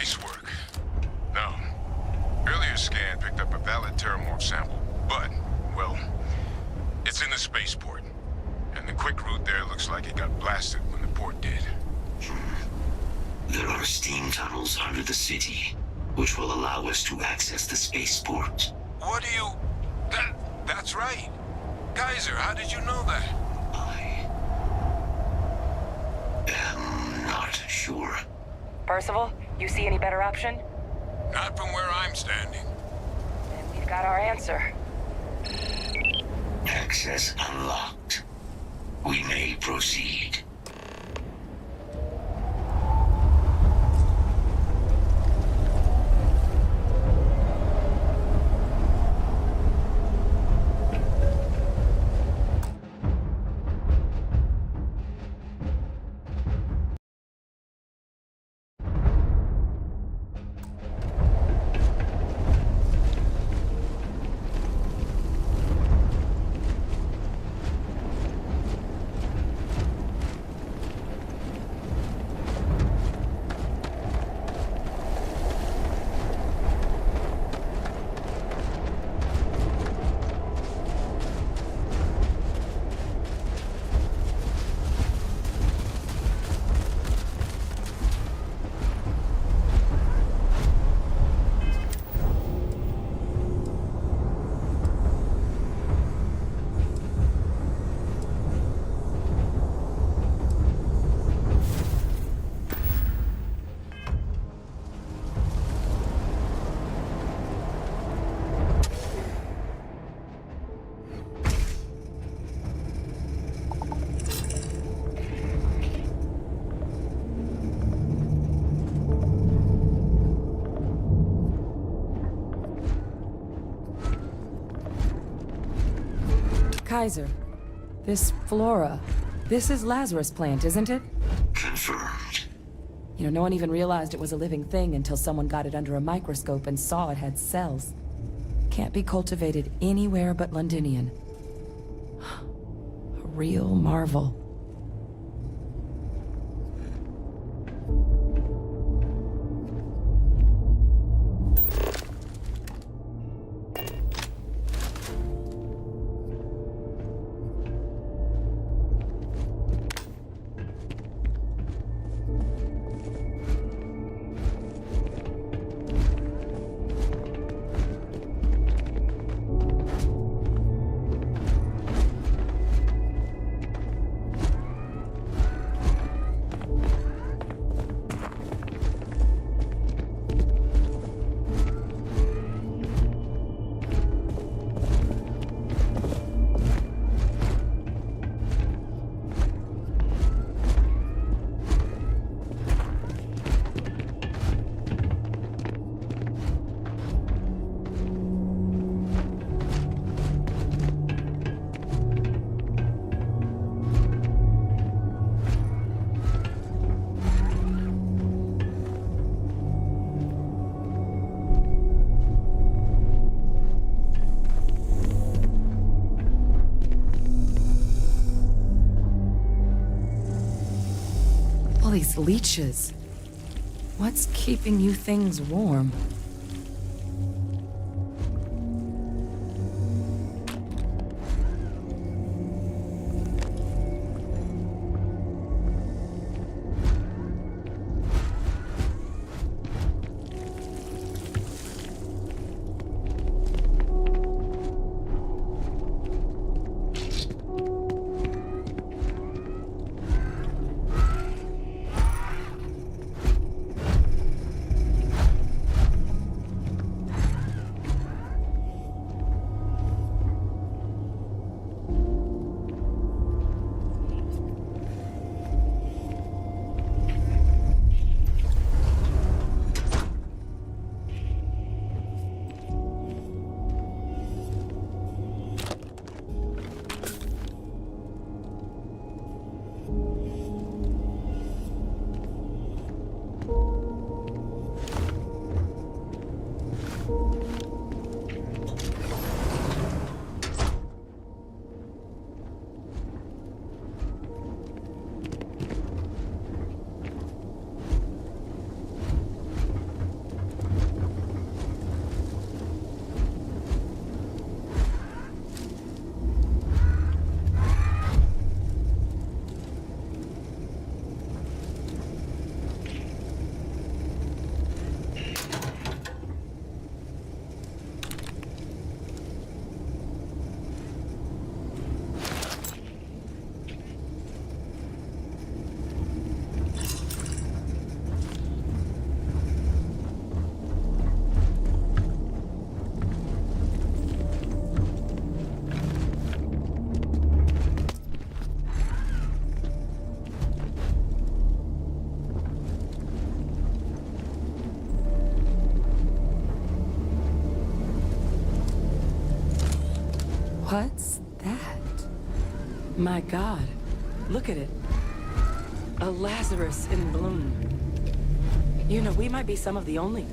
Nice work. Now, earlier scan picked up a valid Terramorph sample, but, well, it's in the spaceport. And the quick route there looks like it got blasted when the port did. There are steam tunnels under the city, which will allow us to access the spaceport. What do you... That's right. Kaiser, how did you know that? I am not sure. Percival, you see any better option? Not from where I'm standing. Then we've got our answer. Access unlocked. We may proceed. Kaiser, this Flora, this is Lazarus Plant, isn't it? Confirmed. You know, no one even realized it was a living thing until someone got it under a microscope and saw it had cells. Can't be cultivated anywhere but Londinian. A real marvel. These leeches. What's keeping you things warm? What's that? My God. Look at it. A Lazarus in bloom. You know, we might be some of the only...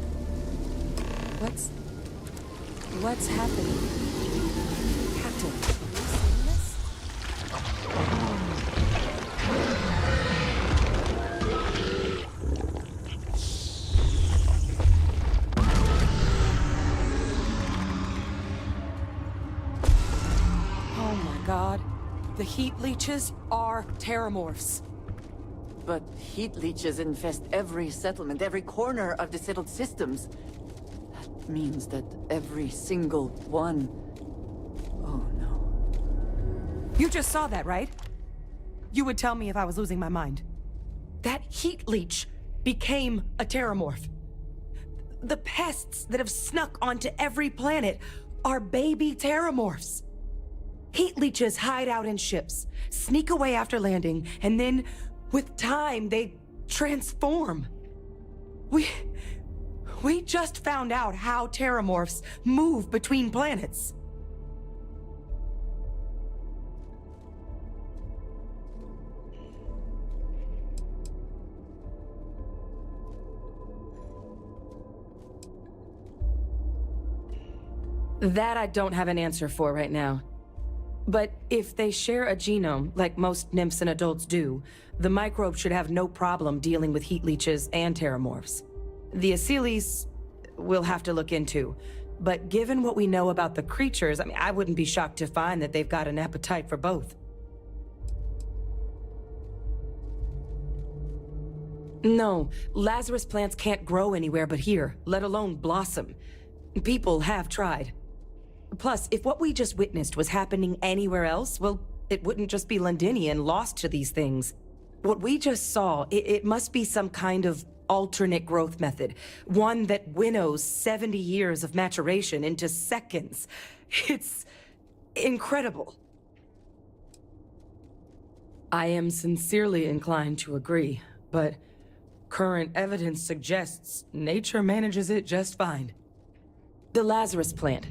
What's happening? Captain, have you seen this? Oh my God. The heat leeches are terramorphs. But heat leeches infest every settlement, every corner of the settled systems. That means that every single one... Oh no. You just saw that, right? You would tell me if I was losing my mind. That heat leech became a terramorph. The pests that have snuck onto every planet are baby terramorphs. Heat leeches hide out in ships, sneak away after landing, and then, with time, they transform. We just found out how terramorphs move between planets. That I don't have an answer for right now. But if they share a genome, like most nymphs and adults do, the microbe should have no problem dealing with heat leeches and terramorphs. The Asylees we'll have to look into. But given what we know about the creatures, I wouldn't be shocked to find that they've got an appetite for both. No, Lazarus plants can't grow anywhere but here, let alone blossom. People have tried. Plus, if what we just witnessed was happening anywhere else, well, it wouldn't just be Londinian lost to these things. What we just saw, it must be some kind of alternate growth method. One that winnows 70 years of maturation into seconds. It's incredible. I am sincerely inclined to agree, but current evidence suggests nature manages it just fine. The Lazarus plant.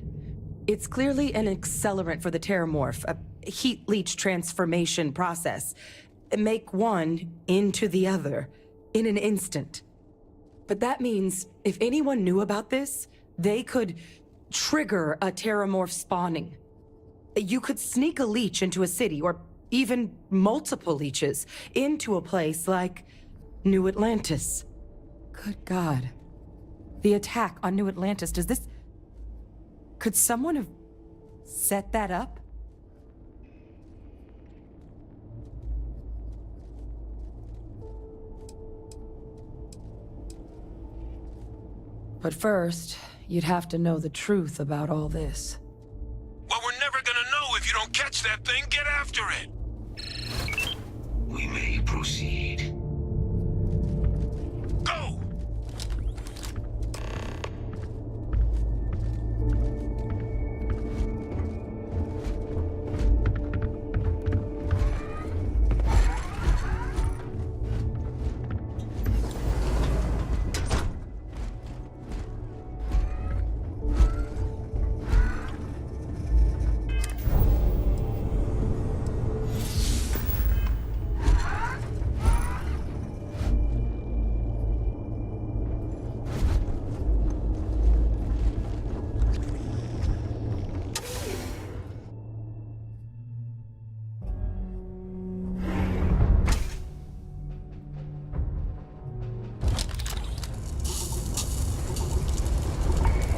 It's clearly an accelerant for the terramorph, a heat leech transformation process. Make one into the other in an instant. But that means if anyone knew about this, they could trigger a terramorph spawning. You could sneak a leech into a city, or even multiple leeches, into a place like New Atlantis. Good God. The attack on New Atlantis, does this... Could someone have set that up? But first, you'd have to know the truth about all this. Well, we're never gonna know if you don't catch that thing. Get after it! We may proceed. Go!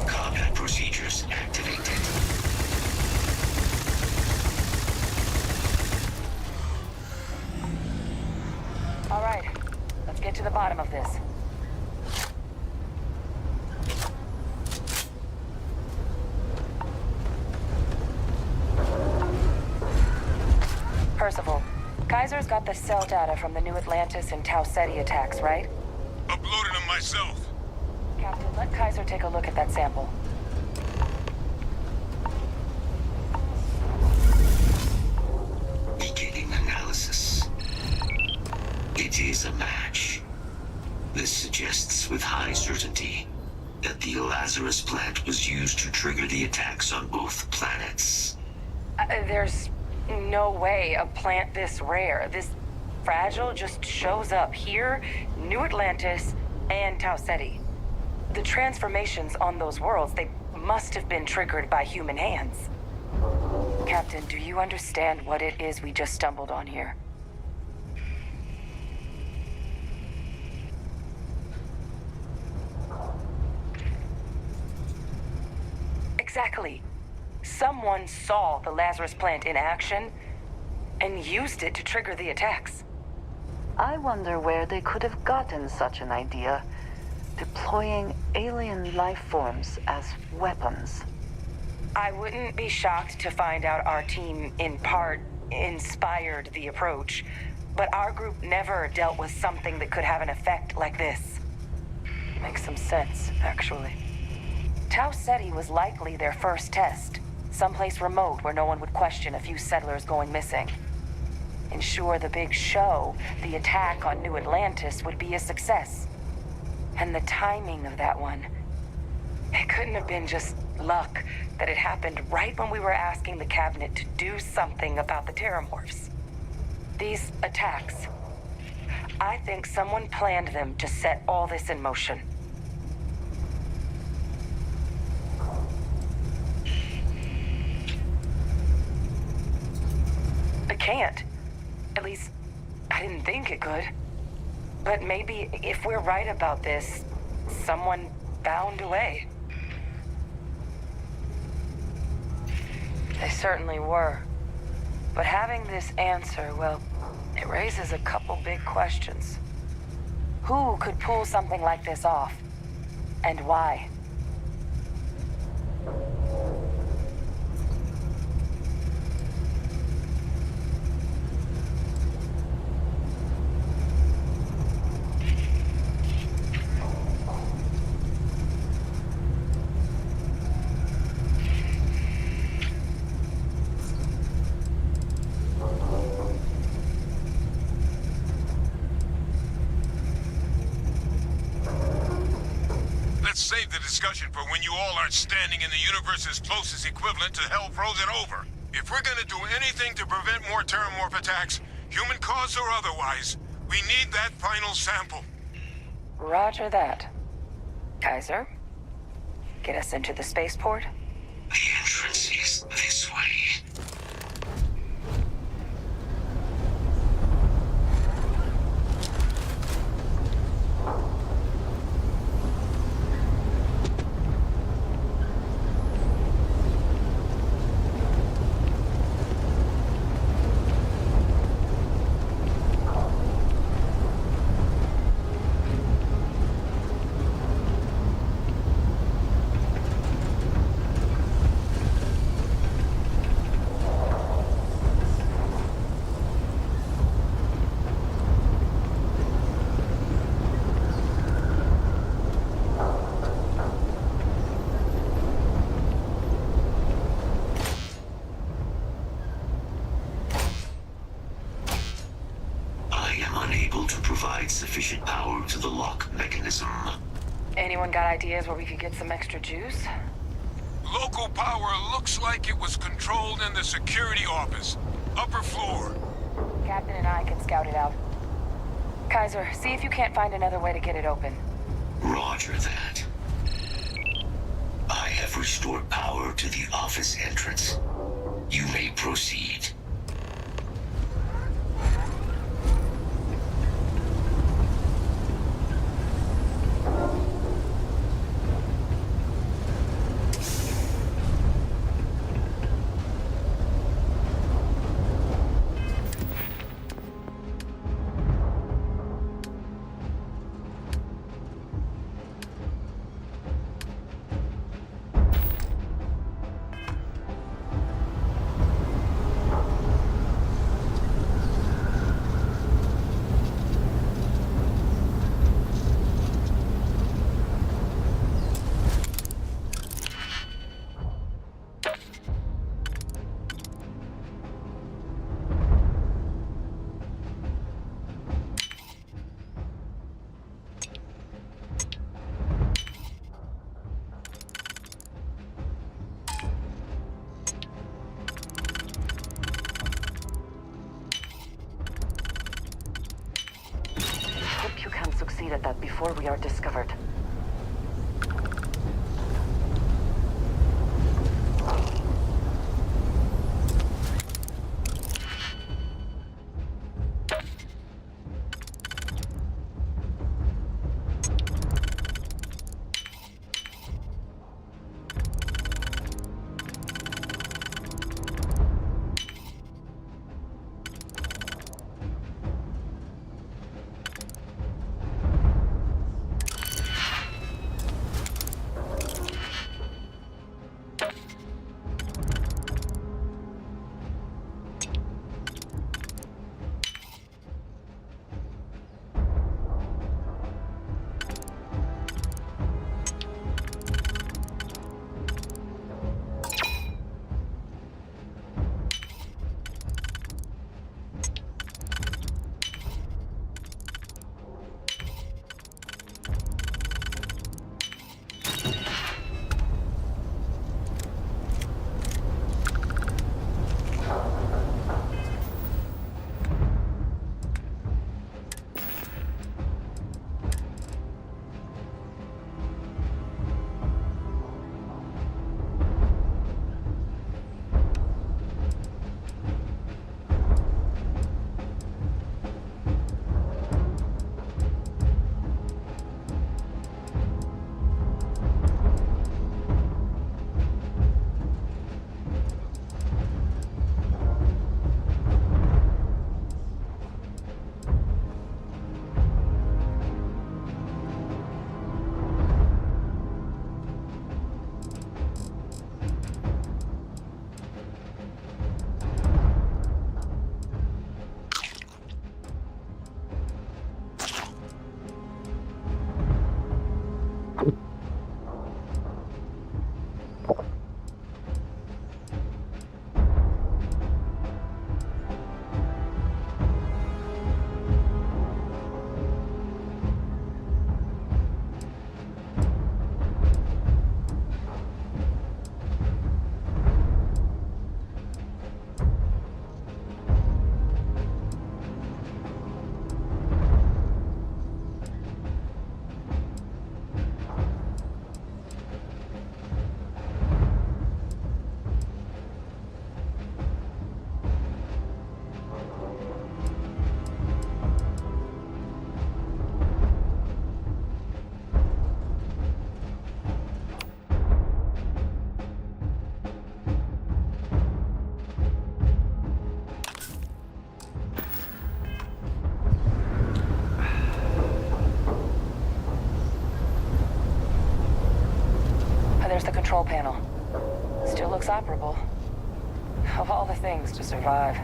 Combat procedures activated. All right, let's get to the bottom of this. Percival, Kaiser's got the cell data from the New Atlantis and Tau Ceti attacks, right? Uploaded them myself. Captain, let Kaiser take a look at that sample. Beginning analysis. It is a match. This suggests with high certainty that the Lazarus plant was used to trigger the attacks on both planets. There's no way a plant this rare, this fragile, just shows up here, New Atlantis, and Tau Ceti. The transformations on those worlds, they must have been triggered by human hands. Captain, do you understand what it is we just stumbled on here? Exactly. Someone saw the Lazarus plant in action and used it to trigger the attacks. I wonder where they could have gotten such an idea, deploying alien life forms as weapons. I wouldn't be shocked to find out our team, in part, inspired the approach, but our group never dealt with something that could have an effect like this. Makes some sense, actually. Tau Ceti was likely their first test, someplace remote where no one would question a few settlers going missing. Ensure the big show, the attack on New Atlantis, would be a success. And the timing of that one, it couldn't have been just luck that it happened right when we were asking the cabinet to do something about the terramorphs. These attacks, I think someone planned them to set all this in motion. It can't. At least, I didn't think it could. But maybe if we're right about this, someone found a way. They certainly were. But having this answer, well, it raises a couple big questions. Who could pull something like this off? And why? Save the discussion for when you all aren't standing in the universe's closest equivalent to hell frozen over. If we're gonna do anything to prevent more terramorph attacks, human caused or otherwise, we need that final sample. Roger that. Kaiser, get us into the spaceport? The entrance is this way. Sufficient power to the lock mechanism. Anyone got ideas where we could get some extra juice? Local power looks like it was controlled in the security office. Upper floor. Captain and I can scout it out. Kaiser, see if you can't find another way to get it open. Roger that. I have restored power to the office entrance. You may proceed. succeed at that before we are discovered. There's the control panel. Still looks operable. Of all the things to survive.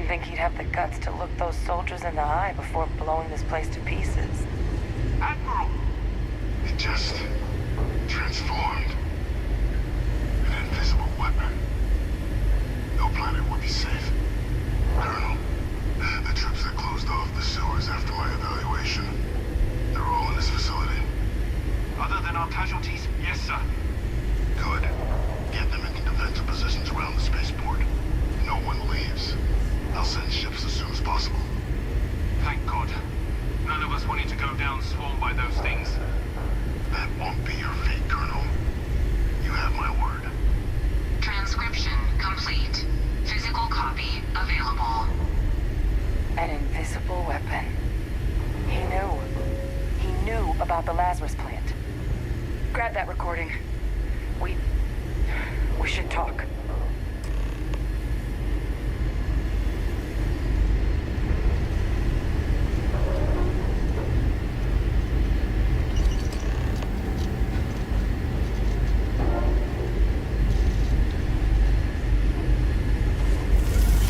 didn't think he'd have the guts to look those soldiers in the eye before blowing this place to pieces. Admiral! It just transformed. An invisible weapon. No planet would be safe. Colonel, the troops that closed off the sewers after my evaluation, they're all in this facility. Other than our casualties, yes, sir. Good. Get them into defensive positions around the spaceport. No one leaves. I'll send ships as soon as possible. Thank God. None of us wanted to go down swarmed by those things. That won't be your fate, Colonel. You have my word. Transcription complete. Physical copy available. An invisible weapon. He knew. He knew about the Lazarus plant. Grab that recording. We should talk.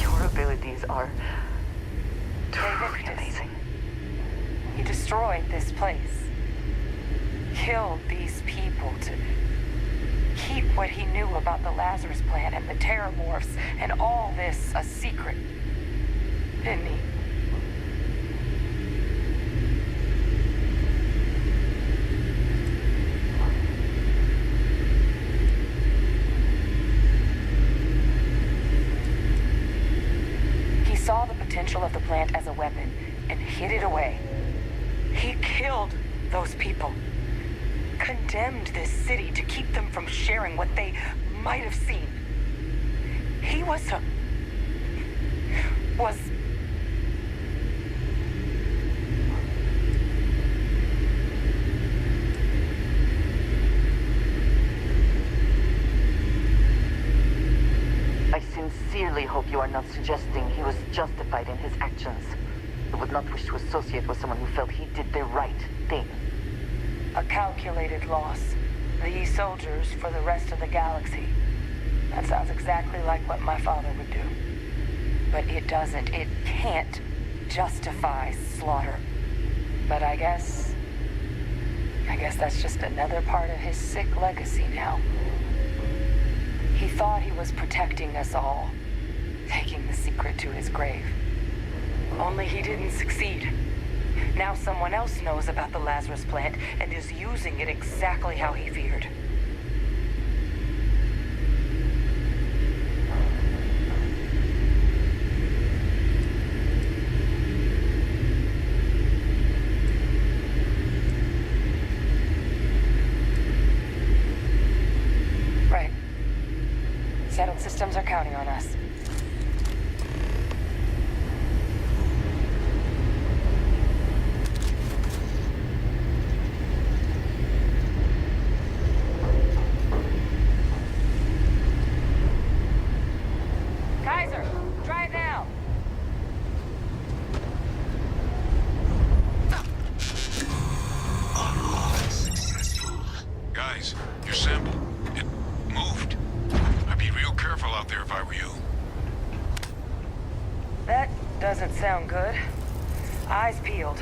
Your abilities are truly David, amazing. he destroyed this place. Killed these people to keep what he knew about the Lazarus plant and the Terramorphs and all this a secret. Didn't he? He saw the potential of the plant as a weapon and hid it away. He killed those people. Condemned this city to keep them from sharing what they might have seen. He was I sincerely hope you are not suggesting he was justified in his actions. I would not wish to associate with someone who felt he did the right thing. a calculated loss. These soldiers for the rest of the galaxy. That sounds exactly like what my father would do. But it doesn't, it can't justify slaughter. But I guess that's just another part of his sick legacy now. He thought he was protecting us all, taking the secret to his grave. Only he didn't succeed. Now someone else knows about the Lazarus plant and is using it exactly how he feared. Right. Settled systems are counting on us. Kaiser, drive now! Successful. Guys, your sample, it moved. I'd be real careful out there if I were you. That doesn't sound good. Eyes peeled.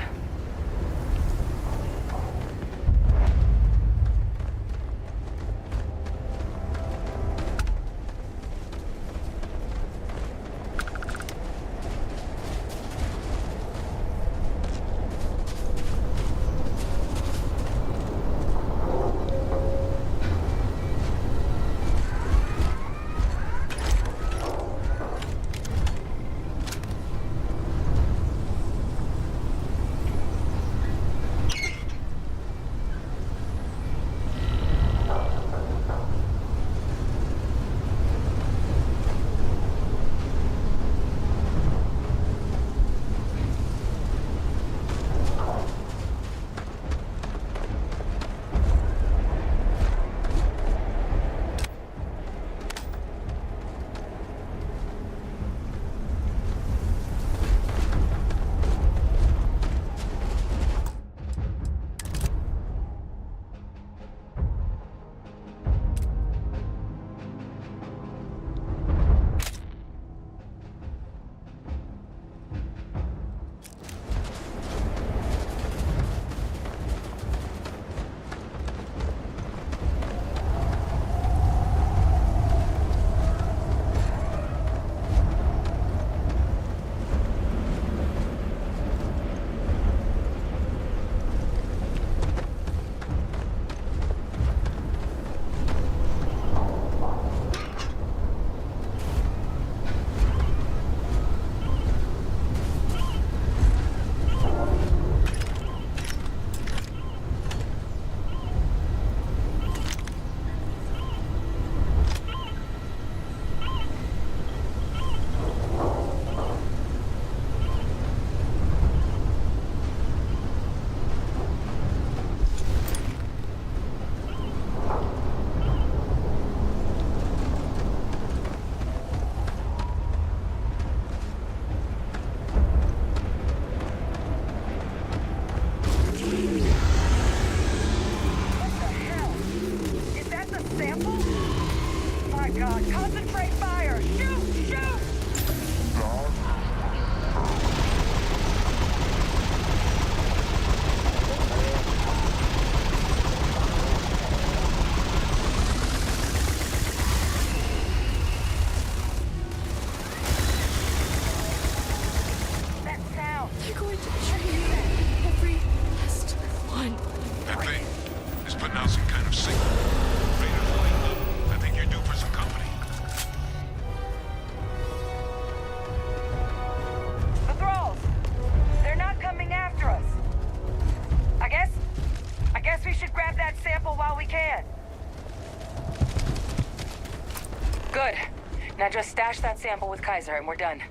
Now just stash that sample with Kaiser and we're done.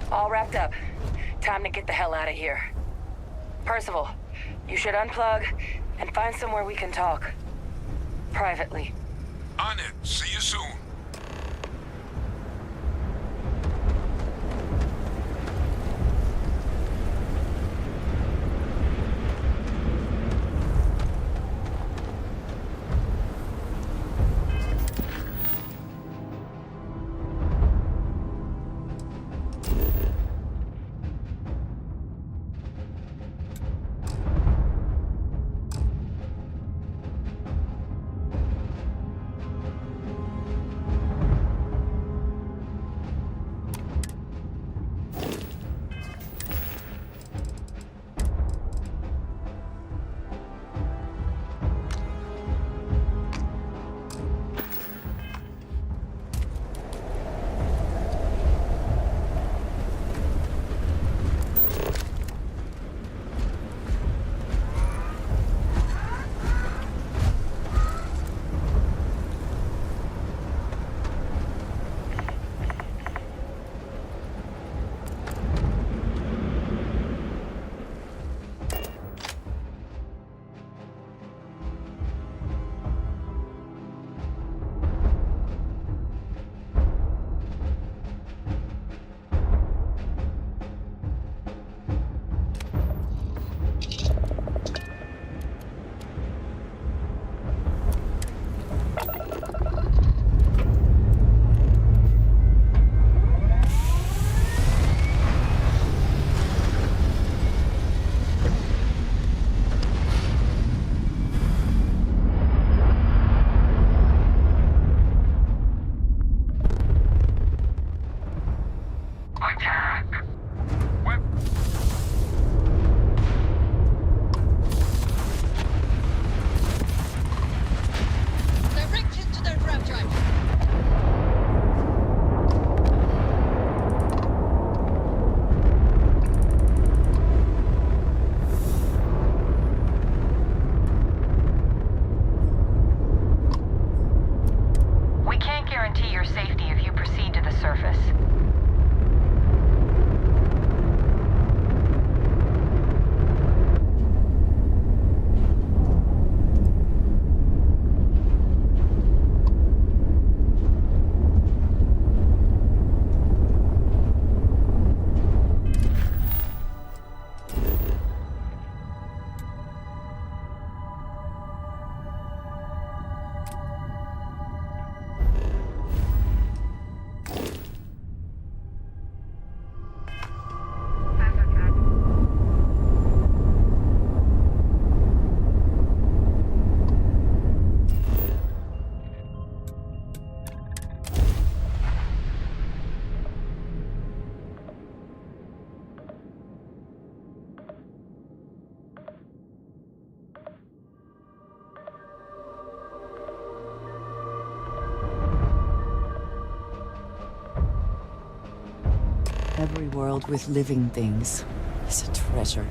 All wrapped up. Time to get the hell out of here. Percival, you should unplug and find somewhere we can talk. Privately. On it. See you soon. Every world with living things is a treasure.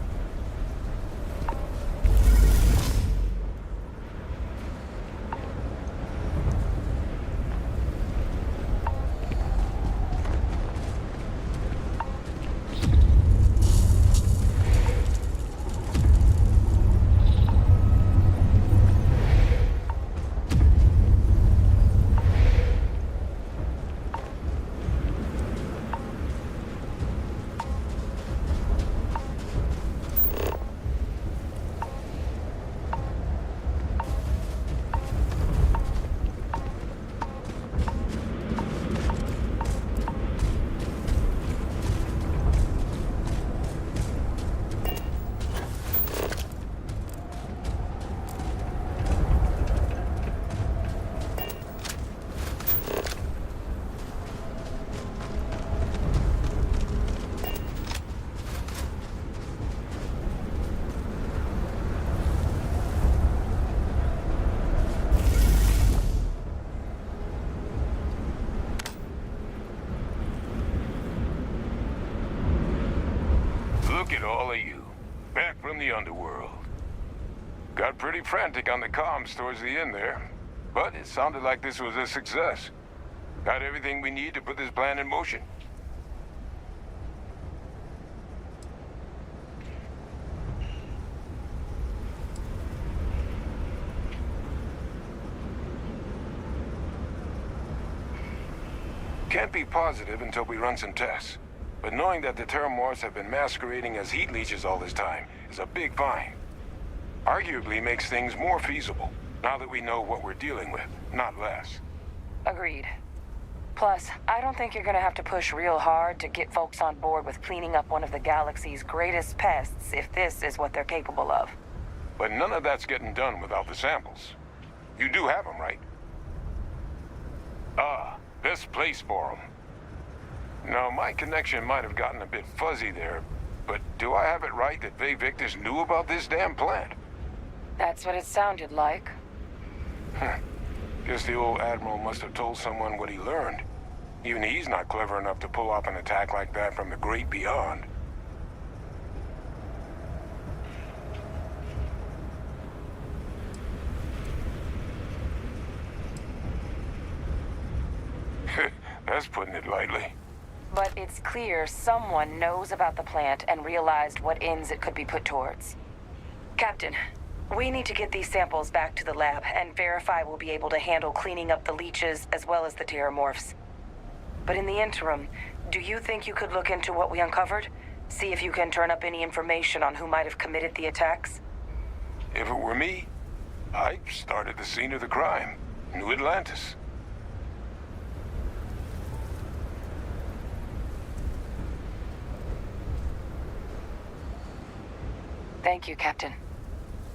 Look at all of you, back from the underworld. Got pretty frantic on the comms towards the end there, but it sounded like this was a success. Got everything we need to put this plan in motion. Can't be positive until we run some tests. But knowing that the Terramorphs have been masquerading as heat leeches all this time is a big find. Arguably makes things more feasible, now that we know what we're dealing with, not less. Agreed. Plus, I don't think you're gonna have to push real hard to get folks on board with cleaning up one of the galaxy's greatest pests if this is what they're capable of. But none of that's getting done without the samples. You do have them, right? Ah, this place for them. Now, my connection might have gotten a bit fuzzy there, but do I have it right that Ve Victus knew about this damn plant? That's what it sounded like. Guess the old Admiral must have told someone what he learned. Even he's not clever enough to pull off an attack like that from the great beyond. That's putting it lightly. But it's clear someone knows about the plant and realized what ends it could be put towards. Captain, we need to get these samples back to the lab and verify we'll be able to handle cleaning up the leeches as well as the Terramorphs. But in the interim, do you think you could look into what we uncovered? See if you can turn up any information on who might have committed the attacks? If it were me, I'd start at the scene of the crime, New Atlantis. Thank you, Captain.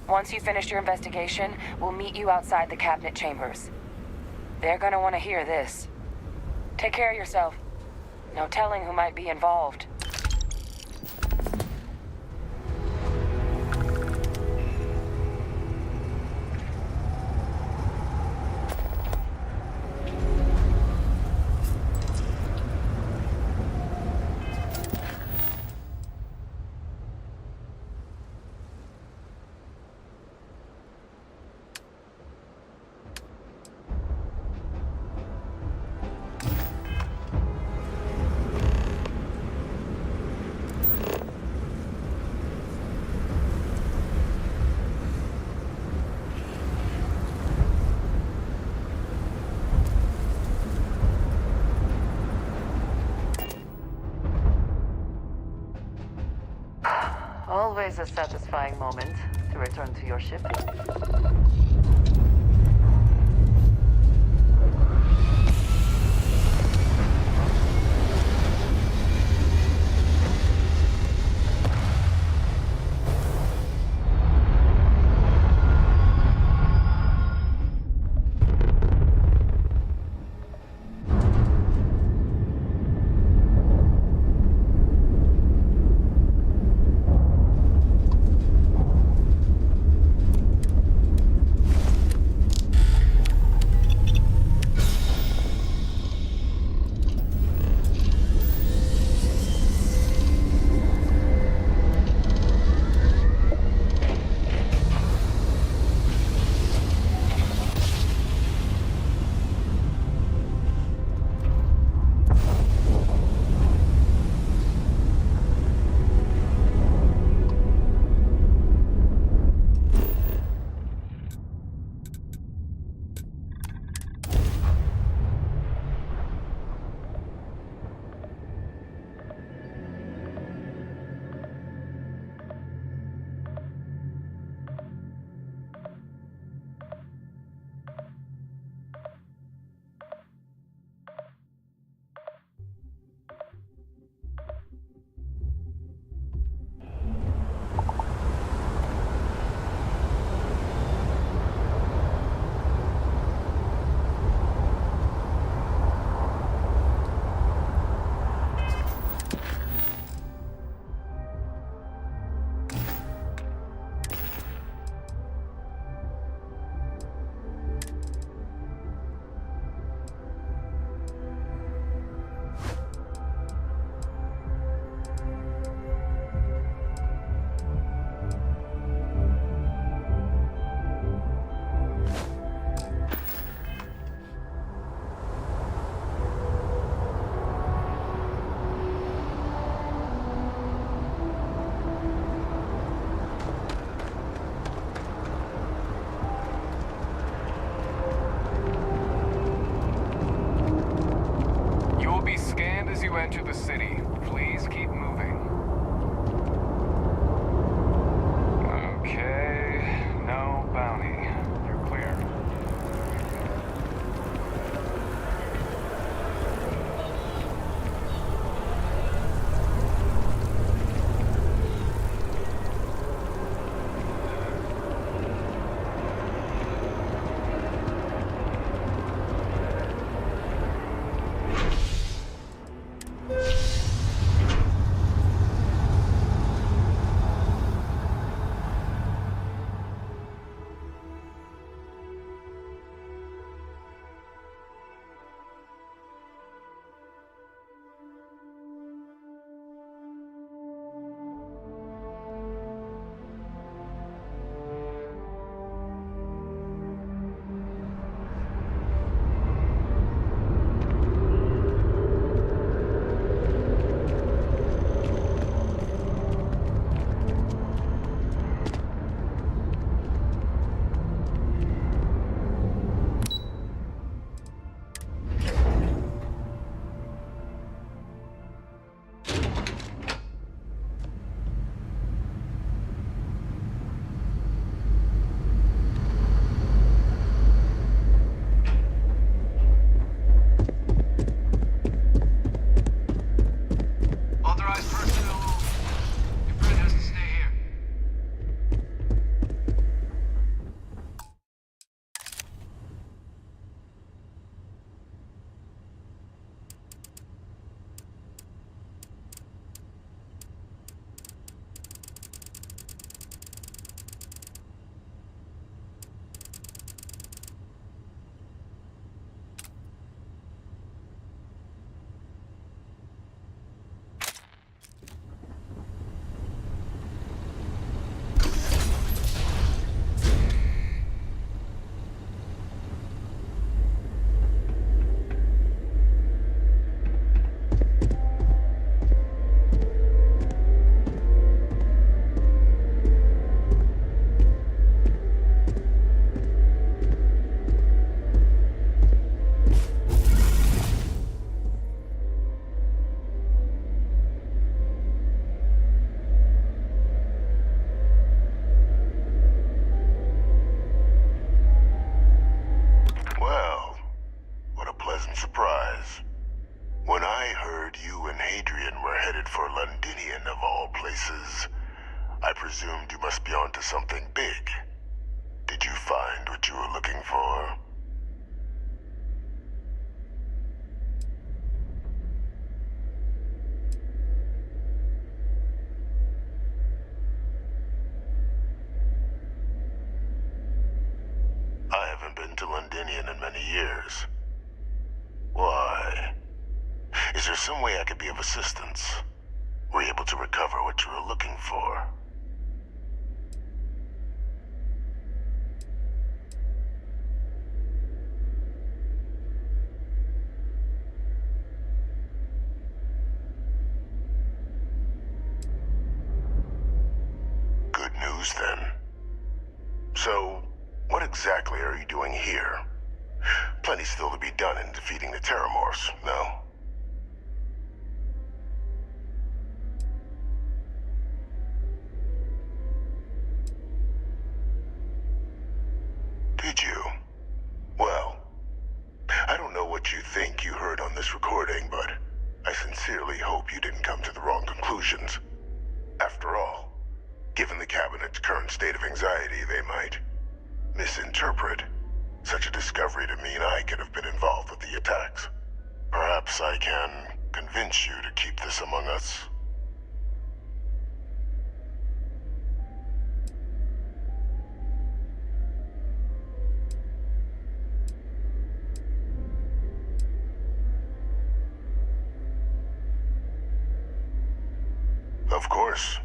Once you've finished your investigation, we'll meet you outside the cabinet chambers. They're gonna want to hear this. Take care of yourself. No telling who might be involved. Always a satisfying moment to return to your ship. to the city. Please keep moving. Okay, no bounty. You're clear. Authorized personnel only. Your friend has to stay here. Well, what a pleasant surprise. When I heard you and Hadrian were headed for Londinian of all places, I presumed you must be onto something big. Did you find what you were looking for? I haven't been to Londinian in many years. Why? Is there some way I could be of assistance? Were you able to recover what you were looking for? Good news, then. So, what exactly are you doing here? Plenty still to be done in defeating the Terramorphs, no? Did you? Well, I don't know what you think you heard on this recording, but I sincerely hope you didn't come to the wrong conclusions. After all, given the Cabinet's current state of anxiety, they might misinterpret such a discovery to mean I could have been involved with the attacks. Perhaps I can convince you to keep this among us. Of course.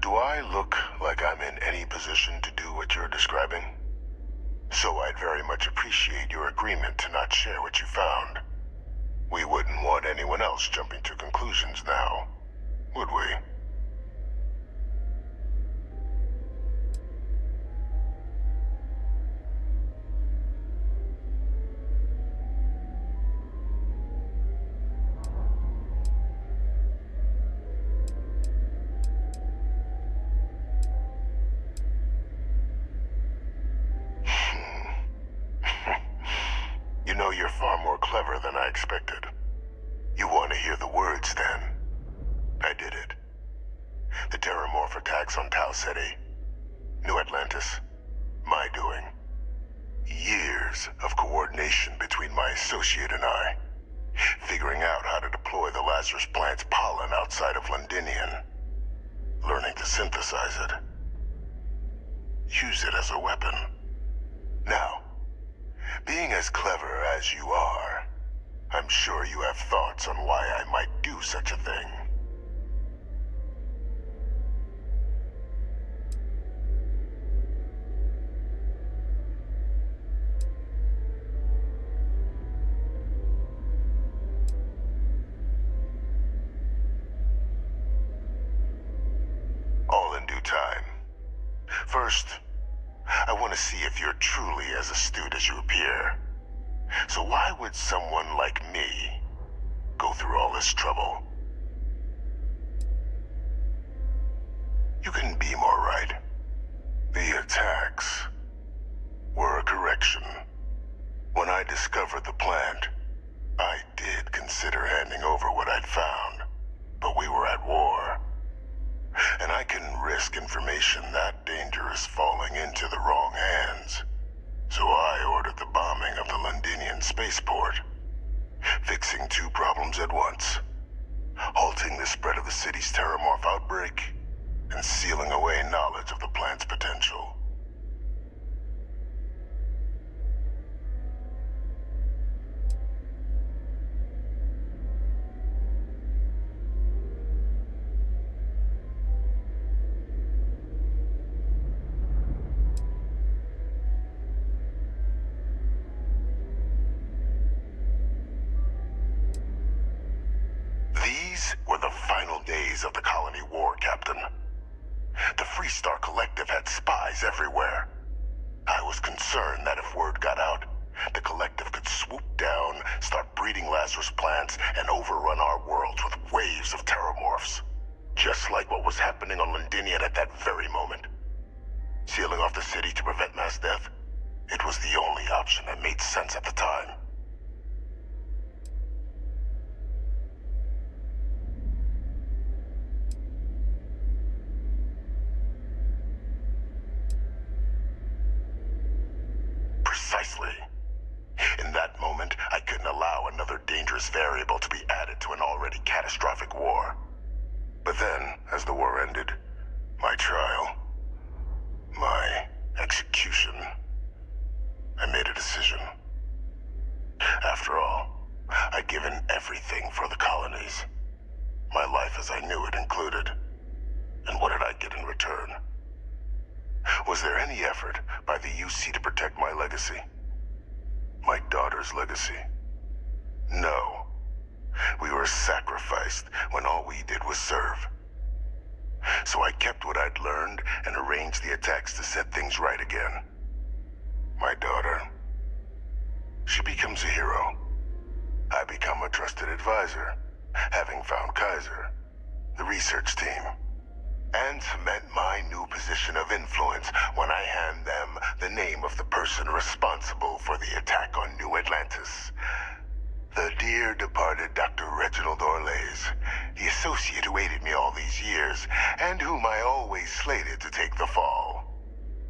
Do I look like I'm in any position to do what you're describing? So I'd very much appreciate your agreement to not share what you found. We wouldn't want anyone else jumping to conclusions now, would we? You know, you're far more clever than I expected. You want to hear the words, then? I did it. The Terramorph attacks on Tau Ceti. New Atlantis. My doing. Years of coordination between my associate and I. Figuring out how to deploy the Lazarus plant's pollen outside of Londinian. Learning to synthesize it. Use it as a weapon. Now, being as clever as you are, I'm sure you have thoughts on why I might do such a thing. All in due time. First, I want to see if you're truly as astute as you appear. So why would someone like me go through all this trouble? You couldn't be more right. The attacks were a correction. When I discovered the plant, I did consider handing over what I'd found, but we were at war. And I couldn't risk information that dangerous falling into the wrong hands. So I ordered the bombing of the Londinian spaceport, fixing two problems at once. Halting the spread of the city's Terramorph outbreak, and sealing away knowledge of the plant's potential. These were the final days of the colony war, Captain. The Freestar Collective had spies everywhere. I was concerned that if word got out, the Collective could swoop down, start breeding Lazarus plants, and overrun our worlds with waves of Terramorphs. Just like what was happening on Londinian at that very moment. Sealing off the city to prevent mass death? It was the only option that made sense at the time. Precisely. In that moment, I couldn't allow another dangerous variable to be added to an already catastrophic war. But then, as the war ended, my trial, my execution, I made a decision. After all, I'd given everything for the colonies. My life as I knew it included. And what did I get in return? Was there any effort by the UC to protect my legacy? My daughter's legacy? No. We were sacrificed when all we did was serve. So I kept what I'd learned and arranged the attacks to set things right again. My daughter, she becomes a hero. I become a trusted advisor, having found Kaiser, the research team, and cement my new position of influence when I hand them the name of the person responsible for the attack on New Atlantis. The dear departed Dr. Reginald Orlays, the associate who aided me all these years, and whom I always slated to take the fall.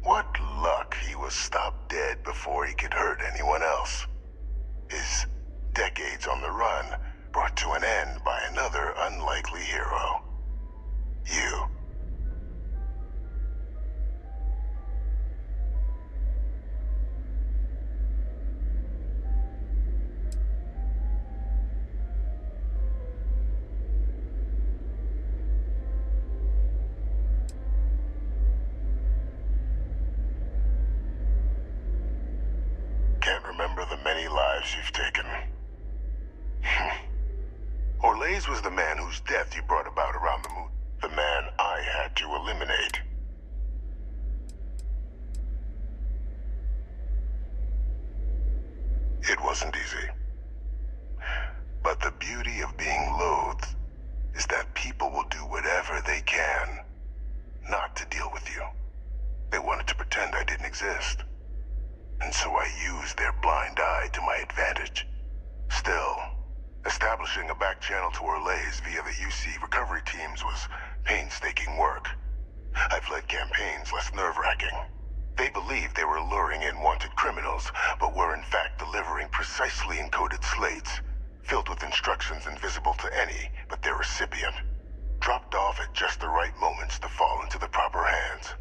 What luck he was stopped dead before he could hurt anyone else. His decades on the run brought to an end by another unlikely hero. You. Can't remember the many lives you've taken. Orlays was the man whose death you brought about around the moon. The man I had to eliminate. It wasn't easy. But the beauty of being loathed is that people will do whatever they can not to deal with you. They wanted to pretend I didn't exist. And so I used their blind eye to my advantage. channel to Orlais via the UC recovery teams was painstaking work. I've led campaigns less nerve-wracking. They believed they were luring in wanted criminals, but were in fact delivering precisely encoded slates, filled with instructions invisible to any but their recipient, dropped off at just the right moments to fall into the proper hands.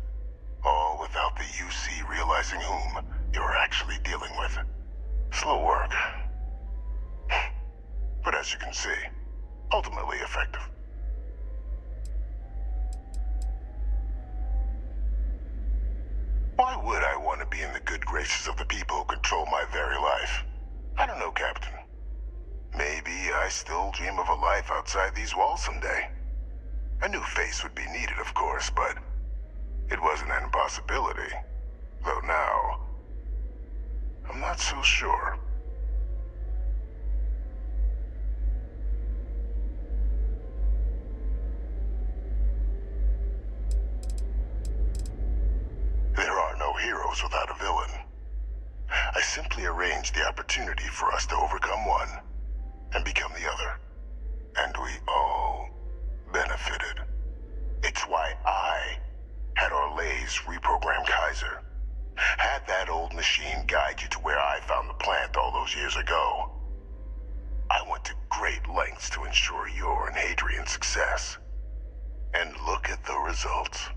All without the UC realizing whom they were actually dealing with. Slow work. But as you can see, ultimately effective. Why would I want to be in the good graces of the people who control my very life? I don't know, Captain. Maybe I still dream of a life outside these walls someday. A new face would be needed, of course, but it wasn't an impossibility. Though now, I'm not so sure. There are no heroes without a villain. I simply arranged the opportunity for us to overcome one and become the other. And we all benefited. It's why I had Orlais reprogram Kaiser. Had that old machine guide you to where I found the plant all those years ago. I went to great lengths to ensure your and Hadrian's success. And look at the results.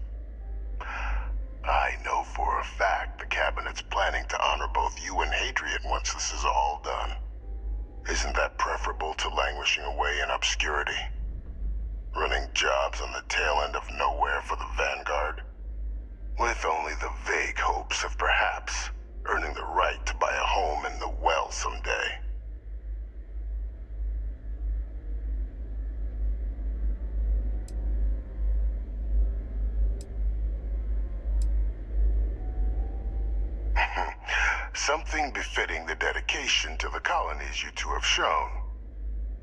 I know for a fact the Cabinet's planning to honor both you and Hadrian once this is all done. Isn't that preferable to languishing away in obscurity? Running jobs on the tail end of nowhere for the Vanguard? With only the vague hopes of perhaps earning the right to buy a home in the well someday. Something befitting the dedication to the colonies you two have shown.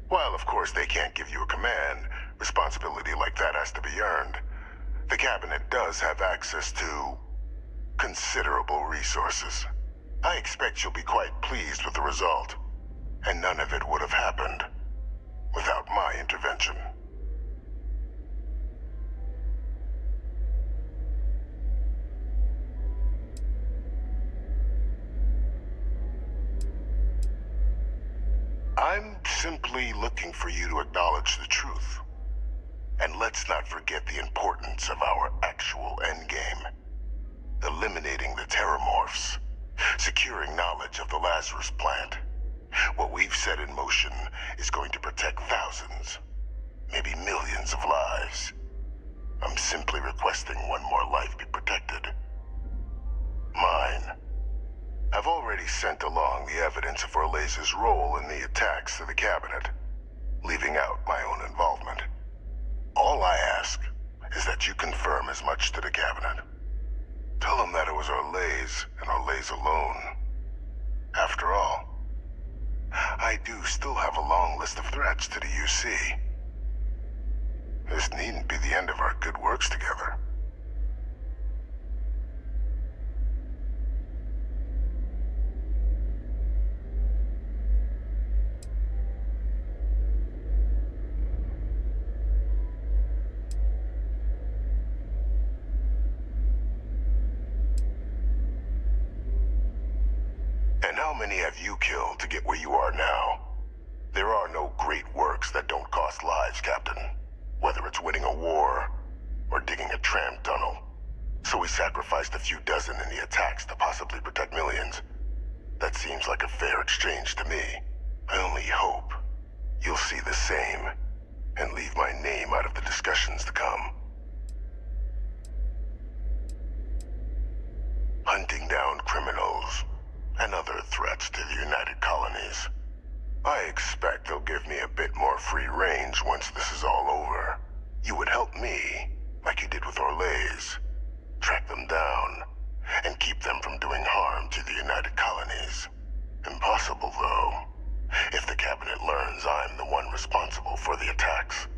While, of course, they can't give you a command, responsibility like that has to be earned. The Cabinet does have access to considerable resources. I expect you'll be quite pleased with the result. And none of it would have happened without my intervention. I'm simply looking for you to acknowledge the truth. And let's not forget the importance of our actual endgame. Eliminating the Terramorphs. Securing knowledge of the Lazarus plant. What we've set in motion is going to protect thousands, maybe millions of lives. I'm simply requesting one more life be protected. Mine. I've already sent along the evidence of Orlais's role in the attacks to the Cabinet, leaving out my own involvement. All I ask is that you confirm as much to the Cabinet. Tell them that it was Orlais and Orlais alone. After all, I do still have a long list of threats to the UC. This needn't be the end of our good works together. How many have you killed to get where you are now? There are no great works that don't cost lives, Captain. Whether it's winning a war, or digging a tram tunnel. So we sacrificed a few dozen in the attacks to possibly protect millions. That seems like a fair exchange to me. I only hope you'll see the same, and leave my name out of the discussions to come. Hunting down criminals and other threats to the United Colonies. I expect they'll give me a bit more free range once this is all over. You would help me, like you did with Orlais. Track them down, and keep them from doing harm to the United Colonies. Impossible, though, if the Cabinet learns I'm the one responsible for the attacks.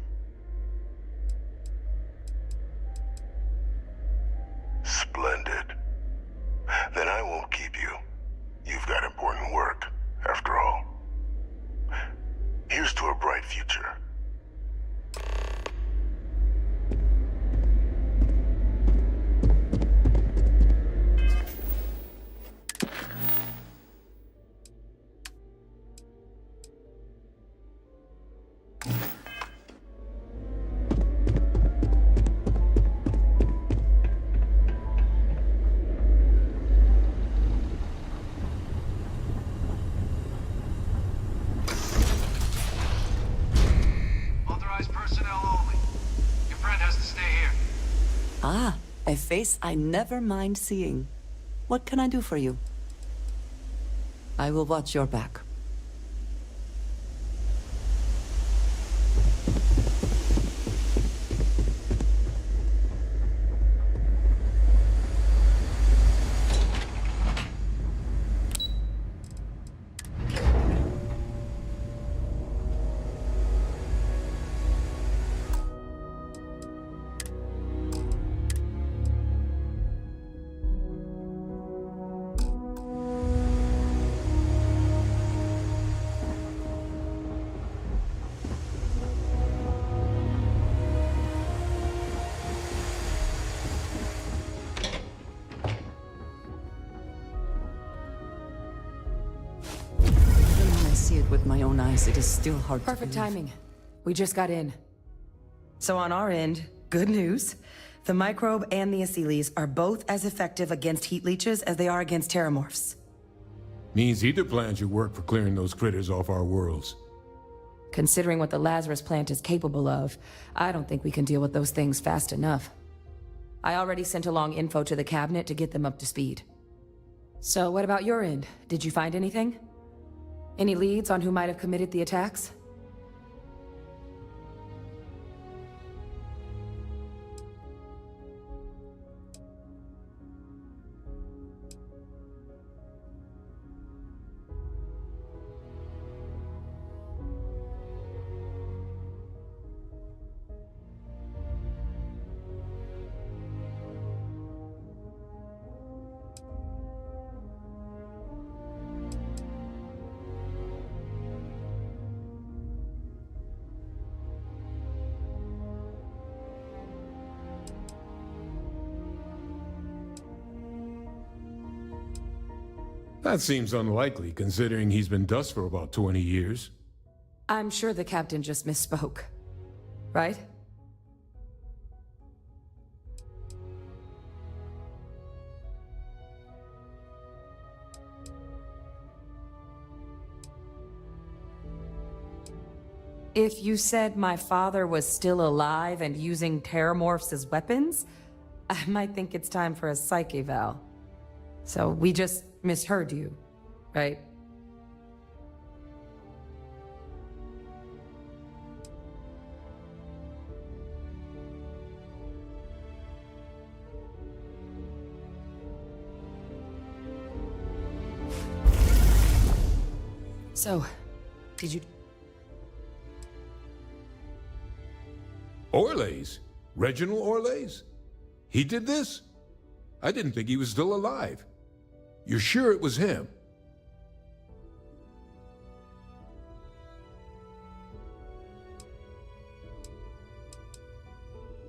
Splendid. Then I won't keep you. You've got important work, after all. Here's to a bright future. Ah, a face I never mind seeing. What can I do for you? I will watch your back. When I see it with my own eyes, it is still hard to Perfect believe. timing. We just got in. So on our end, good news. The microbe and the Asylees are both as effective against heat leeches as they are against terramorphs. Means either plan should work for clearing those critters off our worlds. Considering what the Lazarus plant is capable of, I don't think we can deal with those things fast enough. I already sent along info to the cabinet to get them up to speed. So what about your end? Did you find anything? Any leads on who might have committed the attacks? That seems unlikely, considering he's been dust for about 20 years. I'm sure the captain just misspoke. Right? If you said my father was still alive and using terramorphs as weapons, I might think it's time for a psych eval. So we just misheard you, right? So, did you... Orlays? Reginald Orlays? He did this? I didn't think he was still alive. You're sure it was him?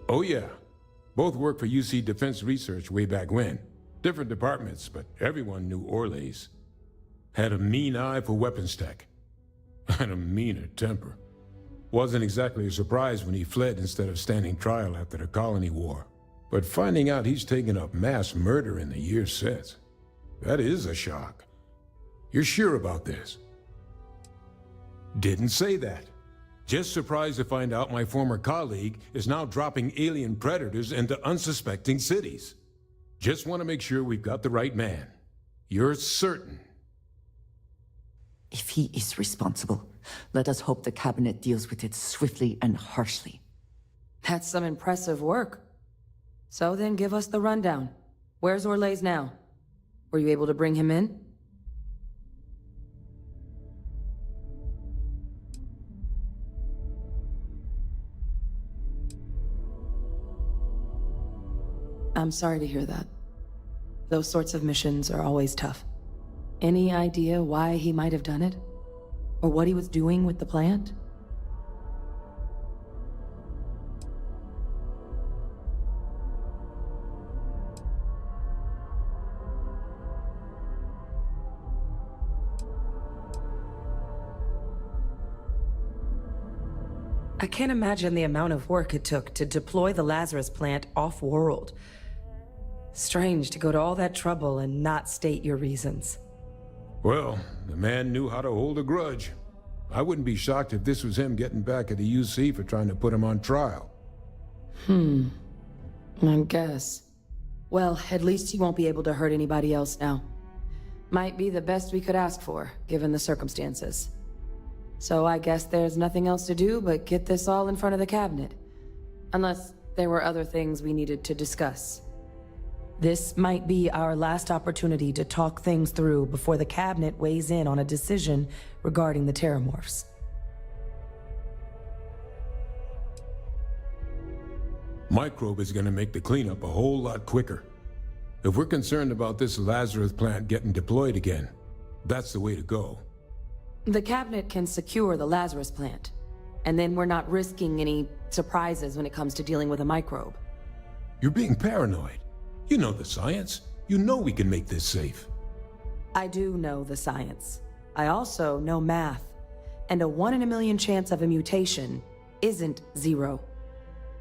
Oh yeah. Both worked for UC Defense Research way back when. Different departments, but everyone knew Orlays. Had a mean eye for weapons tech. And a meaner temper. Wasn't exactly a surprise when he fled instead of standing trial after the Colony War. But finding out he's taken up mass murder in the years since, that is a shock. You're sure about this? Didn't say that. Just surprised to find out my former colleague is now dropping alien predators into unsuspecting cities. Just want to make sure we've got the right man. You're certain? If he is responsible, let us hope the cabinet deals with it swiftly and harshly. That's some impressive work. So then give us the rundown. Where's Orlays now? Were you able to bring him in? I'm sorry to hear that. Those sorts of missions are always tough. Any idea why he might have done it? Or what he was doing with the plant? I can't imagine the amount of work it took to deploy the Lazarus plant off-world. Strange to go to all that trouble and not state your reasons. Well, the man knew how to hold a grudge. I wouldn't be shocked if this was him getting back at the UC for trying to put him on trial. I guess. Well, at least he won't be able to hurt anybody else now. Might be the best we could ask for, given the circumstances. So I guess there's nothing else to do but get this all in front of the cabinet. Unless there were other things we needed to discuss. This might be our last opportunity to talk things through before the cabinet weighs in on a decision regarding the Terramorphs. Microbe is gonna make the cleanup a whole lot quicker. If we're concerned about this Lazarus plant getting deployed again, that's the way to go. The cabinet can secure the Lazarus plant, and then we're not risking any surprises when it comes to dealing with a microbe. You're being paranoid. You know the science. You know we can make this safe. I do know the science. I also know math. And a 1 in a million chance of a mutation isn't 0.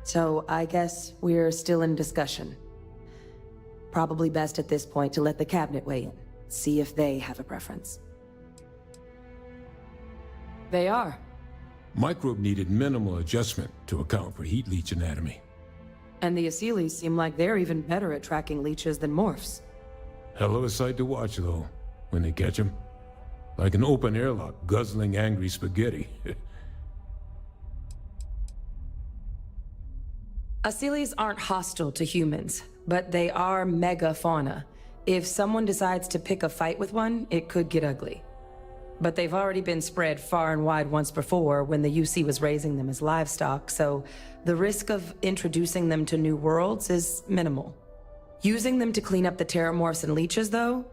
So I guess we're still in discussion. Probably best at this point to let the cabinet weigh in, see if they have a preference. They are. Microbe needed minimal adjustment to account for heat leech anatomy. And the Asylees seem like they're even better at tracking leeches than morphs. Hell of a sight to watch, though, when they catch them. Like an open airlock guzzling angry spaghetti. Asylees aren't hostile to humans, but they are megafauna. If someone decides to pick a fight with one, it could get ugly. But they've already been spread far and wide once before when the UC was raising them as livestock, so the risk of introducing them to new worlds is minimal. Using them to clean up the Terramorphs and leeches, though,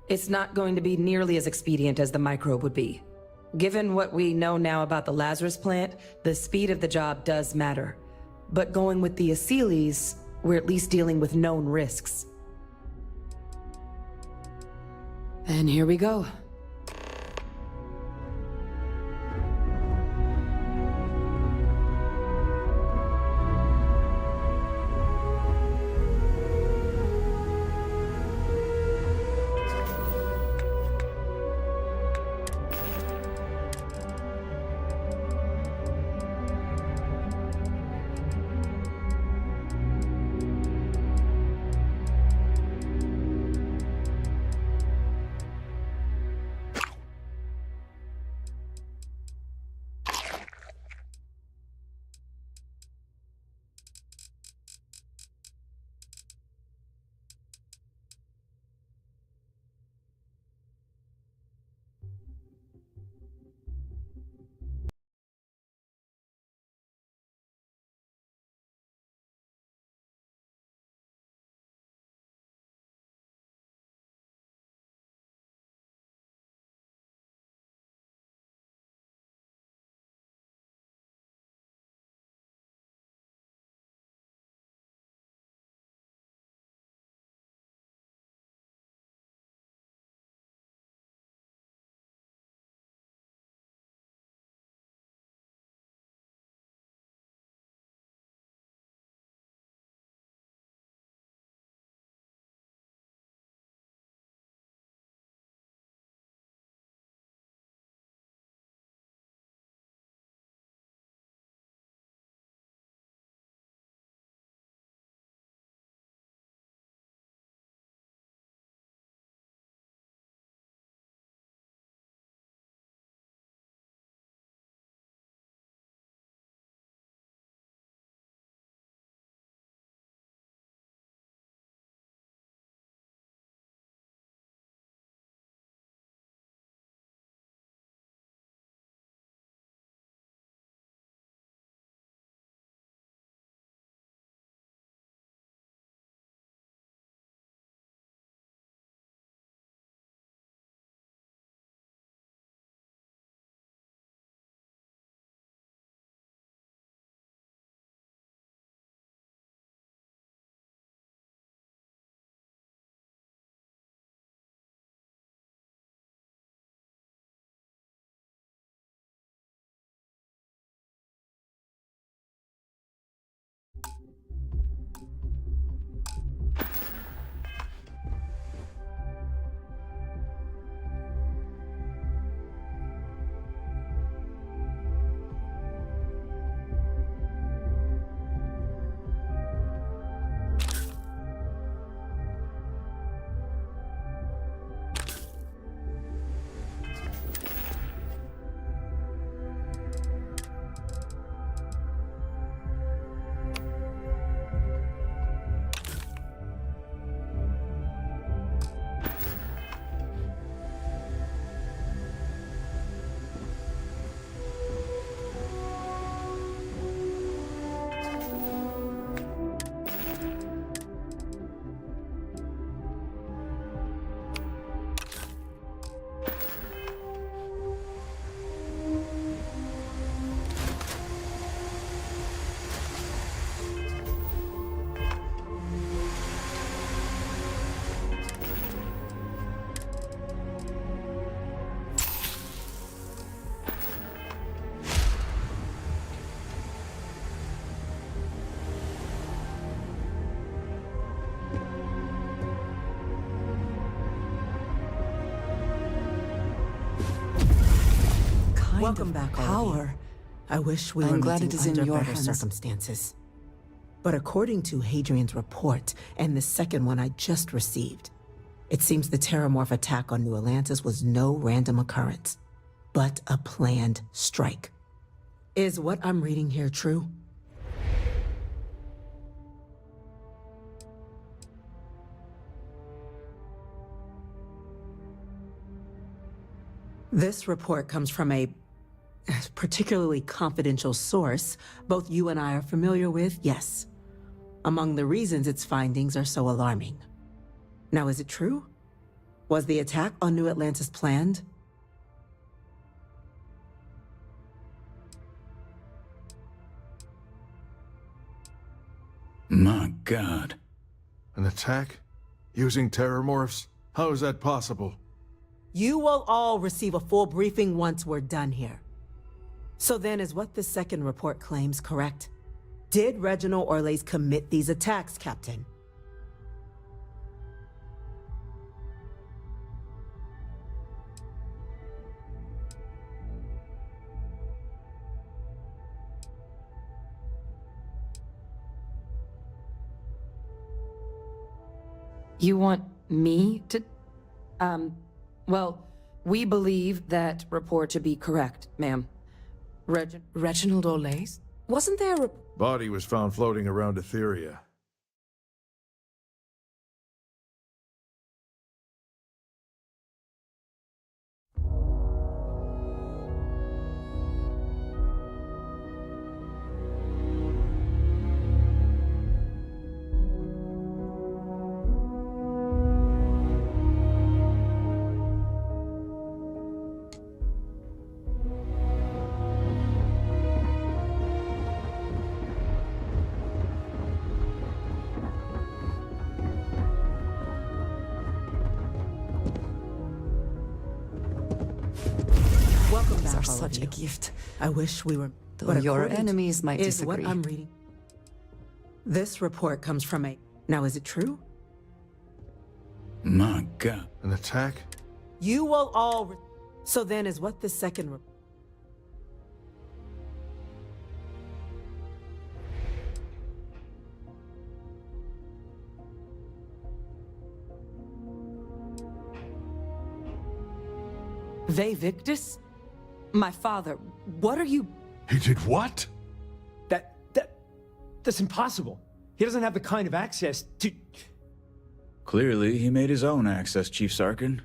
it's not going to be nearly as expedient as the microbe would be. Given what we know now about the Lazarus plant, the speed of the job does matter. But going with the Asylees, we're at least dealing with known risks. And here we go. Welcome of back, all of power. you. I wish we I'm were glad meeting it is in under your better hands. circumstances. But according to Hadrian's report, and the second one I just received, it seems the Terramorph attack on New Atlantis was no random occurrence, but a planned strike. Is what I'm reading here true? This report comes from a particularly confidential source both you and I are familiar with, yes. Among the reasons its findings are so alarming. Now, is it true? Was the attack on New Atlantis planned? My God. An attack? Using terramorphs? How is that possible? You will all receive a full briefing once we're done here. So then, is what the second report claims correct? Did Reginald Orles commit these attacks, Captain? You want me to... Well, we believe that report to be correct, ma'am. Reginald Orles? Wasn't there a... Body was found floating around Etheria. Welcome These back, are all such of a you. gift. I wish we were... Though but your according to- enemies might is disagree. what I'm reading. This report comes from a... Now, is it true? My God. An attack? You will all... So then, is what the second... Ve Victus? My father, what are you... He did what? That's impossible. He doesn't have the kind of access to... Clearly, he made his own access, Chief Sarkin.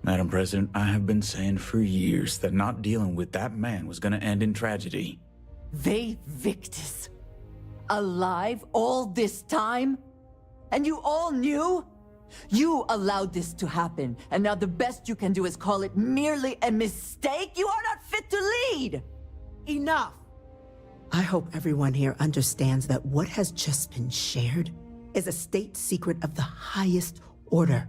Madam President, I have been saying for years that not dealing with that man was gonna end in tragedy. Ve Victus. Alive all this time? And you all knew? You allowed this to happen, and now the best you can do is call it merely a mistake? You are not fit to lead! Enough! I hope everyone here understands that what has just been shared is a state secret of the highest order.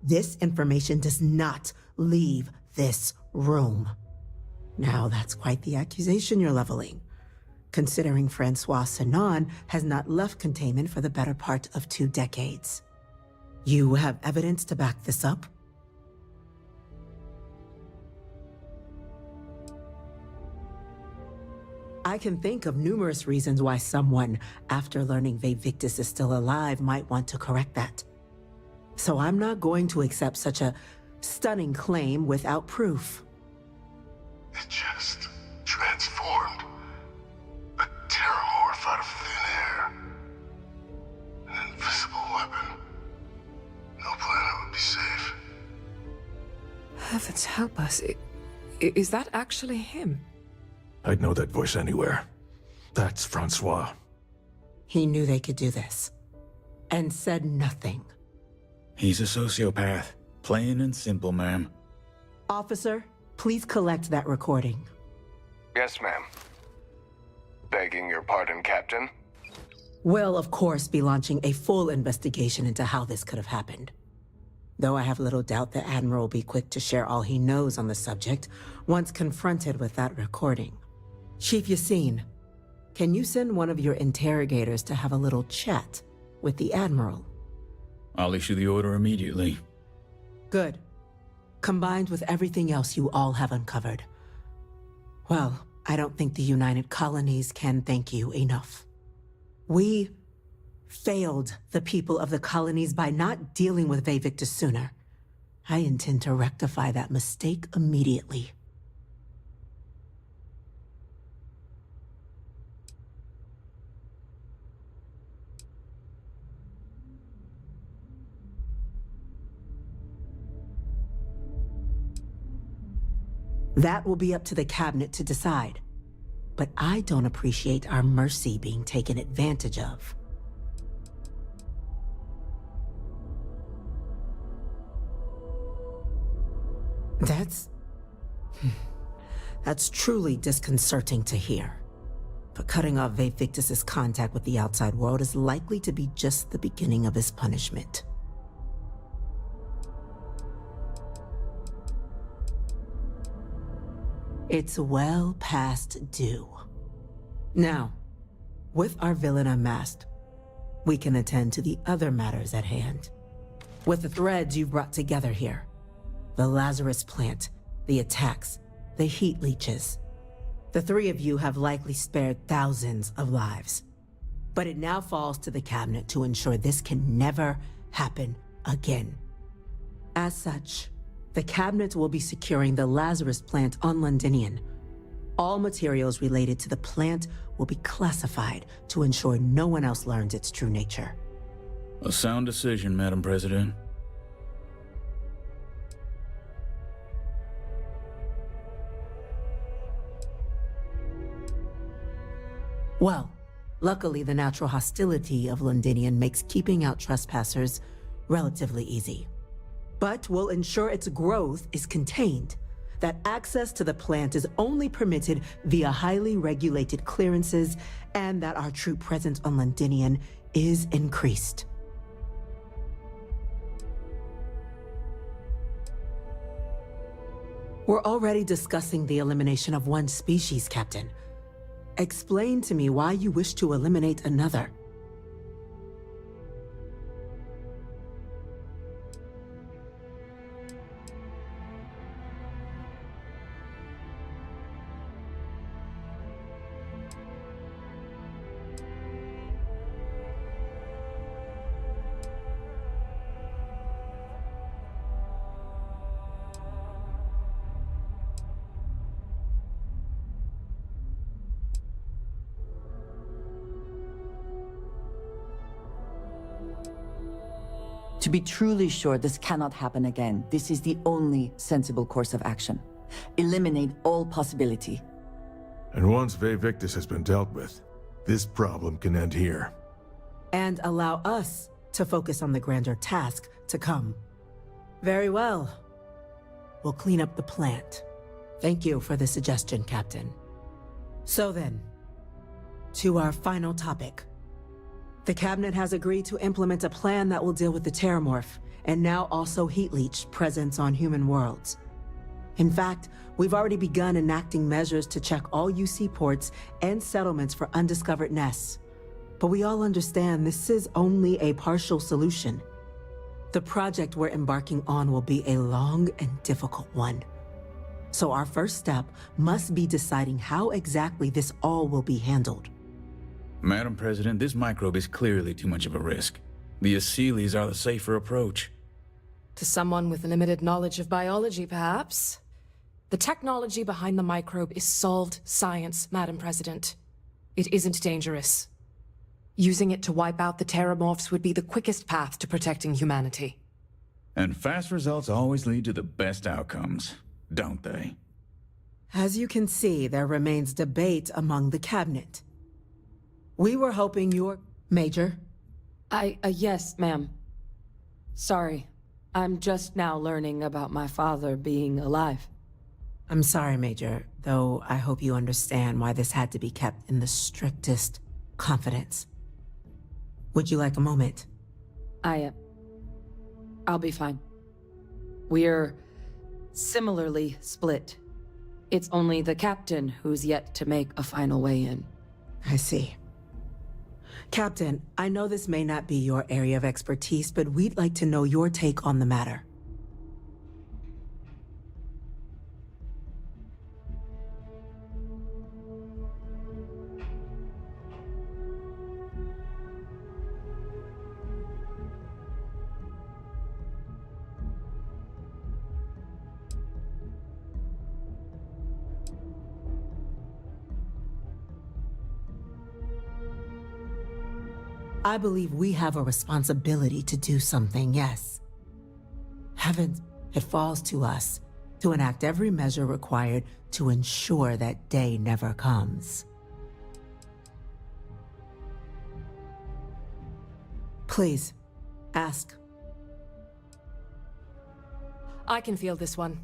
This information does not leave this room. Now, that's quite the accusation you're leveling, considering Francois Sanon has not left containment for the better part of 2 decades. You have evidence to back this up? I can think of numerous reasons why someone, after learning Ve Victus is still alive, might want to correct that. So I'm not going to accept such a stunning claim without proof. It just transformed. A terramorph out of thin air. An invisible weapon. No planet would be safe. Heavens help us. Is that actually him? I'd know that voice anywhere. That's Francois. He knew they could do this, and said nothing. He's a sociopath. Plain and simple, ma'am. Officer, please collect that recording. Yes, ma'am. Begging your pardon, Captain. We'll, of course, be launching a full investigation into how this could have happened. Though I have little doubt the Admiral will be quick to share all he knows on the subject once confronted with that recording. Chief Yassine, can you send one of your interrogators to have a little chat with the Admiral? I'll issue the order immediately. Good. Combined with everything else you all have uncovered, Well, I don't think the United Colonies can thank you enough. We failed the people of the colonies by not dealing with Vivictus sooner. I intend to rectify that mistake immediately. That will be up to the cabinet to decide. But I don't appreciate our mercy being taken advantage of. That's truly disconcerting to hear. But cutting off Vivictus's contact with the outside world is likely to be just the beginning of his punishment. It's well past due. Now, with our villain unmasked, we can attend to the other matters at hand. With the threads you've brought together here, the Lazarus plant, the attacks, the heat leeches, the three of you have likely spared thousands of lives. But it now falls to the cabinet to ensure this can never happen again. As such, the cabinet will be securing the Lazarus plant on Londinian. All materials related to the plant will be classified to ensure no one else learns its true nature. A sound decision, Madam President. Well, luckily the natural hostility of Londinian makes keeping out trespassers relatively easy. But we'll ensure its growth is contained, that access to the plant is only permitted via highly regulated clearances, and that our troop presence on Londinian is increased. We're already discussing the elimination of one species, Captain. Explain to me why you wish to eliminate another. To be truly sure this cannot happen again, this is the only sensible course of action. Eliminate all possibility. And once Vivictus has been dealt with, this problem can end here. And allow us to focus on the grander task to come. Very well. We'll clean up the plant. Thank you for the suggestion, Captain. So then, to our final topic. The cabinet has agreed to implement a plan that will deal with the Terramorph, and now also Heat Leech presence on human worlds. In fact, we've already begun enacting measures to check all UC ports and settlements for undiscovered nests. But we all understand this is only a partial solution. The project we're embarking on will be a long and difficult one. So our first step must be deciding how exactly this all will be handled. Madam President, this microbe is clearly too much of a risk. The Aseles are the safer approach. To someone with limited knowledge of biology, perhaps. The technology behind the microbe is solved science, Madam President. It isn't dangerous. Using it to wipe out the Terramorphs would be the quickest path to protecting humanity. And fast results always lead to the best outcomes, don't they? As you can see, there remains debate among the cabinet. We were hoping your... Major? Yes, ma'am. Sorry. I'm just now learning about my father being alive. I'm sorry, Major, though I hope you understand why this had to be kept in the strictest confidence. Would you like a moment? I'll be fine. We're similarly split. It's only the captain who's yet to make a final weigh-in. I see. Captain, I know this may not be your area of expertise, but we'd like to know your take on the matter. I believe we have a responsibility to do something, yes. Heavens, it falls to us to enact every measure required to ensure that day never comes. Please, ask. I can feel this one.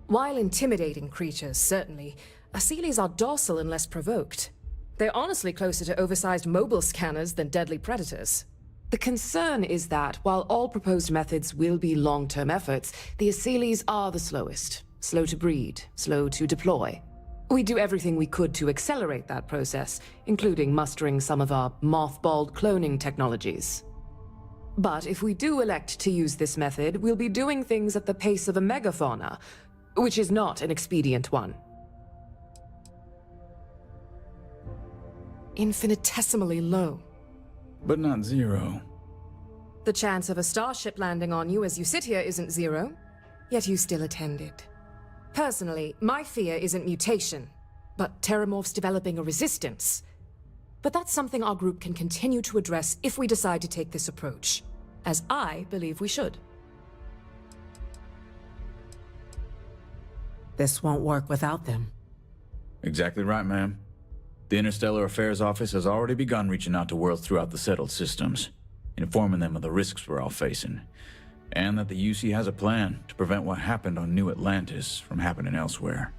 While intimidating creatures, certainly, Asylees are docile unless provoked. They're honestly closer to oversized mobile scanners than deadly predators. The concern is that, while all proposed methods will be long-term efforts, the Asylees are the slowest. Slow to breed, slow to deploy. We do everything we could to accelerate that process, including mustering some of our mothballed cloning technologies. But if we do elect to use this method, we'll be doing things at the pace of a megafauna, which is not an expedient one. Infinitesimally low. But not zero. The chance of a starship landing on you as you sit here isn't zero, yet you still attended. Personally, my fear isn't mutation, but Terramorphs developing a resistance. But that's something our group can continue to address if we decide to take this approach, as I believe we should. This won't work without them. Exactly right, ma'am. The Interstellar Affairs Office has already begun reaching out to worlds throughout the settled systems, informing them of the risks we're all facing, and that the UC has a plan to prevent what happened on New Atlantis from happening elsewhere.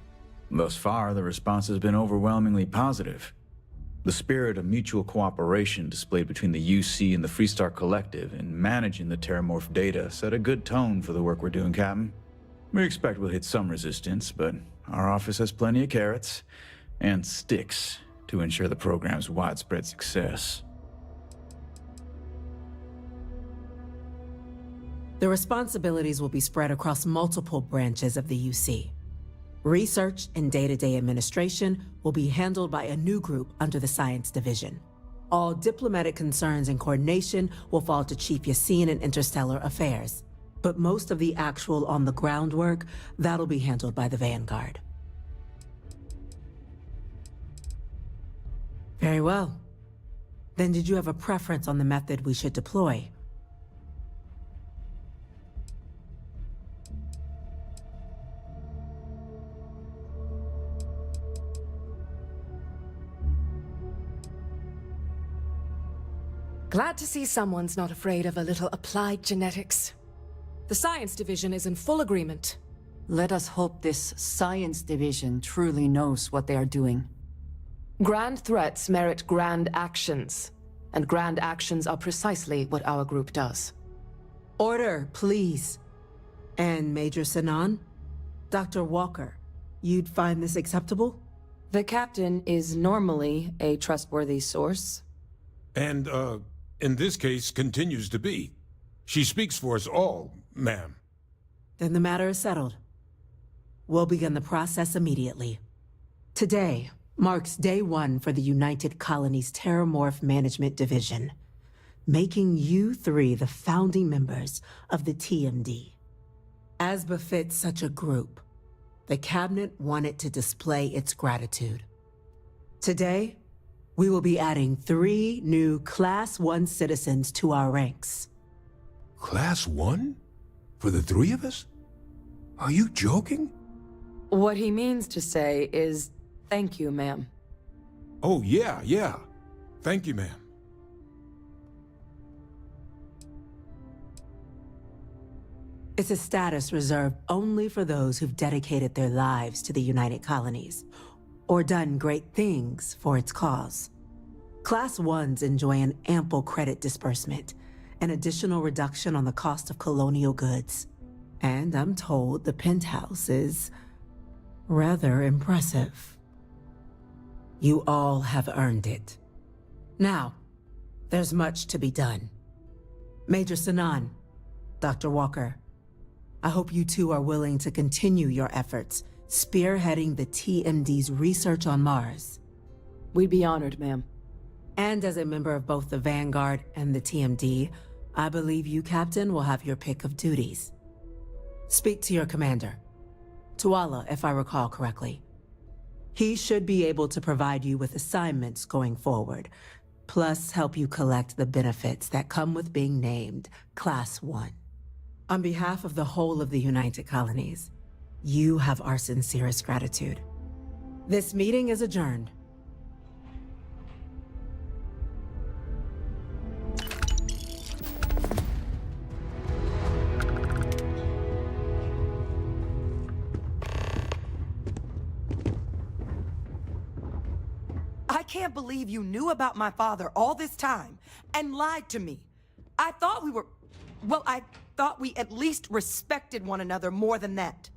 Thus far, the response has been overwhelmingly positive. The spirit of mutual cooperation displayed between the UC and the Freestar Collective in managing the Terramorph data set a good tone for the work we're doing, Captain. We expect we'll hit some resistance, but our office has plenty of carrots and sticks to ensure the program's widespread success. The responsibilities will be spread across multiple branches of the UC. Research and day-to-day administration will be handled by a new group under the Science Division. All diplomatic concerns and coordination will fall to Chief Yassine and Interstellar Affairs. But most of the actual on-the-ground work, that'll be handled by the Vanguard. Very well. Then did you have a preference on the method we should deploy? Glad to see someone's not afraid of a little applied genetics. The Science Division is in full agreement. Let us hope this Science Division truly knows what they are doing. Grand threats merit grand actions, and grand actions are precisely what our group does. Order, please. And Major Sinan? Dr. Walker, you'd find this acceptable? The captain is normally a trustworthy source. And, in this case, continues to be. She speaks for us all, ma'am. Then the matter is settled. We'll begin the process immediately. Today marks day one for the United Colonies Terramorph Management Division, making you three the founding members of the TMD. As befits such a group, the Cabinet wanted to display its gratitude. Today, we will be adding 3 new Class 1 citizens to our ranks. Class 1? For the 3 of us? Are you joking? What he means to say is, thank you, ma'am. Oh, yeah. Thank you, ma'am. It's a status reserved only for those who've dedicated their lives to the United Colonies, or done great things for its cause. Class 1s enjoy an ample credit disbursement, an additional reduction on the cost of colonial goods. And I'm told the penthouse is rather impressive. You all have earned it. Now, there's much to be done. Major Sinan, Dr. Walker, I hope you two are willing to continue your efforts spearheading the TMD's research on Mars. We'd be honored, ma'am. And as a member of both the Vanguard and the TMD, I believe you, Captain, will have your pick of duties. Speak to your commander, Tuala, if I recall correctly. He should be able to provide you with assignments going forward, plus help you collect the benefits that come with being named Class 1. On behalf of the whole of the United Colonies, you have our sincerest gratitude. This meeting is adjourned. I can't believe you knew about my father all this time and lied to me. I thought we were... Well, I thought we at least respected one another more than that.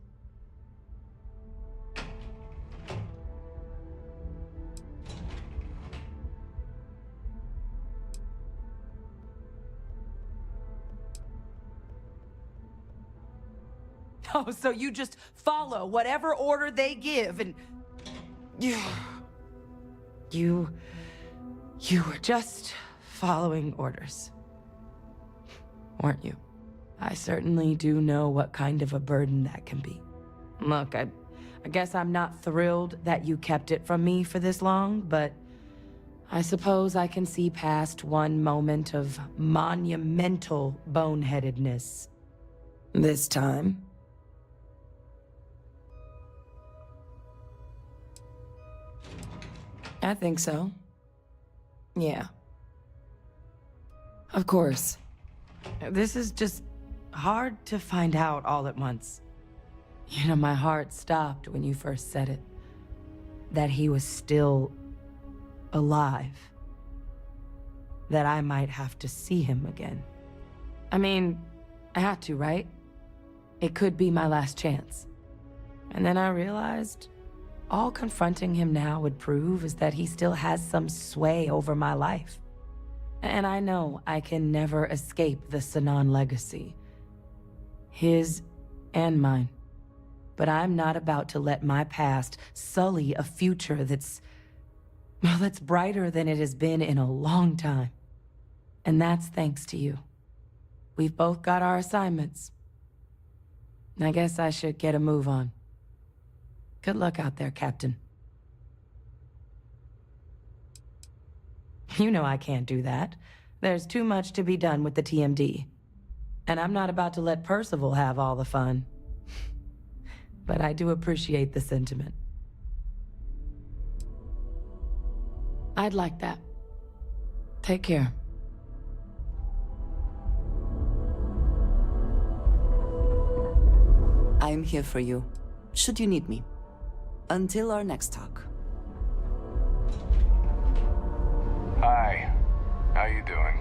Oh, so you just follow whatever order they give and... You were just following orders, weren't you? I certainly do know what kind of a burden that can be. Look, I guess I'm not thrilled that you kept it from me for this long, but I suppose I can see past one moment of monumental boneheadedness. This time. I think so. Yeah. Of course. This is just hard to find out all at once. You know, my heart stopped when you first said it. That he was still alive. That I might have to see him again. I mean, I had to, right? It could be my last chance. And then I realized all confronting him now would prove is that he still has some sway over my life. And I know I can never escape the Sinan legacy. His and mine. But I'm not about to let my past sully a future that's brighter than it has been in a long time. And that's thanks to you. We've both got our assignments. I guess I should get a move on. Good luck out there, Captain. You know I can't do that. There's too much to be done with the TMD. And I'm not about to let Percival have all the fun. But I do appreciate the sentiment. I'd like that. Take care. I'm here for you, should you need me. Until our next talk. Hi. How you doing?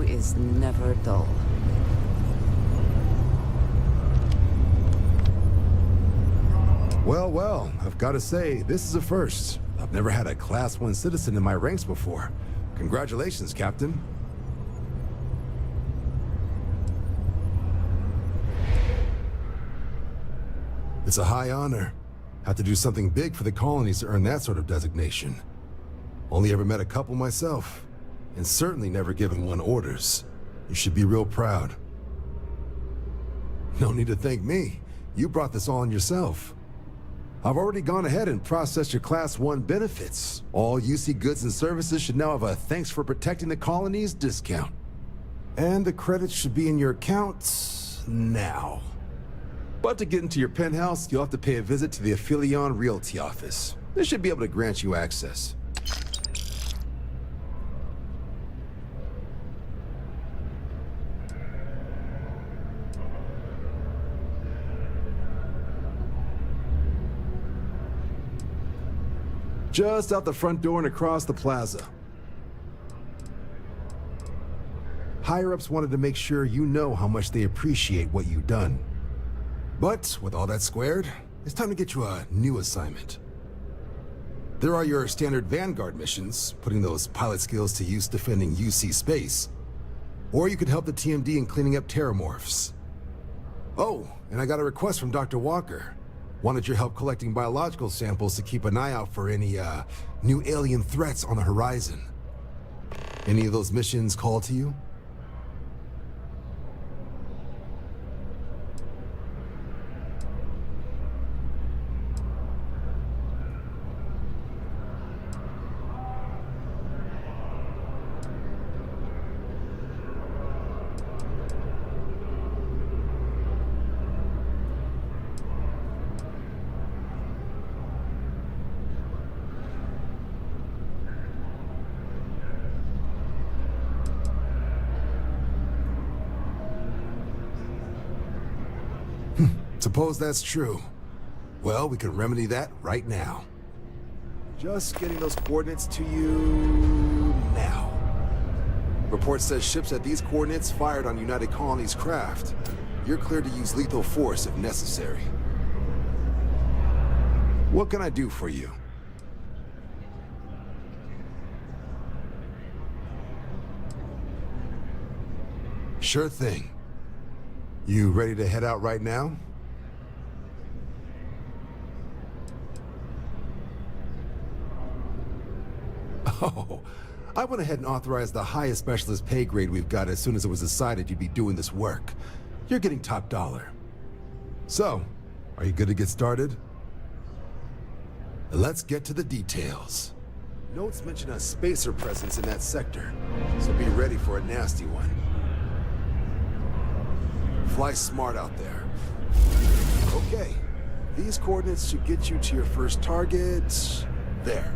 is never dull. Well, well, I've got to say, this is a first. I've never had a Class 1 citizen in my ranks before. Congratulations, Captain. It's a high honor. Have to do something big for the colonies to earn that sort of designation. Only ever met a couple myself, and certainly never given one orders. You should be real proud. No need to thank me. You brought this on yourself. I've already gone ahead and processed your Class 1 benefits. All UC goods and services should now have a thanks for protecting the colonies discount. And the credits should be in your accounts now. But to get into your penthouse, you'll have to pay a visit to the Aphelion Realty office. They should be able to grant you access. Just out the front door and across the plaza. Higher-ups wanted to make sure you know how much they appreciate what you've done. But with all that squared, it's time to get you a new assignment. There are your standard Vanguard missions, putting those pilot skills to use defending UC space. Or you could help the TMD in cleaning up terramorphs. Oh, and I got a request from Dr. Walker. Wanted your help collecting biological samples to keep an eye out for any, new alien threats on the horizon. Any of those missions call to you? Suppose that's true. Well, we can remedy that right now. Just getting those coordinates to you now. Report says ships at these coordinates fired on United Colonies craft. You're cleared to use lethal force if necessary. What can I do for you? Sure thing. You ready to head out right now? Oh, I went ahead and authorized the highest specialist pay grade we've got as soon as it was decided you'd be doing this work. You're getting top dollar. So, are you good to get started? Let's get to the details. Notes mention a spacer presence in that sector, so be ready for a nasty one. Fly smart out there. Okay, these coordinates should get you to your first target. There.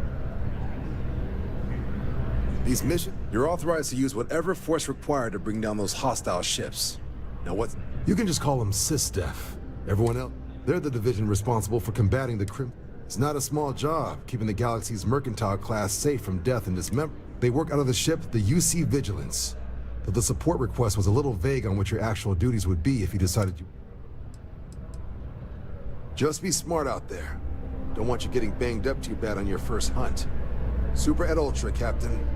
These missions, you're authorized to use whatever force required to bring down those hostile ships. Now what? You can just call them SysDef. Everyone else, they're the division responsible for combating the crim. It's not a small job, keeping the galaxy's mercantile class safe from death and dismemberment. They work out of the ship, the UC Vigilance. Though the support request was a little vague on what your actual duties would be if you decided you... Just be smart out there. Don't want you getting banged up too bad on your first hunt. Super et Ultra, Captain.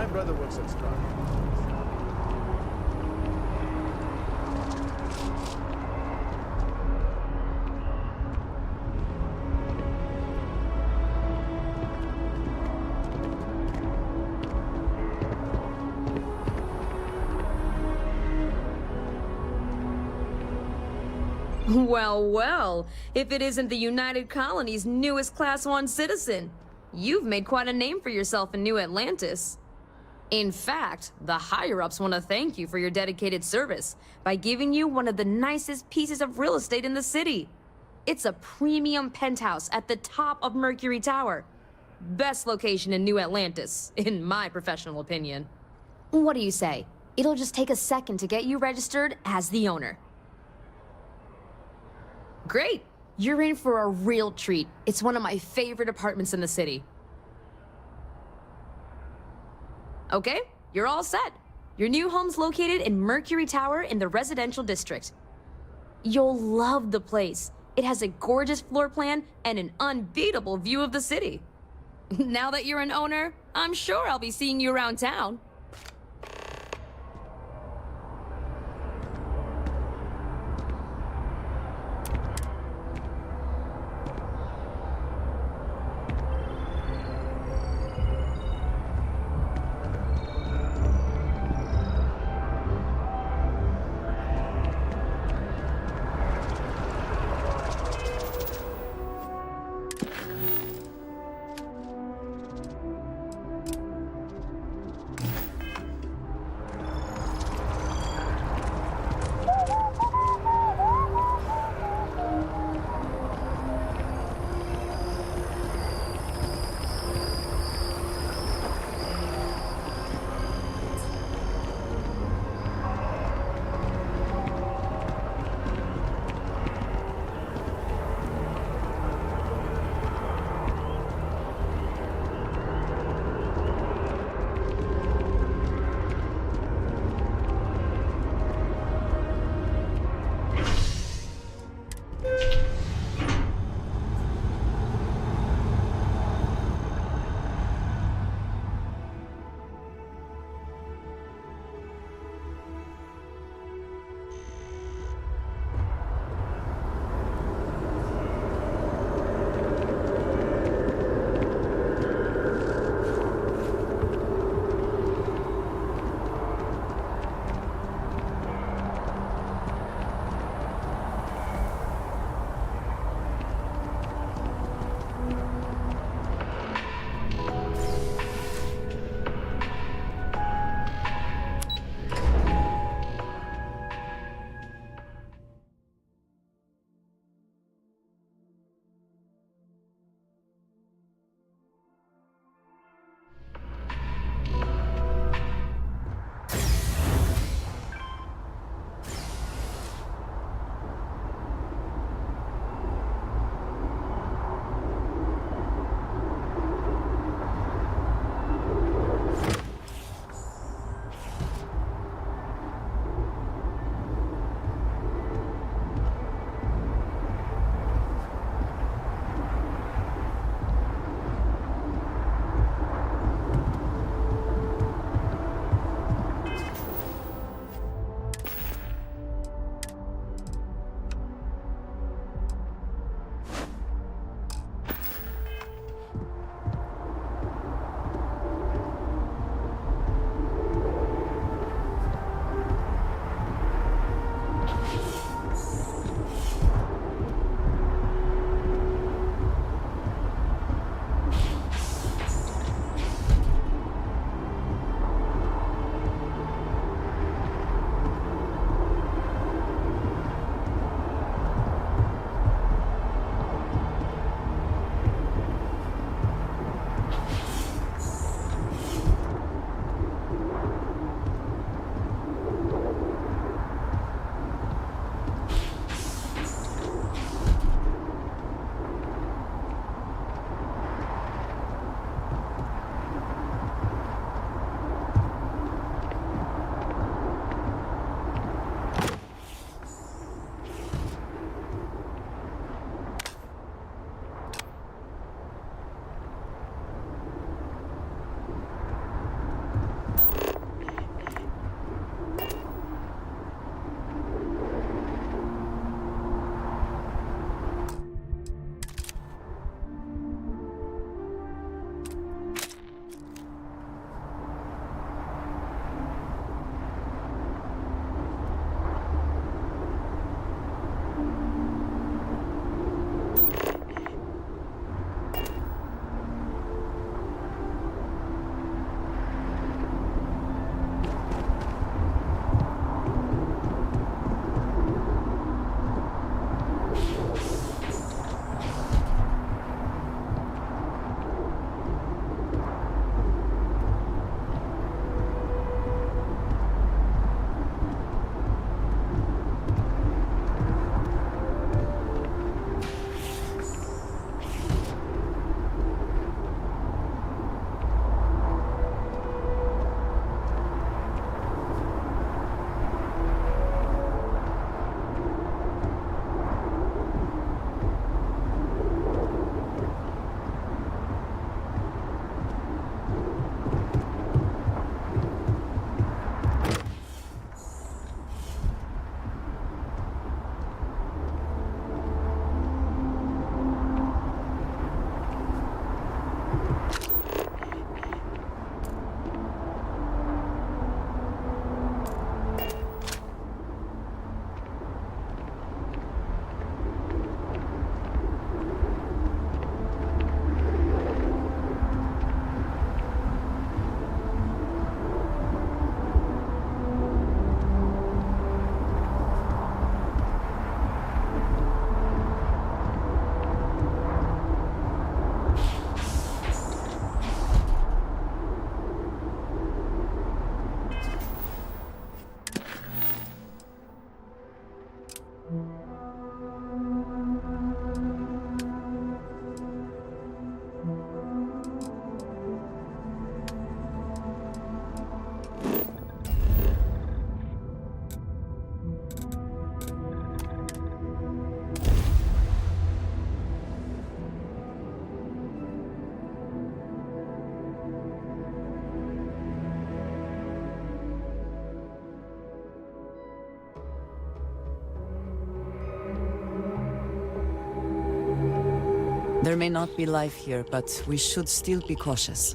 My brother works at Star. Well, well, if it isn't the United Colony's newest Class 1 citizen. You've made quite a name for yourself in New Atlantis. In fact, the higher-ups want to thank you for your dedicated service by giving you one of the nicest pieces of real estate in the city. It's a premium penthouse at the top of Mercury Tower. Best location in New Atlantis, in my professional opinion. What do you say? It'll just take a second to get you registered as the owner. Great! You're in for a real treat. It's one of my favorite apartments in the city. Okay, you're all set. Your new home's located in Mercury Tower in the residential district. You'll love the place. It has a gorgeous floor plan and an unbeatable view of the city. Now that you're an owner, I'm sure I'll be seeing you around town. There may not be life here, but we should still be cautious.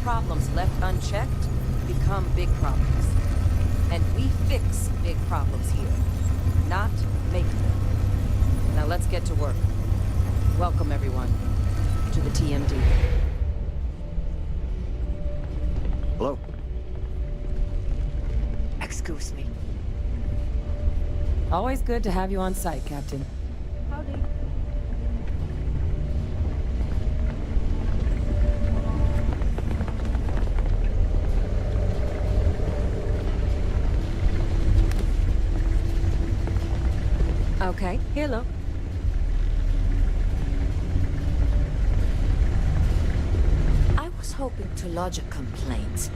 Problems left unchecked become big problems. And we fix big problems here, not make them. Now let's get to work. Welcome everyone to the TMD. Hello. Excuse me. Always good to have you on site, Captain. Howdy. Okay, hello. I was hoping to lodge a complaint.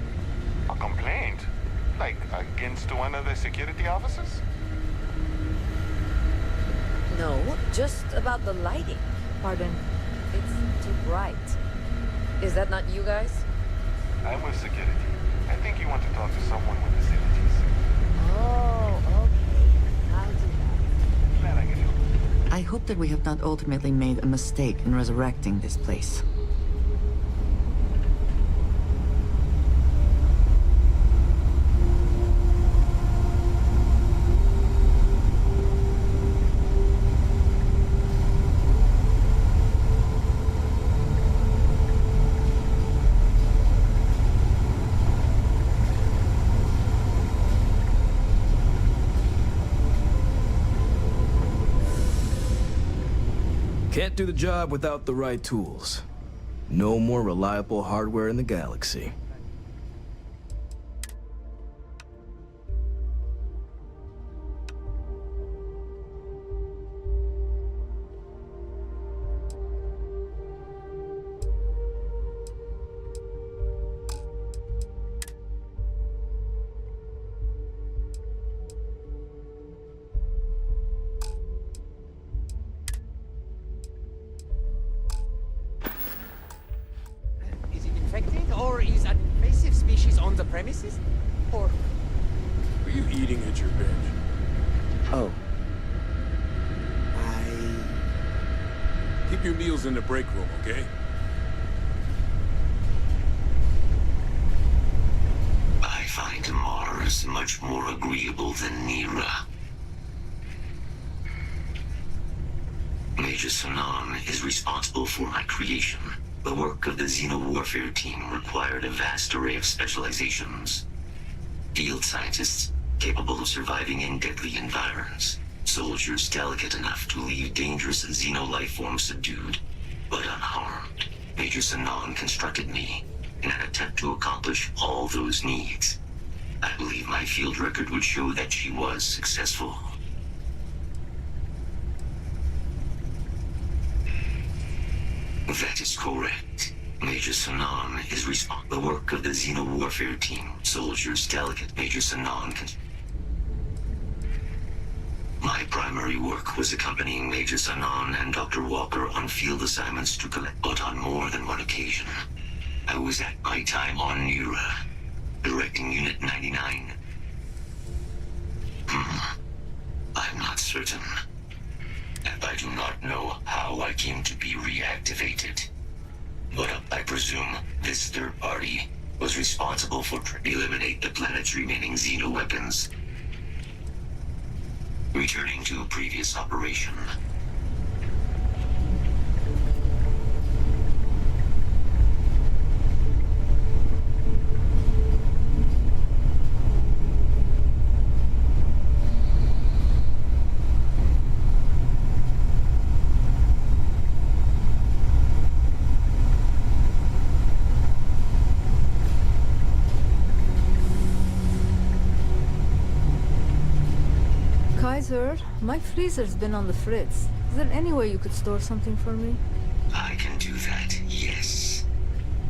A complaint? Like, against one of the security officers? No, just about the lighting. Pardon? It's too bright. Is that not you guys? I'm with security. I think you want to talk to someone with facilities. Oh, okay. I'll do that. Glad I could help. I hope that we have not ultimately made a mistake in resurrecting this place. Can't do the job without the right tools. No more reliable hardware in the galaxy. Or is an invasive species on the premises? Or... Were you eating at your bench? Oh. Keep your meals in the break room, okay? I find Mars much more agreeable than Nira. Major Sanan is responsible for my creation. The work of the Xeno-Warfare team required a vast array of specializations. Field scientists capable of surviving in deadly environs. Soldiers delicate enough to leave dangerous Xeno-life forms subdued, but unharmed. Major Sanan constructed me in an attempt to accomplish all those needs. I believe my field record would show that she was successful. That is correct. Major Sanan is responsible for the work of the Xeno-Warfare team. Soldiers delicate. Major Sanan My primary work was accompanying Major Sanan and Dr. Walker on field assignments to collect, but on more than one occasion. I was at my time on Nira, directing Unit 99. I'm not certain. And I do not know how I came to be reactivated. But I presume this third party was responsible for eliminate the planet's remaining Xeno weapons. Returning to a previous operation. Kaiser, my freezer's been on the fritz. Is there any way you could store something for me? I can do that, yes.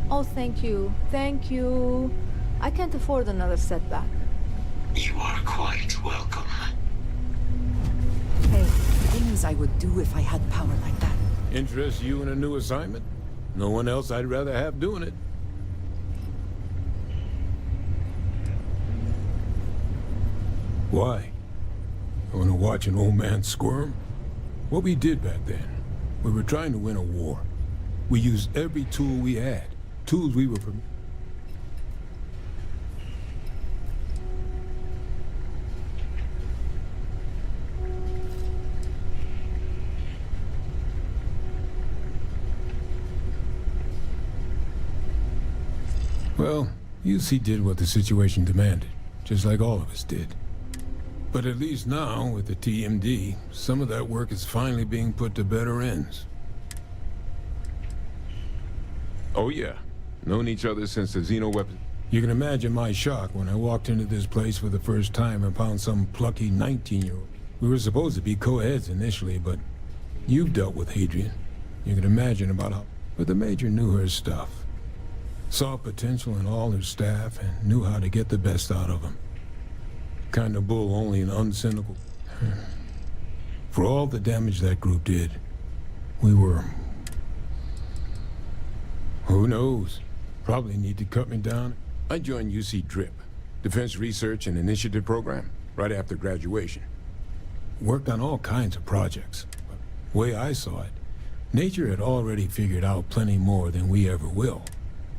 Oh, thank you. Thank you. I can't afford another setback. You are quite welcome. Hey, things I would do if I had power like that. Interest you in a new assignment? No one else I'd rather have doing it. Why? I want to watch an old man squirm? What we did back then, we were trying to win a war. We used every tool we had, tools we were Well, UC did what the situation demanded, just like all of us did. But at least now, with the TMD, some of that work is finally being put to better ends. Oh yeah, known each other since the Xeno weapon. You can imagine my shock when I walked into this place for the first time and found some plucky 19-year-old. We were supposed to be co-heads initially, but you've dealt with Hadrian. You can imagine about how... But the Major knew her stuff. Saw potential in all her staff and knew how to get the best out of them. Kind of bull only an uncynical. For all the damage that group did, we were... Who knows? Probably need to cut me down. I joined UC DRIP, Defense Research and Initiative Program, right after graduation. Worked on all kinds of projects. But way I saw it, nature had already figured out plenty more than we ever will.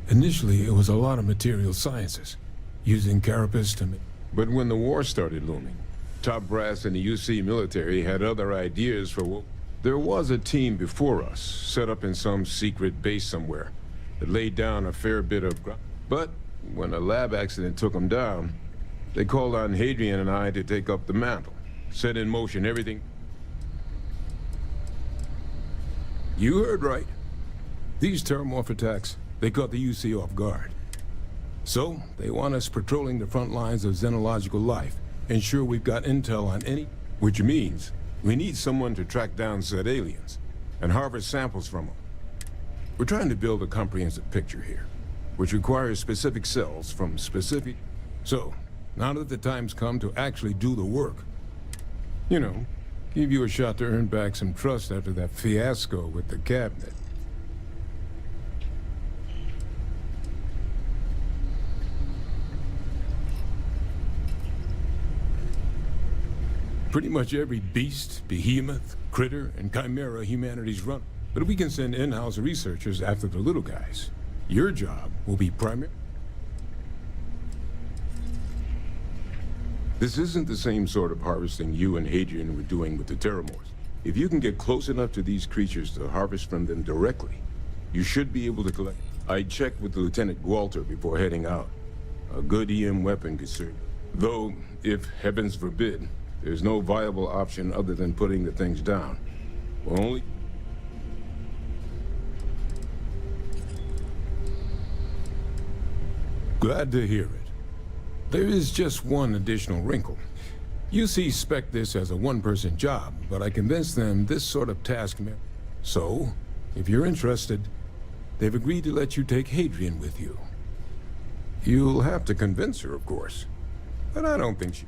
Initially, it was a lot of material sciences, using carapace to make... But when the war started looming, top brass in the UC military had other ideas for what... There was a team before us, set up in some secret base somewhere, that laid down a fair bit of ground. But when a lab accident took them down, they called on Hadrian and I to take up the mantle, set in motion everything... You heard right. These terramorph attacks, they caught the UC off guard. So, they want us patrolling the front lines of xenological life, ensure we've got intel on any... Which means, we need someone to track down said aliens, and harvest samples from them. We're trying to build a comprehensive picture here, which requires specific cells from specific... So, now that the time's come to actually do the work, you know, give you a shot to earn back some trust after that fiasco with the cabinet. Pretty much every beast, behemoth, critter, and chimera humanity's run. But we can send in-house researchers after the little guys. Your job will be primary. This isn't the same sort of harvesting you and Hadrian were doing with the Terramorphs. If you can get close enough to these creatures to harvest from them directly, you should be able to collect... I checked with Lieutenant Gwalter before heading out. A good EM weapon could serve. Though, if heavens forbid, there's no viable option other than putting the things down. We'll only... Glad to hear it. There is just one additional wrinkle. UC spec this as a one-person job, but I convinced them this sort of task may... So, if you're interested, they've agreed to let you take Hadrian with you. You'll have to convince her, of course. But I don't think she...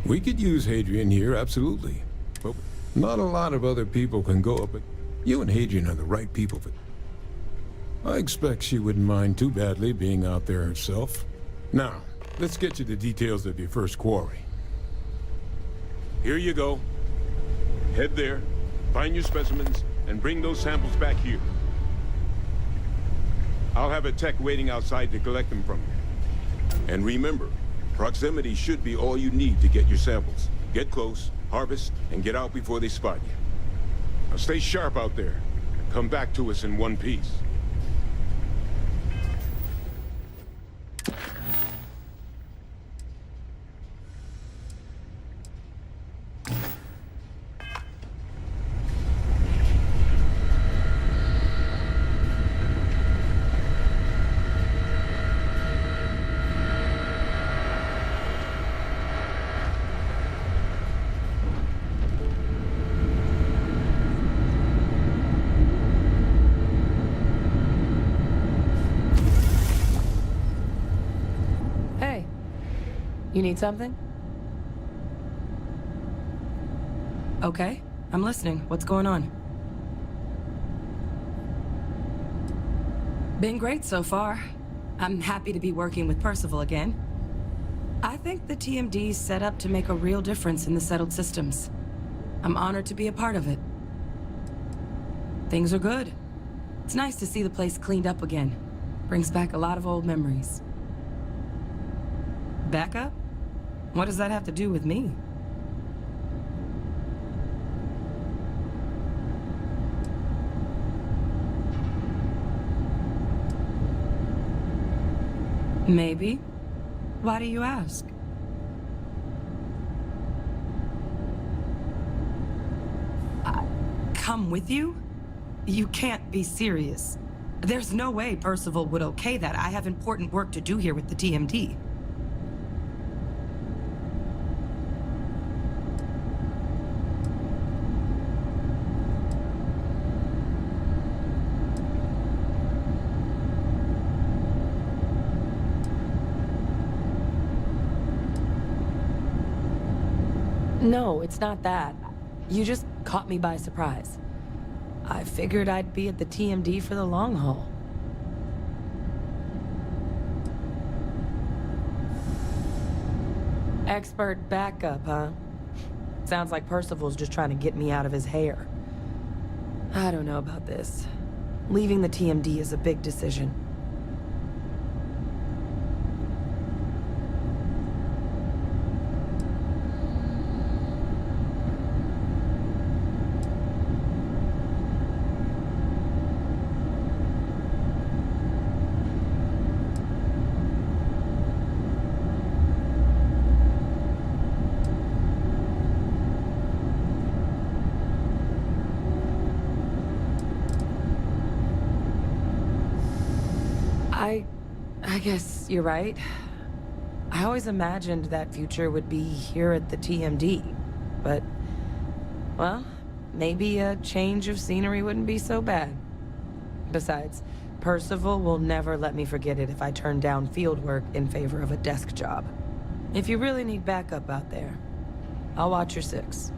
We could use Hadrian here, absolutely. But not a lot of other people can go up, but you and Hadrian are the right people for... I expect she wouldn't mind too badly being out there herself. Now, let's get you the details of your first quarry. Here you go. Head there, find your specimens, and bring those samples back here. I'll have a tech waiting outside to collect them from you. And remember, Proximity should be all you need to get your samples. Get close, harvest, and get out before they spot you. Now stay sharp out there. Come back to us in one piece. You need something? Okay, I'm listening. What's going on? Been great so far. I'm happy to be working with Percival again. I think the TMD's set up to make a real difference in the settled systems. I'm honored to be a part of it. Things are good. It's nice to see the place cleaned up again. Brings back a lot of old memories. Backup? What does that have to do with me? Maybe. Why do you ask? Come with you? You can't be serious. There's no way Percival would okay that. I have important work to do here with the TMD. No, it's not that. You just caught me by surprise. I figured I'd be at the TMD for the long haul. Expert backup, huh? Sounds like Percival's just trying to get me out of his hair. I don't know about this. Leaving the TMD is a big decision. I guess you're right. I always imagined that future would be here at the TMD, but, well, maybe a change of scenery wouldn't be so bad. Besides, Percival will never let me forget it if I turn down field work in favor of a desk job. If you really need backup out there, I'll watch your six.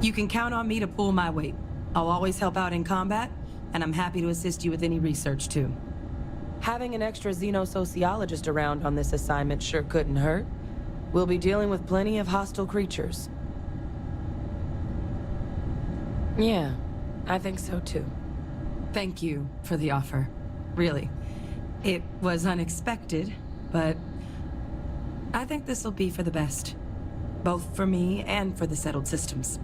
You can count on me to pull my weight. I'll always help out in combat, and I'm happy to assist you with any research, too. Having an extra xenosociologist around on this assignment sure couldn't hurt. We'll be dealing with plenty of hostile creatures. Yeah, I think so, too. Thank you for the offer. Really. It was unexpected, but I think this will be for the best. Both for me and for the settled systems.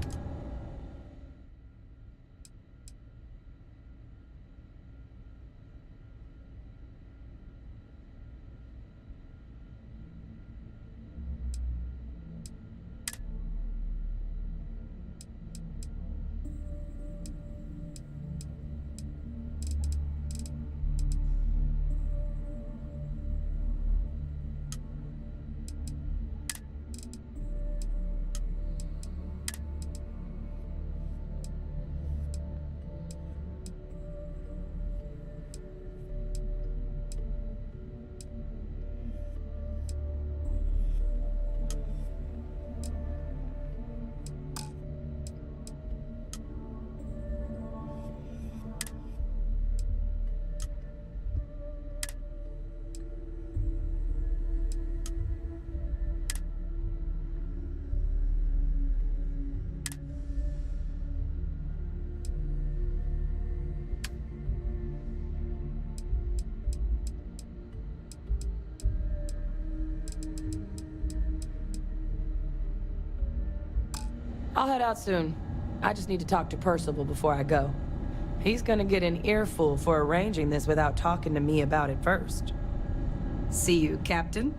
I'll head out soon. I just need to talk to Percival before I go. He's gonna get an earful for arranging this without talking to me about it first. See you, Captain.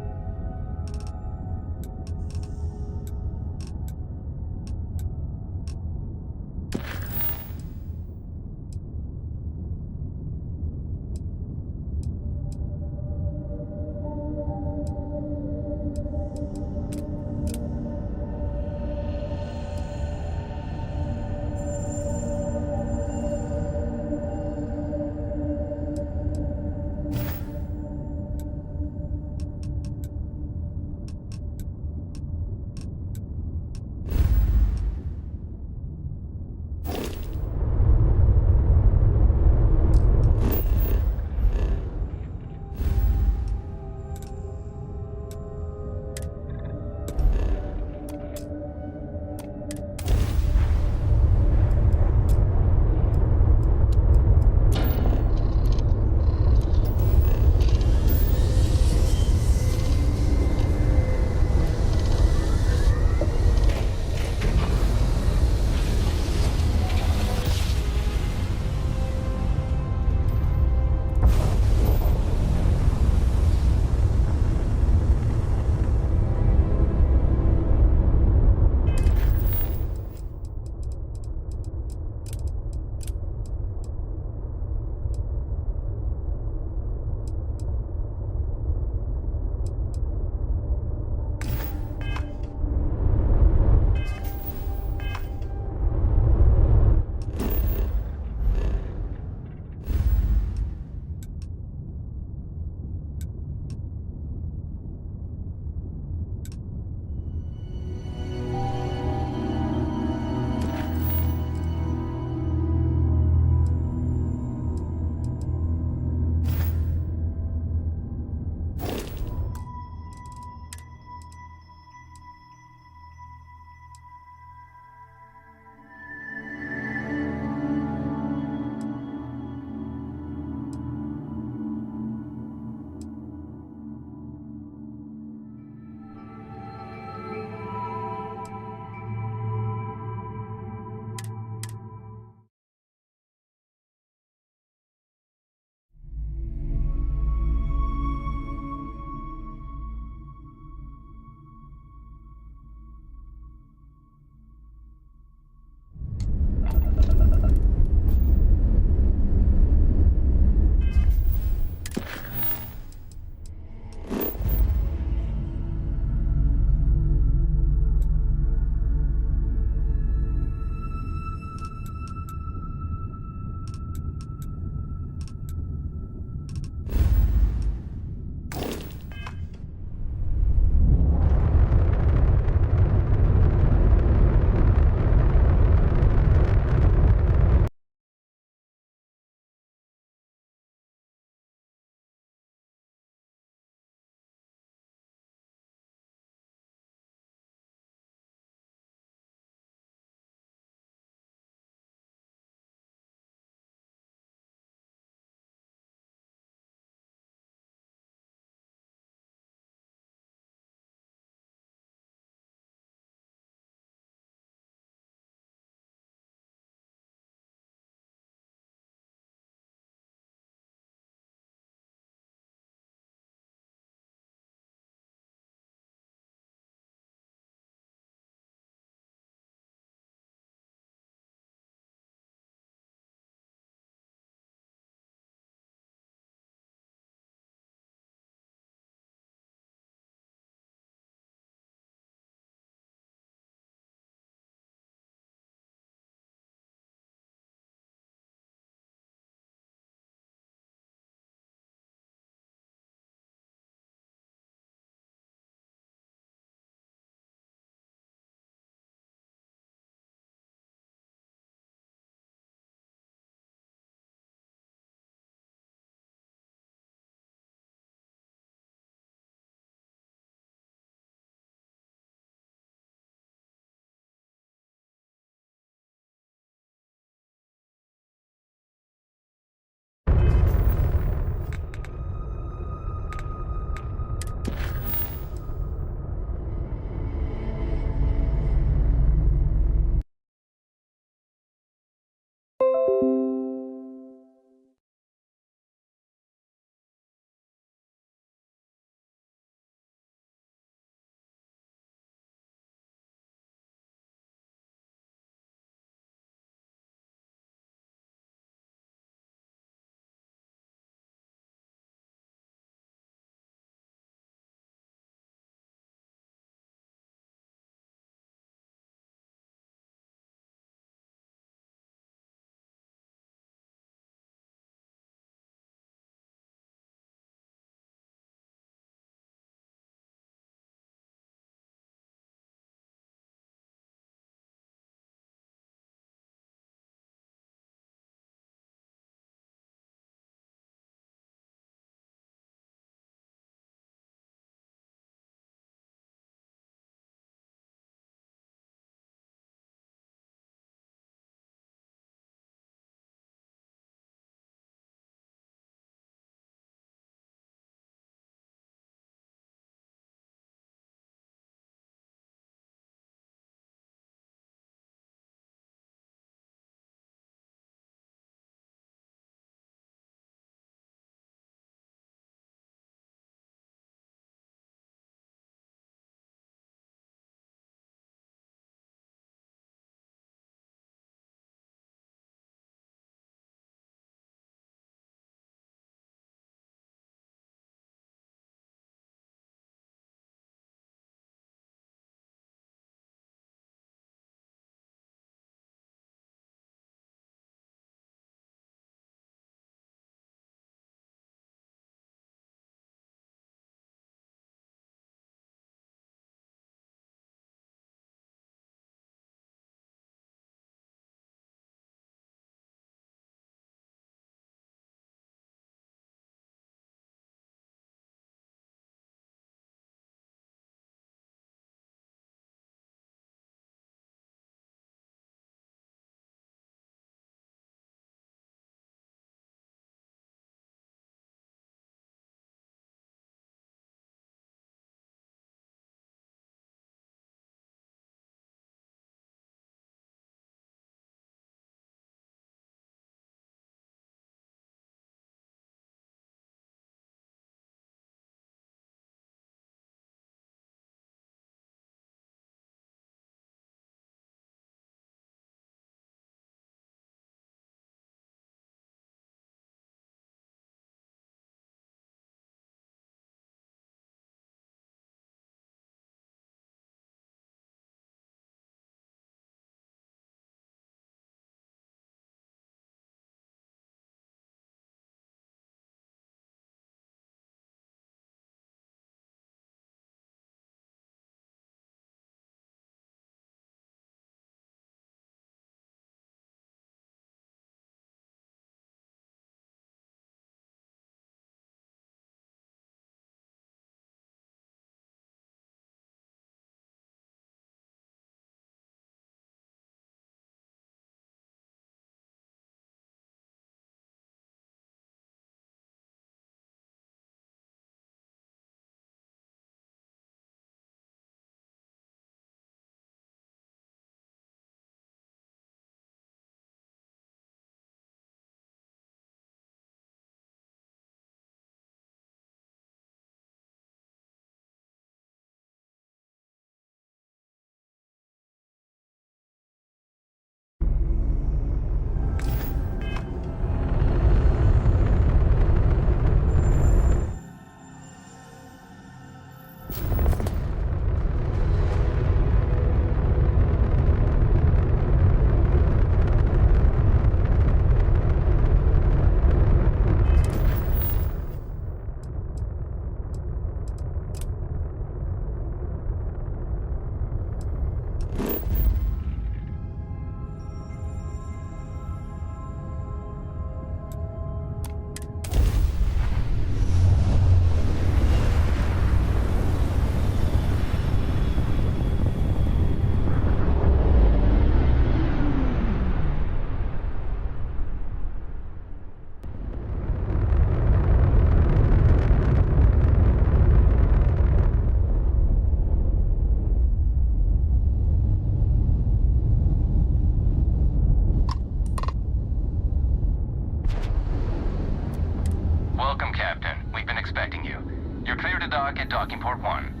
dock at docking port 1.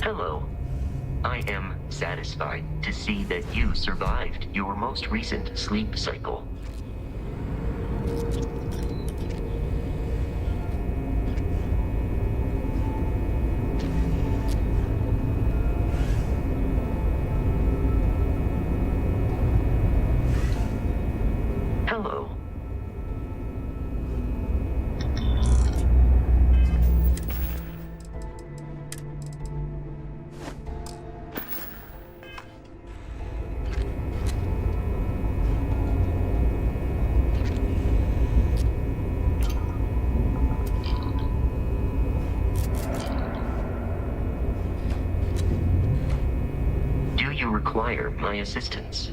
Hello. I am satisfied to see that you survived your most recent sleep cycle. Hello. Do you require my assistance?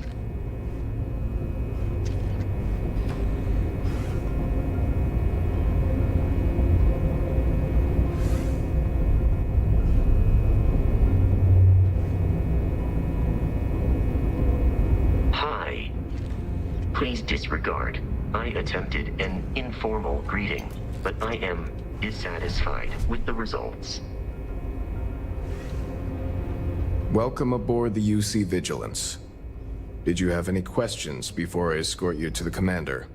Please disregard. I attempted an informal greeting. but I am dissatisfied with the results. Welcome aboard the UC Vigilance. Did you have any questions before I escort you to the commander?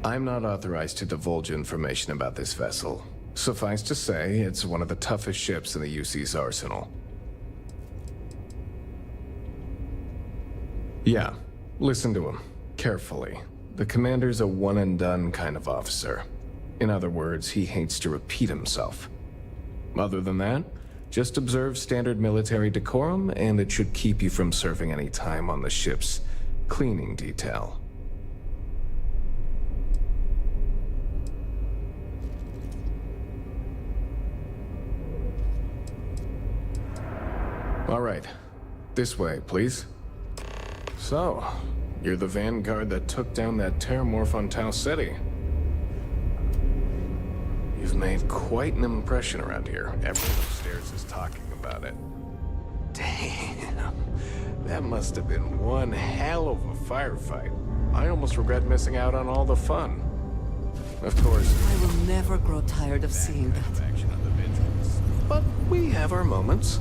I'm not authorized to divulge information about this vessel. Suffice to say, it's one of the toughest ships in the UC's arsenal. Yeah, listen to him carefully. The commander's a one-and-done kind of officer. In other words, he hates to repeat himself. Other than that, just observe standard military decorum, and it should keep you from serving any time on the ship's cleaning detail. All right. This way, please. So, you're the vanguard that took down that terramorph on Tau City. You've made quite an impression around here. Everyone upstairs is talking about it. Damn. That must have been one hell of a firefight. I almost regret missing out on all the fun. Of course, I will never grow tired of seeing that. but we have our moments.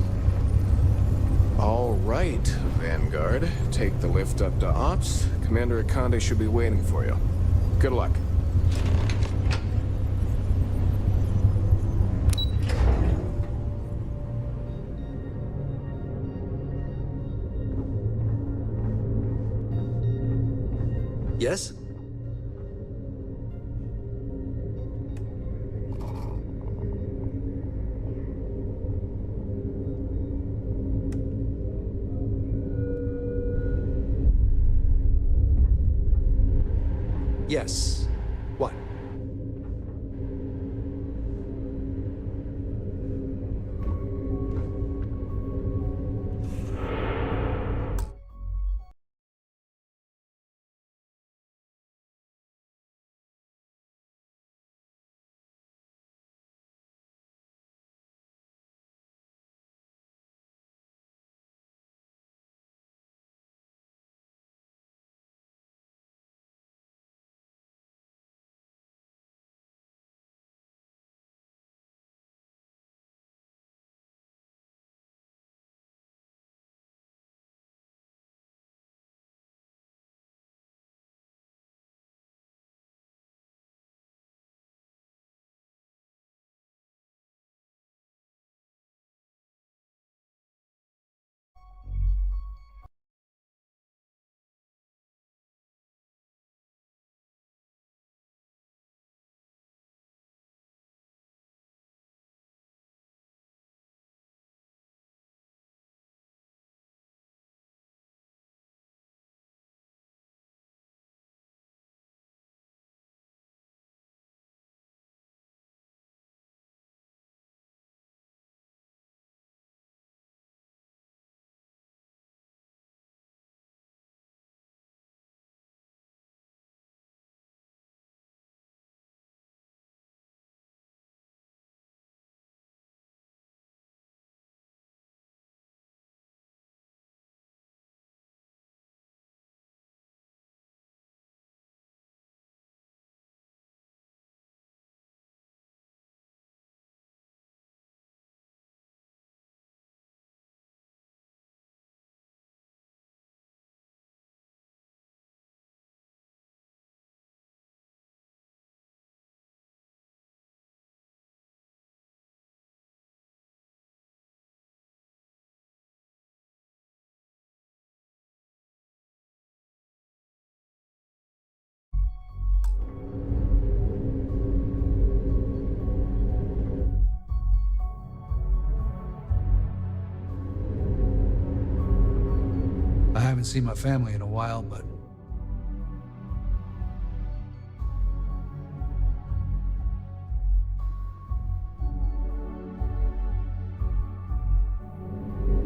All right, Vanguard. Take the lift up to Ops. Commander Akande should be waiting for you. Good luck. Yes? Yes. What? I haven't seen my family in a while, but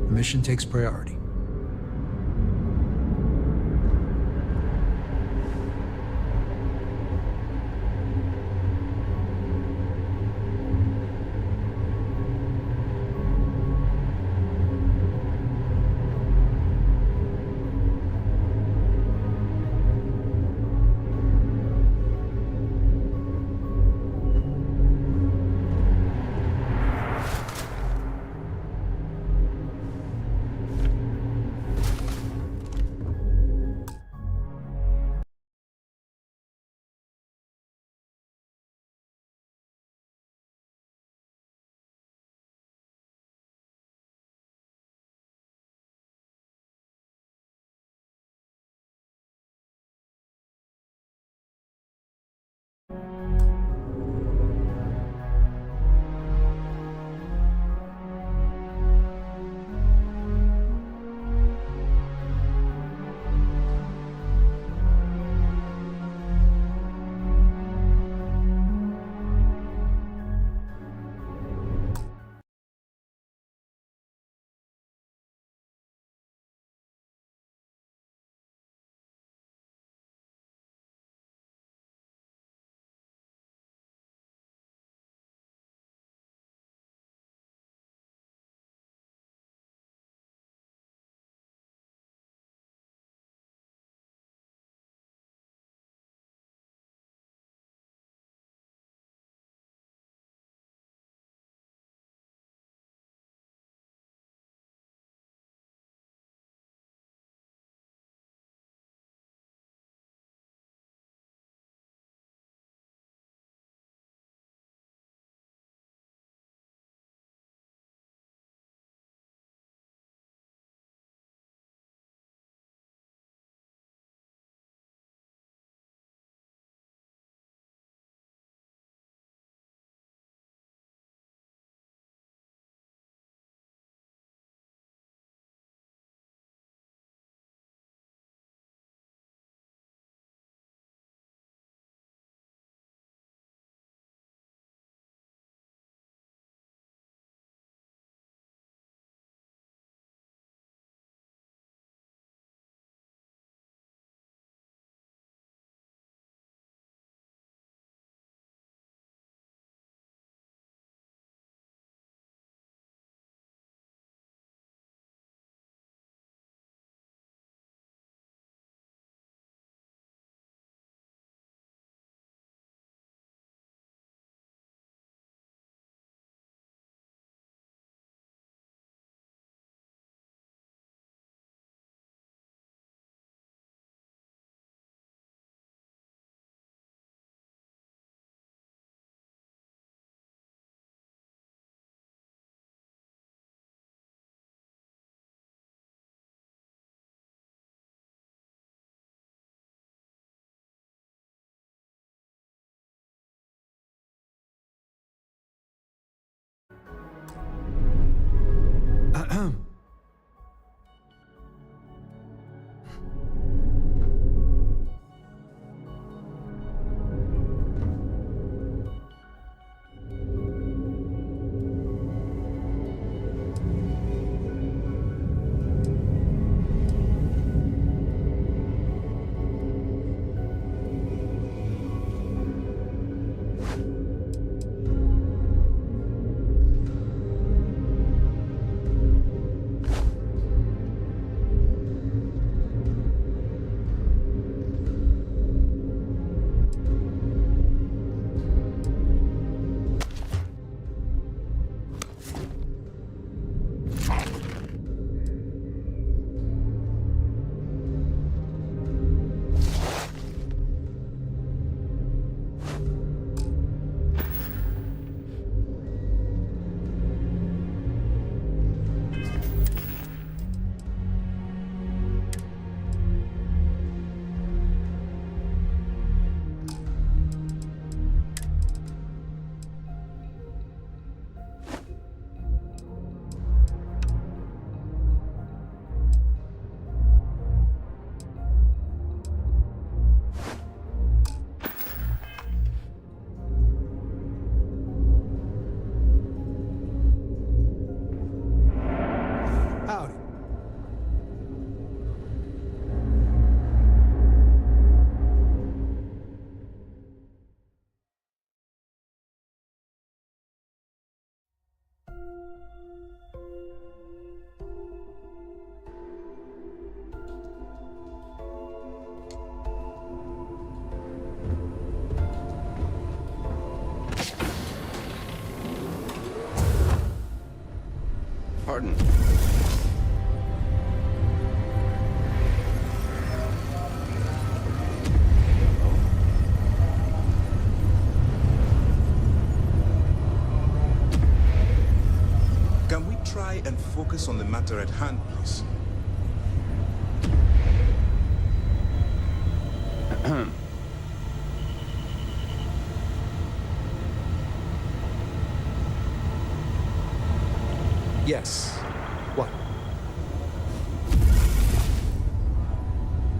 the mission takes priority. Pardon. Can we try and focus on the matter at hand, please? Yes. What?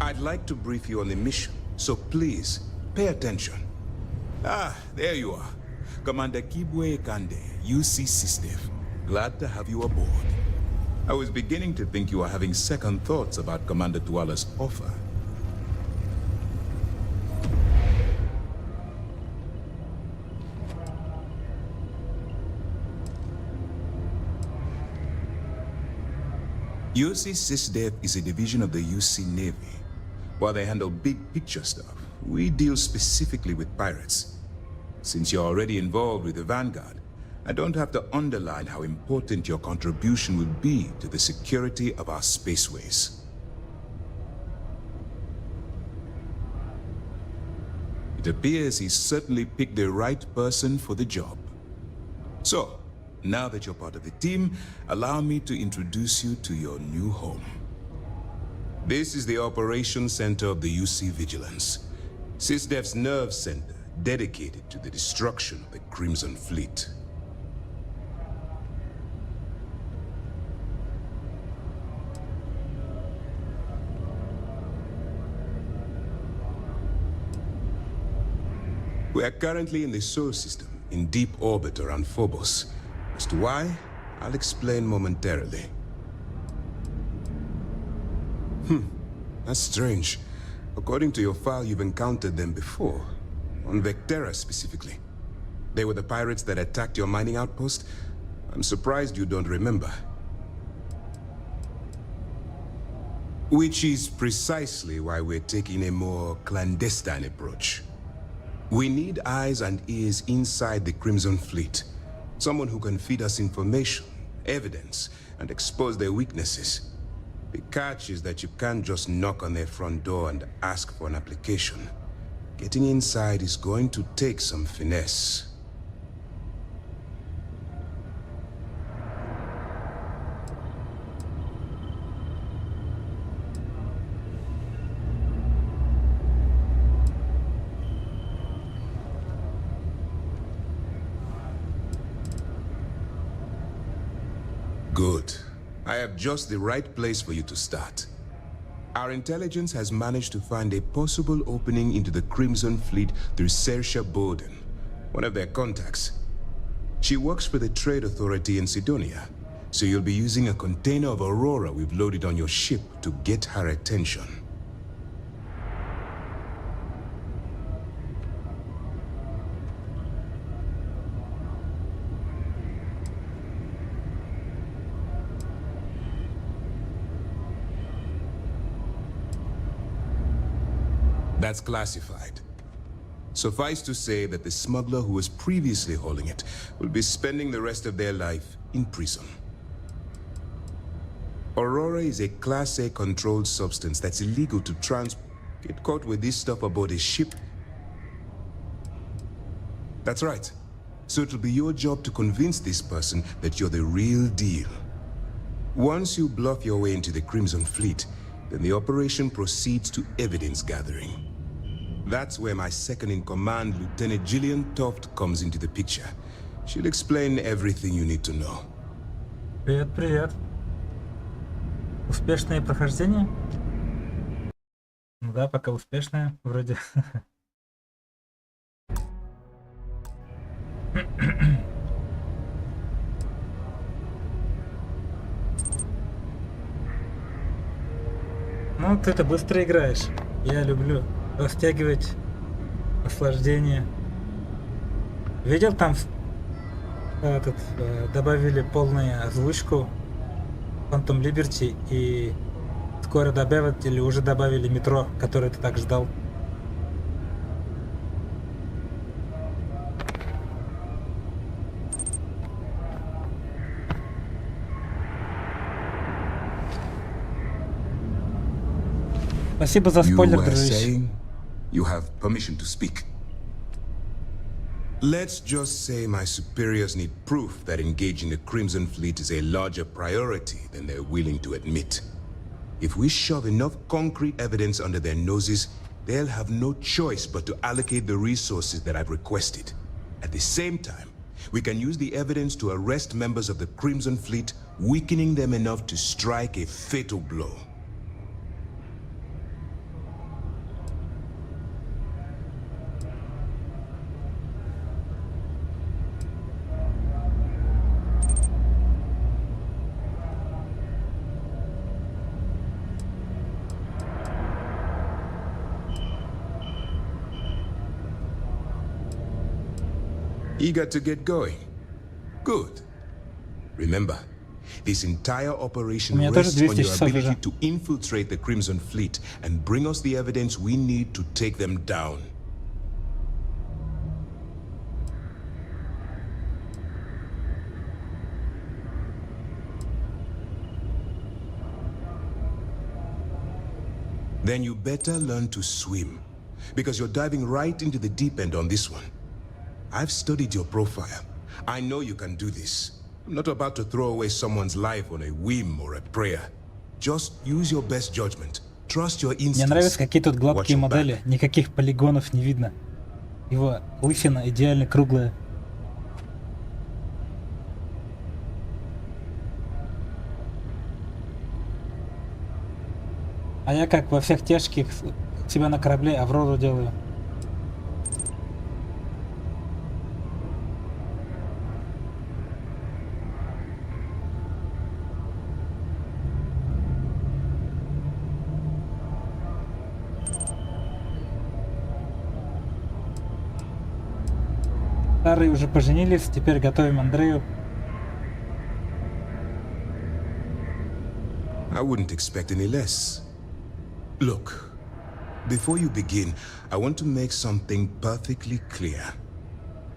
I'd like to brief you on the mission, so please, pay attention. Ah, there you are. Commander Kibwe Kande, UC SysDev. Glad to have you aboard. I was beginning to think you were having second thoughts about Commander Tuala's offer. UC SysDev is a division of the UC Navy. While they handle big picture stuff, we deal specifically with pirates. Since you're already involved with the Vanguard, I don't have to underline how important your contribution will be to the security of our spaceways. It appears he's certainly picked the right person for the job. So, now that you're part of the team, allow me to introduce you to your new home. This is the Operations Center of the UC Vigilance, SysDev's nerve center dedicated to the destruction of the Crimson Fleet. We are currently in the Sol system, in deep orbit around Phobos. As to why, I'll explain momentarily. That's strange. According to your file, you've encountered them before. On Vectera, specifically. They were the pirates that attacked your mining outpost? I'm surprised you don't remember. Which is precisely why we're taking a more clandestine approach. We need eyes and ears inside the Crimson Fleet. Someone who can feed us information, evidence, and expose their weaknesses. The catch is that you can't just knock on their front door and ask for an application. Getting inside is going to take some finesse. Good. I have just the right place for you to start. Our intelligence has managed to find a possible opening into the Crimson Fleet through Saoirse Bowden, one of their contacts. She works for the Trade Authority in Sidonia, so you'll be using a container of Aurora we've loaded on your ship to get her attention. That's classified. Suffice to say that the smuggler who was previously holding it will be spending the rest of their life in prison. Aurora is a Class A controlled substance that's illegal to transport. Get caught with this stuff aboard a ship. That's right. So it'll be your job to convince this person that you're the real deal. Once you bluff your way into the Crimson Fleet, then the operation proceeds to evidence gathering. That's where my second-in-command, Lieutenant Gillian Toft, comes into the picture. She'll explain everything you need to know. Привет, привет. Успешное прохождение? Ну да, пока успешное, вроде. Ну, ты-то быстро играешь. Я люблю растягивать наслаждение. Видел, там добавили полную озвучку Phantom Liberty, и скоро добавят или уже добавили метро, которое ты так ждал. Спасибо за спойлер, дружище. You have permission to speak. Let's just say my superiors need proof that engaging the Crimson Fleet is a larger priority than they're willing to admit. If we shove enough concrete evidence under their noses, they'll have no choice but to allocate the resources that I've requested. At the same time, We can use the evidence to arrest members of the Crimson Fleet, weakening them enough to strike a fatal blow. Eager to get going? Good. Remember, this entire operation rests on your ability to infiltrate the Crimson Fleet and bring us the evidence we need to take them down. Then you better learn to swim, because you're diving right into the deep end on this one. I've studied your profile. I know you can do this. I'm not about to throw away someone's life on a whim or a prayer. Just use your best judgment. Trust your instincts. Мне нравятся, какие тут гладкие модели. Никаких полигонов не видно. Его лысина идеально круглая. А я как во всех тяжких себя на корабле Аврору делаю. Старые уже поженились, теперь готовим Андрею. I wouldn't expect any less. Look, before you begin, I want to make something perfectly clear.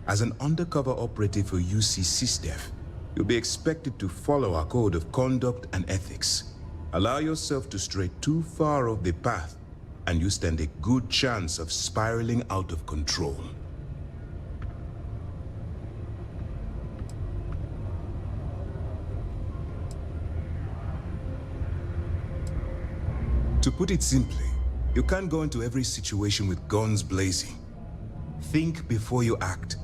As an undercover operative for UC SysDef, you'll be expected to follow our code of conduct and ethics. Allow yourself to stray too far off the path, and you stand a good chance of spiraling out of control. To put it simply, you can't go into every situation with guns blazing. Think before you act.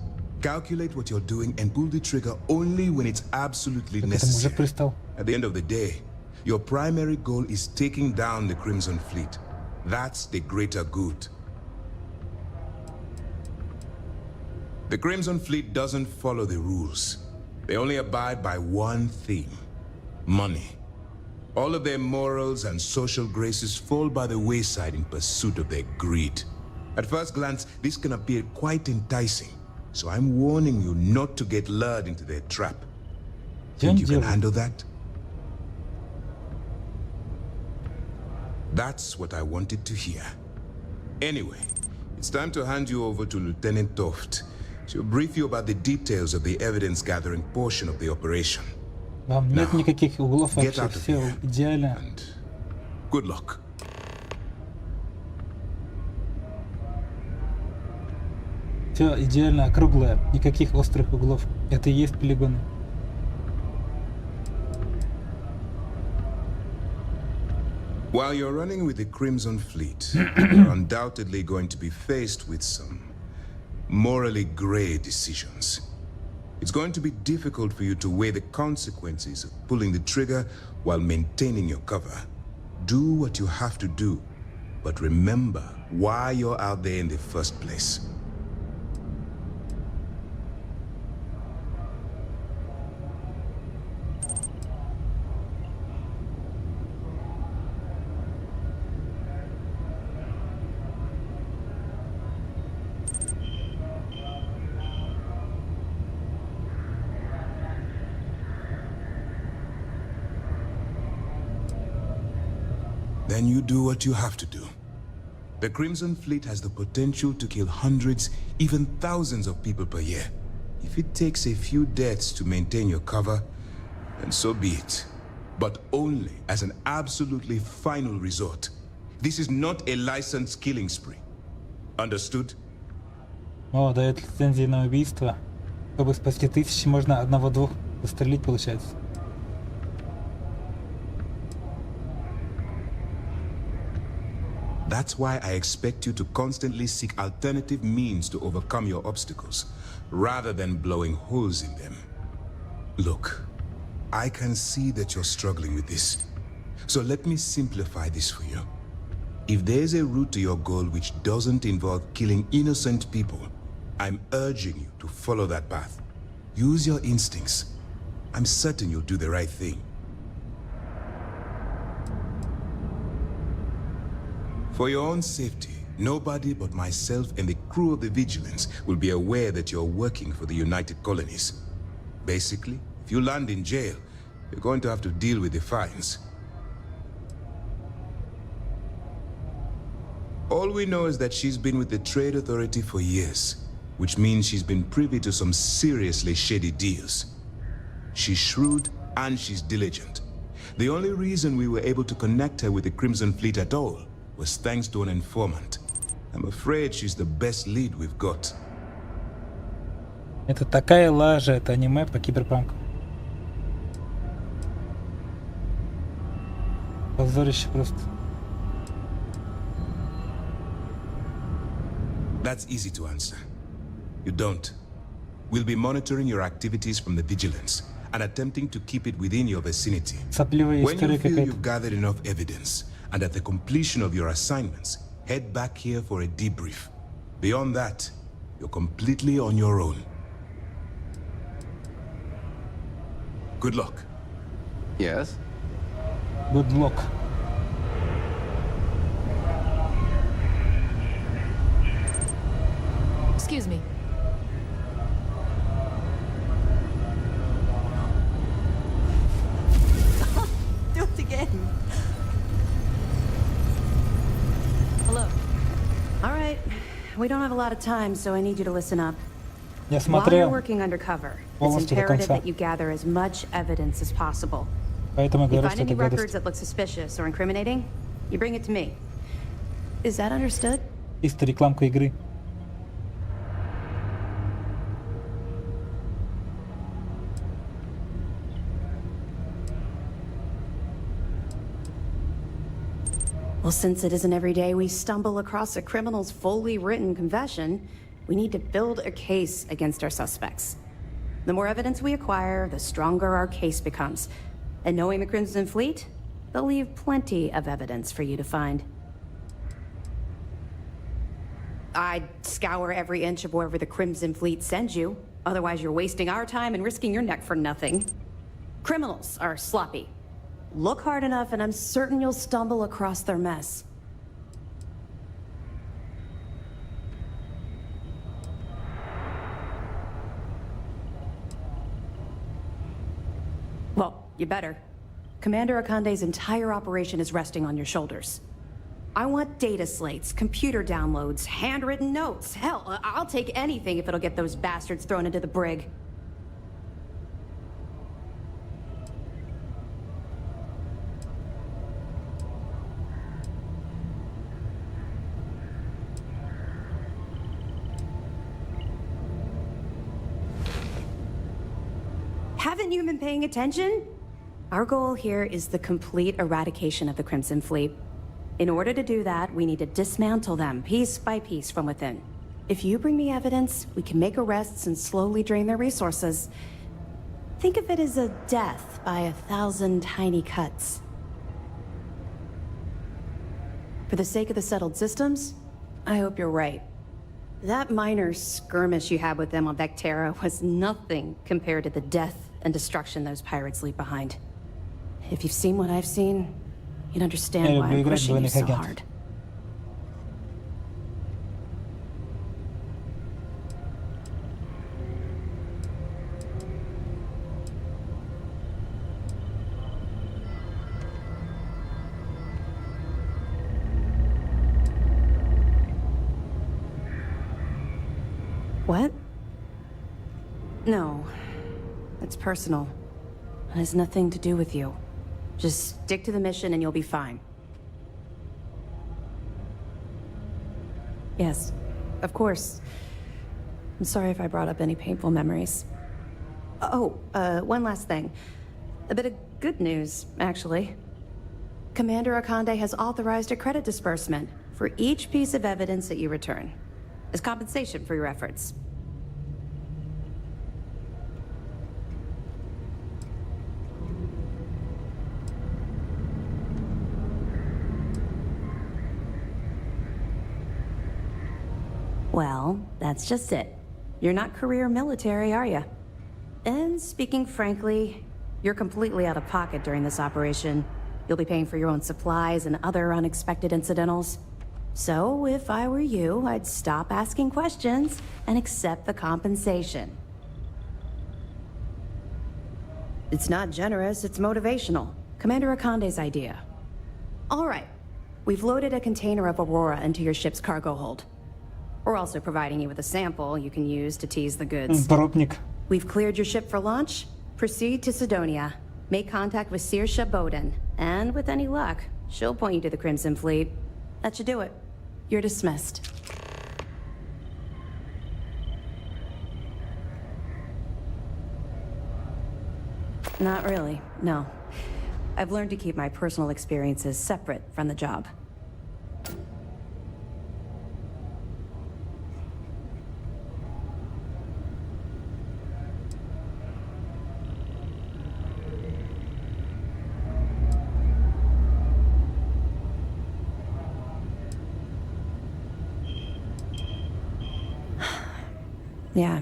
Calculate what you're doing and pull the trigger only when it's absolutely necessary. At the end of the day, your primary goal is taking down the Crimson Fleet. That's the greater good. The Crimson Fleet doesn't follow the rules. They only abide by one thing: money. All of their morals and social graces fall by the wayside in pursuit of their greed. At first glance, this can appear quite enticing, so I'm warning you not to get lured into their trap. Think you can handle that? That's what I wanted to hear. Anyway, it's time to hand you over to Lieutenant Toft. She'll brief you about the details of the evidence-gathering portion of the operation. Вам нет никаких углов вообще, все идеально. Good luck. Все идеально округлое, никаких острых углов. Это и есть полигоны. While you're running with the Crimson Fleet, you're undoubtedly going to be faced with some morally gray decisions. It's going to be difficult for you to weigh the consequences of pulling the trigger while maintaining your cover. Do what you have to do, but remember why you're out there in the first place. Then you do what you have to do. The Crimson Fleet has the potential to kill hundreds, even thousands of people per year. If it takes a few deaths to maintain your cover, then so be it. But only as an absolutely final resort. This is not a licensed killing spree. Understood? О, дает лицензии на убийство. Чтобы спасти тысячи, можно одного-двух застрелить, получается. That's why I expect you to constantly seek alternative means to overcome your obstacles. rather than blowing holes in them. Look, I can see that you're struggling with this. So let me simplify this for you. If there's a route to your goal which doesn't involve killing innocent people, I'm urging you to follow that path. Use your instincts. I'm certain you'll do the right thing. For your own safety, nobody but myself and the crew of the Vigilance will be aware that you're working for the United Colonies. Basically, if you land in jail, you're going to have to deal with the fines. All we know is that she's been with the Trade Authority for years, which means she's been privy to some seriously shady deals. She's shrewd and she's diligent. The only reason we were able to connect her with the Crimson Fleet at all was thanks to an informant. I'm afraid she's the best lead we've got. Это такая лажа, это аниме по киберпанку. Позорище просто. That's easy to answer. You don't. We'll be monitoring your activities from the Vigilance and attempting to keep it within your vicinity. When you feel you've gathered enough evidence and at the completion of your assignments, head back here for a debrief. Beyond that, you're completely on your own. Good luck. Yes? Good luck. Excuse me. Do it again. Hello. All right. We don't have a lot of time, so I need you to listen up. Я While смотрел you're working undercover, it's полностью до imperative конца. that you gather as much evidence as possible. Поэтому You говорю, find что any это records гадость. that look suspicious or incriminating, you bring it to me. Is that understood? Чисто рекламка игры. Well, since it isn't every day we stumble across a criminal's fully written confession, we need to build a case against our suspects. The more evidence we acquire, the stronger our case becomes. And knowing the Crimson Fleet, they'll leave plenty of evidence for you to find. I'd scour every inch of wherever the Crimson Fleet sends you. Otherwise, you're wasting our time and risking your neck for nothing. Criminals are sloppy. Look hard enough and I'm certain you'll stumble across their mess. Well, you better. Commander Akande's entire operation is resting on your shoulders. I want data slates, computer downloads, handwritten notes. Hell, I'll take anything if it'll get those bastards thrown into the brig. Haven't you been paying attention? Our goal here is the complete eradication of the Crimson Fleet. In order to do that, we need to dismantle them piece by piece from within. If you bring me evidence, we can make arrests and slowly drain their resources. Think of it as a death by 1,000 tiny cuts. For the sake of the settled systems, I hope you're right. That minor skirmish you had with them on Vectera was nothing compared to the death and destruction those pirates leave behind. If you've seen what I've seen, you'd understand why I'm pushing you so hard. What? No. It's personal. It has nothing to do with you. Just stick to the mission and you'll be fine. Yes, of course. I'm sorry if I brought up any painful memories. Oh, one last thing. A bit of good news, actually. Commander Akande has authorized a credit disbursement for each piece of evidence that you return, as compensation for your efforts. Well, that's just it. You're not career military, are you? And speaking frankly, you're completely out of pocket during this operation. You'll be paying for your own supplies and other unexpected incidentals. So, if I were you, I'd stop asking questions and accept the compensation. It's not generous, it's motivational. Commander Akande's idea. All right. We've loaded a container of Aurora into your ship's cargo hold. We're also providing you with a sample you can use to tease the goods. Пробник. We've cleared your ship for launch. Proceed to Sidonia. Make contact with Saoirse Bowden. And with any luck, she'll point you to the Crimson Fleet. That should do it. You're dismissed. Not really, no. I've learned to keep my personal experiences separate from the job. Yeah.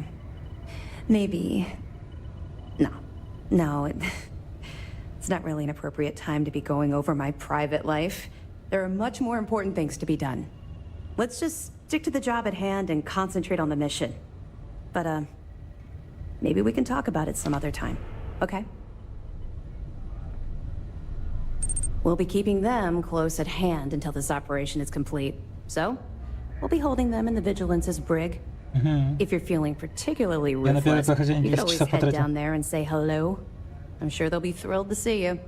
Maybe. No, it's not really an appropriate time to be going over my private life. There are much more important things to be done. Let's just stick to the job at hand and concentrate on the mission. But, maybe we can talk about it some other time, okay? We'll be keeping them close at hand until this operation is complete. So, we'll be holding them in the Vigilance's brig. If you're feeling particularly ruthless, you could always head down there and say hello. I'm sure they'll be thrilled to see you.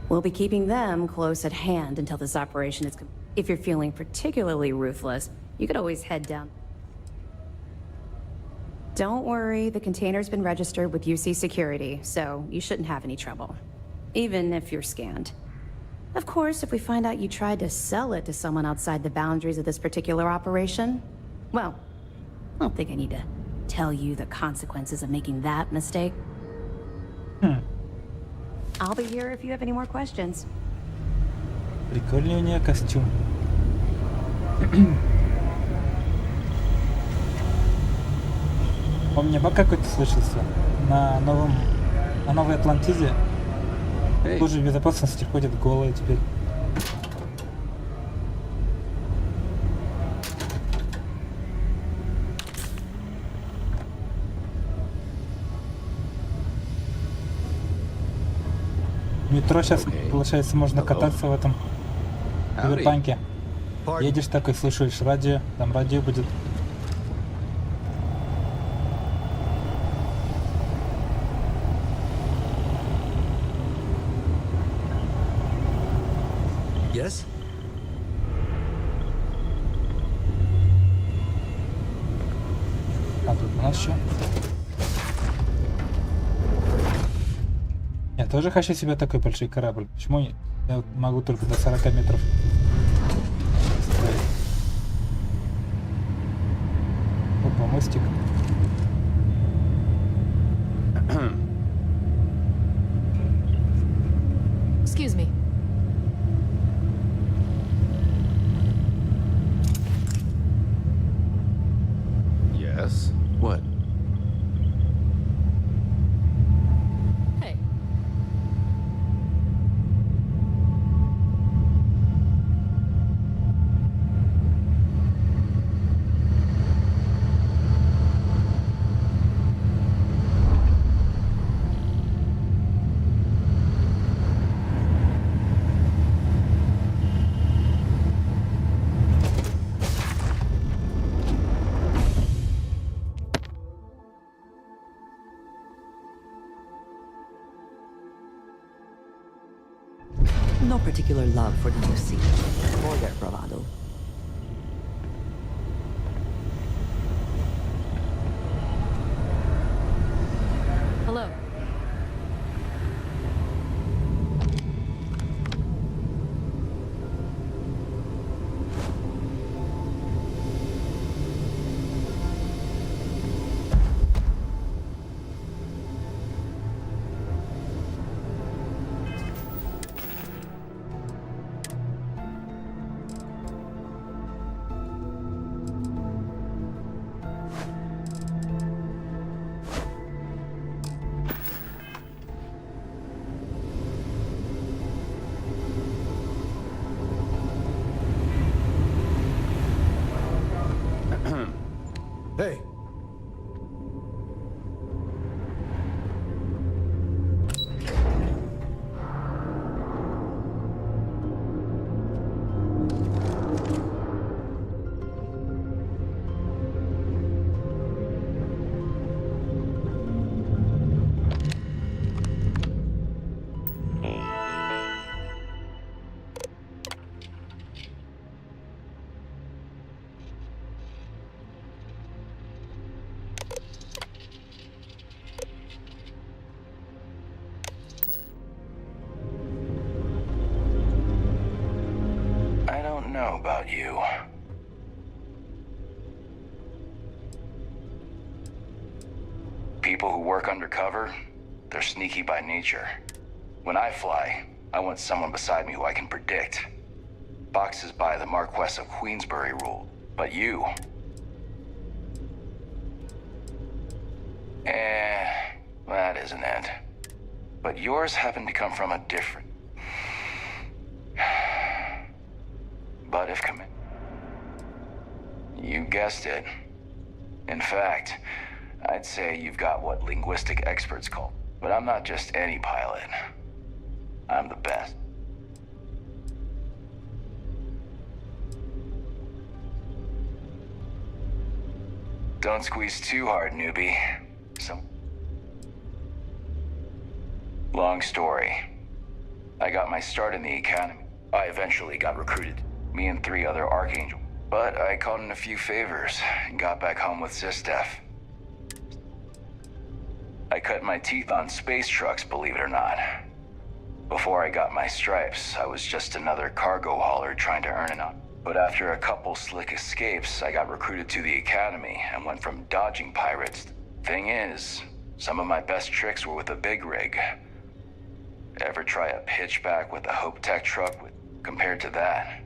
We'll be keeping them close at hand until this operation is complete. If you're feeling particularly ruthless, you could always head down. Don't worry, the container's been registered with UC Security, so you shouldn't have any trouble. Even if you're scanned. Of course, if we find out you tried to sell it to someone outside the boundaries of this particular operation, well, I don't think I need to tell you the consequences of making that mistake. I'll be here if you have any more questions. Прикольный у нее костюм. У меня баг какой-то случился на Новой Атлантиде. Служба безопасности ходит голая теперь. В метро сейчас, получается, можно кататься в этом киберпанке. Едешь такой, слушаешь радио, там радио будет. Yes? А тут у нас что? Я тоже хочу себе такой большой корабль. Почему я вот могу только до 40 метров строить? Опа, мостик. Excuse me. Yes? What? Hey. No particular love for the UC or their bravado. Hello. People who work undercover, they're sneaky by nature. When I fly, I want someone beside me who I can predict. Boxes by the Marquess of Queensbury rule. But you... that isn't it. But yours happened to come from a different... But if commit... You guessed it. In fact, I'd say you've got what linguistic experts call. But I'm not just any pilot. I'm the best. Don't squeeze too hard, newbie. Long story. I got my start in the academy. I eventually got recruited. Me and 3 other Archangel. But I called in a few favors and got back home with SysDef. I cut my teeth on space trucks, believe it or not. Before I got my stripes, I was just another cargo hauler trying to earn enough. But after a couple slick escapes, I got recruited to the academy and went from dodging pirates. Thing is, some of my best tricks were with a big rig. Ever try a pitchback with a Hope Tech truck? Compared to that,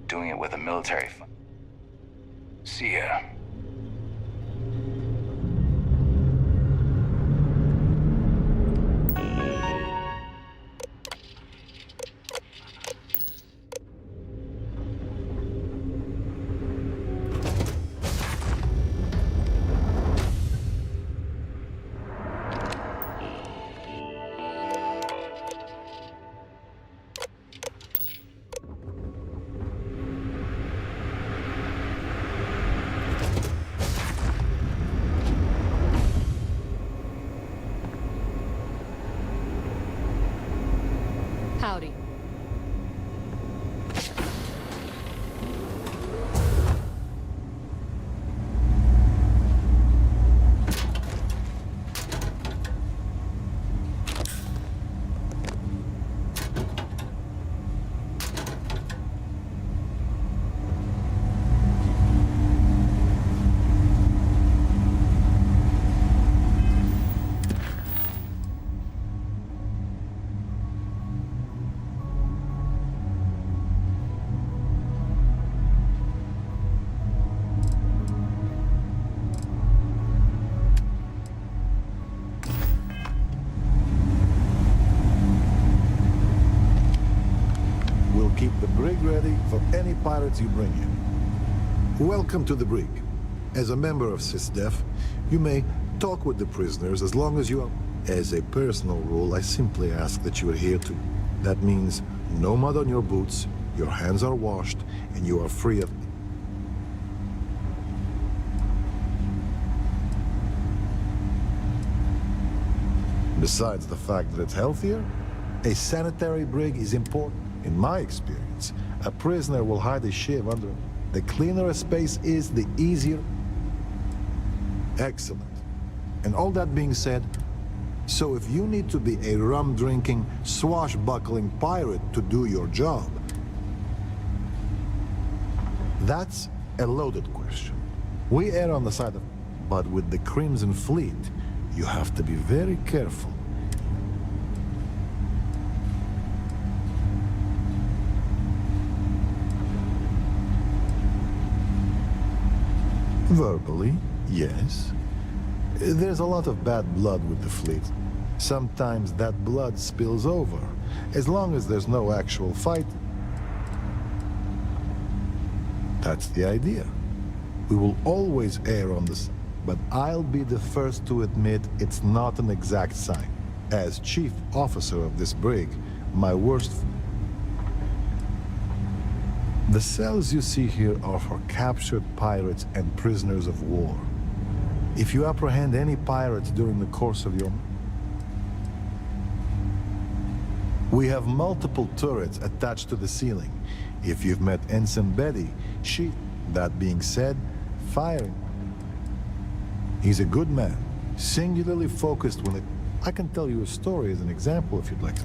doing it with a military... See ya. Howdy. Keep the brig ready for any pirates you bring in. Welcome to the brig. As a member of SysDef, you may talk with the prisoners as long as you are... As a personal rule, I simply ask that you adhere to. That means no mud on your boots, your hands are washed, and you are free of... Besides the fact that it's healthier, a sanitary brig is important. In my experience, a prisoner will hide a shiv under him. The cleaner a space is, the easier. Excellent. And all that being said, so if you need to be a rum-drinking, swashbuckling pirate to do your job, that's a loaded question. We err on the side of... But with the Crimson Fleet, you have to be very careful. Verbally, yes. There's a lot of bad blood with the fleet. Sometimes that blood spills over, as long as there's no actual fight. That's the idea. We will always err on this, but I'll be the first to admit it's not an exact sign. As chief officer of this brig, my worst... The cells you see here are for captured pirates and prisoners of war. If you apprehend any pirates during the course of your... We have multiple turrets attached to the ceiling. If you've met Ensign Betty, she... That being said, firing. He's a good man, singularly focused when it... I can tell you a story as an example if you'd like to.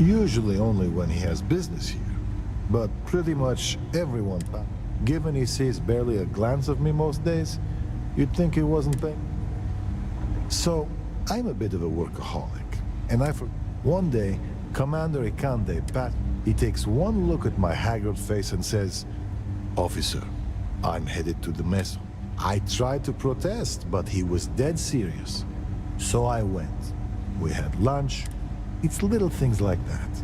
Usually only when he has business here, but pretty much everyone... Given he sees barely a glance of me most days, you'd think he wasn't paying. So, I'm a bit of a workaholic, and one day, Commander Ikande he takes one look at my haggard face and says, "Officer, I'm headed to the mess." I tried to protest, but he was dead serious. So I went. We had lunch. It's little things like that.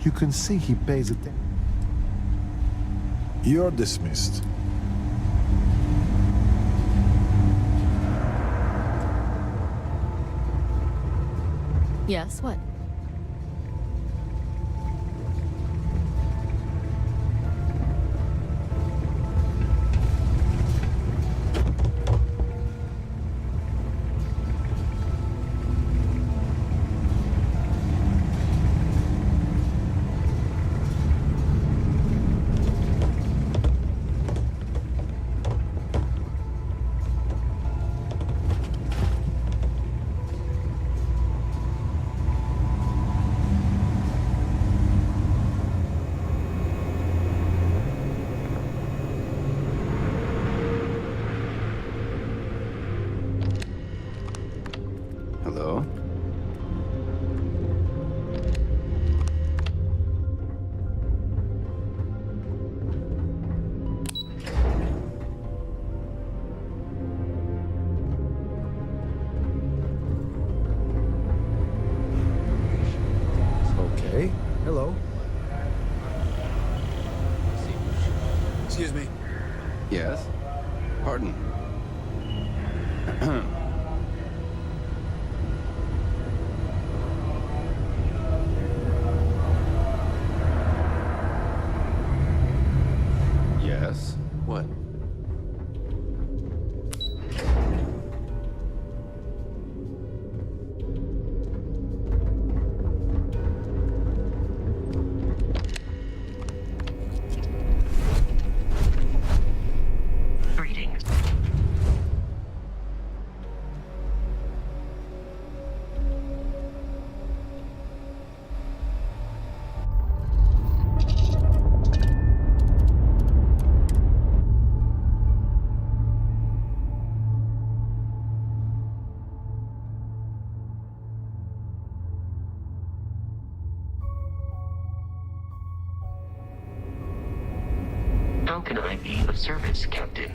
You can see he pays attention. You're dismissed. Yes, what? Hello? Okay. Hello. Excuse me. Yes? Pardon. Yes? What? Greetings. How can I be of service, Captain?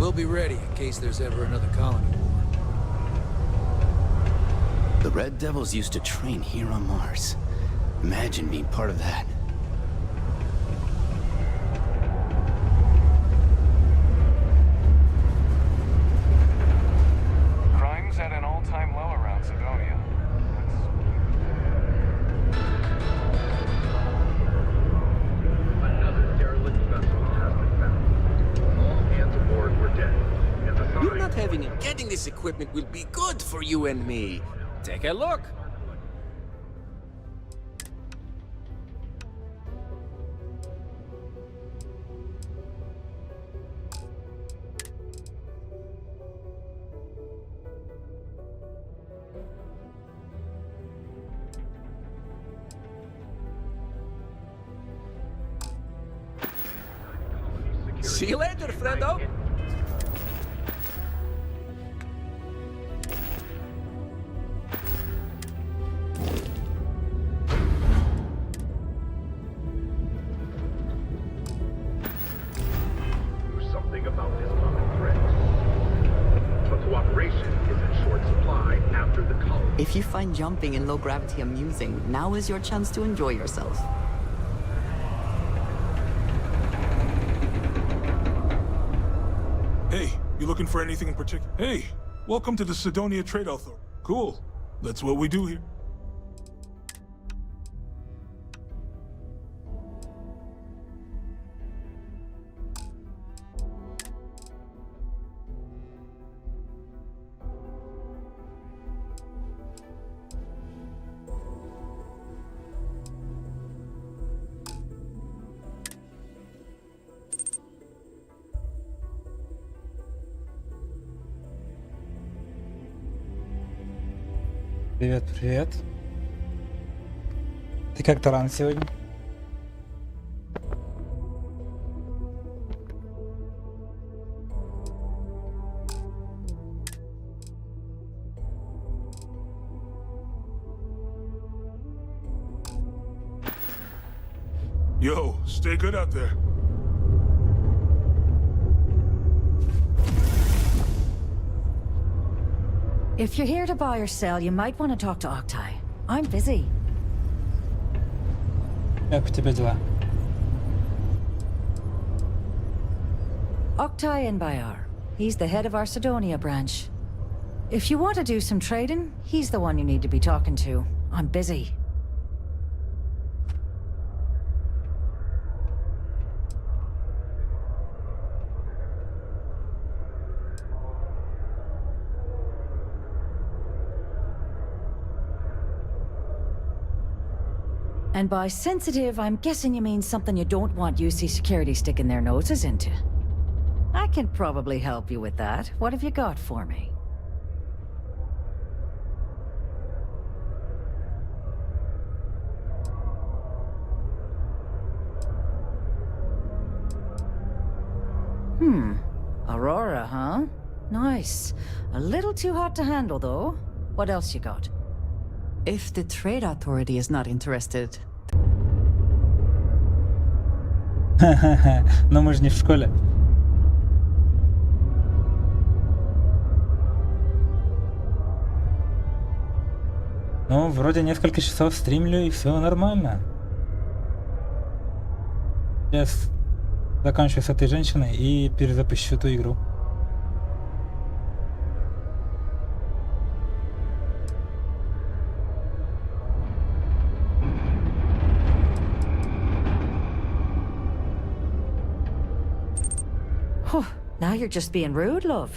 We'll be ready in case there's ever another colony war. The Red Devils used to train here on Mars. Imagine being part of that. Crime's at an all-time low around Sidonia. Another derelict vessel has been found. All hands aboard were dead. And the You not having and getting this equipment will be good for you and me. Take a look. See you later, friendo. Do something about this common threat. But cooperation is in short supply after the colony. If you find jumping in low gravity amusing, now is your chance to enjoy yourself. Hey, you looking for anything in particular? Hey, welcome to the Sidonia Trade Authority. Cool. That's what we do here. Привет, привет. Ты как талант сегодня? Yo, stay good out there. If you're here to buy or sell, you might want to talk to Octai. I'm busy. Как у тебя дела? Octai Inbayar. He's the head of our Sidonia branch. If you want to do some trading, he's the one you need to be talking to. I'm busy. And by sensitive, I'm guessing you mean something you don't want UC Security sticking their noses into. I can probably help you with that. What have you got for me? Aurora, huh? Nice. A little too hot to handle, though. What else you got? If the Trade Authority is not interested... Но мы же не в школе. Ну, вроде несколько часов стримлю и все нормально. Сейчас закончу с этой женщиной и перезапущу эту игру. Now you're just being rude, love.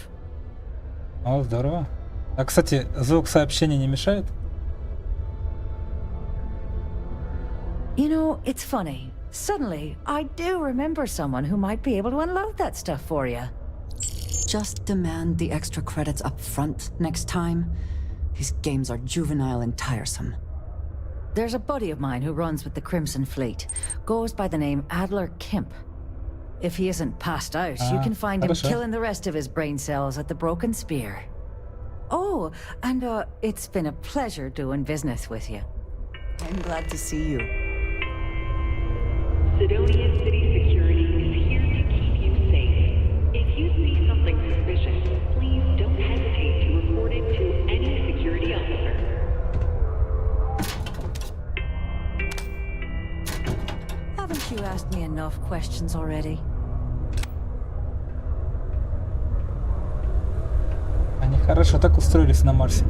О, здорово. А, кстати, звук сообщения не мешает? You know, it's funny. Suddenly, I do remember someone who might be able to unload that stuff for you. Just demand the extra credits up front next time. These games are juvenile and tiresome. There's a buddy of mine who runs with the Crimson Fleet. Goes by the name Adler Kemp. If he isn't passed out, you can find him killing the rest of his brain cells at the Broken Spear. Oh, and it's been a pleasure doing business with you. I'm glad to see you. Sidonia City Security is here to keep you safe. If you see something questions already. Они хорошо так устроились на Марсе.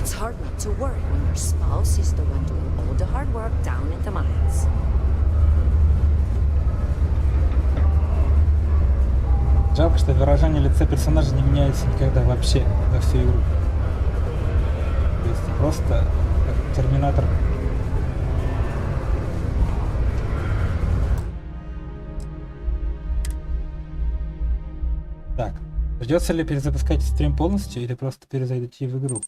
It's hard not to worry when your spouse is the one doing all the hard work down in the mines. Жалко, что выражение лица персонажа не меняется никогда вообще за всю игру. То есть просто как Терминатор. Так, придется ли перезапускать стрим полностью или просто перезайти в игру?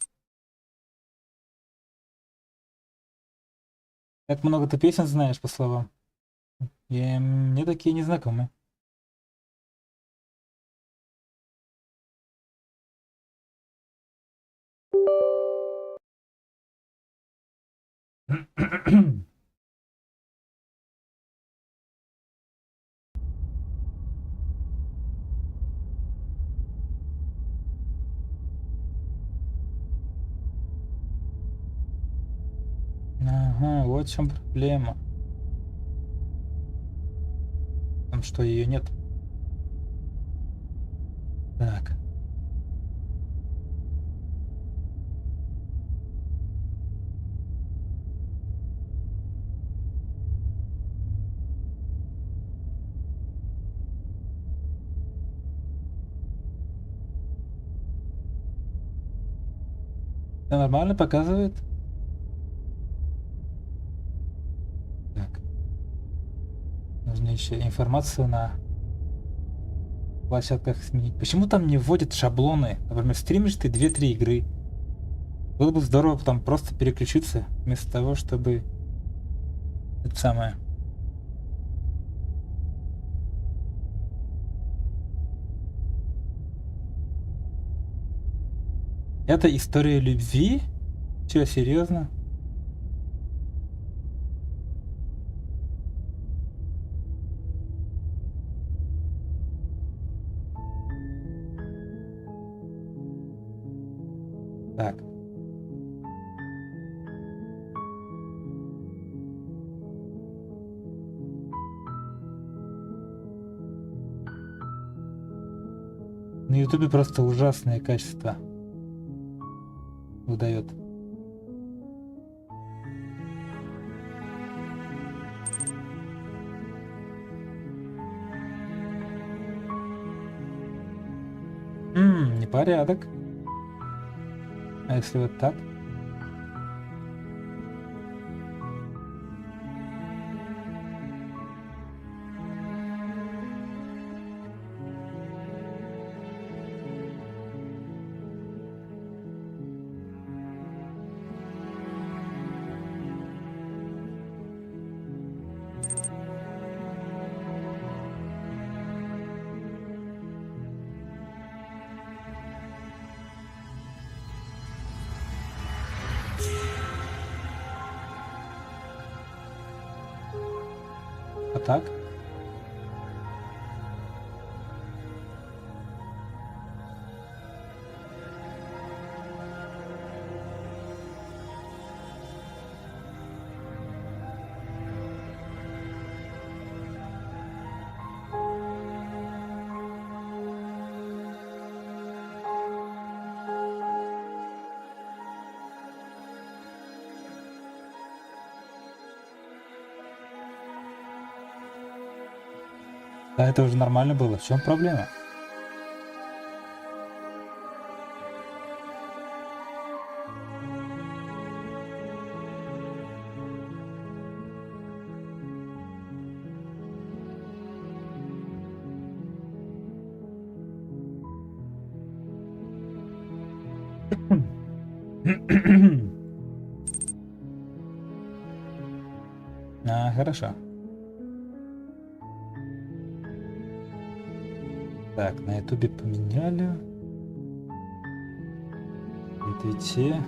Как много ты песен знаешь по словам? Мне такие не знакомы. Ага, вот в чем проблема. Там что, ее нет? Так. Это нормально показывает? Так. Нужно еще информацию на площадках сменить. Почему там не вводят шаблоны? Например, стримишь ты 2-3 игры. Было бы здорово там просто переключиться, вместо того, чтобы это самое. Это история любви? Че, серьезно? Так. На ютубе просто ужасное качество выдает. Непорядок. А если вот так? А так? Да, это уже нормально было. В чем проблема? Хорошо. Так, на ютубе поменяли. Видите?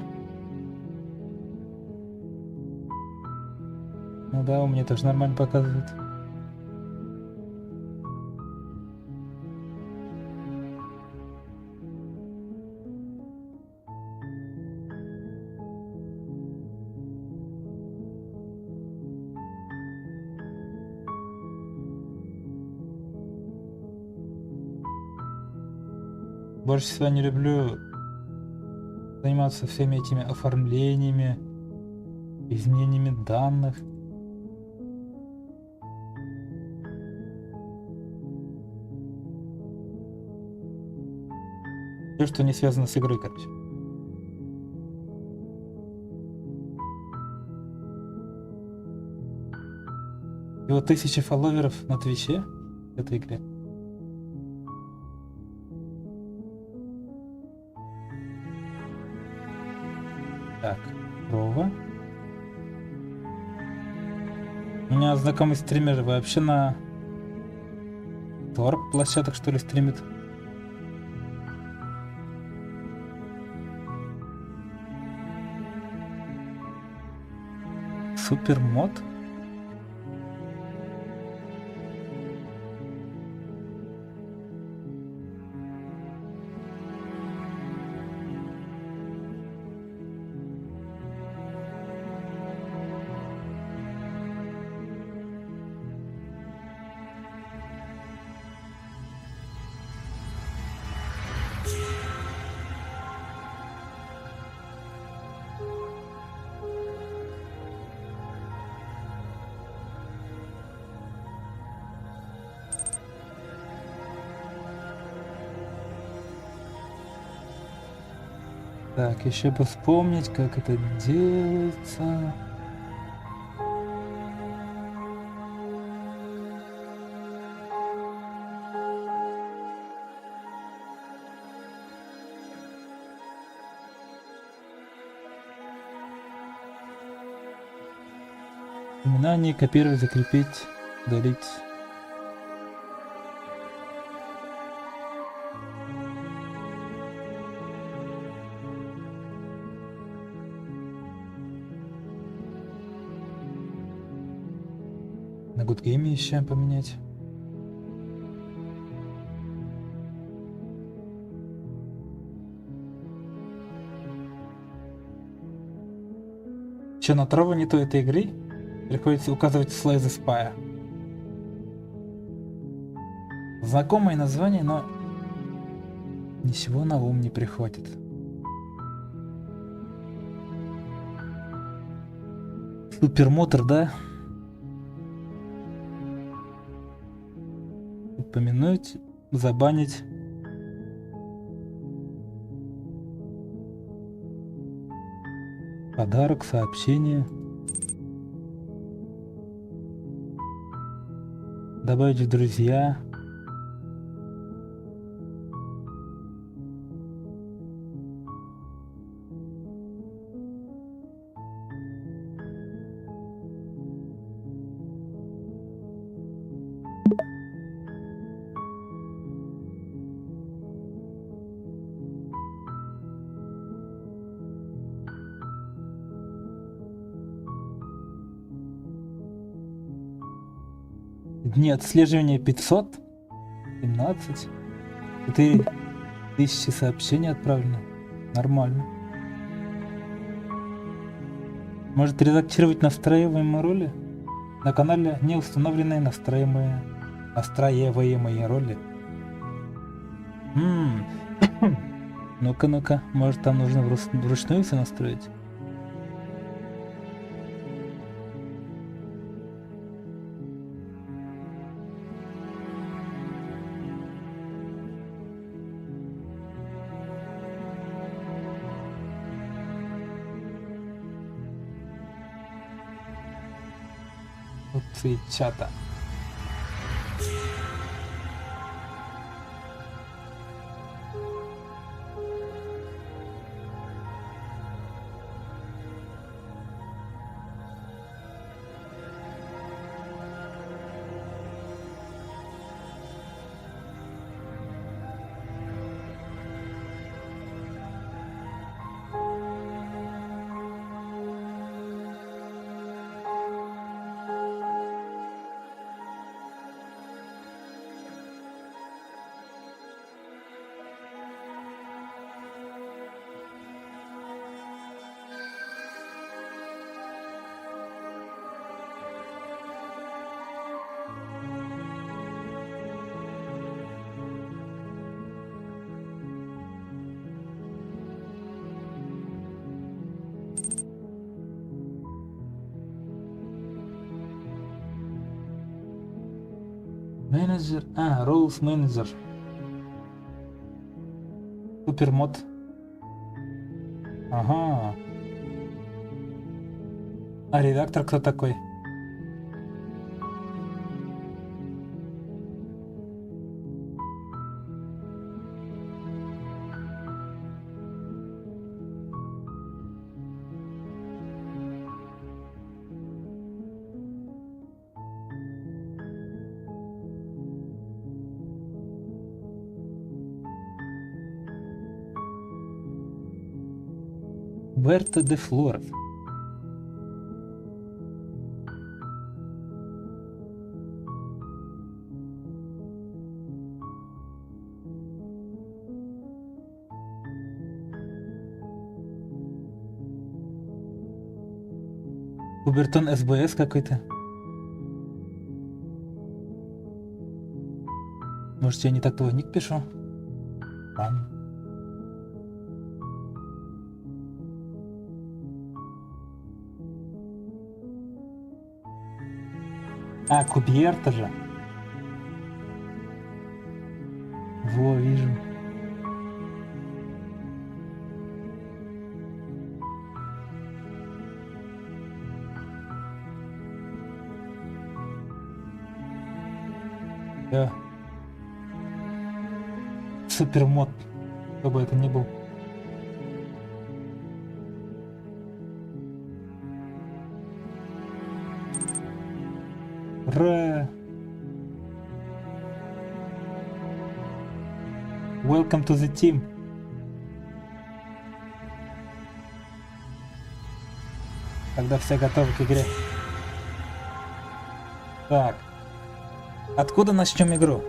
Ну да, у меня тоже нормально показывает. Больше всего не люблю заниматься всеми этими оформлениями, изменениями данных. Все, что не связано с игрой, короче. И вот 1000 фолловеров на Твиче в этой игре. Так, Рова. У меня знакомый стример вообще на Торп площадок, что ли, стримит. Супермод? Так, еще бы вспомнить, как это делается. Упоминание, копировать, закрепить, удалить. На Гудгейме еще поменять. Че, на траву не то этой игры? Приходится указывать слайзы спая. Знакомое название, но ничего на ум не приходит. Супермотор, да? Упомянуть, забанить. Подарок, сообщение. Добавить в друзья. Дни отслеживания 500, 17, 4000 сообщений отправлено. Нормально. Может редактировать настраиваемые роли? На канале не установленные настраиваемые роли. Ну-ка, может там нужно вручную все настроить? Опции чата. Менеджер. Roles менеджер. Супермод. Ага. А редактор кто такой? Берта де Флорес. Кубертон СБС какой-то. Может, я не так твой ник пишу? Ладно. Куберта же. Во, вижу. Да. Супермод, кто бы это ни был. Ура! Welcome to the team. Когда все готовы к игре. Так. Откуда начнем игру?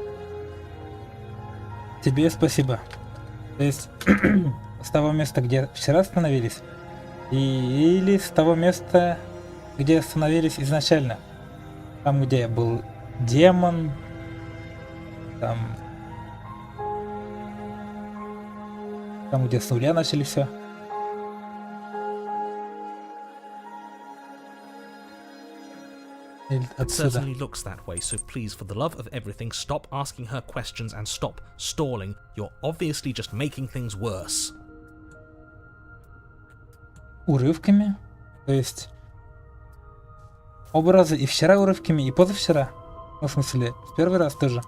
Тебе спасибо. То есть с того места, где вчера остановились, или с того места, где остановились изначально. Там, где был демон, там, где с нуля начали все. It certainly looks that way, so please, for the love of everything, stop asking her questions and stop stalling. You're obviously just making things worse. Урывками? То есть оба раза и вчера урывками, и позавчера? Ну, в смысле, в первый раз тоже.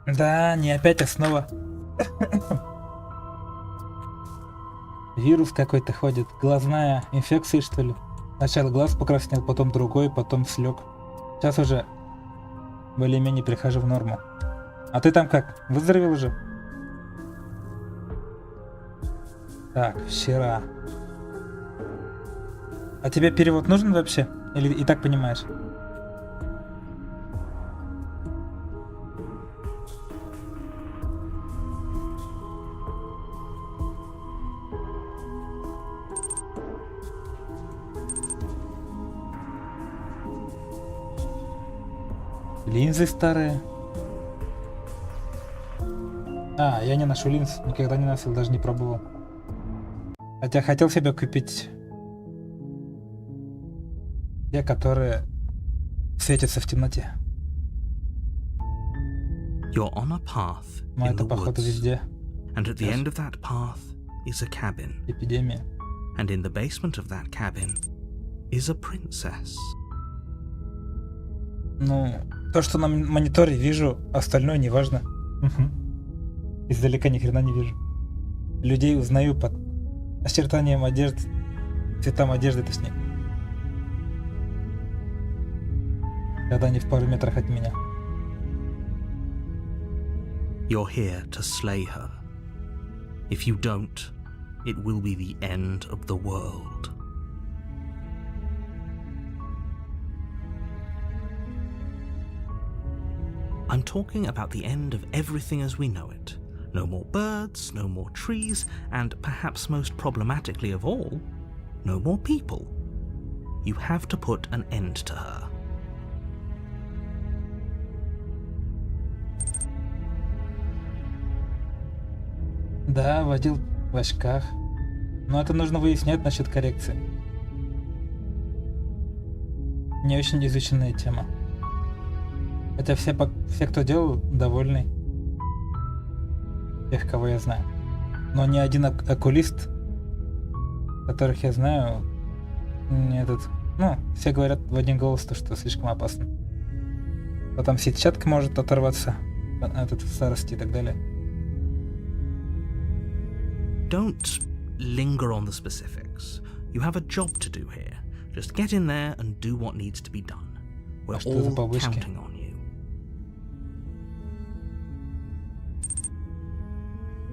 Да, не опять, а снова. Вирус какой-то ходит. Глазная инфекция, что ли? Сначала глаз покраснел, потом другой, потом слег. Сейчас уже более-менее прихожу в норму. А ты там как? Выздоровел уже? Так, вчера. А тебе перевод нужен вообще? Или и так понимаешь? Линзы старые. Я не ношу линз, никогда не носил, даже не пробовал. Хотя хотел себе купить те, которые светятся в темноте. You're on a path Но in это the походу woods, везде. and at the end of that path is a cabin. Эпидемия. And in the basement of that cabin is a princess. Ну, то, что на мониторе вижу, остальное не важно. Издалека ни хрена не вижу. Людей узнаю под очертанием одежды, цветам одежды, точнее. Когда они в пару метрах от меня. You're here to slay her. If you don't, it will be the end of the world. I'm talking about the end of everything as we know it. No more birds, no more trees, and perhaps most problematically of all, no more people. You have to put an end to her. Да, водил в очках. Но это нужно выяснять насчет коррекции. Не очень изученная тема. Хотя все, кто делал, довольны. Тех, кого я знаю. Но ни один окулист, которых я знаю, все говорят в один голос, что слишком опасно. Потом сетчатка может оторваться от старости и так далее. Don't linger on the specifics. You have a job to do here. Just get in there and do what needs to be done. We're all counting on you.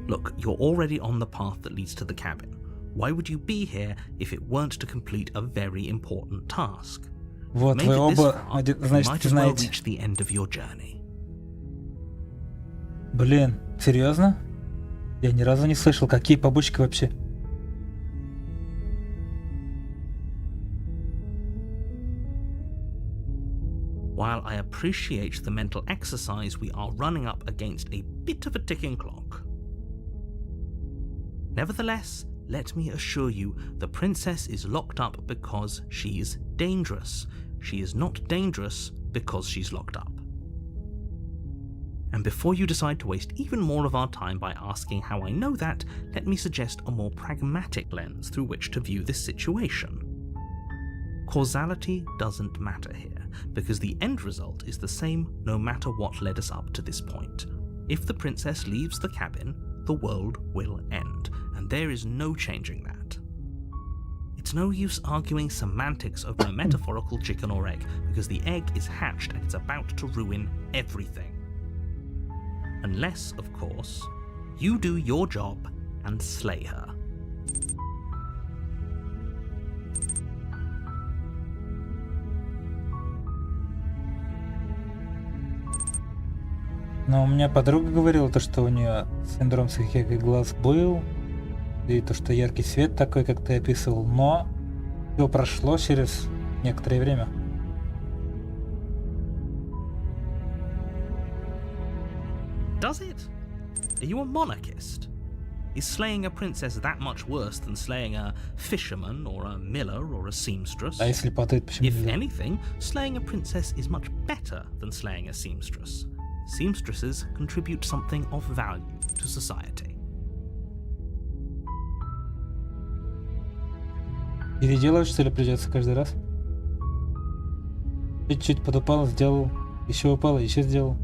Look, you're already on the path that leads to the cabin. Why would you be here if it weren't to complete a very important task? Вот, вы оба, значит, знаете. Reach the end of your journey. Блин, серьезно? Я ни разу не слышал, какие побочки вообще. While I appreciate the mental exercise, we are running up against a bit of a ticking clock. Nevertheless, let me assure you, the princess is locked up because she's dangerous. She is not dangerous because she's locked up. And before you decide to waste even more of our time by asking how I know that, let me suggest a more pragmatic lens through which to view this situation. Causality doesn't matter here, because the end result is the same no matter what led us up to this point. If the princess leaves the cabin, the world will end, and there is no changing that. It's no use arguing semantics over a metaphorical chicken or egg, because the egg is hatched and it's about to ruin everything. Unless, of course, you do your job and slay her. Но у меня подруга говорила, что у нее синдром сухих глаз был, и то, что яркий свет такой, как ты описывал, но его прошло через некоторое время. Does it? Are you a monarchist? Is slaying a princess that much worse than slaying a fisherman or a miller or a seamstress? А если падает, почему If нельзя? anything, slaying a princess is much better than slaying a seamstress. Seamstresses contribute something of value to society. Переделывать, что ли, придется каждый раз? Чуть-чуть подупал, сделал, еще упал, еще сделал.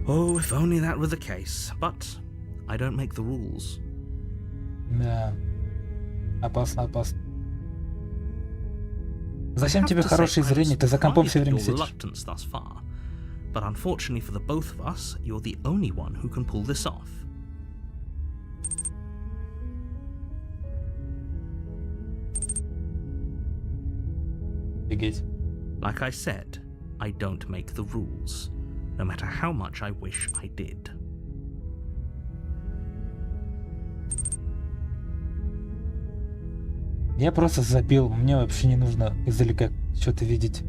Oh, if only that were the case. But I don't make the rules. Да. Опасно, опасно. Зачем тебе хорошее зрение? Ты за компом все время сидишь. But unfortunately for the both of us, you're the only one who can pull this off. Офигеть. Like I said, I don't make the rules, no matter how much I wish I did. Я просто забил, мне вообще не нужно издалека что-то видеть.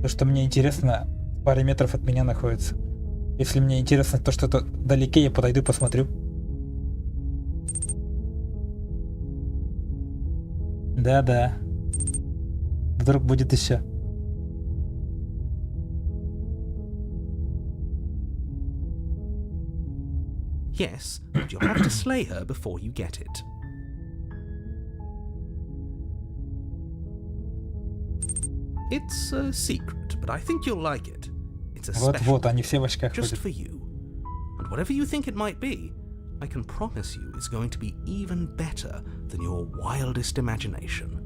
То, что мне интересно, в паре метров от меня находится. Если мне интересно то, что то вдалеке, я подойду и посмотрю. Да-да. Вдруг будет еще. Yes, but you'll have to slay her before you get it. It's a secret, but I think you'll like it. It's a special Вот-вот, они все в очках just ходят. for you. And whatever you think it might be, I can promise you it's going to be even better than your wildest imagination.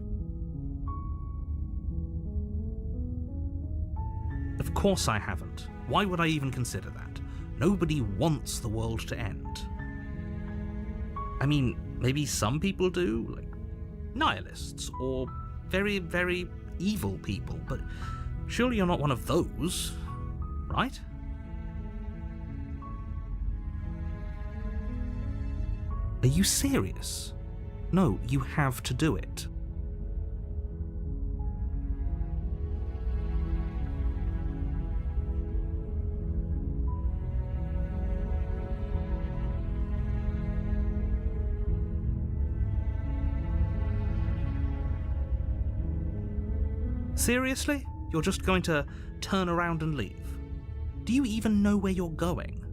Of course I haven't. Why would I even consider that? Nobody wants the world to end. I mean, maybe some people do, like nihilists, or very, very evil people, but surely you're not one of those, right? Are you serious? No, you have to do it. Seriously? You're just going to turn around and leave? Do you even know where you're going?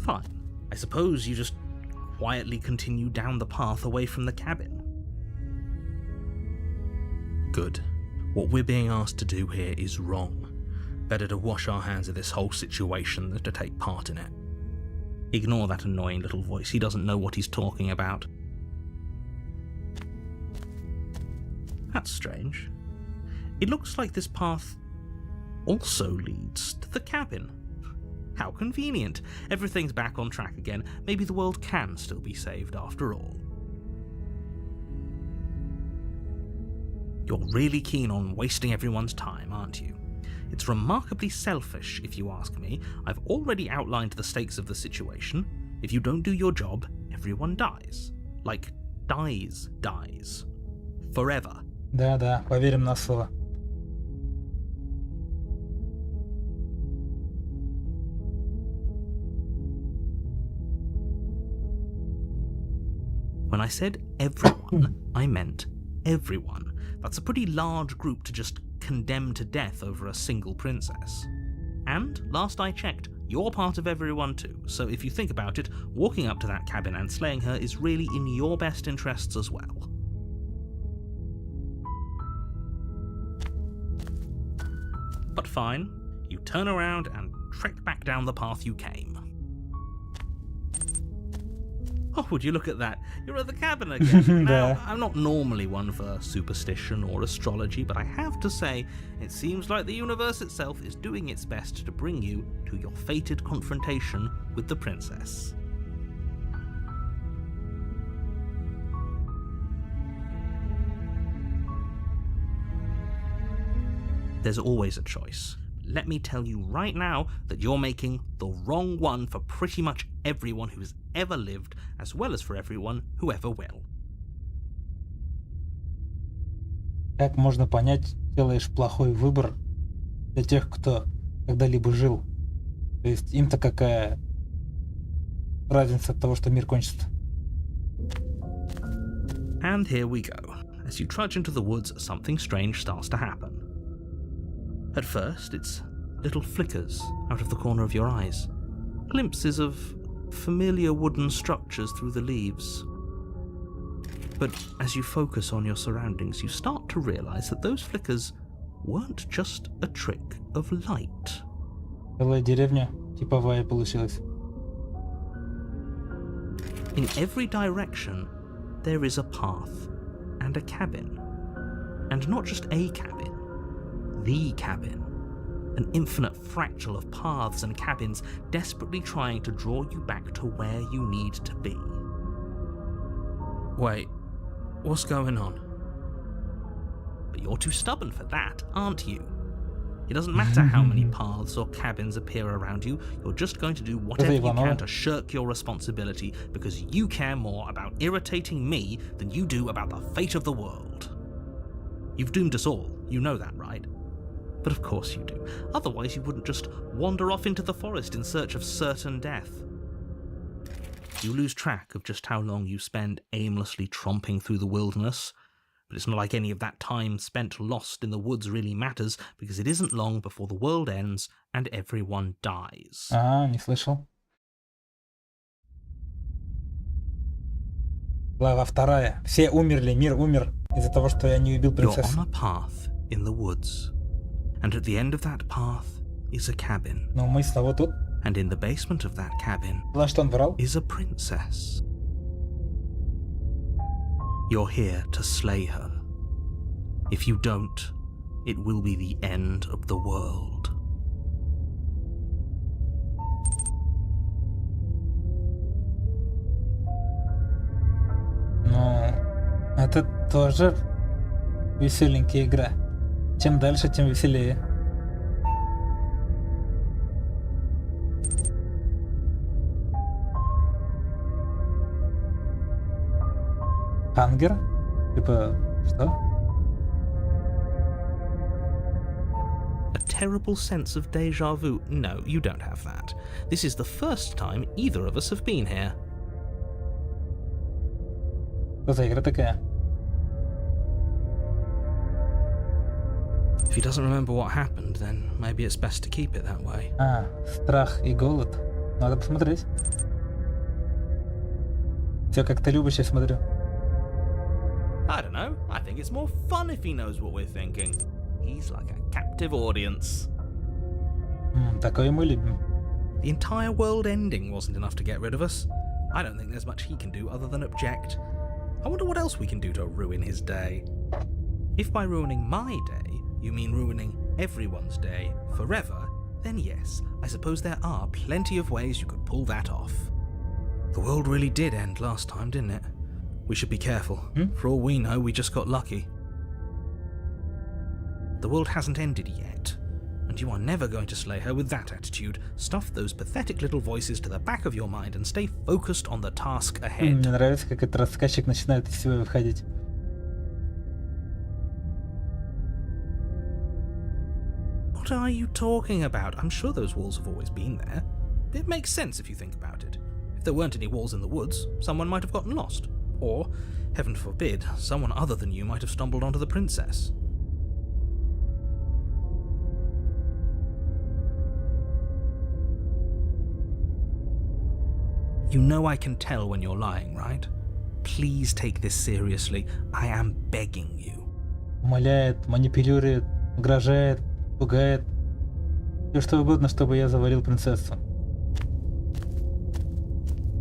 Fine. I suppose you just quietly continue down the path away from the cabin. Good. What we're being asked to do here is wrong. Better to wash our hands of this whole situation than to take part in it. Ignore that annoying little voice. He doesn't know what he's talking about. That's strange. It looks like this path also leads to the cabin. How convenient. Everything's back on track again. Maybe the world can still be saved after all. You're really keen on wasting everyone's time, aren't you? It's remarkably selfish, if you ask me. I've already outlined the stakes of the situation. If you don't do your job, everyone dies. Like, dies. Forever. Да, поверим на слово. When I said everyone, I meant everyone. That's a pretty large group to just condemn to death over a single princess. And, last I checked, you're part of everyone too, so if you think about it, walking up to that cabin and slaying her is really in your best interests as well. But fine, you turn around and trek back down the path you came. Oh, would you look at that? You're at the cabin again. Now, I'm not normally one for superstition or astrology, but I have to say, it seems like the universe itself is doing its best to bring you to your fated confrontation with the princess. There's always a choice. Let me tell you right now that you're making the wrong one for pretty much everyone who's ever lived, as well as for everyone who ever will. Как можно понять, делаешь плохой выбор для тех, кто когда-либо жил? То есть им-то какая разница от того, что мир кончится? And here we go. As you trudge into the woods, something strange starts to happen. At first, it's little flickers out of the corner of your eyes. Glimpses of familiar wooden structures through the leaves. But as you focus on your surroundings, you start to realize that those flickers weren't just a trick of light. Целая деревня типовая получилась. In every direction, there is a path and a cabin. And not just a cabin. The cabin. An infinite fractal of paths and cabins desperately trying to draw you back to where you need to be. Wait, what's going on? But you're too stubborn for that, aren't you? It doesn't matter how many paths or cabins appear around you, you're just going to do whatever you can to shirk your responsibility because you care more about irritating me than you do about the fate of the world. You've doomed us all, you know that, right? But of course you do. Otherwise you wouldn't just wander off into the forest in search of certain death. You lose track of just how long you spend aimlessly tromping through the wilderness, but it's not like any of that time spent lost in the woods really matters, because it isn't long before the world ends and everyone dies. Не слышал. Глава 2. Все умерли, мир умер из-за того, что я не убил принцессу. You're on a path in the woods. And at the end of that path is a cabin. Но мы снова тут. And in the basement of that cabin is a princess. You're here to slay her. If you don't, it will be the end of the world. Ну, это тоже Веселенькая игра. Чем дальше, тем веселее. Хангер? Типа, что? A terrible sense of deja vu. No, you don't have that. This is the first time either of us have been here. Что за игра такая? If he doesn't remember what happened, then maybe it's best to keep it that way. А, страх и голод. Надо посмотреть. Все как ты любишь, я смотрю. I don't know. I think it's more fun if he knows what we're thinking. He's like a captive audience. Такое мы любим. The entire world ending wasn't enough to get rid of us. I don't think there's much he can do other than object. I wonder what else we can do to ruin his day. If by ruining my day you mean ruining everyone's day forever, then yes, I suppose there are plenty of ways you could pull that off. The world really did end last time, didn't it? We should be careful. For all we know, we just got lucky. The world hasn't ended yet, and you are never going to slay her with that attitude. Stuff those pathetic little voices to the back of your mind and stay focused on the task ahead. Мне нравится, как этот рассказчик начинает из себя выходить. What are you talking about? I'm sure those walls have always been there. It makes sense if you think about it. If there weren't any walls in the woods, someone might have gotten lost. Or, heaven forbid, someone other than you might have stumbled onto the princess. You know I can tell when you're lying, right? Please take this seriously. I am begging you. Умоляет, манипулирует, угрожает, пугает. Все что угодно, чтобы я завалил принцессу.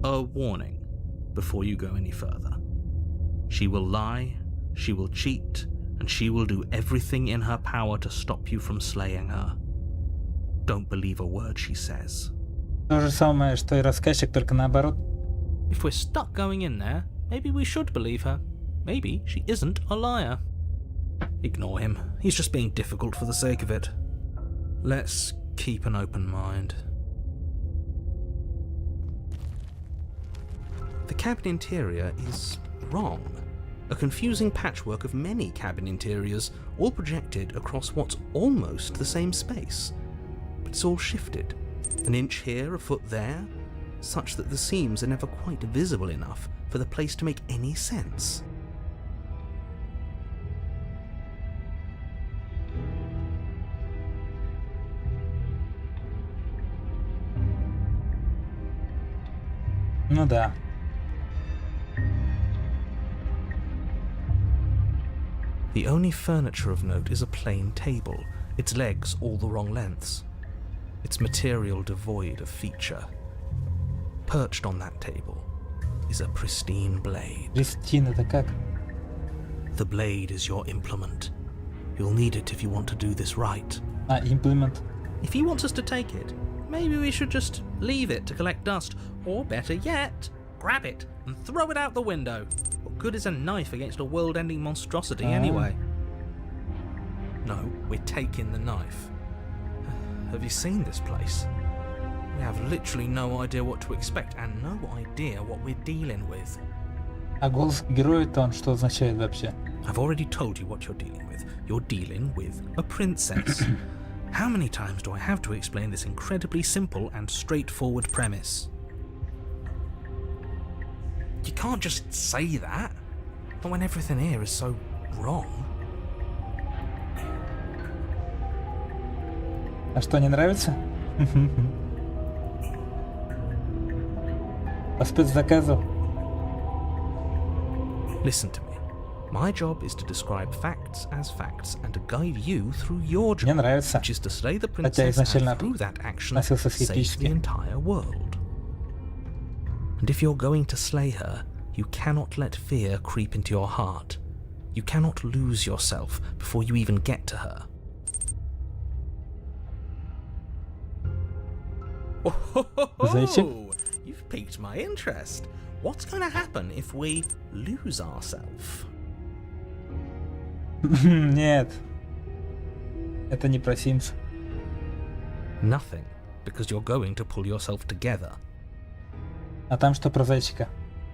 A warning before you go any further. She will lie, she will cheat, and she will do everything in her power to stop you from slaying her. Don't believe a word she says. То же самое, что и рассказчик, только наоборот. If we're stuck going in there, maybe we should believe her. Maybe she isn't a liar. Ignore him. He's just being difficult for the sake of it. Let's keep an open mind. The cabin interior is wrong. A confusing patchwork of many cabin interiors, all projected across what's almost the same space. But it's all shifted. An inch here, a foot there, such that the seams are never quite visible enough for the place to make any sense. Ну да. The only furniture of note is a plain table, its legs all the wrong lengths, its material devoid of feature. Perched on that table is a pristine blade. Прistine это как? The blade is your implement. You'll need it if you want to do this right. Implement. If he wants us to take it, maybe we should just leave it to collect dust, or better yet, grab it and throw it out the window. What good is a knife against a world-ending monstrosity anyway? No, we're taking the knife. Have you seen this place? We have literally no idea what to expect and no idea what we're dealing with. А голос героя-то он что означает вообще? I've already told you what you're dealing with. You're dealing with a princess. How many times do I have to explain this incredibly simple and straightforward premise? You can't just say that, not when everything here is so wrong. А что, не нравится? По спецзаказу. Listen to me. My job is to describe facts as facts and to guide you through your job, Мне нравится. which is to slay the Хотя princess изначально and through that action относился save the скептически. entire world. And if you're going to slay her, you cannot let fear creep into your heart. You cannot lose yourself before you even get to her. Oh, you've piqued my interest. What's going to happen if we lose ourselves? Нет. Это не про Sims. Nothing, because you're going to pull yourself together. А там что про зайчика?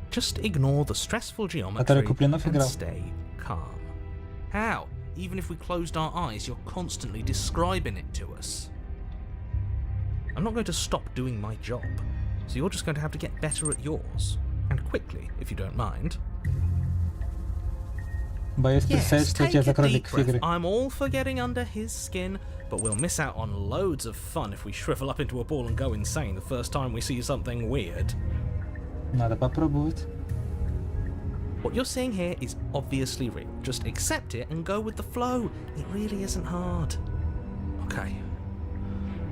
Just ignore the stressful geometry Который Куплинов and играл. stay calm. How? Even if we closed our eyes, you're constantly describing it to us. I'm not going to stop doing my job, so you're just going to have to get better at yours. And quickly, if you don't mind. Боюсь представить, что у тебя за кролик фигры. I'm all for getting under his skin, but we'll miss out on loads of fun if we shrivel up into a ball and go insane the first time we see something weird. Надо попробовать. What you're seeing here is obviously real. Just accept it and go with the flow. It really isn't hard. Okay.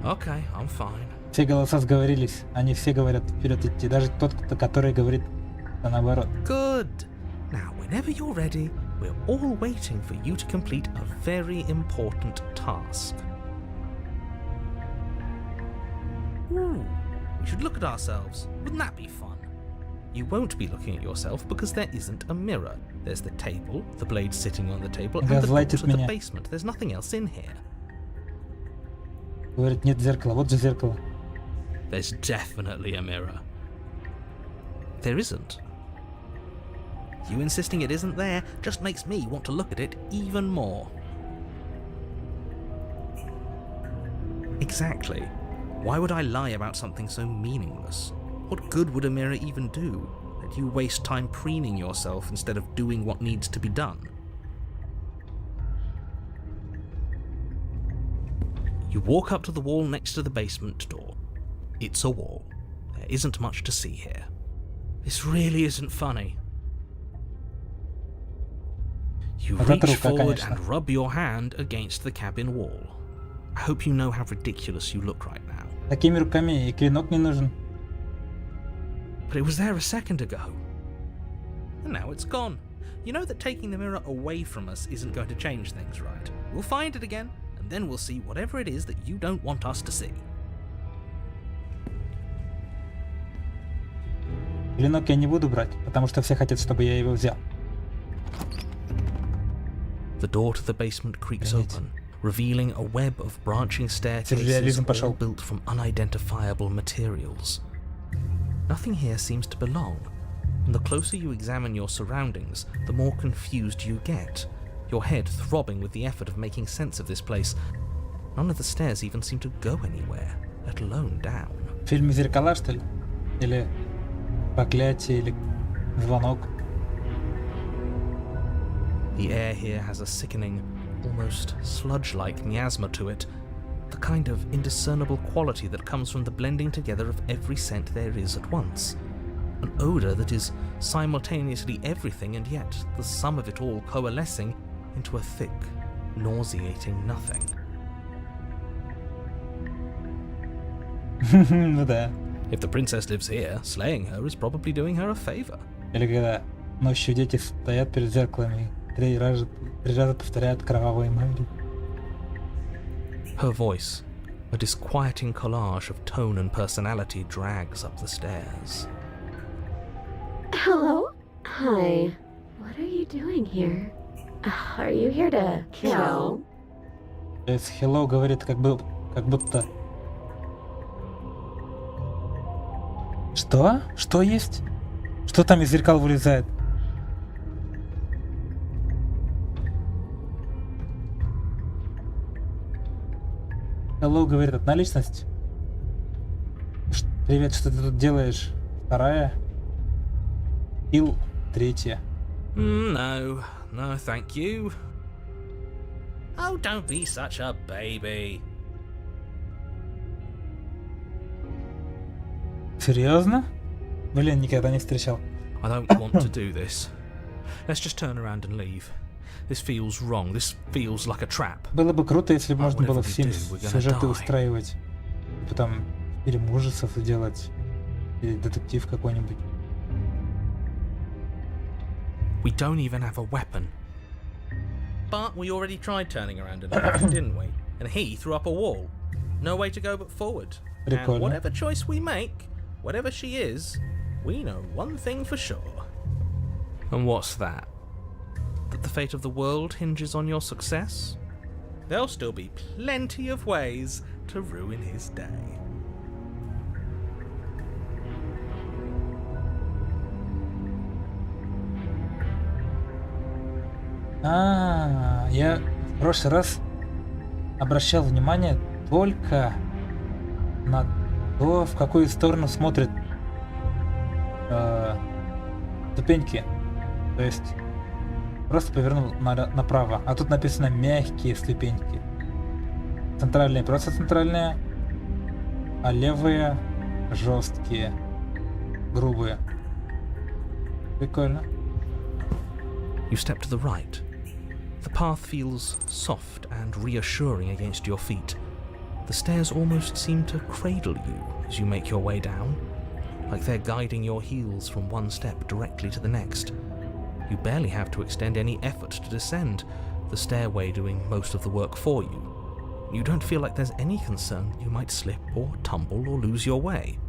Okay, I'm fine. Все голоса сговорились. Они все говорят вперед идти. Даже тот, который говорит наоборот. Good. Now, whenever you're ready, we're all waiting for you to complete a very important task. Ooh, we should look at ourselves. Wouldn't that be fun? You won't be looking at yourself because there isn't a mirror. There's the table, the blade sitting on the table, and the door to the basement. There's nothing else in here. Говорит, нет зеркала. Вот же зеркало. There's definitely a mirror. There isn't. You insisting it isn't there just makes me want to look at it even more. Exactly. Why would I lie about something so meaningless? What good would a mirror even do? That you waste time preening yourself instead of doing what needs to be done. You walk up to the wall next to the basement door. It's a wall. There isn't much to see here. This really isn't funny. You reach forward and rub your hand against the cabin wall. I hope you know how ridiculous you look right now. Такими руками и клинок не нужен. But it was there a second ago. And now it's gone. You know that taking the mirror away from us isn't going to change things, right? We'll find it again, and then we'll see whatever it is that you don't want us to see. Клинок я не буду брать, потому что все хотят, чтобы я его взял. The door to the basement creaks open, revealing a web of branching staircases all built from unidentifiable materials. Nothing here seems to belong, and the closer you examine your surroundings, the more confused you get, your head throbbing with the effort of making sense of this place. None of the stairs even seem to go anywhere, let alone down. В фильме «Зеркала», что ли? Или «Проклятие», или «Звонок»? The air here has a sickening, almost sludge-like miasma to it, the kind of indiscernible quality that comes from the blending together of every scent there is at once. An odour that is simultaneously everything and yet the sum of it all coalescing into a thick, nauseating nothing. Ну да. If the princess lives here, slaying her is probably doing her a favour. Или когда ночью дети стоят перед зеркалами и три раза повторяют кровавые магии. Her voice, a disquieting collage of tone and personality, drags up the stairs. Hello? Hi. What are you doing here? Are you here to kill? То есть hello говорит как будто... Что? Что есть? Что там из зеркал вылезает? Hello говорит одна личность. Привет, что ты тут делаешь? Вторая. Kill третья. No, thank you. Oh, don't be such a baby. Серьезно? Блин, никогда не встречал. I don't want to do this. Let's just turn around and leave. This feels wrong. This feels like a trap. Было бы круто, если бы можно было всем сюжеты устраивать. Потом фильм ужасов делать. Или детектив какой-нибудь. We don't even have a weapon. But we already tried turning around and leaving, didn't we? And he threw up a wall. No way to go but forward. And whatever choice we make, whatever she is, we know one thing for sure. And what's that? that the fate of the world hinges on your success, there'll still be plenty of ways to ruin his day. Я в прошлый раз обращал внимание только на то, в какую сторону смотрят ступеньки. То есть просто повернул направо, а тут написано мягкие ступеньки. Центральные просто центральные, а левые жесткие, грубые. Прикольно. You step to the right. The path feels soft and reassuring against your feet. The stairs almost seem to cradle you as you make your way down, like they're guiding your heels from one step directly to the next. You barely have to extend any effort to descend, the stairway doing most of the work for you. You don't feel like there's any concern you might slip or tumble or lose your way.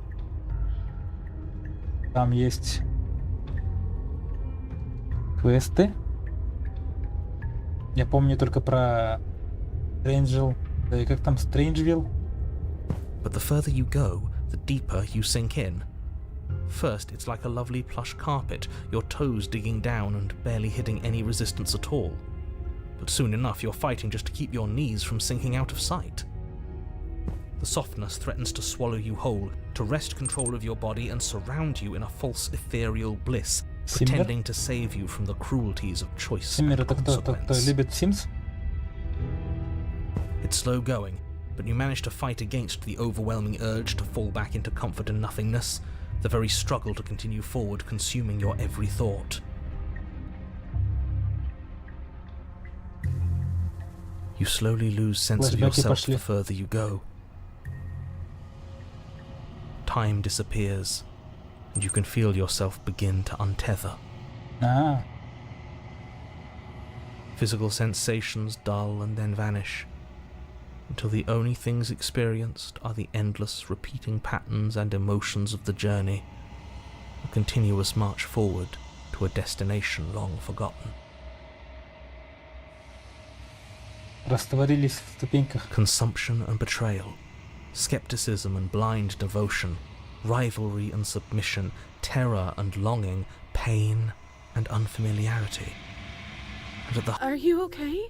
Там есть квесты. Я помню только про Strangevill. Как там Strangeville? But the further you go, the deeper you sink in. First, it's like a lovely plush carpet, your toes digging down and barely hitting any resistance at all. But soon enough, you're fighting just to keep your knees from sinking out of sight. The softness threatens to swallow you whole, to wrest control of your body and surround you in a false ethereal bliss, pretending to save you from the cruelties of choice and consequence. Любит Sims? It's slow going, but you manage to fight against the overwhelming urge to fall back into comfort and nothingness, the very struggle to continue forward consuming your every thought. You slowly lose sense of yourself the further you go. Time disappears, and you can feel yourself begin to untether. Physical sensations dull and then vanish, until the only things experienced are the endless repeating patterns and emotions of the journey, a continuous march forward to a destination long forgotten. Растворились в ступеньках. Consumption and betrayal, skepticism and blind devotion, rivalry and submission, terror and longing, pain and unfamiliarity. And at the... Are you okay?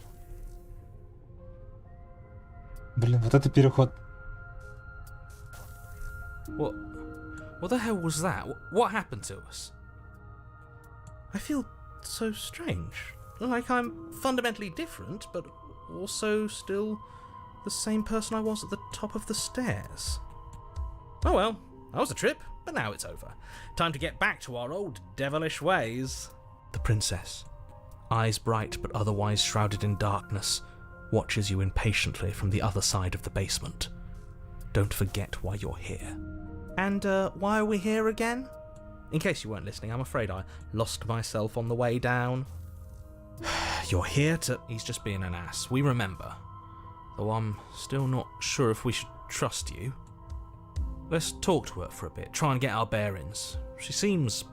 Блин, вот это переход. What the hell was that? What happened to us? I feel so strange. Like I'm fundamentally different, but also still the same person I was at the top of the stairs. Oh well, that was a trip, but now it's over. Time to get back to our old devilish ways. The princess, eyes bright but otherwise shrouded in darkness, watches you impatiently from the other side of the basement. Don't forget why you're here. And why are we here again? In case you weren't listening, I'm afraid I lost myself on the way down. You're here to... He's just being an ass. We remember. Though I'm still not sure if we should trust you. Let's talk to her for a bit, try and get our bearings. She seems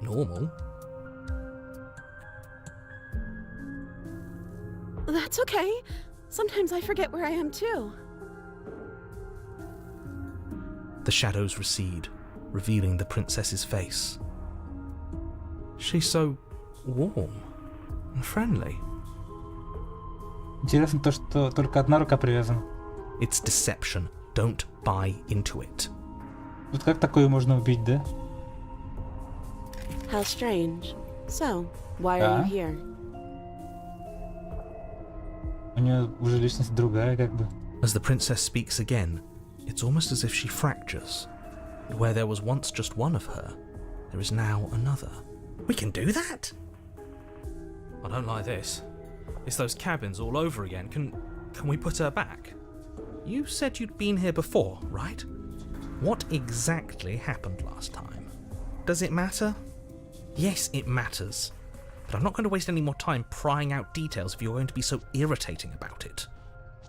normal. That's okay. Sometimes I forget where I am too. The shadows recede, revealing the princess's face. She's so warm and friendly. Интересно то, что только одна рука привязана. It's deception. Don't buy into it. Вот как такое можно убить, да? How strange. So, why are you here? У нее уже личность другая, как бы. As the princess speaks again, it's almost as if she fractures. Where there was once just one of her, there is now another. We can do that? I don't like this. It's those cabins all over again. Can we put her back? You said you'd been here before, right? What exactly happened last time? Does it matter? Yes, it matters. But I'm not going to waste any more time prying out details if you're going to be so irritating about it.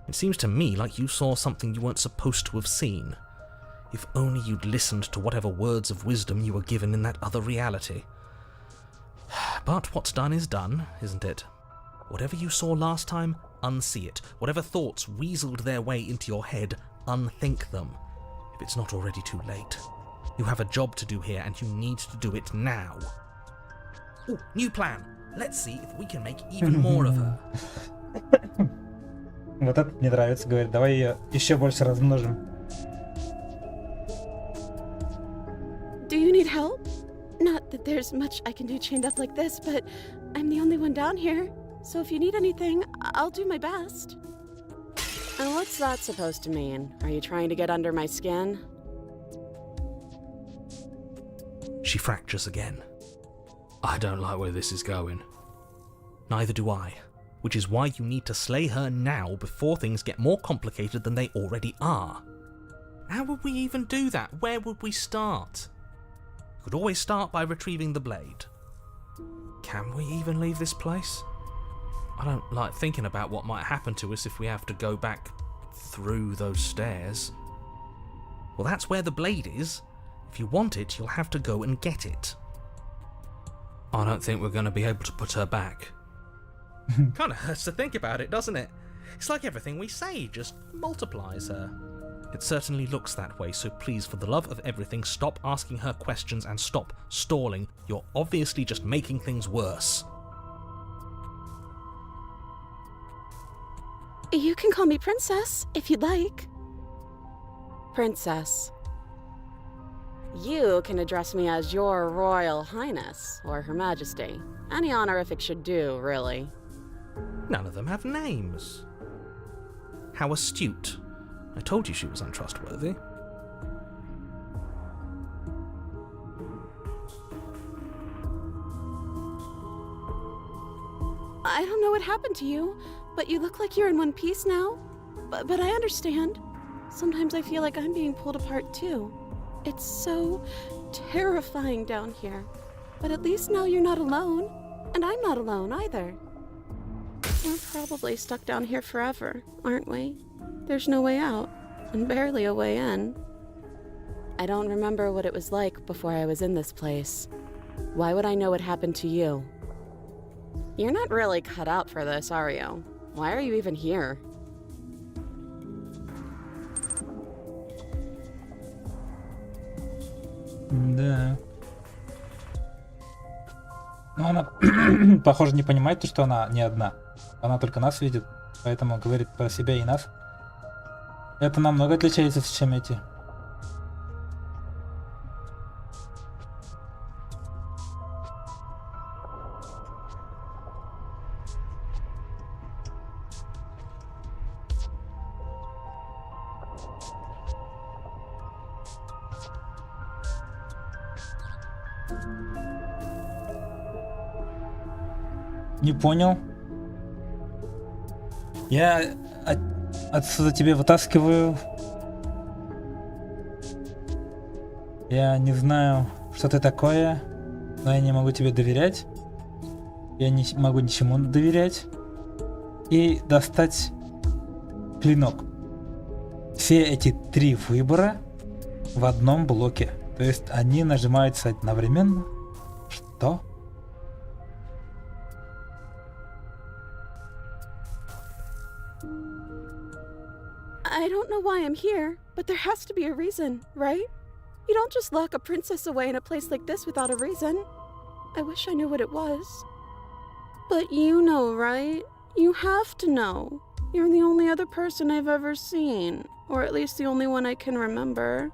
It seems to me like you saw something you weren't supposed to have seen. If only you'd listened to whatever words of wisdom you were given in that other reality. But what's done is done, isn't it? Whatever you saw last time, unsee it. Whatever thoughts weaseled their way into your head, unthink them. If it's not already too late. You have a job to do here, and you need to do it now. Ooh, new plan. Let's see if we can make even more of her. Вот это мне нравится, говорит, давай ее еще больше размножим. Do you need help? Not that there's much I can do chained up like this, but I'm the only one down here. So if you need anything, I'll do my best. And what's that supposed to mean? Are you trying to get under my skin? She fractures again. I don't like where this is going. Neither do I, which is why you need to slay her now before things get more complicated than they already are. How would we even do that? Where would we start? We could always start by retrieving the blade. Can we even leave this place? I don't like thinking about what might happen to us if we have to go back through those stairs. Well, that's where the blade is. If you want it, you'll have to go and get it. I don't think we're going to be able to put her back. Kind of hurts to think about it, doesn't it? It's like everything we say just multiplies her. It certainly looks that way, so please, for the love of everything, stop asking her questions and stop stalling. You're obviously just making things worse. You can call me Princess, if you'd like. Princess. You can address me as Your Royal Highness, or Her Majesty. Any honorific should do, really. None of them have names. How astute. I told you she was untrustworthy. I don't know what happened to you, but you look like you're in one piece now. But I understand. Sometimes I feel like I'm being pulled apart too. It's so terrifying down here. But at least now you're not alone. And I'm not alone either. We're probably stuck down here forever, aren't we? There's no way out, and barely a way in. I don't remember what it was like before I was in this place. Why would I know what happened to you? You're not really cut out for this, are you? Why are you even here? Да. Но она, похоже, не понимает, что она не одна. Она только нас видит, поэтому говорит про себя и нас. Это намного отличается, чем эти. Не понял. Я отсюда тебе вытаскиваю. Я не знаю, что ты такое, но я не могу тебе доверять. Я не могу ничему доверять. И достать клинок. Все эти три выбора в одном блоке. То есть они нажимаются одновременно. Что? I don't know why I'm here, but there has to be a reason, right? You don't just lock a princess away in a place like this without a reason. I wish I knew what it was. But you know, right? You have to know. You're the only other person I've ever seen, or at least the only one I can remember.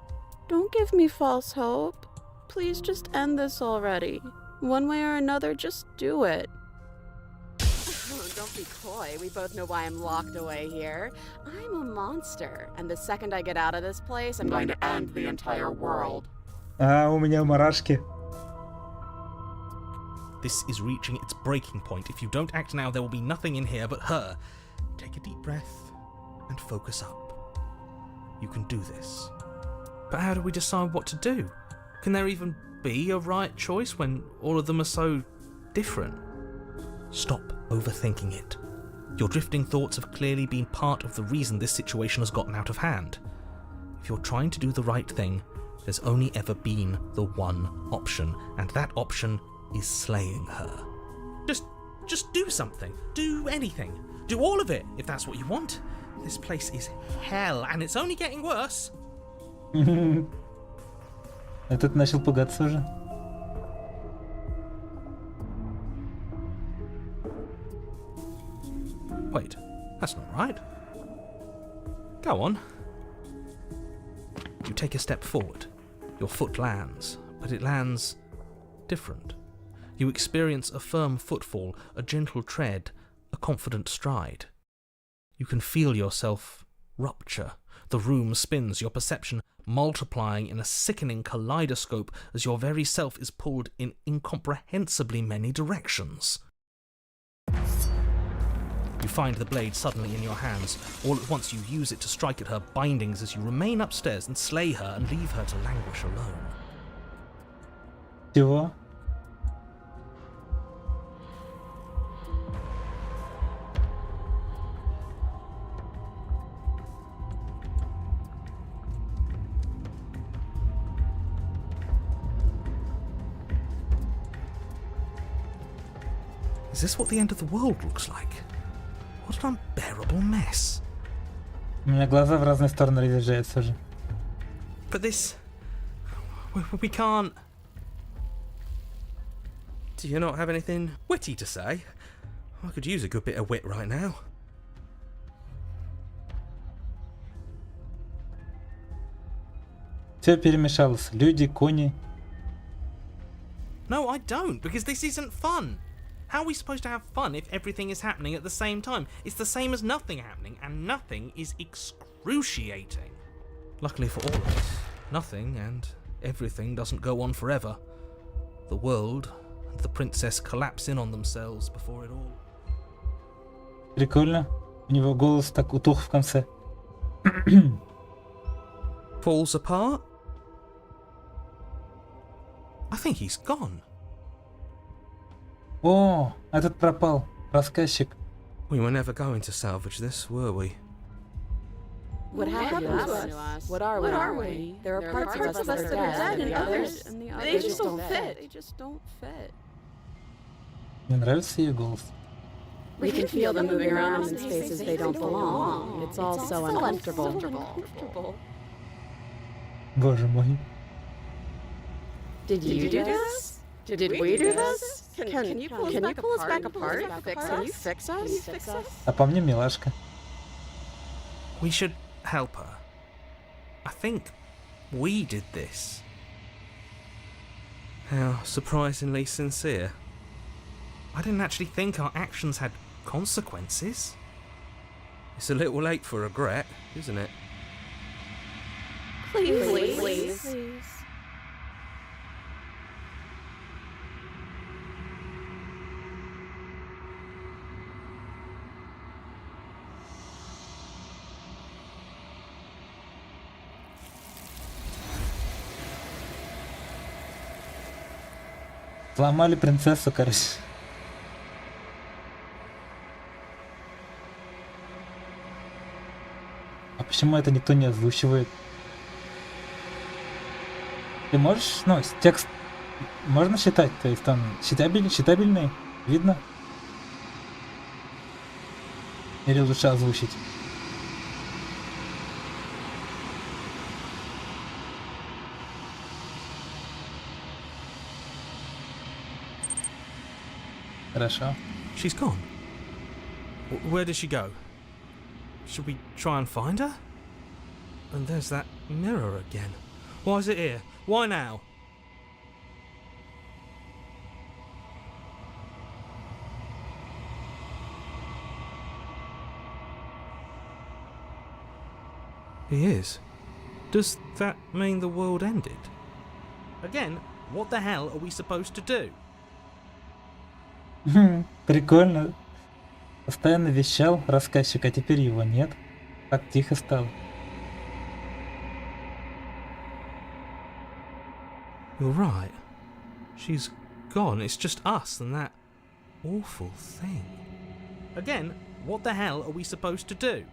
Don't give me false hope. Please just end this already. One way or another, just do it. Oh, don't be coy. We both know why I'm locked away here. I'm a monster, and the second I get out of this place, I'm going to end the entire world. У меня мурашки. This is reaching its breaking point. If you don't act now, there will be nothing in here but her. Take a deep breath and focus up. You can do this. But how do we decide what to do? Can there even be a right choice when all of them are so different? Stop overthinking it. Your drifting thoughts have clearly been part of the reason this situation has gotten out of hand. If you're trying to do the right thing, there's only ever been the one option, and that option is slaying her. Just Just do something. Do anything. Do all of it, if that's what you want. This place is hell, and it's only getting worse. Этот начал пугаться уже. Wait, that's not right. Go on. You take a step forward. Your foot lands, but it lands different. You experience a firm footfall, a gentle tread, a confident stride. You can feel yourself rupture. The room spins, your perception multiplying in a sickening kaleidoscope as your very self is pulled in incomprehensibly many directions. You find the blade suddenly in your hands. All at once you use it to strike at her bindings as you remain upstairs and slay her and leave her to languish alone. Чего? Is this what the end of the world looks like? What an unbearable mess. У меня глаза в разные стороны разъезжаются уже. But this... We can't... Do you not have anything witty to say? I could use a good bit of wit right now. Все перемешалось. Люди, кони. No, I don't, because this isn't fun. How are we supposed to have fun if everything is happening at the same time? It's the same as nothing happening, and nothing is excruciating. Luckily for all of us, nothing and everything doesn't go on forever. The world and the princess collapse in on themselves before it all. Прикольно. У него голос так утух в конце. Falls apart? I think he's gone. О, этот пропал. Рассказчик. We were never going to salvage this, were we? What happened to us? What are we? There are parts of us that are dead, and the others, they just don't fit. They just don't fit. Мне нравится ее голос. We can feel them moving around in spaces they don't belong. It's all so uncomfortable. Боже мой. Did you do this? Did we do this? Can you pull us back apart? Can you fix us? А по мне милашка. We should help her. I think we did this. How surprisingly sincere. I didn't actually think our actions had consequences. It's a little late for regret, isn't it? Please. Сломали принцессу, короче. А почему это никто не озвучивает? Ты можешь, ну, текст можно считать, то есть там читабельный, видно? Или лучше озвучить? Хорошо. She's gone. Where did she go? Should we try and find her? And there's that mirror again. Why is it here? Why now? He is. Does that mean the world ended? Again, what the hell are we supposed to do? Прикольно. Постоянно вещал рассказчик, а теперь его нет. Так тихо стало. You're right. She's gone. It's just us and that awful thing. Again, what the hell are we supposed to do?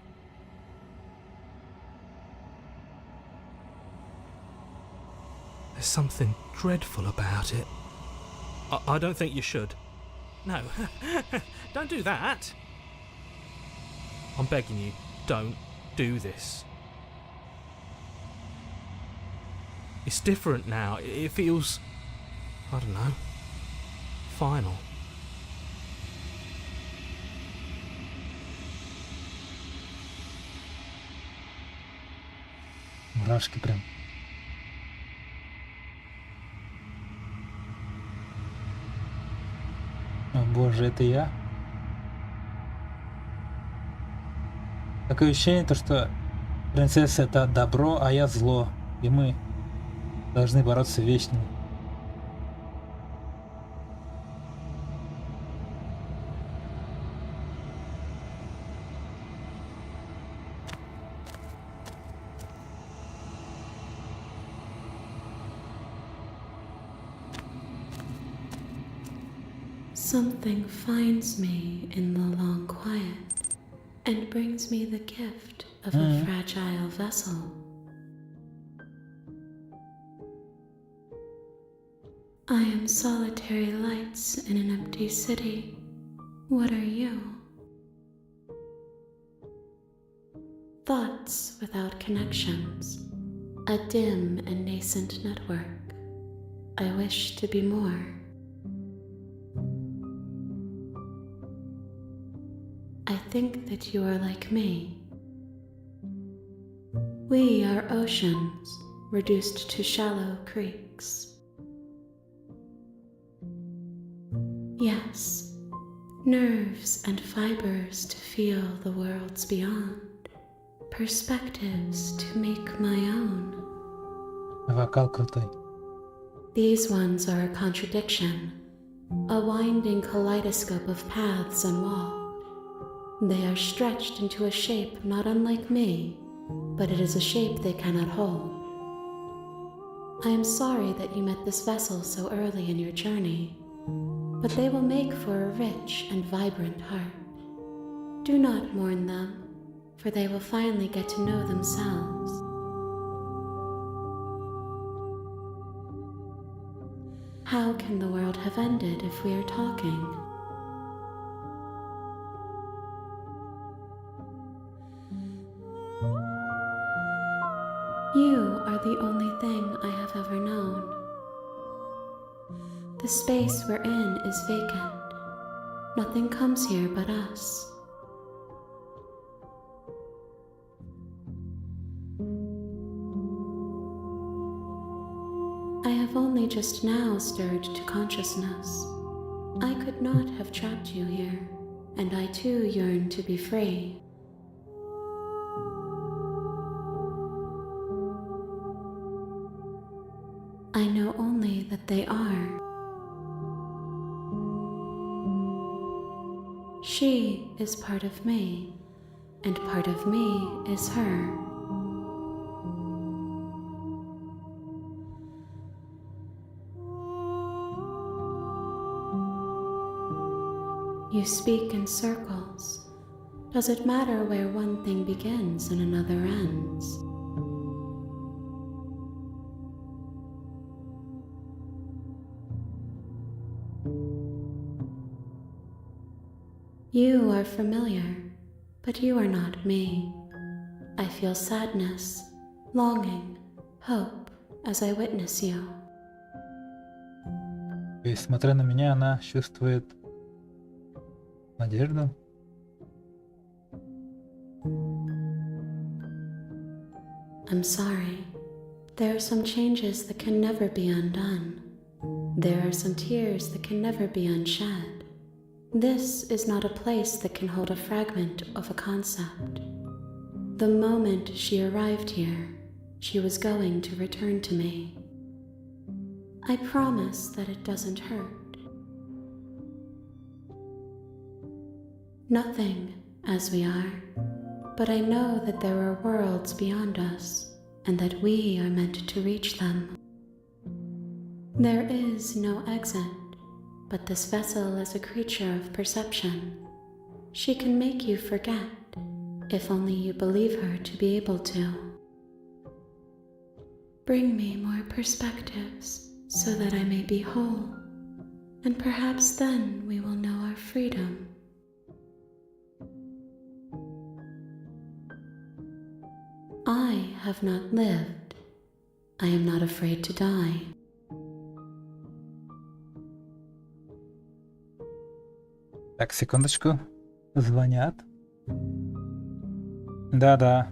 There's something dreadful about it. I don't think you should. No. Don't do that. I'm begging you, don't do this. It's different now. It feels, I don't know, final. Мурашки прям. О боже, это я? Такое ощущение, то, что принцесса это добро, а я зло. И мы должны бороться вечно. Something finds me in the long quiet and brings me the gift of a fragile vessel. I am solitary lights in an empty city. What are you? Thoughts without connections, a dim and nascent network. I wish to be more. I think that you are like me. We are oceans reduced to shallow creeks. Yes, nerves and fibers to feel the worlds beyond, perspectives to make my own. Вокал крутой. These ones are a contradiction, a winding kaleidoscope of paths and walls. They are stretched into a shape not unlike me, but it is a shape they cannot hold. I am sorry that you met this vessel so early in your journey, but they will make for a rich and vibrant heart. Do not mourn them, for they will finally get to know themselves. How can the world have ended if we are talking? You are the only thing I have ever known. The space we're in is vacant. Nothing comes here but us. I have only just now stirred to consciousness. I could not have trapped you here, and I too yearn to be free. I know only that they are. She is part of me, and part of me is her. You speak in circles. Does it matter where one thing begins and another ends? You are familiar, but you are not me. I feel sadness, longing, hope as I witness you. То есть, смотря на меня, она чувствует надежду. I'm sorry. There are some changes that can never be undone. There are some tears that can never be unshed. This is not a place that can hold a fragment of a concept. The moment she arrived here, she was going to return to me. I promise that it doesn't hurt. Nothing, as we are, but I know that there are worlds beyond us, and that we are meant to reach them. There is no exit, but this vessel is a creature of perception. She can make you forget, if only you believe her to be able to. Bring me more perspectives, so that I may be whole. And perhaps then we will know our freedom. I have not lived. I am not afraid to die. Так, секундочку. Звонят. Да-да.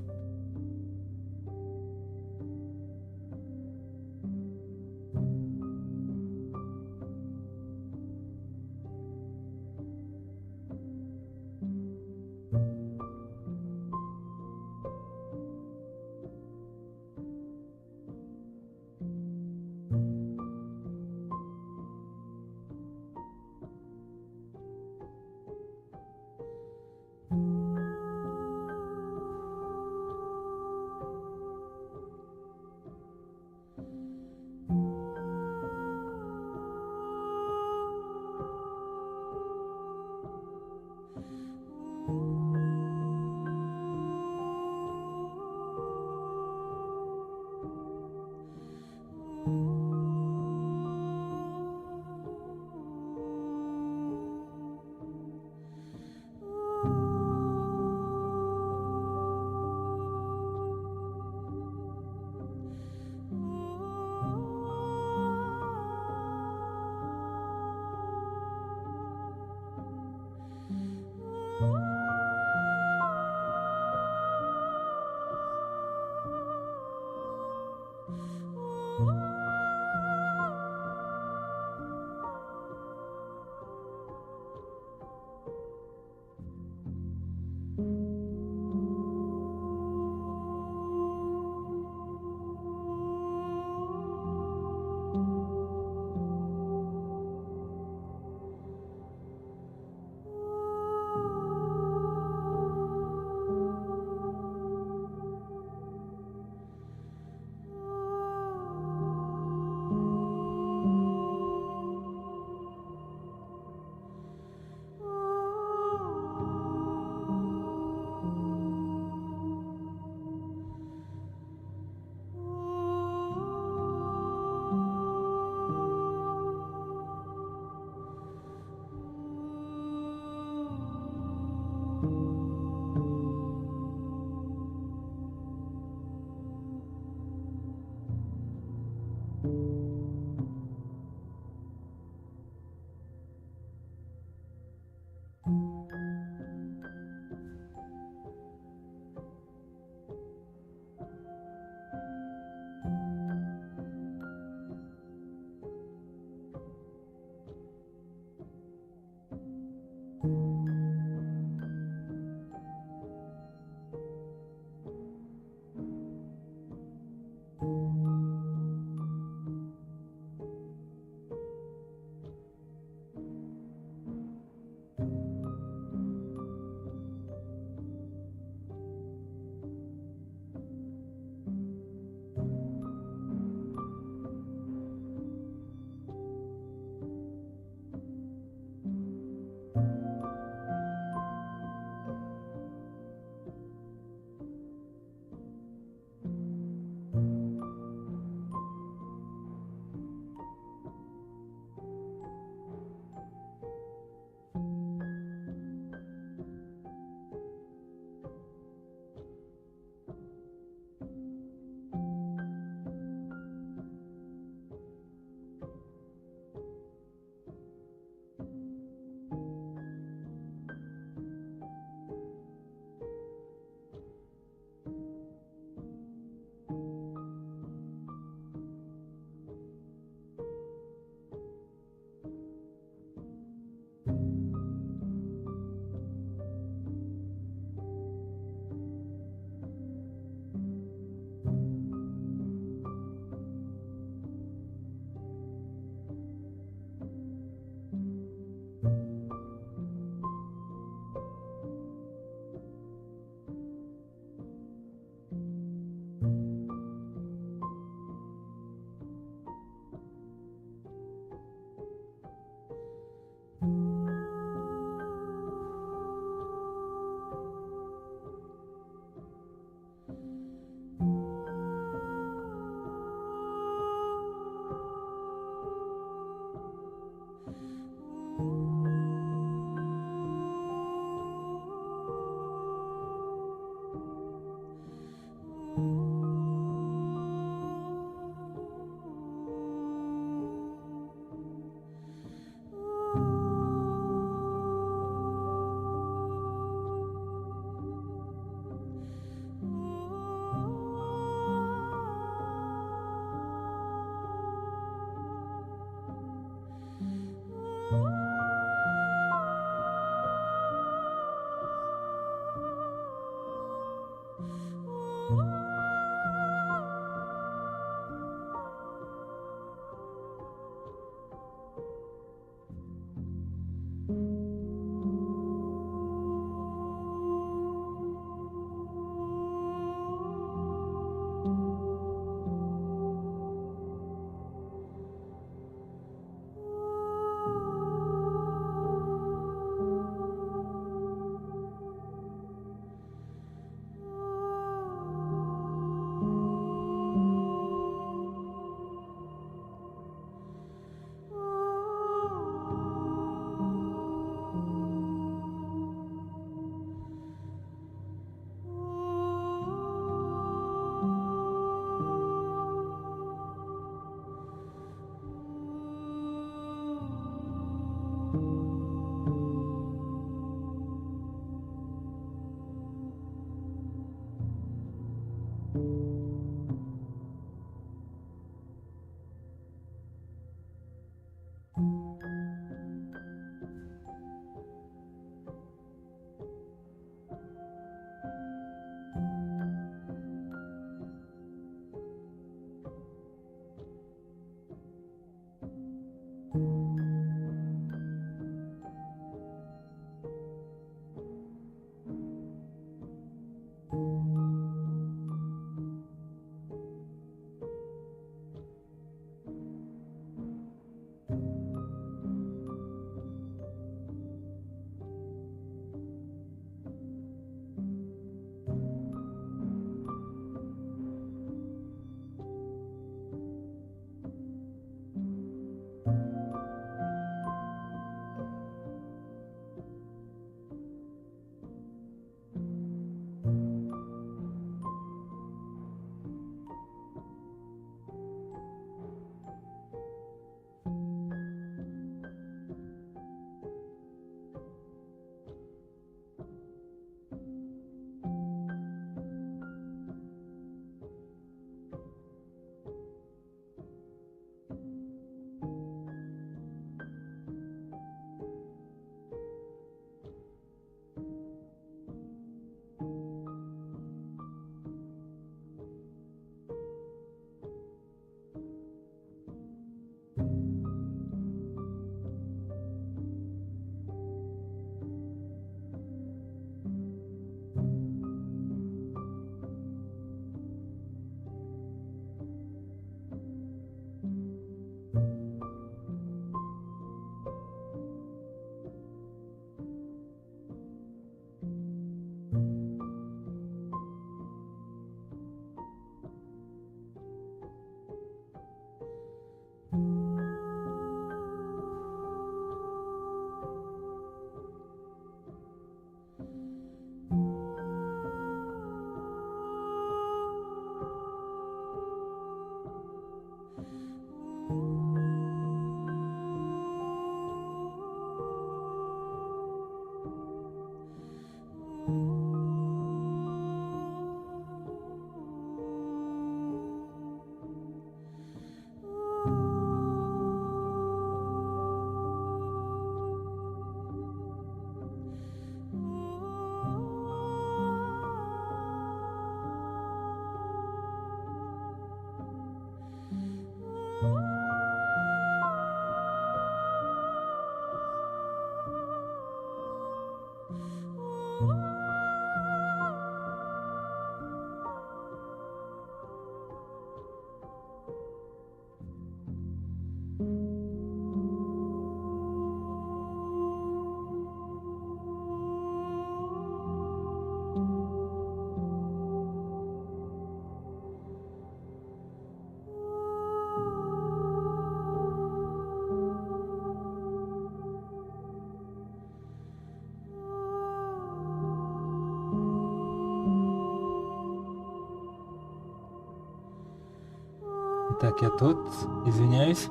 Так, я тут. Извиняюсь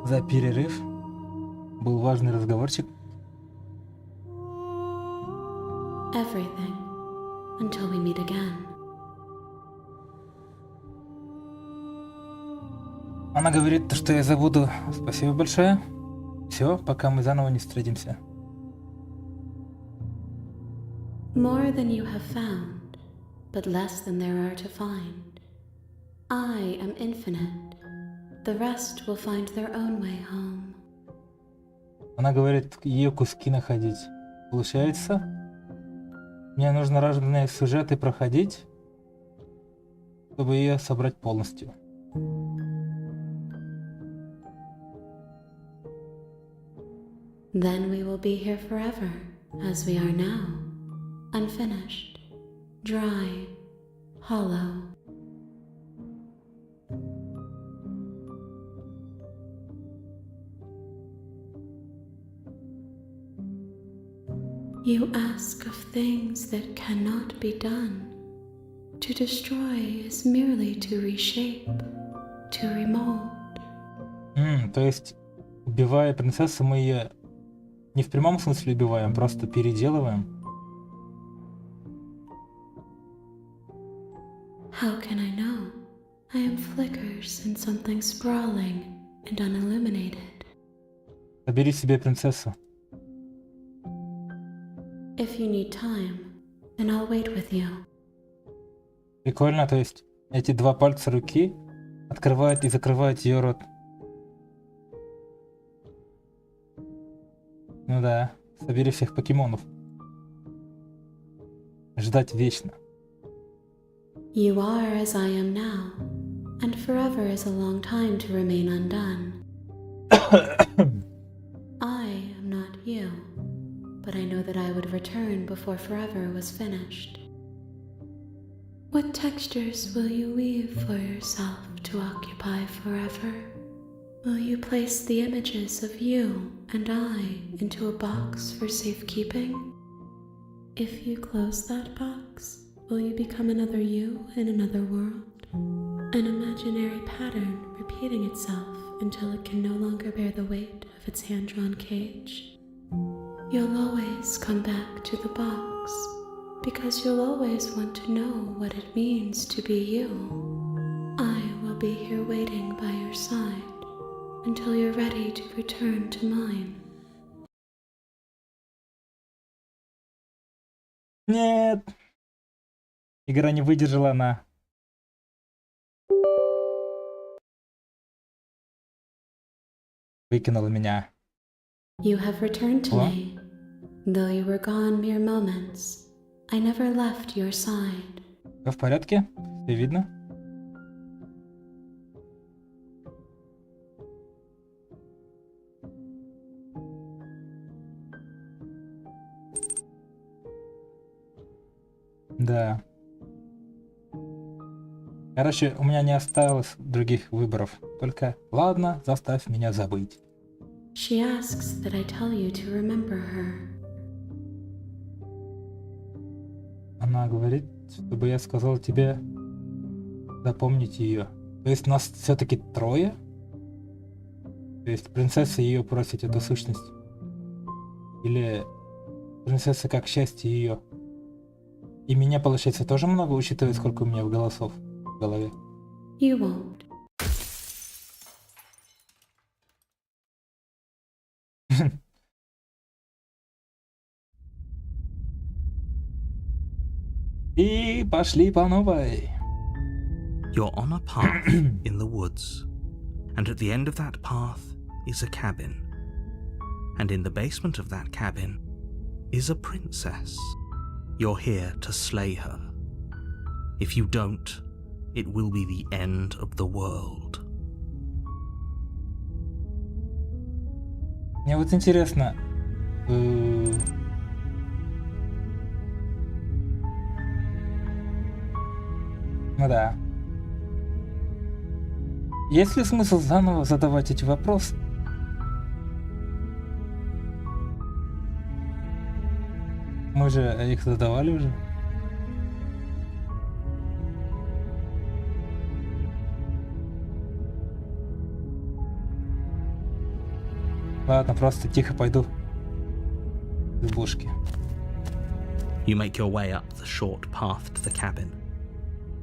за перерыв. Был важный разговорчик. Everything. Until we meet again. Она говорит, что я забуду. Спасибо большое. Все, пока мы заново не встретимся. More than you have found, but less than there are to find. I am infinite. The rest will find their own way home. Она говорит, ее куски находить. Получается, мне нужно разные сюжеты проходить, чтобы ее собрать полностью. Then we will be here forever, as we are now. Unfinished, dry, hollow. You ask of things that cannot be done. To destroy is merely to reshape, to remold. То есть, убивая принцессу, мы ее не в прямом смысле убиваем, просто переделываем. How can I know? I am flickers in something sprawling and unilluminated. Собери себе принцессу. If you need time, then I'll wait with you. Прикольно, то есть эти два пальца руки открывают и закрывают ее рот. Ну да, собери всех покемонов. Ждать вечно. You are as I am now, and forever is a long time to remain undone. I am not you, but I know that I would return before forever was finished. What textures will you weave for yourself to occupy forever? Will you place the images of you and I into a box for safekeeping? If you close that box, will you become another you in another world? An imaginary pattern repeating itself until it can no longer bear the weight of its hand-drawn cage. You'll always come back to the box, because you'll always want to know what it means to be you. I will be here waiting by your side until you're ready to return to mine. Нет! Игра не выдержала, она. Выкинула меня. You have returned to me. Though you were gone mere moments, I never left your side. Все в порядке? Все видно? Да. Короче, у меня не осталось других выборов. Только, ладно, заставь меня забыть. She asks that I tell you to remember her. Она говорит, чтобы я сказал тебе запомнить ее. То есть нас все-таки трое? То есть принцесса ее просит эту сущность? Или принцесса как счастье ее? И меня, получается, тоже много, учитывая, сколько у меня голосов в голове? You won't. И пошли по новой. You're on a path in the woods, and at the end of that path is a cabin. And in the basement of that cabin is a princess. You're here to slay her. If you don't, it will be the end of the world. Мне вот интересно, ну да. Есть ли смысл заново задавать эти вопросы? Мы же их задавали уже. Ладно, просто тихо пойду в избушки. You make your way up the short path to the cabin.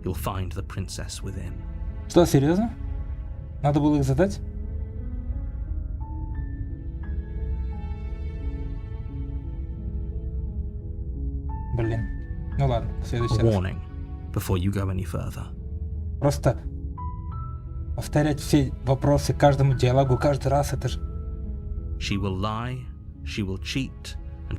You'll find the princess within. Что, серьезно? Надо было их задать? Блин. Ну ладно, в следующий раз. Warning before you go any further. Просто повторять все вопросы каждому диалогу каждый раз, это же... She will lie, she will cheat, and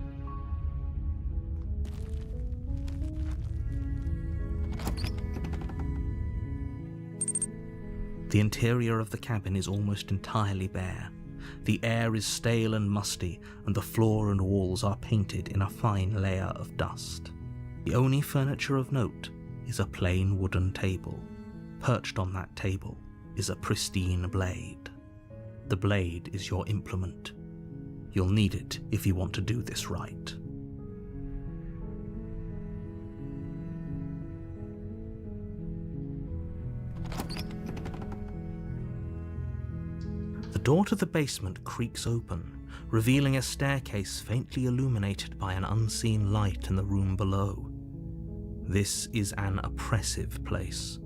the interior of the cabin is almost entirely bare. The air is stale and musty, and the floor and walls are painted in a fine layer of dust. The only furniture of note is a plain wooden table. Perched on that table is a pristine blade. The blade is your implement. You'll need it if you want to do this right. The door to the basement creaks open, revealing a staircase faintly illuminated by an unseen light in the room below. This is an oppressive place.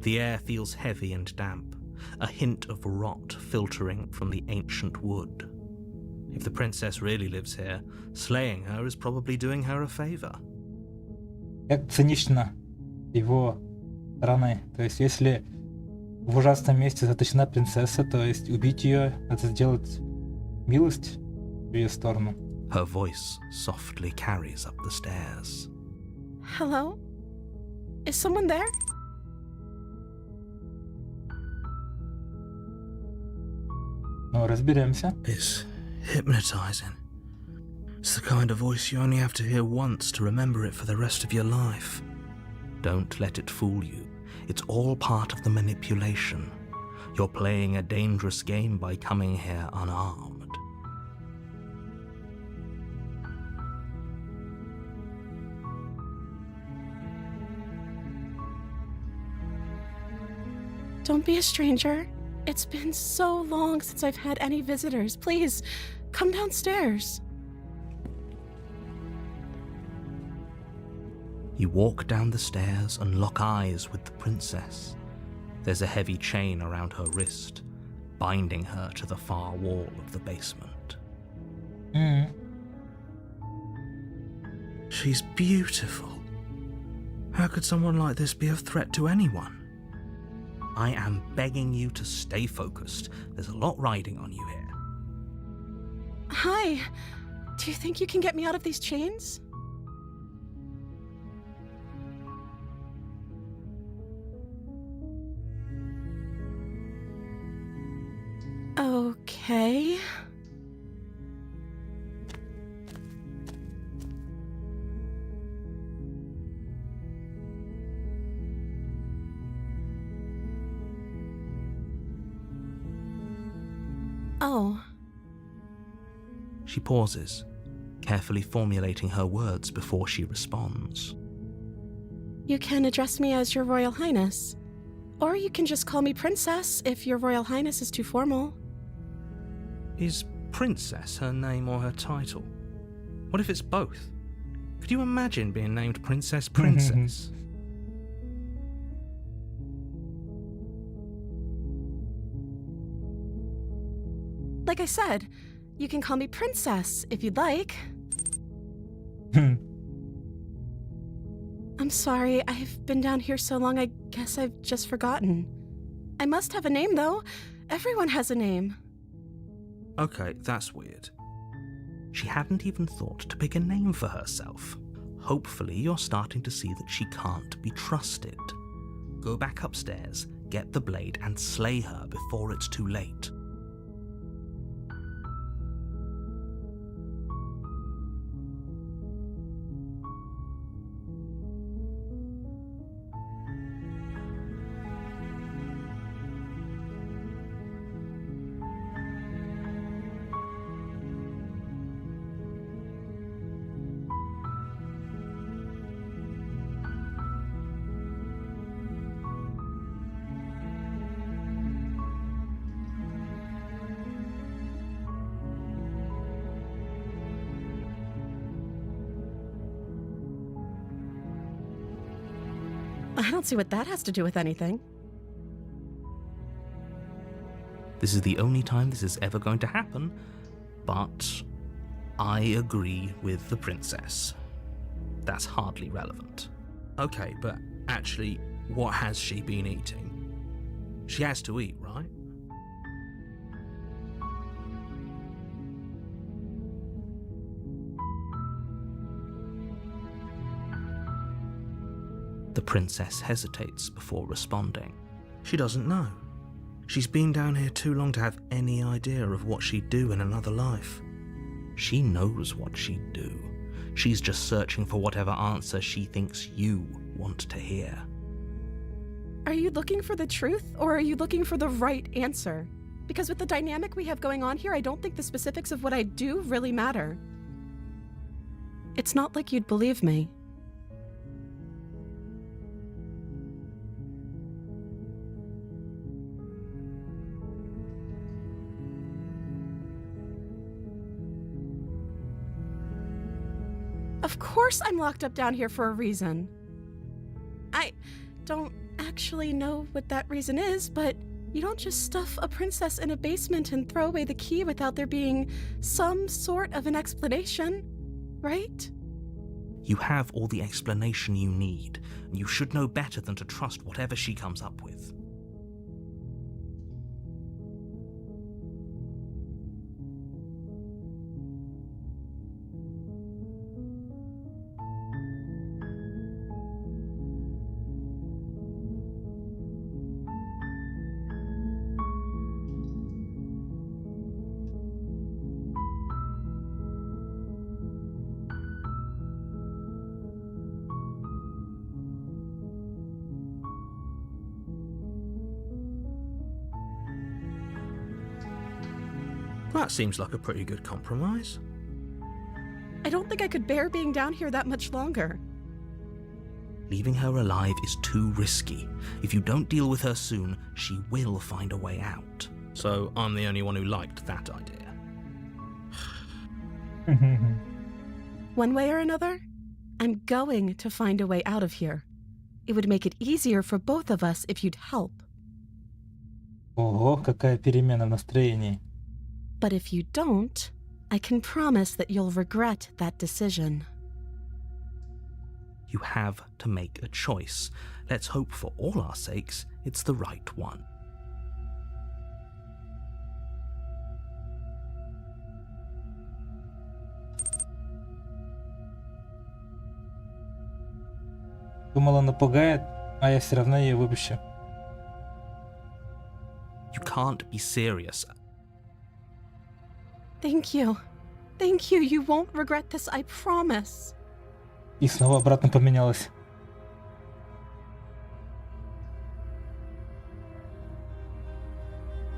The air feels heavy and damp, a hint of rot filtering from the ancient wood. If the princess really lives here, slaying her is probably doing her a favor. Как цинично его стороны. То есть, если в ужасном месте заточена принцесса, то есть убить ее, это сделать милость в ее сторону. Her voice softly carries up the stairs. Hello? Is someone there? Ну, разберемся. It's hypnotizing. It's the kind of voice you only have to hear once to remember it for the rest of your life. Don't let it fool you. It's all part of the manipulation. You're playing a dangerous game by coming here unarmed. Don't be a stranger. It's been so long since I've had any visitors. Please, come downstairs. You walk down the stairs and lock eyes with the princess. There's a heavy chain around her wrist, binding her to the far wall of the basement. She's beautiful. How could someone like this be a threat to anyone? I am begging you to stay focused. There's a lot riding on you here. Hi. Do you think you can get me out of these chains? Okay. Oh. She pauses, carefully formulating her words before she responds. You can address me as Your Royal Highness. Or you can just call me Princess if Your Royal Highness is too formal. Is Princess her name or her title? What if it's both? Could you imagine being named Princess? Like I said, you can call me Princess if you'd like. I'm sorry, I've been down here so long I guess I've just forgotten. I must have a name though. Everyone has a name. Okay, that's weird. She hadn't even thought to pick a name for herself. Hopefully you're starting to see that she can't be trusted. Go back upstairs, get the blade, and slay her before it's too late. I don't see what that has to do with anything. This is the only time this is ever going to happen, but I agree with the princess. That's hardly relevant. Okay, but actually, what has she been eating? She has to eat, right? The princess hesitates before responding. She doesn't know. She's been down here too long to have any idea of what she'd do in another life. She knows what she'd do. She's just searching for whatever answer she thinks you want to hear. Are you looking for the truth, or are you looking for the right answer? Because with the dynamic we have going on here, I don't think the specifics of what I do really matter. It's not like you'd believe me. Of course I'm locked up down here for a reason. I don't actually know what that reason is, but you don't just stuff a princess in a basement and throw away the key without there being some sort of an explanation, right? You have all the explanation you need, and you should know better than to trust whatever she comes up with. That seems like a pretty good compromise. I don't think I could bear being down here that much longer. Leaving her alive is too risky. If you don't deal with her soon, she will find a way out. So I'm the only one who liked that idea. One way or another, I'm going to find a way out of here. It would make it easier for both of us if you'd help. Ого, какая перемена в настроении. But if you don't, I can promise that you'll regret that decision. You have to make a choice. Let's hope for all our sakes it's the right one. Думала, напугает, а я все равно ее выпущу. You can't be serious. Thank you. Thank you. You won't regret this, I promise. И снова обратно поменялась.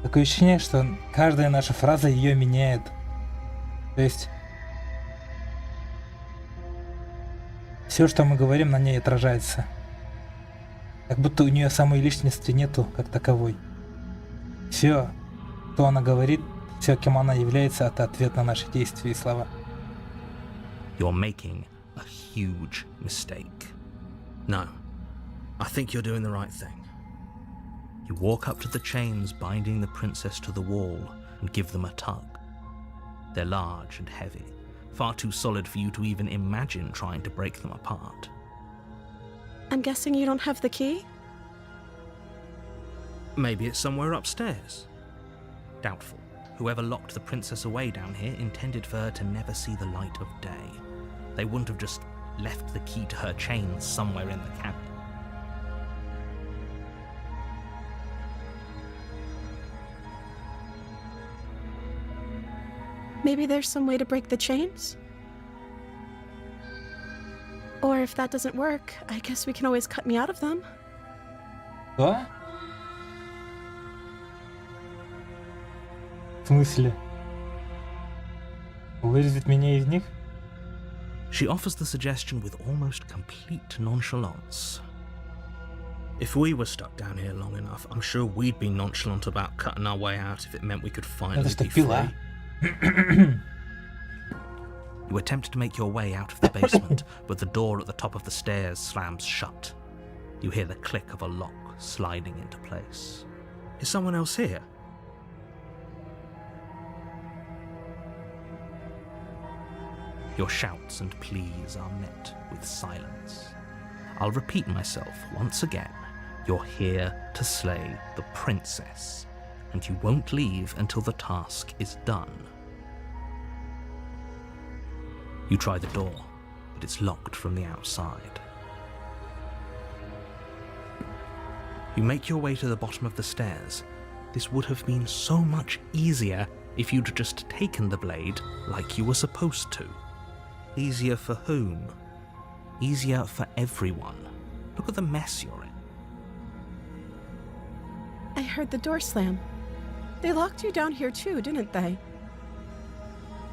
Такое ощущение, что каждая наша фраза ее меняет. То есть все, что мы говорим, на ней отражается. Как будто у нее самой личности нету как таковой. Все, что она говорит, все, кем она является, это ответ на наши действия и слова. You're making a huge mistake. No, I think you're doing the right thing. You walk up to the chains binding the princess to the wall and give them a tug. They're large and heavy, far too solid for you to even imagine trying to break them apart. I'm guessing you don't have the key? Maybe it's somewhere upstairs. Doubtful. Whoever locked the princess away down here intended for her to never see the light of day. They wouldn't have just left the key to her chains somewhere in the cabin. Maybe there's some way to break the chains? Or if that doesn't work, I guess we can always cut me out of them. Что? В смысле? Вырезать меня из них? She offers the suggestion with almost complete nonchalance. If we were stuck down here long enough, I'm sure we'd be nonchalant about cutting our way out if it meant we could finally be free. You attempt to make your way out of the basement, but the door at the top of the stairs slams shut. You hear the click of a lock sliding into place. Is someone else here? Your shouts and pleas are met with silence. I'll repeat myself once again. You're here to slay the princess, and you won't leave until the task is done. You try the door, but it's locked from the outside. You make your way to the bottom of the stairs. This would have been so much easier if you'd just taken the blade like you were supposed to. Easier for whom? Easier for everyone. Look at the mess you're in. I heard the door slam. They locked you down here too, didn't they?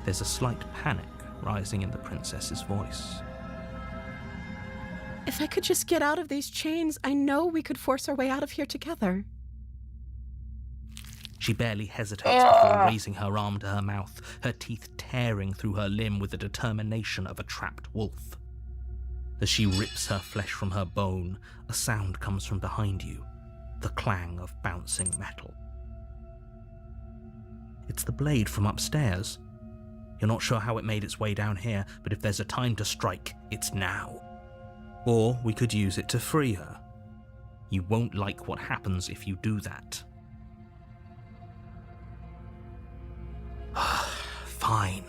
There's a slight panic rising in the princess's voice. If I could just get out of these chains, I know we could force our way out of here together. She barely hesitates before raising her arm to her mouth, her teeth tearing through her limb with the determination of a trapped wolf. As she rips her flesh from her bone, a sound comes from behind you, the clang of bouncing metal. It's the blade from upstairs. You're not sure how it made its way down here, but if there's a time to strike, it's now. Or we could use it to free her. You won't like what happens if you do that. Fine.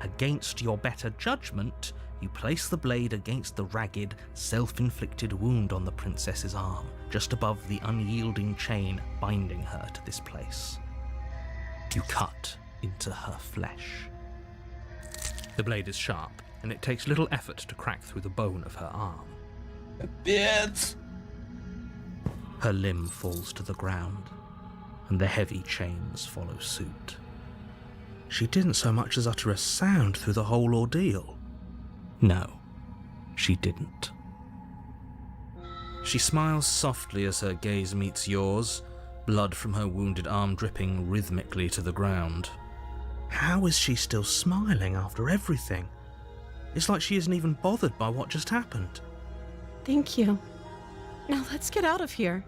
Against your better judgment, you place the blade against the ragged, self-inflicted wound on the princess's arm, just above the unyielding chain binding her to this place. You cut into her flesh. The blade is sharp, and it takes little effort to crack through the bone of her arm. Bitch! Her limb falls to the ground, and the heavy chains follow suit. She didn't so much as utter a sound through the whole ordeal. No, she didn't. She smiles softly as her gaze meets yours, blood from her wounded arm dripping rhythmically to the ground. How is she still smiling after everything? It's like she isn't even bothered by what just happened. Thank you. Now let's get out of here.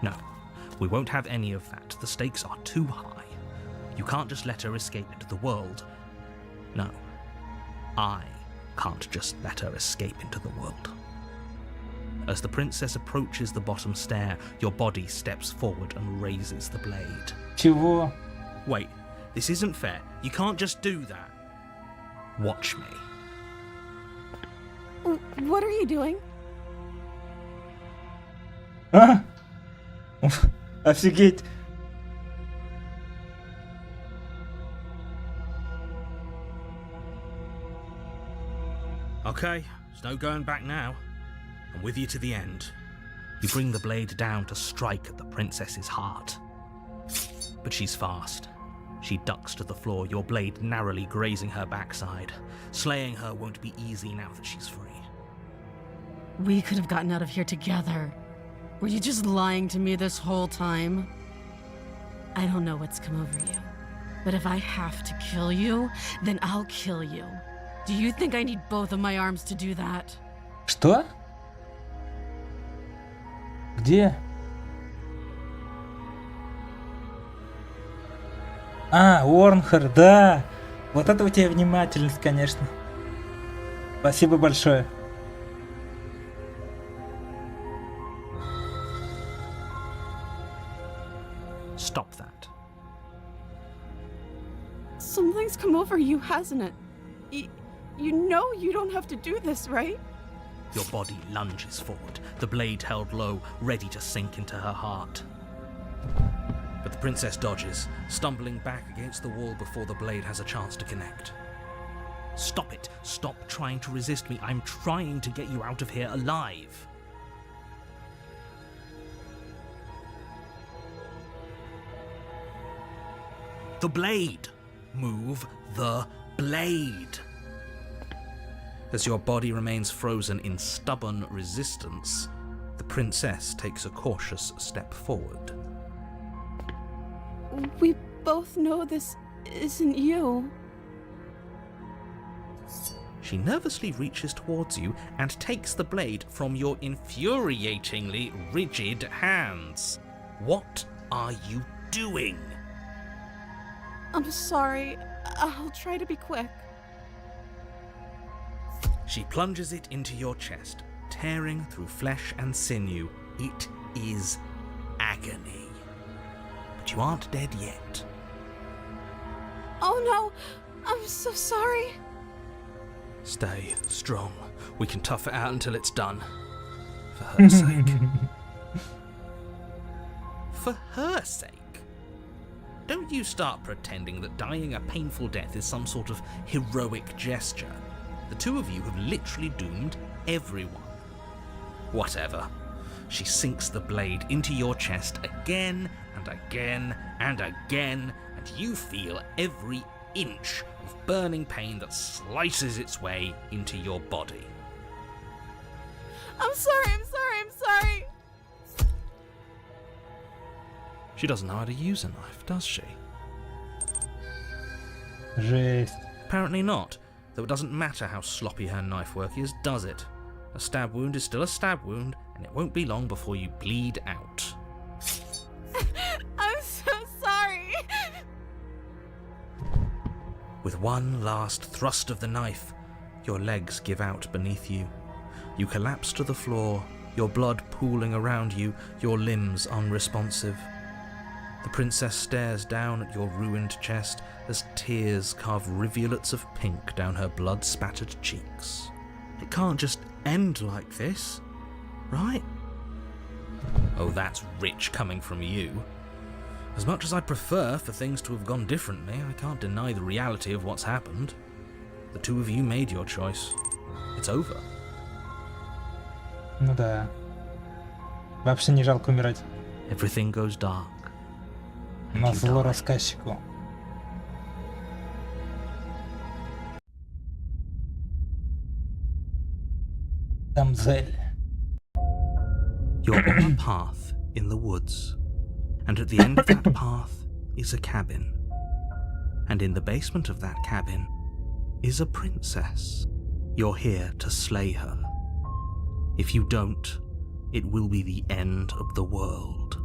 No, we won't have any of that. The stakes are too high. You can't just let her escape into the world. No, I can't just let her escape into the world. As the princess approaches the bottom stair, your body steps forward and raises the blade. Чего? Wait, this isn't fair. You can't just do that. Watch me. What are you doing? А? Офигеть! Okay, there's no going back now. I'm with you to the end. You bring the blade down to strike at the princess's heart. But she's fast. She ducks to the floor, your blade narrowly grazing her backside. Slaying her won't be easy now that she's free. We could have gotten out of here together. Were you just lying to me this whole time? I don't know what's come over you, but if I have to kill you, then I'll kill you. Do you think I need both of my arms to do that? Что? Где? А, Уорнхер, да! Вот это у тебя внимательность, конечно. Спасибо большое. Stop that. Something's come over you, hasn't it? You know you don't have to do this, right? Your body lunges forward, the blade held low, ready to sink into her heart. But the princess dodges, stumbling back against the wall before the blade has a chance to connect. Stop it! Stop trying to resist me. I'm trying to get you out of here alive. The blade! Move the blade! As your body remains frozen in stubborn resistance, the princess takes a cautious step forward. We both know this isn't you. She nervously reaches towards you and takes the blade from your infuriatingly rigid hands. What are you doing? I'm sorry. I'll try to be quick. She plunges it into your chest, tearing through flesh and sinew. It is agony. But you aren't dead yet. Oh no! I'm so sorry. Stay strong. We can tough it out until it's done. For her sake. For her sake? Don't you start pretending that dying a painful death is some sort of heroic gesture. The two of you have literally doomed everyone. Whatever. She sinks the blade into your chest again and again and again, and you feel every inch of burning pain that slices its way into your body. I'm sorry. She doesn't know how to use a knife, does she? Жесть. Apparently not, though it doesn't matter how sloppy her knife work is, does it? A stab wound is still a stab wound, and it won't be long before you bleed out. I'm so sorry. With one last thrust of the knife, your legs give out beneath you. You collapse to the floor, your blood pooling around you, your limbs unresponsive. The princess stares down at your ruined chest as tears carve rivulets of pink down her blood-spattered cheeks. It can't just end like this, right? Oh, that's rich coming from you. As much as I'd prefer for things to have gone differently, I can't deny the reality of what's happened. The two of you made your choice. It's over. Ну да. Вообще не жалко умирать. Everything goes dark. На зло рассказчику. Дамзель. You're on a path in the woods, and at the end of that path is a cabin. And in the basement of that cabin is a princess. You're here to slay her. If you don't, it will be the end of the world.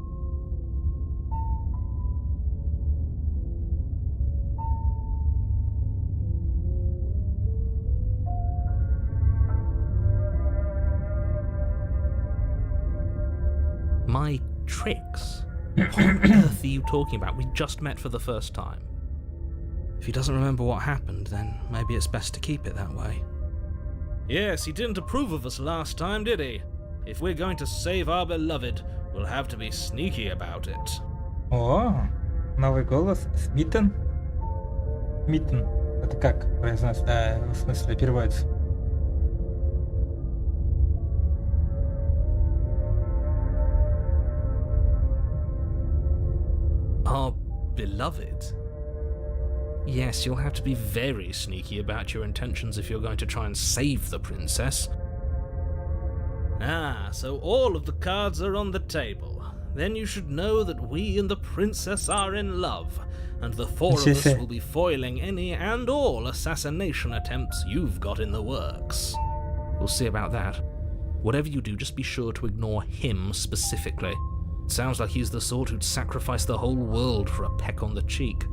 My tricks? What on earth are you talking about? We just met for the first time. If he doesn't remember what happened, then maybe it's best to keep it that way. Yes, he didn't approve of us last time, did he? If we're going to save our beloved, we'll have to be sneaky about it. О, новый голос. Смитен? Смитен. Это как произносится? В смысле переводится? Our beloved? Yes, you'll have to be very sneaky about your intentions if you're going to try and save the princess. Ah, so all of the cards are on the table. Then you should know that we and the princess are in love, and the four of us will be foiling any and all assassination attempts you've got in the works. We'll see about that. Whatever you do, just be sure to ignore him specifically. It sounds like he's the sort who'd sacrifice the whole world for a peck on the cheek.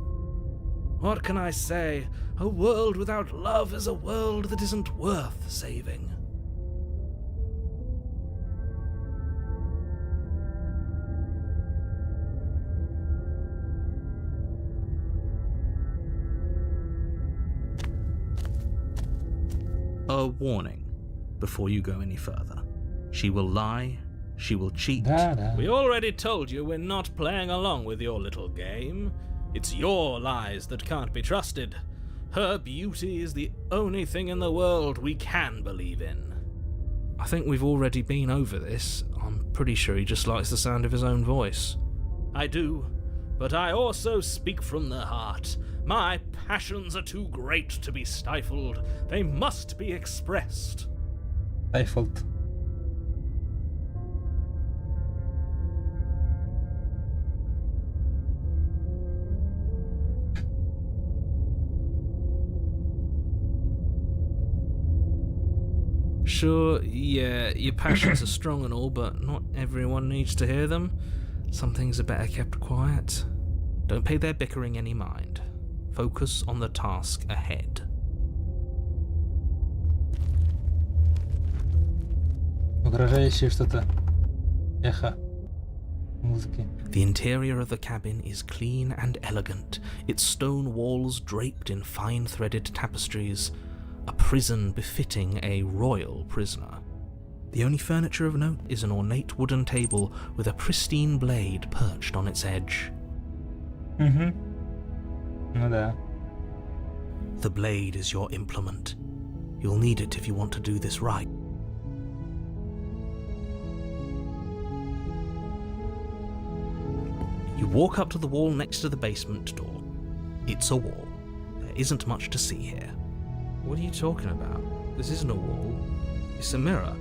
What can I say? A world without love is a world that isn't worth saving. a warning before you go any further. She will lie, she will cheat. We already told you we're not playing along with your little game. It's your lies that can't be trusted. Her beauty is the only thing in the world we can believe in. I think we've already been over this. I'm pretty sure he just likes the sound of his own voice. I do, but I also speak from the heart. My passions are too great to be stifled. They must be expressed. Stifled. Sure, yeah, your passions are strong and all, but not everyone needs to hear them. Some things are better kept quiet. Don't pay their bickering any mind. Focus on the task ahead. Угрожающее что-то. Эхо музыки. The interior of the cabin is clean and elegant, its stone walls draped in fine threaded tapestries, a prison befitting a royal prisoner. The only furniture of note is an ornate wooden table with a pristine blade perched on its edge. Ну да. The blade is your implement. You'll need it if you want to do this right. You walk up to the wall next to the basement door. It's a wall. There isn't much to see here. What are you talking about? This isn't a wall. It's a mirror.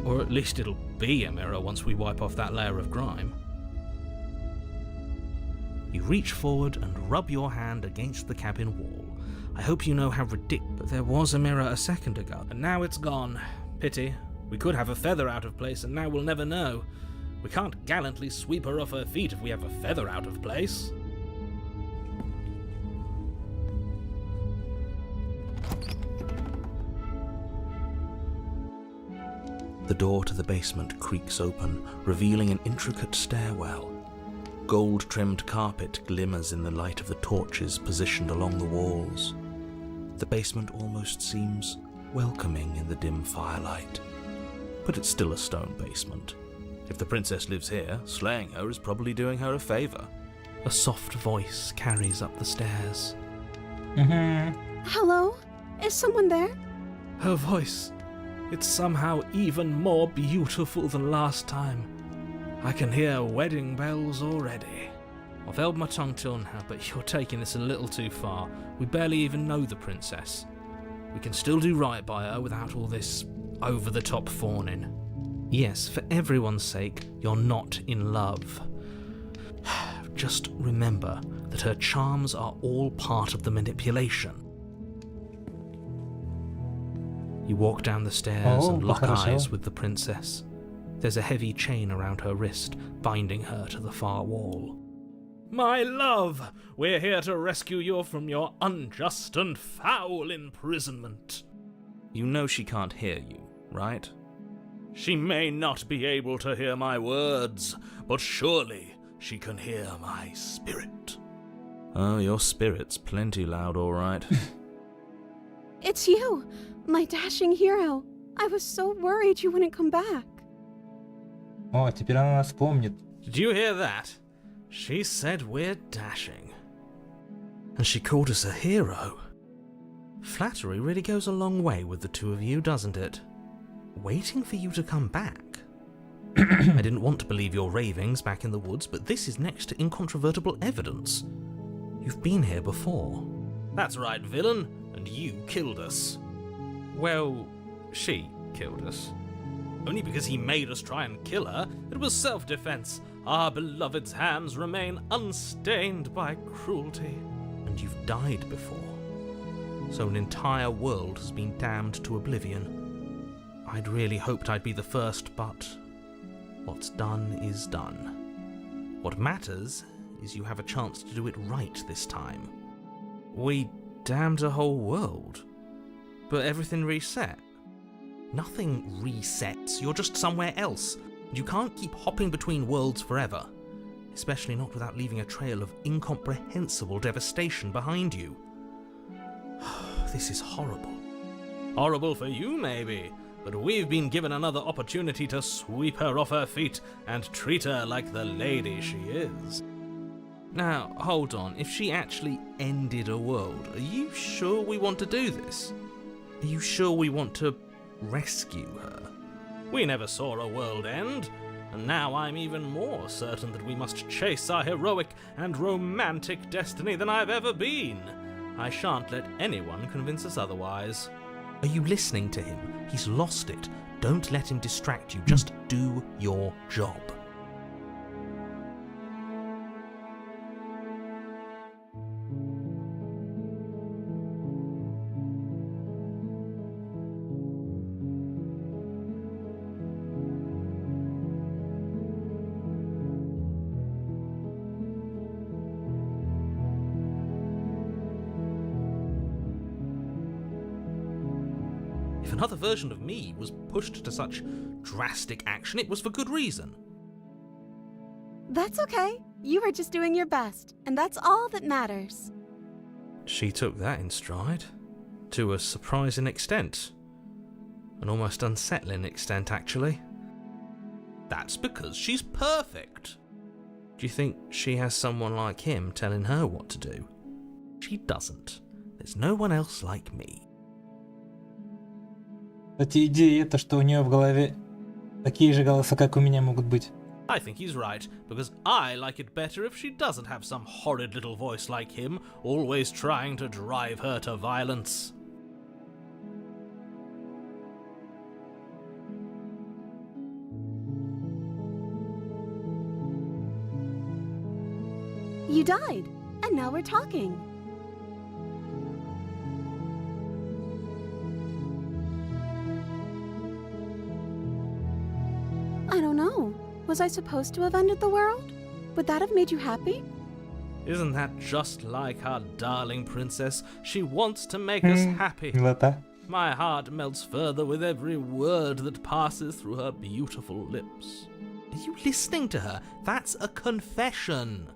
Or at least it'll be a mirror once we wipe off that layer of grime. You reach forward and rub your hand against the cabin wall. I hope you know how ridiculous. But there was a mirror a second ago, and now it's gone. Pity. We could have a feather out of place, and now we'll never know. We can't gallantly sweep her off her feet if we have a feather out of place. The door to the basement creaks open, revealing an intricate stairwell. Gold-trimmed carpet glimmers in the light of the torches positioned along the walls. The basement almost seems welcoming in the dim firelight. But it's still a stone basement. If the princess lives here, slaying her is probably doing her a favor. A soft voice carries up the stairs. Hello? Is someone there? Her voice. It's somehow even more beautiful than last time. I can hear wedding bells already. I've held my tongue till now, but you're taking this a little too far. We barely even know the princess. We can still do right by her without all this over-the-top fawning. Yes, for everyone's sake, you're not in love. Just remember that her charms are all part of the manipulation. You walk down the stairs and lock eyes with the princess. There's a heavy chain around her wrist, binding her to the far wall. My love, we're here to rescue you from your unjust and foul imprisonment. You know she can't hear you, right? She may not be able to hear my words, but surely she can hear my spirit. Oh, your spirit's plenty loud, all right. It's you, my dashing hero. I was so worried you wouldn't come back. О, теперь она нас помнит. Did you hear that? She said we're dashing. And she called us a hero. Flattery really goes a long way with the two of you, doesn't it? Waiting for you to come back. I didn't want to believe your ravings back in the woods, but this is next to incontrovertible evidence. You've been here before. That's right, villain, and you killed us. Well, she killed us. Only because he made us try and kill her. It was self-defense. Our beloved's hands remain unstained by cruelty. And you've died before. So an entire world has been damned to oblivion. I'd really hoped I'd be the first, but what's done is done. What matters is you have a chance to do it right this time. We damned a whole world, but everything reset. Nothing resets, you're just somewhere else. You can't keep hopping between worlds forever, especially not without leaving a trail of incomprehensible devastation behind you. This is horrible. Horrible for you, maybe, but we've been given another opportunity to sweep her off her feet and treat her like the lady she is. Now, hold on, if she actually ended a world, are you sure we want to do this? Are you sure we want to rescue her? We never saw a world end, and now I'm even more certain that we must chase our heroic and romantic destiny than I've ever been. I shan't let anyone convince us otherwise. Are you listening to him? He's lost it. Don't let him distract you. Just do your job. If another version of me was pushed to such drastic action, it was for good reason. That's okay. You were just doing your best, and that's all that matters. She took that in stride, to a surprising extent. An almost unsettling extent, actually. That's because she's perfect. Do you think she has someone like him telling her what to do? She doesn't. There's no one else like me. Кстати, идея это, что у нее в голове такие же голоса, как у меня, могут быть. I think he's right, because I like it better if she doesn't have some horrid little voice like him, always trying to drive her to violence. You died, and now we're talking. I don't know. Was I supposed to have ended the world? Would that have made you happy? Isn't that just like our darling princess? She wants to make us happy. Милота. My heart melts further with every word that passes through her beautiful lips. Are you listening to her? That's a confession.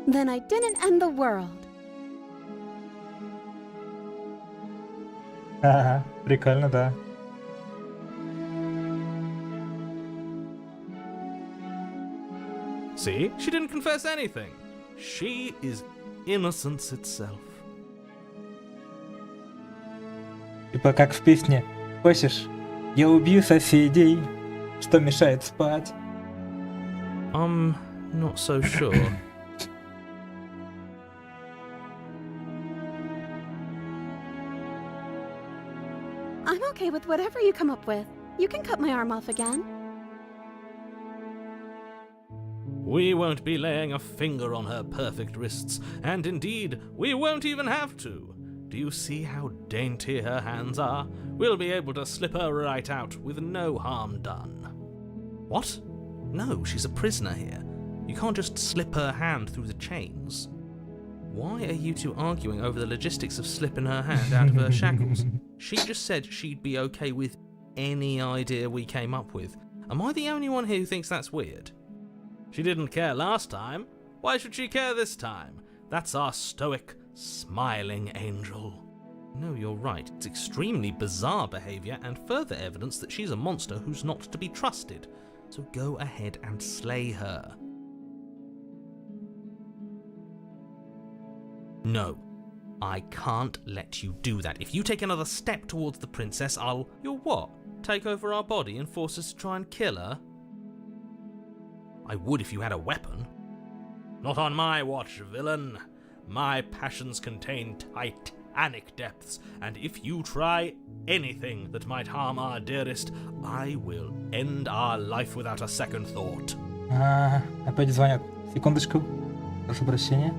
Then I didn't end the world. Ага, прикольно, да. See? She didn't confess anything. She is innocence itself. Типа как в песне. Хочешь, я убью соседей, что мешает спать. I'm not so sure. I'm okay with whatever you come up with. You can cut my arm off again. We won't be laying a finger on her perfect wrists, and indeed, we won't even have to. Do you see how dainty her hands are? We'll be able to slip her right out with no harm done. What? No, she's a prisoner here. You can't just slip her hand through the chains. Why are you two arguing over the logistics of slipping her hand out of her shackles? She just said she'd be okay with any idea we came up with. Am I the only one here who thinks that's weird? She didn't care last time. Why should she care this time? That's our stoic, smiling angel. No, you're right. It's extremely bizarre behavior and further evidence that she's a monster who's not to be trusted. So go ahead and slay her. No, I can't let you do that. If you take another step towards the princess, I'll... You'll what? Take over our body and force us to try and kill her? I would if you had a weapon. Not on my watch, villain. My passions contain titanic depths, and if you try anything that might harm our dearest, I will end our life without a second thought. Опять звонят. Секундочку. Прошу прощения.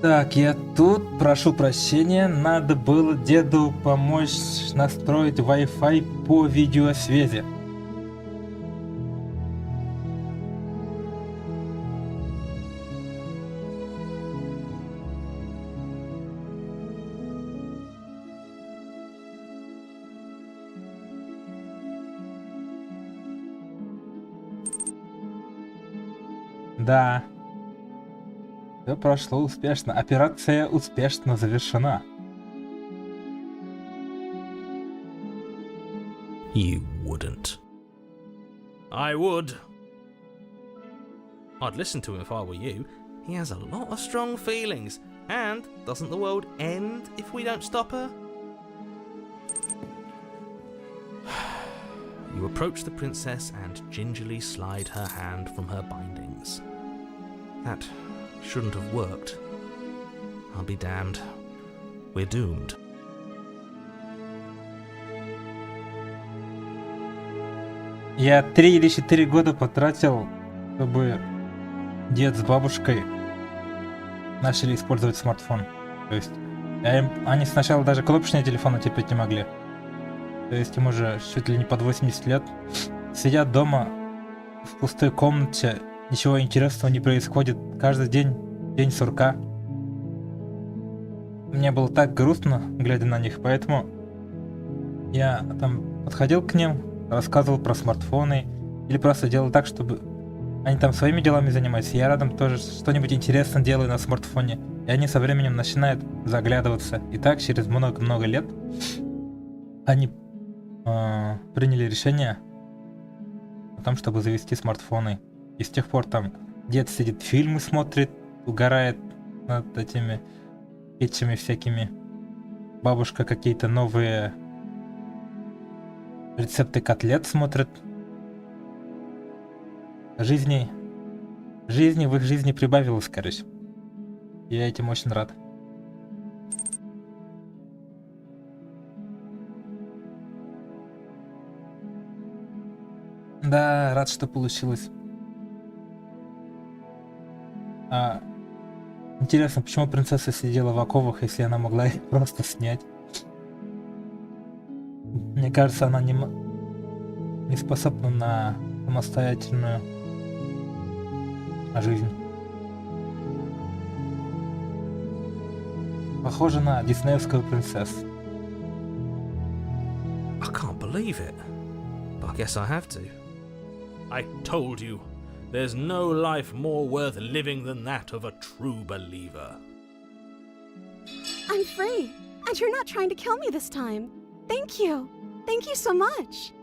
Так, я тут, прошу прощения, надо было деду помочь настроить Wi-Fi по видеосвязи. Да. Все прошло успешно. Операция успешно завершена. You wouldn't. I would. I'd listen to him if I were you. He has a lot of strong feelings. And doesn't the world end if we don't stop her? You approach the princess and gingerly slide her hand from her bindings. That shouldn't have worked. I'll be damned. We're doomed. Я 3 или 4 года потратил, чтобы дед с бабушкой начали использовать смартфон. То есть они сначала даже кнопочные телефоны терпеть не могли. То есть им уже чуть ли не под 80 лет. Сидят дома в пустой комнате, ничего интересного не происходит. Каждый день день сурка. Мне было так грустно, глядя на них, поэтому я там подходил к ним, рассказывал про смартфоны или просто делал так, чтобы они там своими делами занимались. Я рядом тоже что-нибудь интересное делаю на смартфоне. И они со временем начинают заглядываться. И так через много-много лет они приняли решение о том, чтобы завести смартфоны. И с тех пор там дед сидит, фильмы смотрит, угорает над этими этими всякими. Бабушка какие-то новые рецепты котлет смотрит. Жизни в их жизни прибавилось, короче. Я этим очень рад. Да, рад, что получилось. Интересно, почему принцесса сидела в оковах, если она могла их просто снять? Мне кажется, она не способна на самостоятельную жизнь. Похоже на диснеевскую принцессу. I can't believe it. But I guess I have to. I told you. There's no life more worth living than that of a true believer. I'm free, and you're not trying to kill me this time. Thank you. Thank you so much.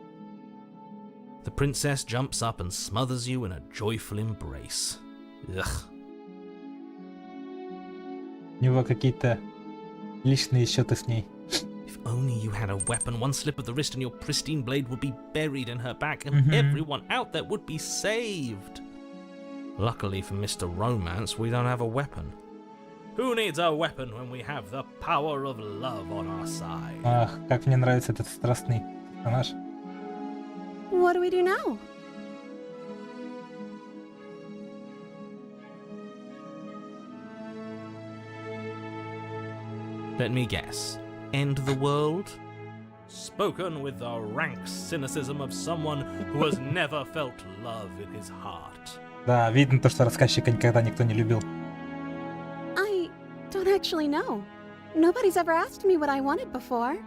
The princess jumps up and smothers you in a joyful embrace. Ugh. У него какие-то личные счеты с ней. If only you had a weapon, one slip of the wrist and your pristine blade would be buried in her back, and everyone out there would be saved. Luckily for Mr. Romance, we don't have a weapon. Who needs a weapon when we have the power of love on our side? Ах, как мне нравится этот страстный персонаж. What do we do now? Let me guess. End the world? Spoken with the rank cynicism of someone who has never felt love in his heart. Да, видно то, что рассказчика никогда никто не любил. I don't actually know. Nobody's ever asked me what I wanted before.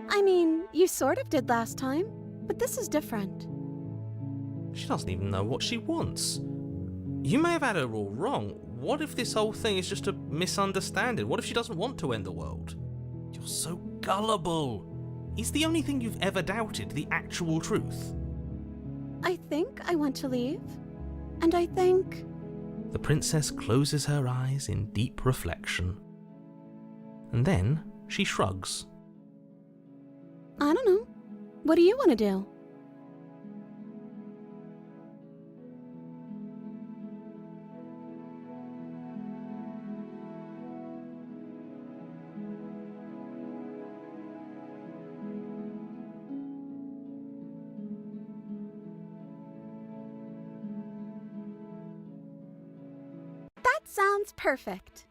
I mean, you sort of did last time, but this is different. She doesn't even know what she wants. You may have had her all wrong. What if this whole thing is just a misunderstanding? What if she doesn't want to end the world? You're so gullible. Is the only thing you've ever doubted the actual truth? I think I want to leave. And I think... The princess closes her eyes in deep reflection. And then she shrugs. I don't know. What do you want to do? Sounds perfect.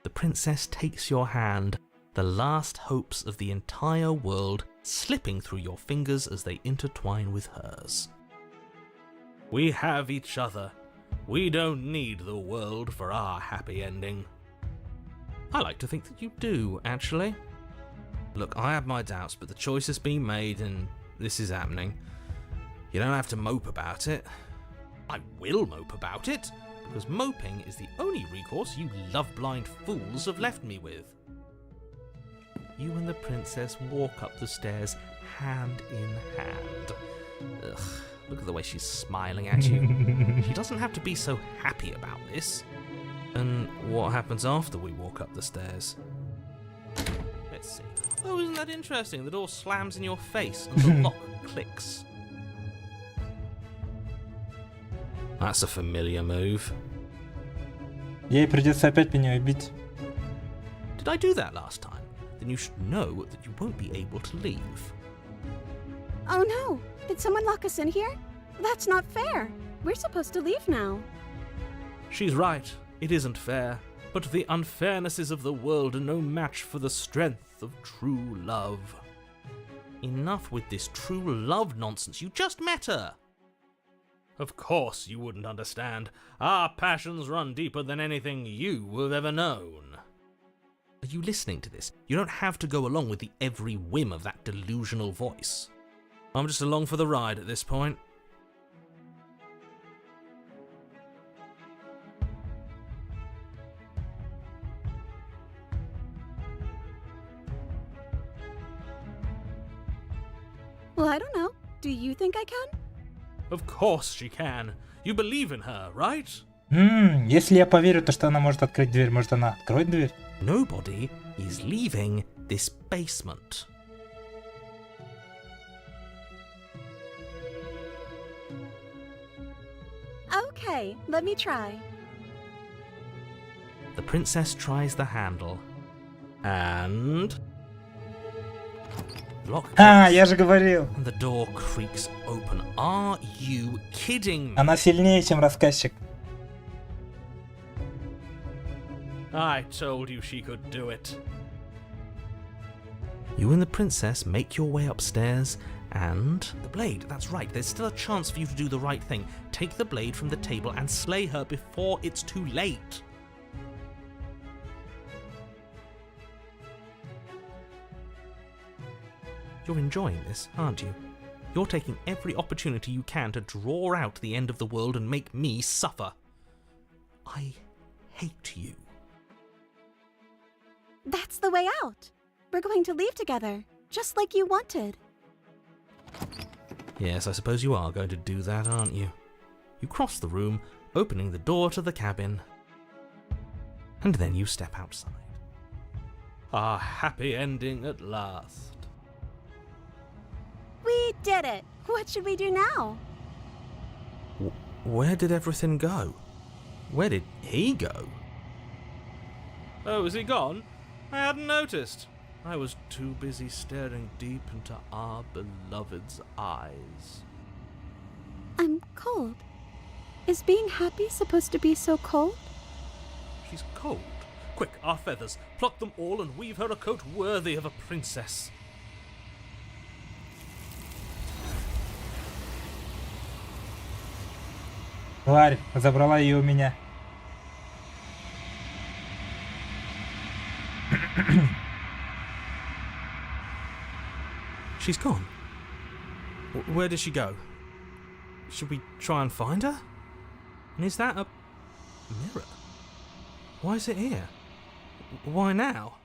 The princess takes your hand, the last hopes of the entire world slipping through your fingers as they intertwine with hers. We have each other. We don't need the world for our happy ending. I like to think that you do, actually. Look, I have my doubts, but the choice has been made and this is happening. You don't have to mope about it. I will mope about it, because moping is the only recourse you love-blind fools have left me with. You and the princess walk up the stairs hand in hand. Ugh, look at the way she's smiling at you. She doesn't have to be so happy about this. And what happens after we walk up the stairs? Let's see. Oh, isn't that interesting? The door slams in your face and the lock clicks. That's a familiar move. Ей придется опять меня убить. Did I do that last time? Then you should know that you won't be able to leave. Oh no! Did someone lock us in here? That's not fair. We're supposed to leave now. She's right. It isn't fair. But the unfairnesses of the world are no match for the strength of true love. Enough with this true love nonsense. You just met her. Of course you wouldn't understand. Our passions run deeper than anything you have ever known. Are you listening to this? You don't have to go along with the every whim of that delusional voice. I'm just along for the ride at this point. Well, I don't know. Do you think I can? Of course she can. You believe in her, right? Если я поверю, то что она может открыть дверь, может она откроет дверь? Nobody is leaving this basement. Okay, let me try. The princess tries the handle. And... lock я же говорил. And the door creaks open. Are you kidding me? Она сильнее, чем рассказчик. I told you she could do it. You and the princess make your way upstairs, and the blade, that's right, there's still a chance for you to do the right thing. Take the blade from the table and slay her before it's too late. You're enjoying this, aren't you? You're taking every opportunity you can to draw out the end of the world and make me suffer. I hate you. That's the way out. We're going to leave together, just like you wanted. Yes, I suppose you are going to do that, aren't you? You cross the room, opening the door to the cabin, and then you step outside. Our happy ending at last. We did it! What should we do now? Where did everything go? Where did he go? Oh, is he gone? I hadn't noticed. I was too busy staring deep into our beloved's eyes. I'm cold. Is being happy supposed to be so cold? She's cold. Quick, our feathers. Pluck them all and weave her a coat worthy of a princess. Тварь, забрала ее у меня. She's gone. Where did she go? Should we try and find her? And is that a mirror? Why is it here? Why now?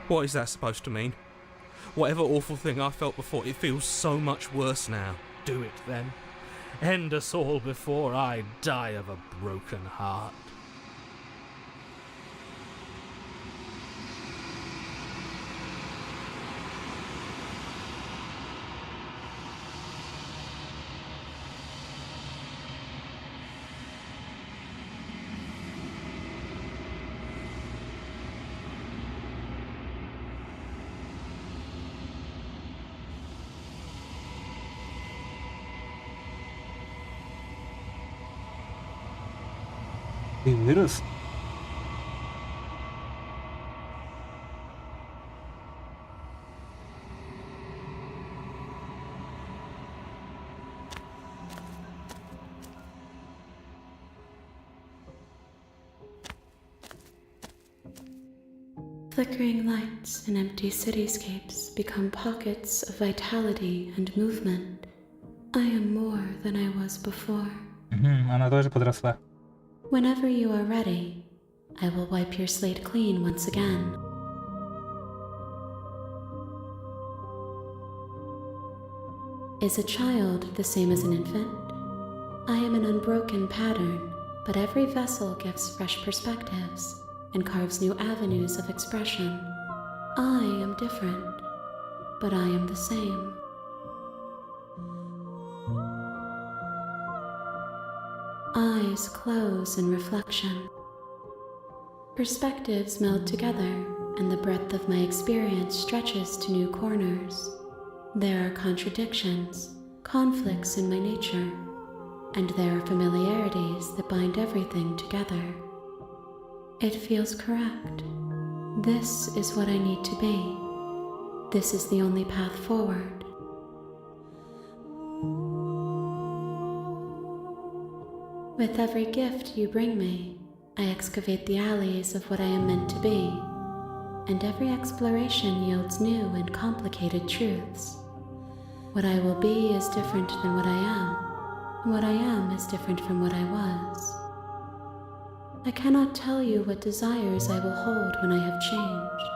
What is that supposed to mean? Whatever awful thing I felt before, it feels so much worse now. Do it then. End us all before I die of a broken heart. Ты вырос? Flickering lights in empty cityscapes become pockets of vitality and movement. I am more than I was before. Она тоже подросла. Whenever you are ready, I will wipe your slate clean once again. Is a child the same as an infant? I am an unbroken pattern, but every vessel gives fresh perspectives and carves new avenues of expression. I am different, but I am the same. Eyes close in reflection. Perspectives meld together, and the breadth of my experience stretches to new corners. There are contradictions, conflicts in my nature, and there are familiarities that bind everything together. It feels correct. This is what I need to be. This is the only path forward. With every gift you bring me, I excavate the alleys of what I am meant to be, and every exploration yields new and complicated truths. What I will be is different than what I am, and what I am is different from what I was. I cannot tell you what desires I will hold when I have changed.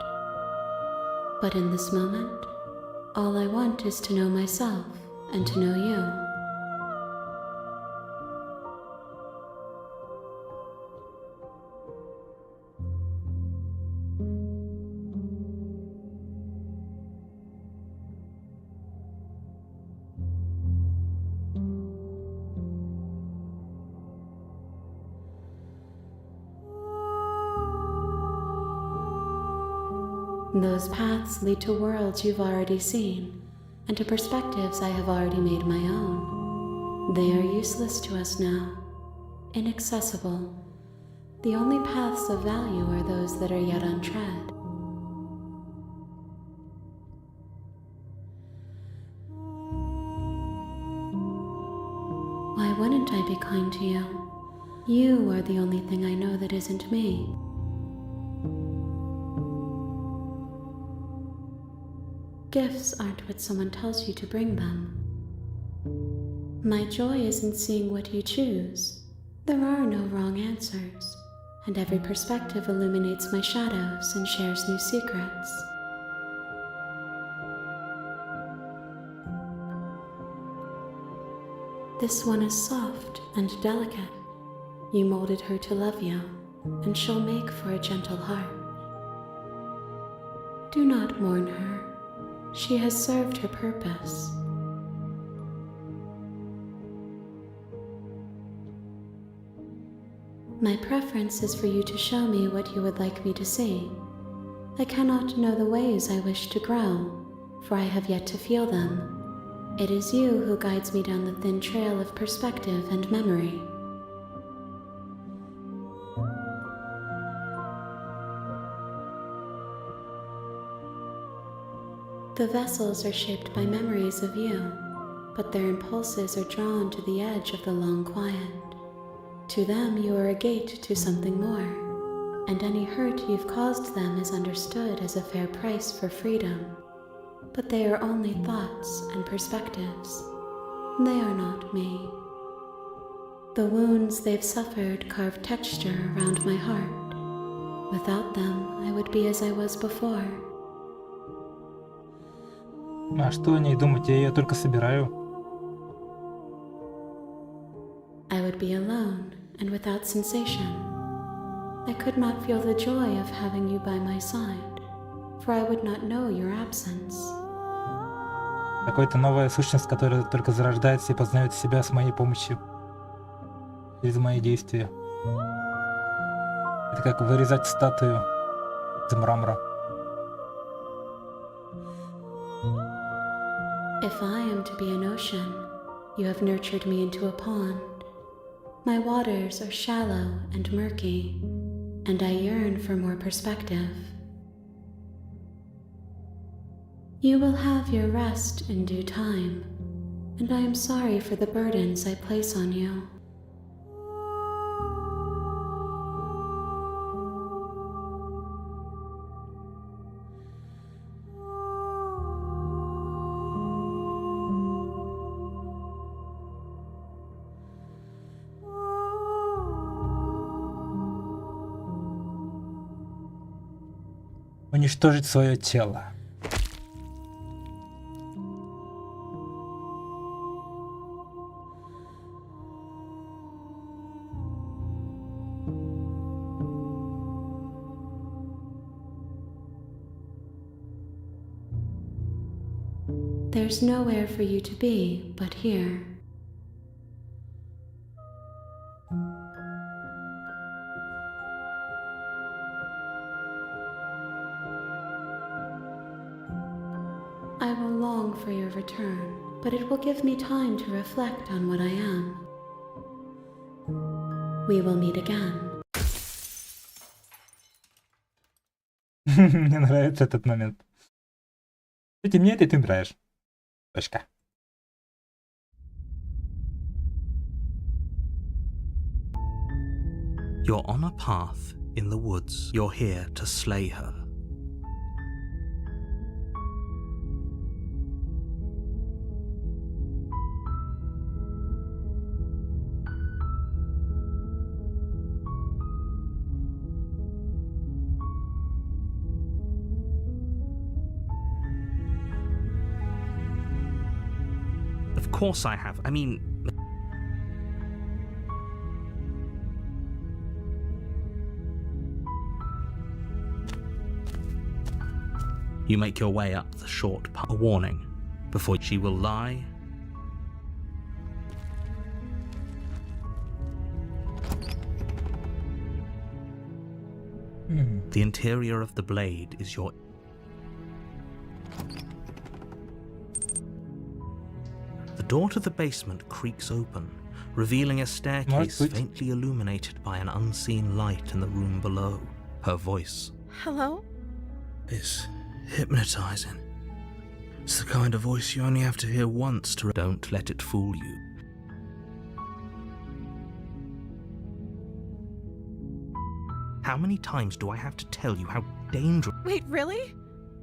But in this moment, all I want is to know myself and to know you. Those paths lead to worlds you've already seen, and to perspectives I have already made my own. They are useless to us now, inaccessible. The only paths of value are those that are yet untread. Why wouldn't I be kind to you? You are the only thing I know that isn't me. Gifts aren't what someone tells you to bring them. My joy is in seeing what you choose. There are no wrong answers, and every perspective illuminates my shadows and shares new secrets. This one is soft and delicate. You molded her to love you, and she'll make for a gentle heart. Do not mourn her. She has served her purpose. My preference is for you to show me what you would like me to see. I cannot know the ways I wish to grow, for I have yet to feel them. It is you who guides me down the thin trail of perspective and memory. The vessels are shaped by memories of you, but their impulses are drawn to the edge of the long quiet. To them, you are a gate to something more, and any hurt you've caused them is understood as a fair price for freedom. But they are only thoughts and perspectives. They are not me. The wounds they've suffered carve texture around my heart. Without them, I would be as I was before. А что о ней думать? Я ее только собираю. I would be alone and without sensation. I could not feel the joy of having you by my side, for I would not know your absence. Какая-то новая сущность, которая только зарождается и познает себя с моей помощью. Через мои действия. Это как вырезать статую из мрамора. If I am to be an ocean, you have nurtured me into a pond. My waters are shallow and murky, and I yearn for more perspective. You will have your rest in due time, and I am sorry for the burdens I place on you. Уничтожить свое тело. There's nowhere for you to be but here. I will long for your return, but it will give me time to reflect on what I am. We will meet again. Мне нравится этот момент. Ты темнеет, и ты умираешь. Точка. You're on a path in the woods. You're here to slay her. Of course I have. I mean... You make your way up the short path. A warning. Before she will lie. The interior of the blade is your... The door to the basement creaks open, revealing a staircase faintly illuminated by an unseen light in the room below. Her voice. Hello? It's hypnotizing. It's the kind of voice you only have to hear once to... Don't let it fool you. How many times do I have to tell you how dangerous... Wait, really?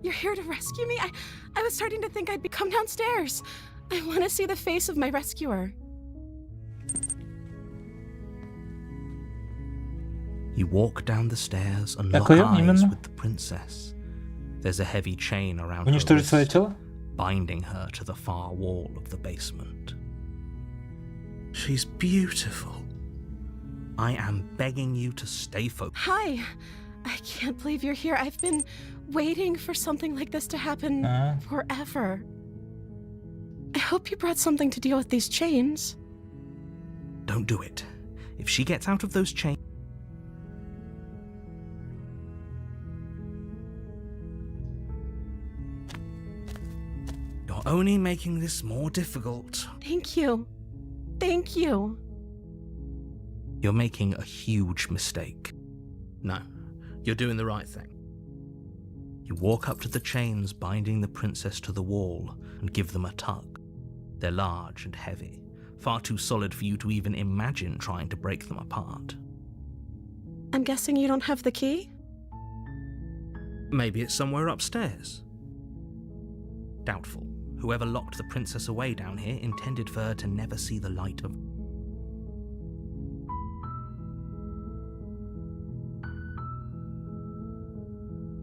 You're here to rescue me? I was starting to think I'd come downstairs. I want to see the face of my rescuer. You walk down the stairs and lock eyes with the princess. There's a heavy chain around her wrist, binding her to the far wall of the basement. She's beautiful. I am begging you to stay focused. Hi. I can't believe you're here. I've been waiting for something like this to happen forever. I hope you brought something to deal with these chains. Don't do it. If she gets out of those chains... You're only making this more difficult. Thank you. Thank you. You're making a huge mistake. No, you're doing the right thing. You walk up to the chains binding the princess to the wall and give them a tug. They're large and heavy, far too solid for you to even imagine trying to break them apart. I'm guessing you don't have the key? Maybe it's somewhere upstairs. Doubtful. Whoever locked the princess away down here intended for her to never see the light of...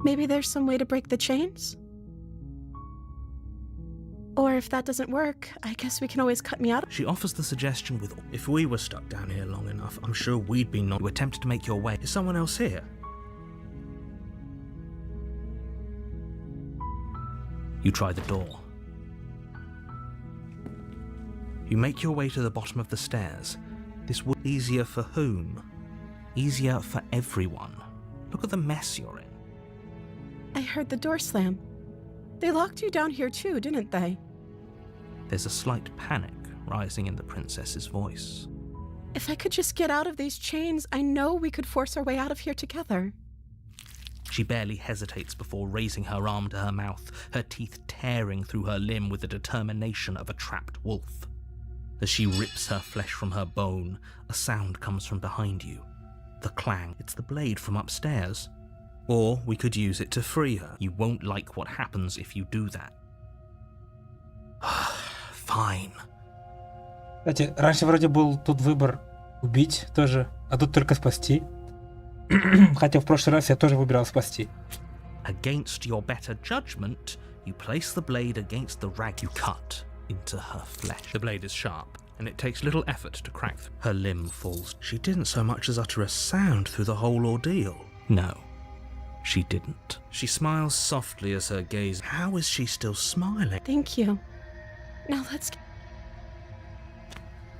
Maybe there's some way to break the chains? Or if that doesn't work, I guess we can always cut me out. She offers the suggestion with... If we were stuck down here long enough, I'm sure we'd be not... You attempt to make your way. Is someone else here? You try the door. You make your way to the bottom of the stairs. This would... Easier for whom? Easier for everyone. Look at the mess you're in. I heard the door slam. They locked you down here too, didn't they? There's a slight panic rising in the princess's voice. If I could just get out of these chains, I know we could force our way out of here together. She barely hesitates before raising her arm to her mouth, her teeth tearing through her limb with the determination of a trapped wolf. As she rips her flesh from her bone, a sound comes from behind you. The clang. It's the blade from upstairs. Or we could use it to free her. You won't like what happens if you do that. Fine. Кстати, раньше вроде был тут выбор убить тоже, а тут только спасти. Хотя в прошлый раз я тоже выбирал спасти. Against your better judgment, you place the blade against the rag you cut into her flesh. The blade is sharp, and it takes little effort to crack through. Her limb falls. She didn't so much as utter a sound through the whole ordeal. No, she didn't. She smiles softly as her gaze. How is she still smiling? Thank you. Now let's...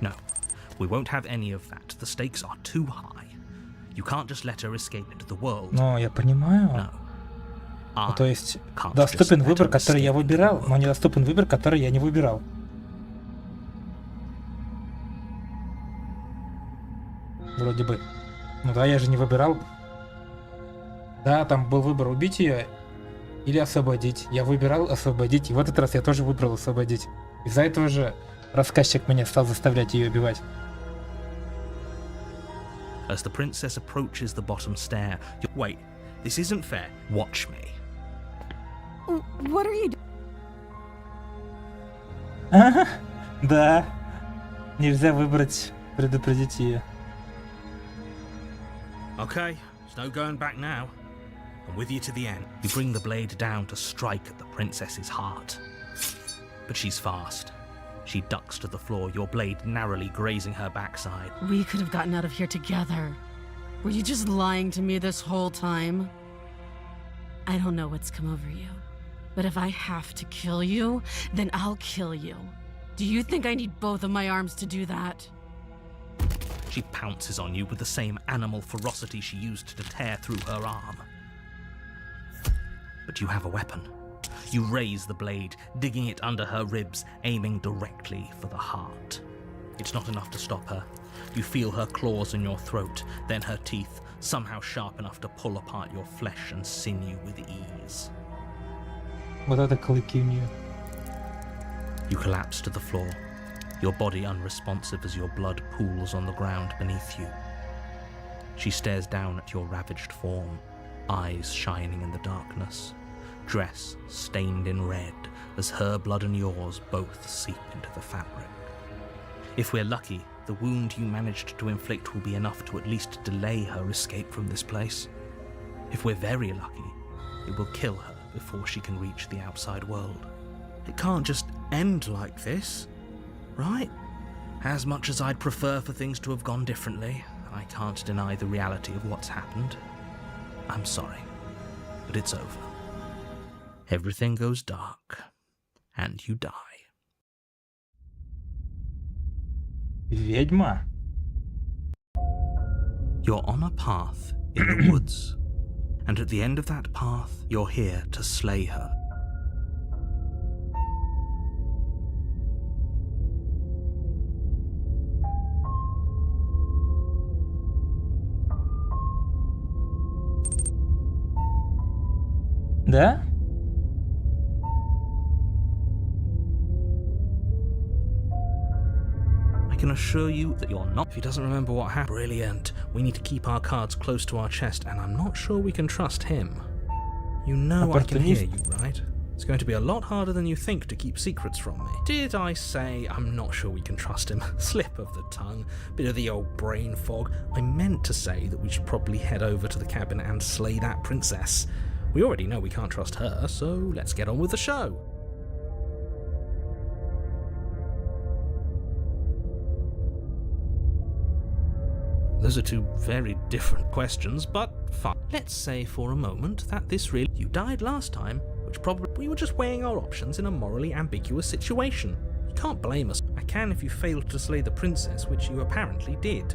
No, we won't have any of that. The stakes are too high. You can't just let her escape into the world. Но я понимаю. No. Ну, то есть доступен выбор, который я выбирал, но недоступен выбор, который я не выбирал. Вроде бы. Ну да, я же не выбирал. Да, там был выбор убить ее или освободить. Я выбирал освободить, и в этот раз я тоже выбрал освободить. Из-за этого же рассказчик меня стал заставлять ее убивать. As the princess approaches the bottom stair, wait, this isn't fair. Watch me. What are you doing? Ага, да. Нельзя выбрать предупредить ее. Okay, there's no going back now. I'm with you to the end. You bring the blade down to strike at the princess's heart. But she's fast. She ducks to the floor, your blade narrowly grazing her backside. We could have gotten out of here together. Were you just lying to me this whole time? I don't know what's come over you, but if I have to kill you, then I'll kill you. Do you think I need both of my arms to do that? She pounces on you with the same animal ferocity she used to tear through her arm. But you have a weapon. You raise the blade, digging it under her ribs, aiming directly for the heart. It's not enough to stop her. You feel her claws in your throat, then her teeth, somehow sharp enough to pull apart your flesh and sinew with ease. Вот это клыки у нее. You collapse to the floor, your body unresponsive as your blood pools on the ground beneath you. She stares down at your ravaged form, eyes shining in the darkness, dress stained in red as her blood and yours both seep into the fabric. If we're lucky, the wound you managed to inflict will be enough to at least delay her escape from this place. If we're very lucky, it will kill her before she can reach the outside world. It can't just end like this, right? As much as I'd prefer for things to have gone differently, I can't deny the reality of what's happened. I'm sorry, but it's over. Everything goes dark, and you die. Ведьма. You're on a path in the woods, and at the end of that path, you're here to slay her. Да? I can assure you that you're not. If he doesn't remember what happened, brilliant. We need to keep our cards close to our chest, and I'm not sure we can trust him. You know I can hear you, right? It's going to be a lot harder than you think to keep secrets from me. Did I say I'm not sure we can trust him? Slip of the tongue, bit of the old brain fog. I meant to say that we should probably head over to the cabin and slay that princess. We already know we can't trust her, so let's get on with the show. Those are two very different questions, but fine. Let's say for a moment that this really... You died last time, which probably we were just weighing our options in a morally ambiguous situation. You can't blame us. I can if you failed to slay the princess, which you apparently did.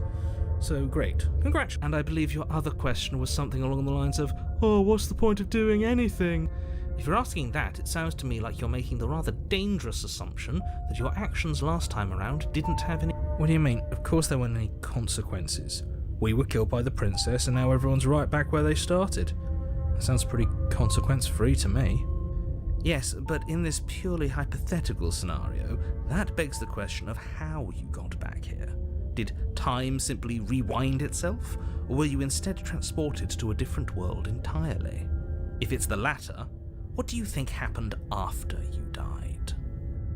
So great. Congrats. And I believe your other question was something along the lines of, oh, what's the point of doing anything? If you're asking that, it sounds to me like you're making the rather dangerous assumption that your actions last time around didn't have any... What do you mean? Of course there weren't any consequences. We were killed by the princess and now everyone's right back where they started. That sounds pretty consequence-free to me. Yes, but in this purely hypothetical scenario, that begs the question of how you got back here. Did time simply rewind itself, or were you instead transported to a different world entirely? If it's the latter, what do you think happened after you died?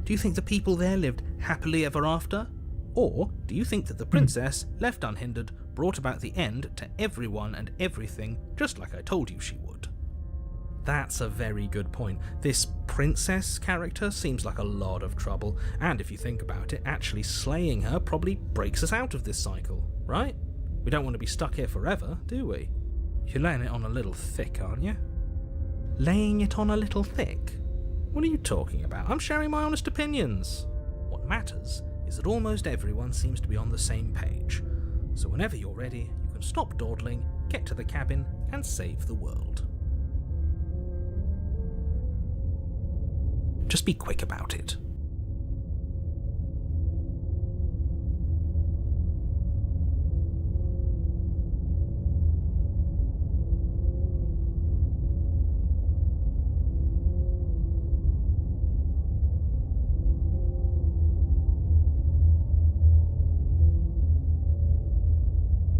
Do you think the people there lived happily ever after? Or do you think that the princess, left unhindered, brought about the end to everyone and everything, just like I told you she would? That's a very good point. This princess character seems like a lot of trouble, and if you think about it, actually slaying her probably breaks us out of this cycle, right? We don't want to be stuck here forever, do we? You're laying it on a little thick, aren't you? Laying it on a little thick? What are you talking about? I'm sharing my honest opinions. What matters is that almost everyone seems to be on the same page. So whenever you're ready, you can stop dawdling, get to the cabin, and save the world. Just be quick about it.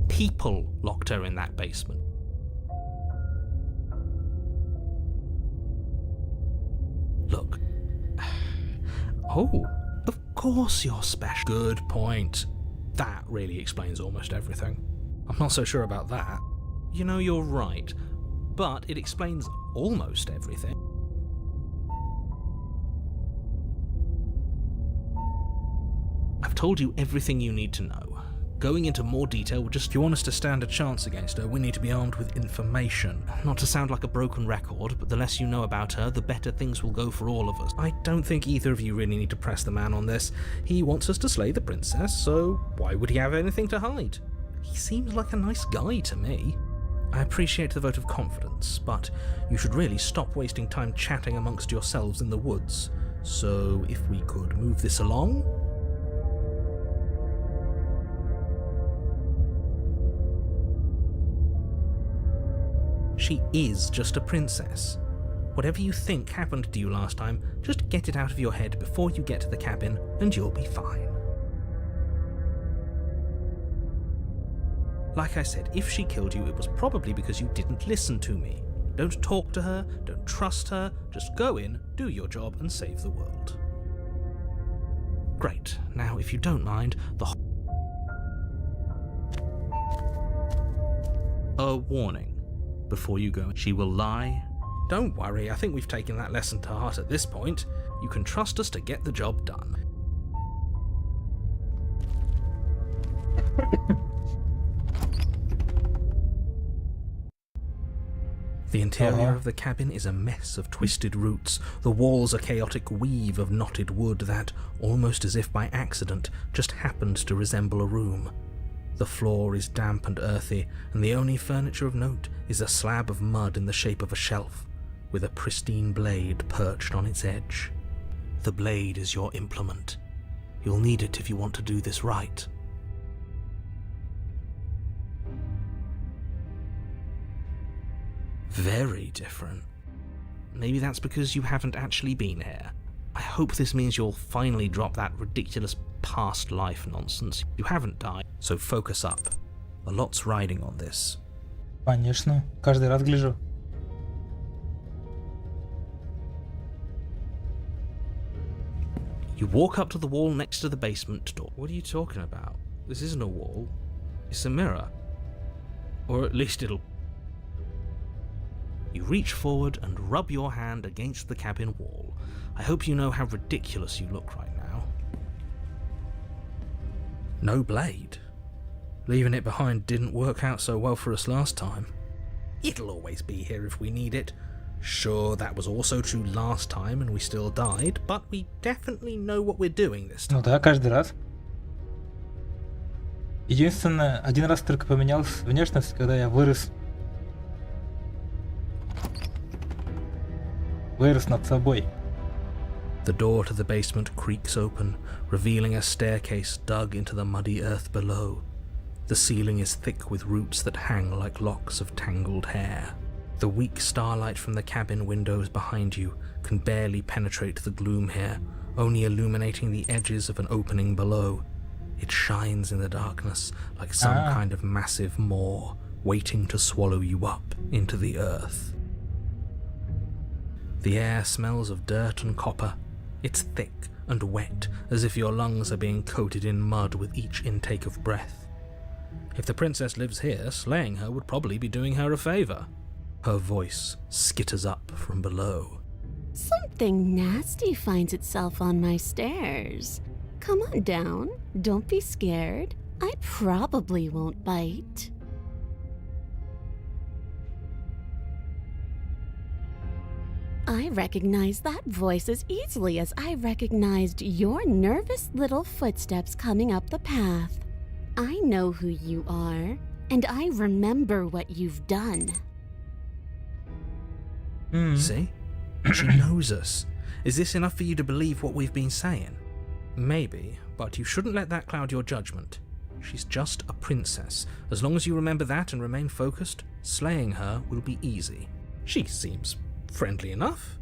People locked her in that basement. Look. Oh, of course you're special. Good point. That really explains almost everything. I'm not so sure about that. You know, you're right. But it explains almost everything. I've told you everything you need to know. Going into more detail, if you want us to stand a chance against her, we need to be armed with information. Not to sound like a broken record, but the less you know about her, the better things will go for all of us. I don't think either of you really need to press the man on this. He wants us to slay the princess, so why would he have anything to hide? He seems like a nice guy to me. I appreciate the vote of confidence, but you should really stop wasting time chatting amongst yourselves in the woods. So if we could move this along? She is just a princess. Whatever you think happened to you last time, just get it out of your head before you get to the cabin and you'll be fine. Like I said, if she killed you, it was probably because you didn't listen to me. Don't talk to her, don't trust her, just go in, do your job and save the world. Great. Now, if you don't mind, a warning. Before you go, she will lie. Don't worry, I think we've taken that lesson to heart at this point. You can trust us to get the job done. The interior of the cabin is a mess of twisted roots. The walls a chaotic weave of knotted wood that, almost as if by accident, just happened to resemble a room. The floor is damp and earthy, and the only furniture of note is a slab of mud in the shape of a shelf, with a pristine blade perched on its edge. The blade is your implement. You'll need it if you want to do this right. Very different. Maybe that's because you haven't actually been here. I hope this means you'll finally drop that ridiculous past life nonsense. You haven't died, so focus up. A lot's riding on this. Конечно, каждый раз гляжу. You walk up to the wall next to the basement door. What are you talking about? This isn't a wall. It's a mirror. Or at least it'll... You reach forward and rub your hand against the cabin wall. I hope you know how ridiculous you look right now. No blade. Leaving it behind didn't work out so well for us last time. It'll always be here if we need it. Sure, that was also true last time and we still died, but we definitely know what we're doing this time. Ну да, каждый раз. Единственное, один раз только поменялась внешность, когда я вырос над собой. The door to the basement creaks open, revealing a staircase dug into the muddy earth below. The ceiling is thick with roots that hang like locks of tangled hair. The weak starlight from the cabin windows behind you can barely penetrate the gloom here, only illuminating the edges of an opening below. It shines in the darkness like some kind of massive maw, waiting to swallow you up into the earth. The air smells of dirt and copper. It's thick and wet, as if your lungs are being coated in mud with each intake of breath. If the princess lives here, slaying her would probably be doing her a favor. Her voice skitters up from below. Something nasty finds itself on my stairs. Come on down. Don't be scared. I probably won't bite. I recognize that voice as easily as I recognized your nervous little footsteps coming up the path. I know who you are, and I remember what you've done. See? She knows us. Is this enough for you to believe what we've been saying? Maybe, but you shouldn't let that cloud your judgment. She's just a princess. As long as you remember that and remain focused, slaying her will be easy. She seems friendly enough.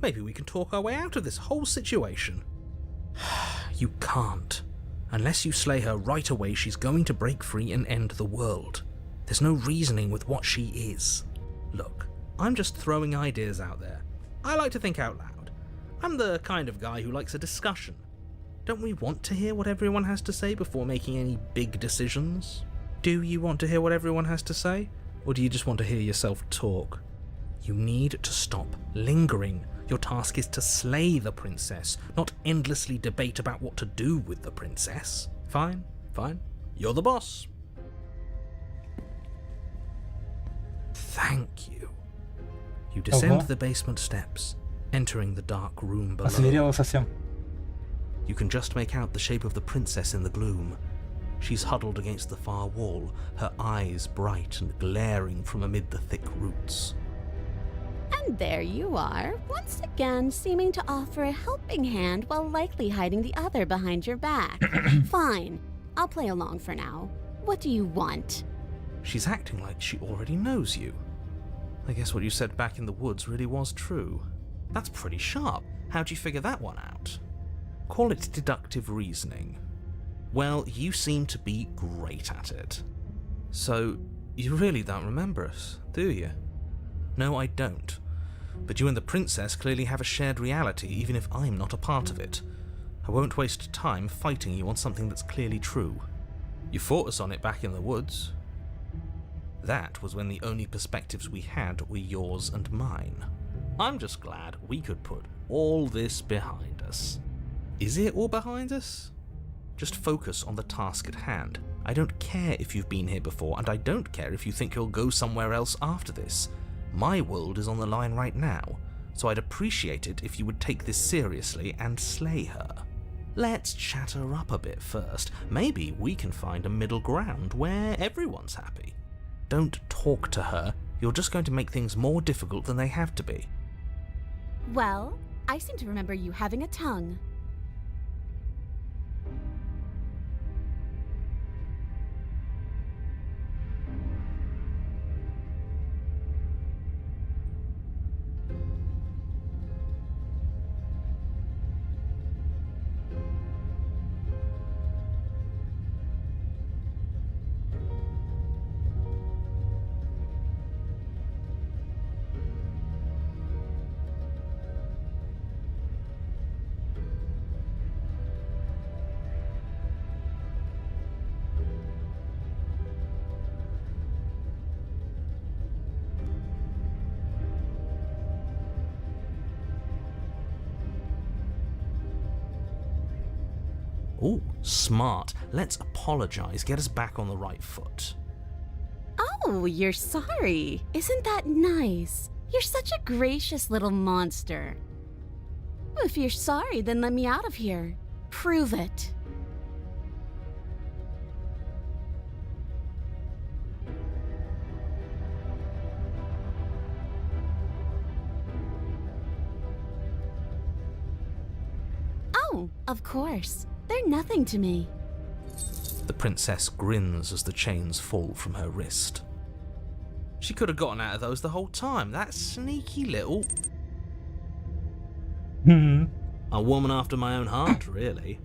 Maybe we can talk our way out of this whole situation. You can't. Unless you slay her right away, she's going to break free and end the world. There's no reasoning with what she is. Look, I'm just throwing ideas out there. I like to think out loud. I'm the kind of guy who likes a discussion. Don't we want to hear what everyone has to say before making any big decisions? Do you want to hear what everyone has to say? Or do you just want to hear yourself talk? You need to stop lingering. Your task is to slay the princess, not endlessly debate about what to do with the princess. Fine, fine. You're the boss. Thank you. You descend the basement steps, entering the dark room below. Осмирела совсем. You can just make out the shape of the princess in the gloom. She's huddled against the far wall, her eyes bright and glaring from amid the thick roots. And there you are, once again seeming to offer a helping hand while likely hiding the other behind your back. Fine, I'll play along for now. What do you want? She's acting like she already knows you. I guess what you said back in the woods really was true. That's pretty sharp. How'd you figure that one out? Call it deductive reasoning. Well, you seem to be great at it. So, you really don't remember us, do you? No, I don't. But you and the princess clearly have a shared reality, even if I'm not a part of it. I won't waste time fighting you on something that's clearly true. You fought us on it back in the woods. That was when the only perspectives we had were yours and mine. I'm just glad we could put all this behind us. Is it all behind us? Just focus on the task at hand. I don't care if you've been here before, and I don't care if you think you'll go somewhere else after this. My world is on the line right now, so I'd appreciate it if you would take this seriously and slay her. Let's chat her up a bit first. Maybe we can find a middle ground where everyone's happy. Don't talk to her. You're just going to make things more difficult than they have to be. Well, I seem to remember you having a tongue. Ooh, smart. Let's apologize, get us back on the right foot. Oh, you're sorry. Isn't that nice? You're such a gracious little monster. If you're sorry, then let me out of here. Prove it. Oh, of course. They're nothing to me. The princess grins as the chains fall from her wrist. She could have gotten out of those the whole time. That sneaky little... A woman after my own heart, really.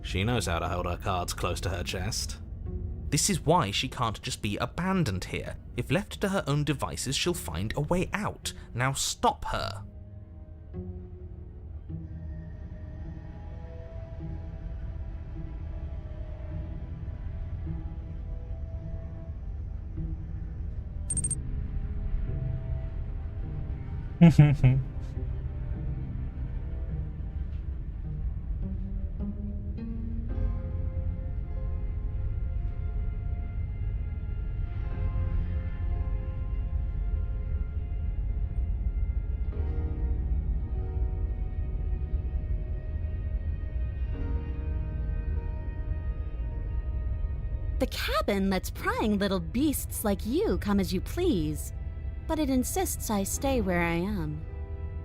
She knows how to hold her cards close to her chest. This is why she can't just be abandoned here. If left to her own devices, she'll find a way out. Now stop her. The cabin lets prying little beasts like you come as you please, but it insists I stay where I am.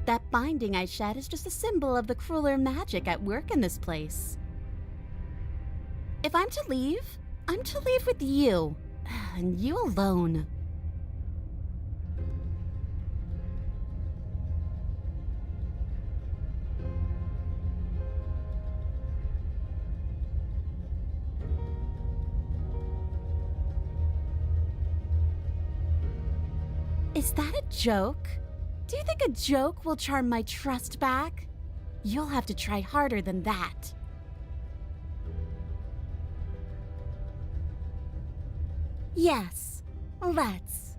That binding I shed is just a symbol of the crueler magic at work in this place. If I'm to leave, I'm to leave with you, and you alone. Is that a joke? Do you think a joke will charm my trust back? You'll have to try harder than that. Yes, let's.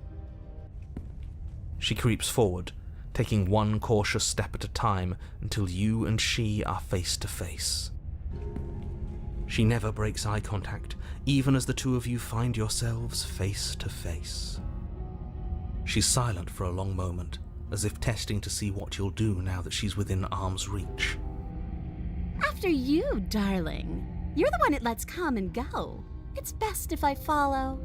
She creeps forward, taking one cautious step at a time until you and she are face to face. She never breaks eye contact, even as the two of you find yourselves face to face. She's silent for a long moment, as if testing to see what you'll do now that she's within arm's reach. After you, darling. You're the one it lets come and go. It's best if I follow.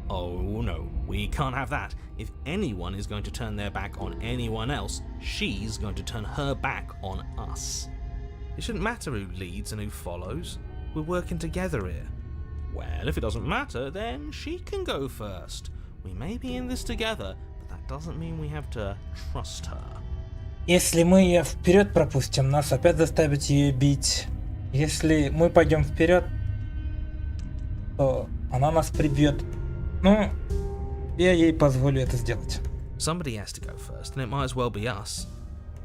Oh no, we can't have that. If anyone is going to turn their back on anyone else, she's going to turn her back on us. It shouldn't matter who leads and who follows. We're working together here. Well, if it doesn't matter, then she can go first. We may be in this together, but that doesn't mean we have to trust her. Если мы ее вперед пропустим, нас опять заставят ее бить. Если мы пойдем вперед, то она нас прибьет. Ну, я ей позволю это сделать. Somebody has to go first, and it might as well be us.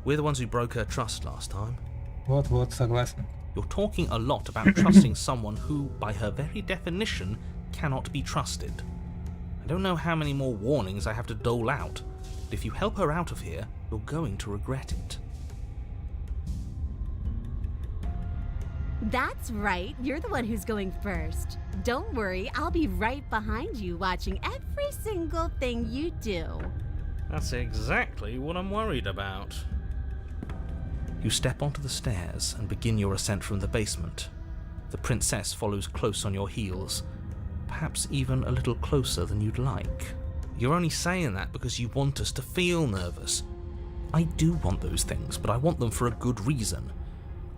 We're the ones who broke her trust last time. Вот, согласен. You're talking a lot about trusting someone who, by her very definition, cannot be trusted. I don't know how many more warnings I have to dole out, but if you help her out of here, you're going to regret it. That's right, you're the one who's going first. Don't worry, I'll be right behind you watching every single thing you do. That's exactly what I'm worried about. You step onto the stairs and begin your ascent from the basement. The princess follows close on your heels, perhaps even a little closer than you'd like. You're only saying that because you want us to feel nervous. I do want those things, but I want them for a good reason.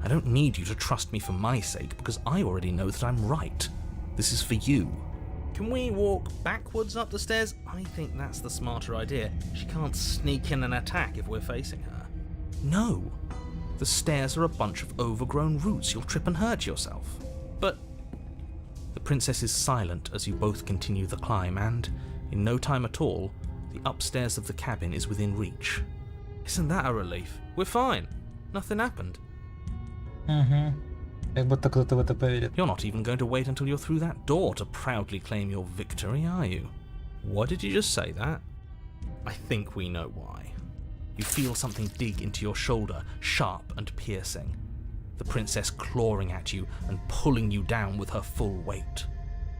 I don't need you to trust me for my sake, because I already know that I'm right. This is for you. Can we walk backwards up the stairs? I think that's the smarter idea. She can't sneak in and attack if we're facing her. No. The stairs are a bunch of overgrown roots. You'll trip and hurt yourself. But... The princess is silent as you both continue the climb, and, in no time at all, the upstairs of the cabin is within reach. Isn't that a relief? We're fine. Nothing happened. Как будто кто-то в это поверит. You're not even going to wait until you're through that door to proudly claim your victory, are you? Why did you just say that? I think we know why. You feel something dig into your shoulder, sharp and piercing. The princess clawing at you and pulling you down with her full weight.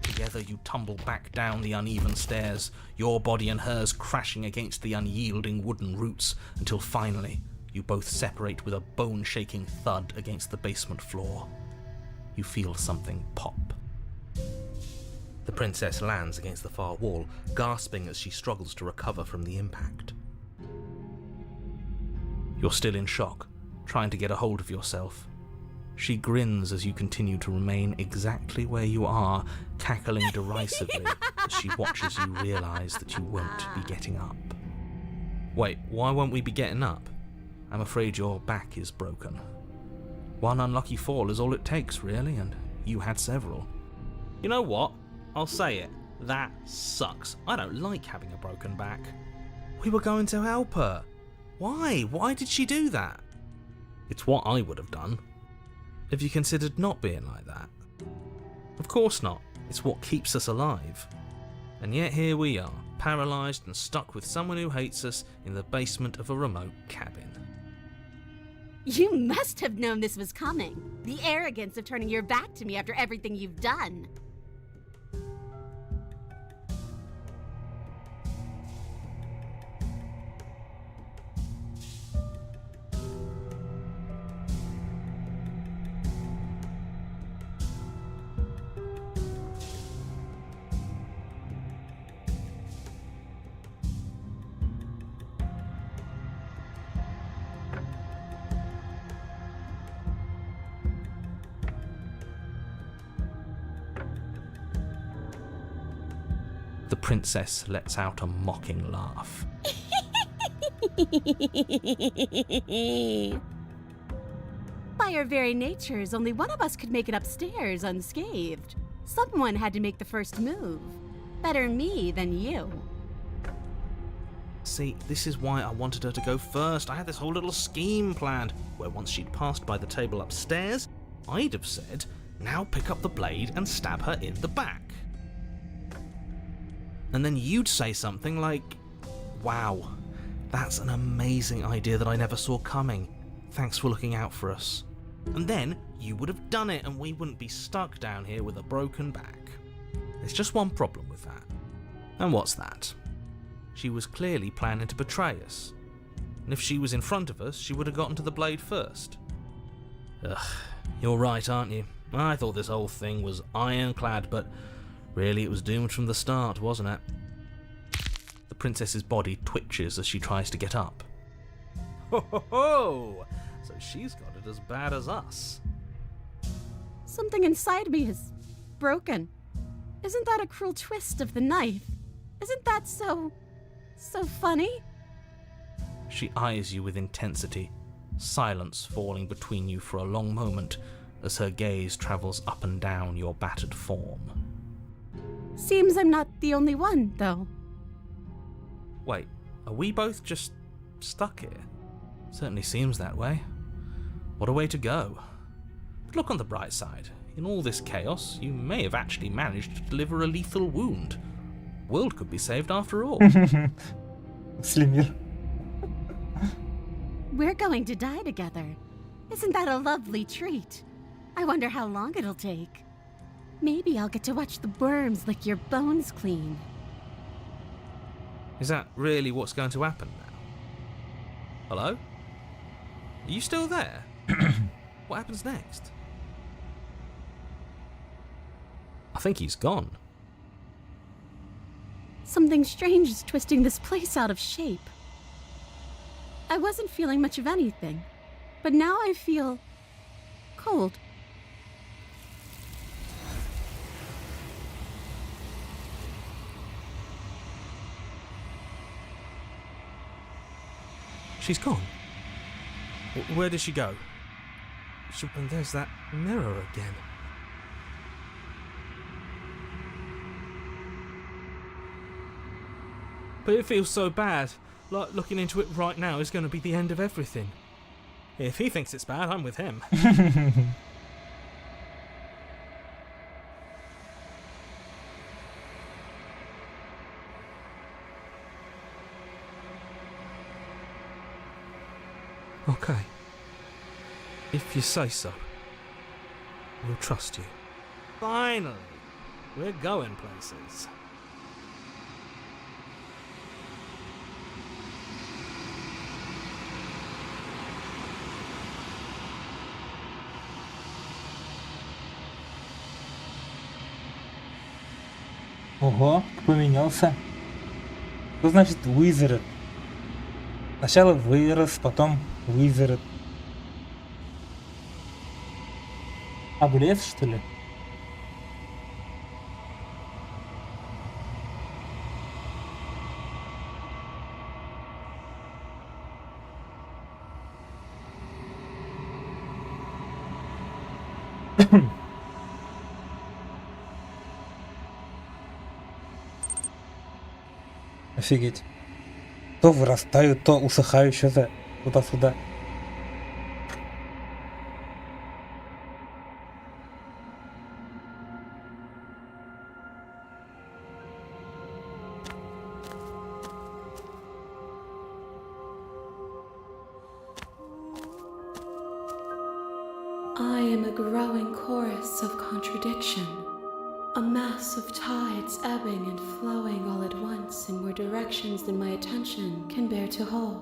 Together you tumble back down the uneven stairs, your body and hers crashing against the unyielding wooden roots, until finally you both separate with a bone-shaking thud against the basement floor. You feel something pop. The princess lands against the far wall, gasping as she struggles to recover from the impact. You're still in shock, trying to get a hold of yourself. She grins as you continue to remain exactly where you are, cackling derisively as she watches you realise that you won't be getting up. Wait, why won't we be getting up? I'm afraid your back is broken. One unlucky fall is all it takes, really, and you had several. You know what? I'll say it. That sucks. I don't like having a broken back. We were going to help her. Why? Why did she do that? It's what I would have done. Have you considered not being like that? Of course not. It's what keeps us alive. And yet here we are, paralysed and stuck with someone who hates us in the basement of a remote cabin. You must have known this was coming. The arrogance of turning your back to me after everything you've done. The princess lets out a mocking laugh. By our very natures, only one of us could make it upstairs unscathed. Someone had to make the first move. Better me than you. See, this is why I wanted her to go first. I had this whole little scheme planned, where once she'd passed by the table upstairs, I'd have said, now pick up the blade and stab her in the back. And then you'd say something like, wow, that's an amazing idea that I never saw coming. Thanks for looking out for us. And then you would have done it and we wouldn't be stuck down here with a broken back. There's just one problem with that. And what's that? She was clearly planning to betray us. And if she was in front of us, she would have gotten to the blade first. Ugh, you're right, aren't you? I thought this whole thing was ironclad, but really, it was doomed from the start, wasn't it? The princess's body twitches as she tries to get up. Ho ho ho! So she's got it as bad as us. Something inside me is broken. Isn't that a cruel twist of the knife? Isn't that so funny? She eyes you with intensity, silence falling between you for a long moment as her gaze travels up and down your battered form. Seems I'm not the only one, though. Wait, are we both just stuck here? Certainly seems that way. What a way to go. But look on the bright side. In all this chaos, you may have actually managed to deliver a lethal wound. World could be saved after all. Slimir. We're going to die together. Isn't that a lovely treat? I wonder how long it'll take. Maybe I'll get to watch the worms lick your bones clean. Is that really what's going to happen now? Hello? Are you still there? What happens next? I think he's gone. Something strange is twisting this place out of shape. I wasn't feeling much of anything, but now I feel cold. She's gone. Where did she go? And there's that mirror again. But it feels so bad. Like looking into it right now is going to be the end of everything. If he thinks it's bad, I'm with him. Okay. If you say so, we'll trust you. Finally, we're going places. Ого, поменялся. Что значит wizard? Сначала вырос, потом wizard. А, в лес, что ли? Офигеть. То вырастают, то усыхают, что-то туда-сюда. I am a growing chorus of contradiction, a mass of tides ebbing and flowing all at once in more directions than my attention can bear to hold.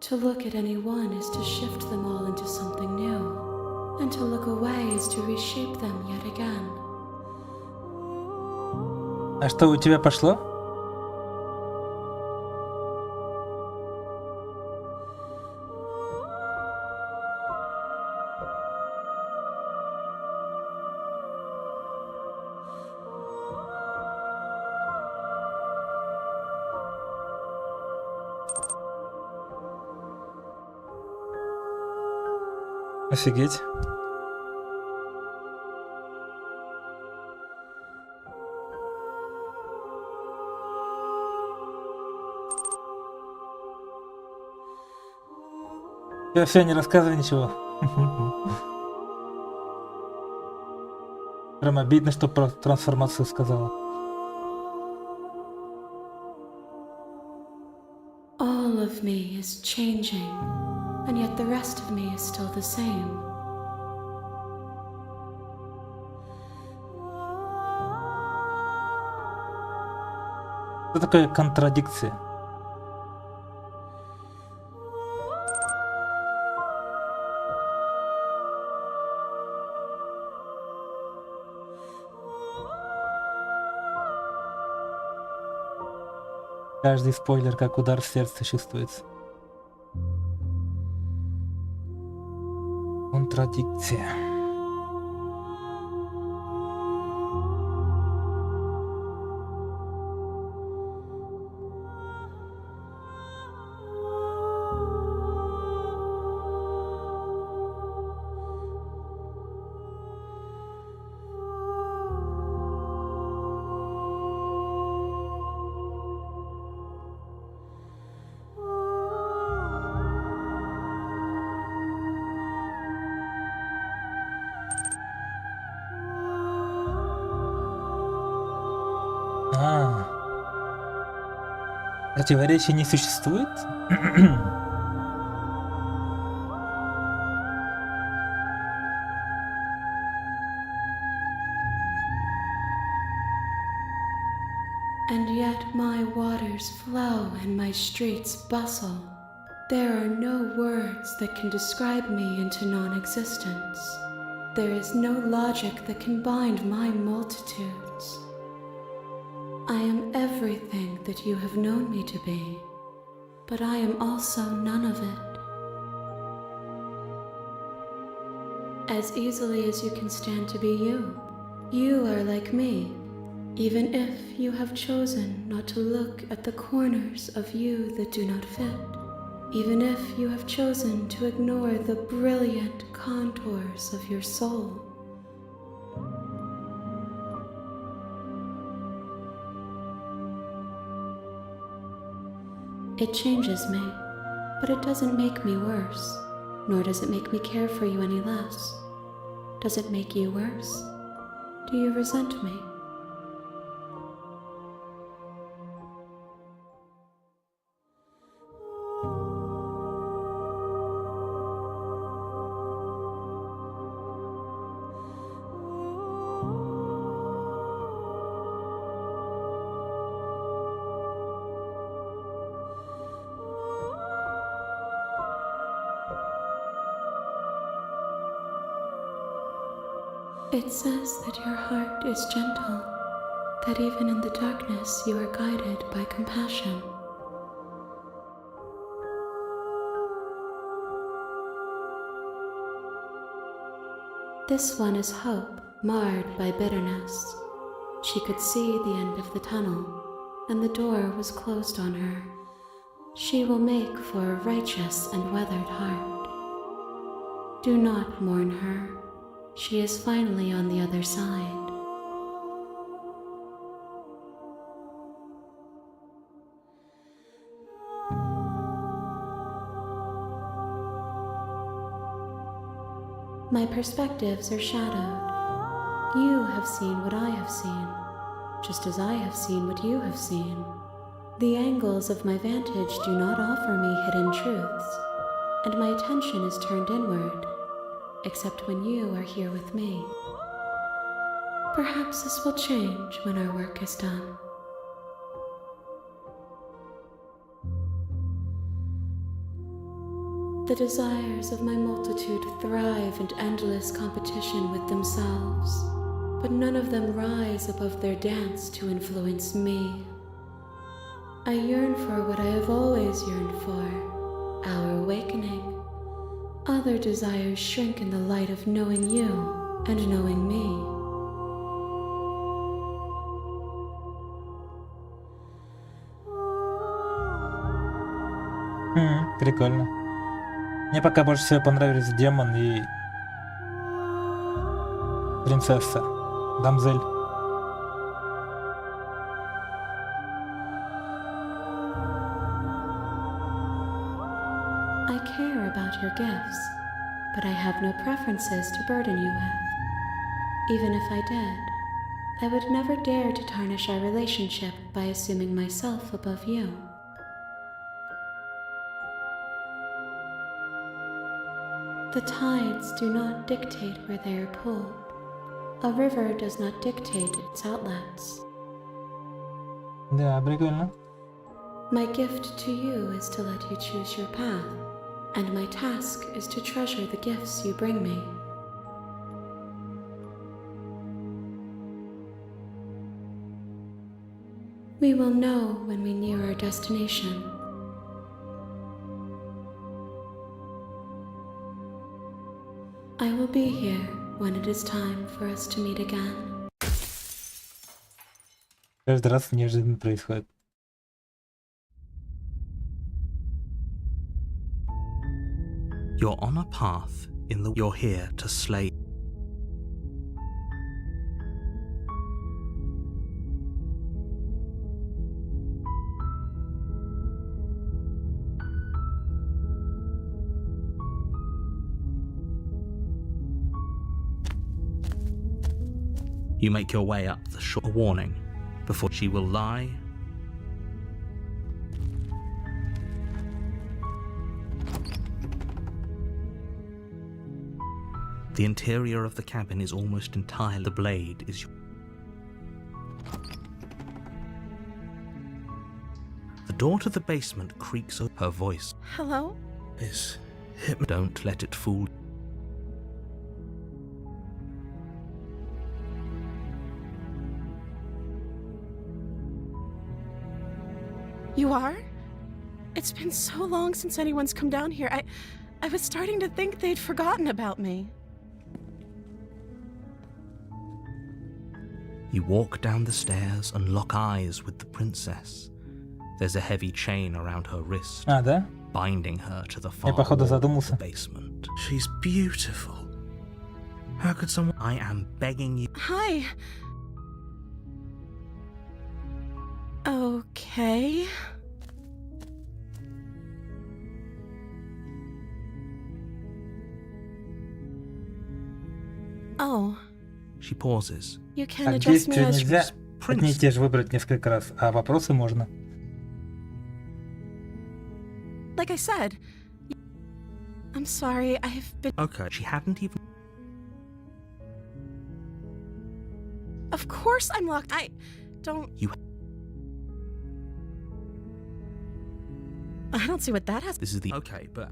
To look at any one is to shift them all into something new, and to look away is to reshape them yet again. А что у тебя пошло? Офигеть. Все, не рассказывай ничего. Прям обидно, что про трансформацию сказала. All of me is changing, and yet the rest of me is still the same. Что такое контрадикция? Каждый спойлер как удар в сердце чувствуется. Контрадикция. Противоречий не существует? And yet my waters flow and my streets bustle. There are no words that can describe me into non-existence. There is no logic that can bind my multitudes. I am everything that you have known me to be, but I am also none of it. As easily as you can stand to be you, you are like me, even if you have chosen not to look at the corners of you that do not fit, even if you have chosen to ignore the brilliant contours of your soul. It changes me, but it doesn't make me worse, nor does it make me care for you any less. Does it make you worse? Do you resent me? It says that your heart is gentle, that even in the darkness you are guided by compassion. This one is hope, marred by bitterness. She could see the end of the tunnel, and the door was closed on her. She will make for a righteous and weathered heart. Do not mourn her. She is finally on the other side. My perspectives are shadowed. You have seen what I have seen, just as I have seen what you have seen. The angles of my vantage do not offer me hidden truths, and my attention is turned inward, except when you are here with me. Perhaps this will change when our work is done. The desires of my multitude thrive in endless competition with themselves, but none of them rise above their dance to influence me. I yearn for what I have always yearned for, our awakening. Other desires shrink in the light of knowing you and knowing me. Прикольно. Мне пока больше всего понравились демон и принцесса, дамзель. I care about your gifts, but I have no preferences to burden you with. Even if I did, I would never dare to tarnish our relationship by assuming myself above you. The tides do not dictate where they are pulled. A river does not dictate its outlets. Да, прикольно. My gift to you is to let you choose your path, and my task is to treasure the gifts you bring me. We will know when we near our destination. I will be here when it is time for us to meet again. Каждый раз неожиданно происходит. You're on a path in the you're here to slay. You make your way up the shore. A warning before she will lie. The interior of the cabin is almost entirely. The blade is. The door to the basement creaks. Her voice. Hello? Is him. Don't let it fool. You are? It's been so long since anyone's come down here. I was starting to think they'd forgotten about me. You walk down the stairs and lock eyes with the princess. There's a heavy chain around her wrist, да? Binding her to the far Я, походу, wall of задумался. the basement. She's beautiful. How could someone... I am begging you... Hi. Okay. Oh. She pauses. You can Так, address me действия as нельзя одни и те же выбрать несколько раз, а вопросы можно. Like I said. I'm sorry, I've been... Okay, she hadn't even... Of course I'm locked. I don't... You... I don't see what that has... This is the... Okay, but...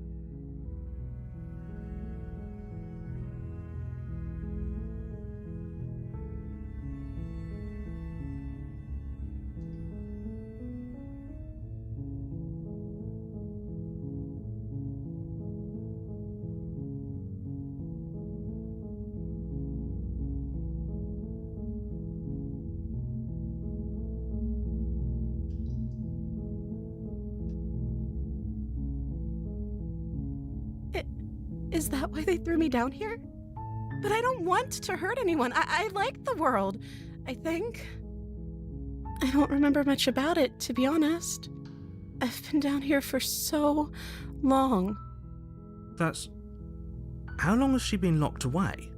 that why they threw me down here? But I don't want to hurt anyone. I like the world, I think. I don't remember much about it, to be honest. I've been down here for so long. That's... How long has she been locked away?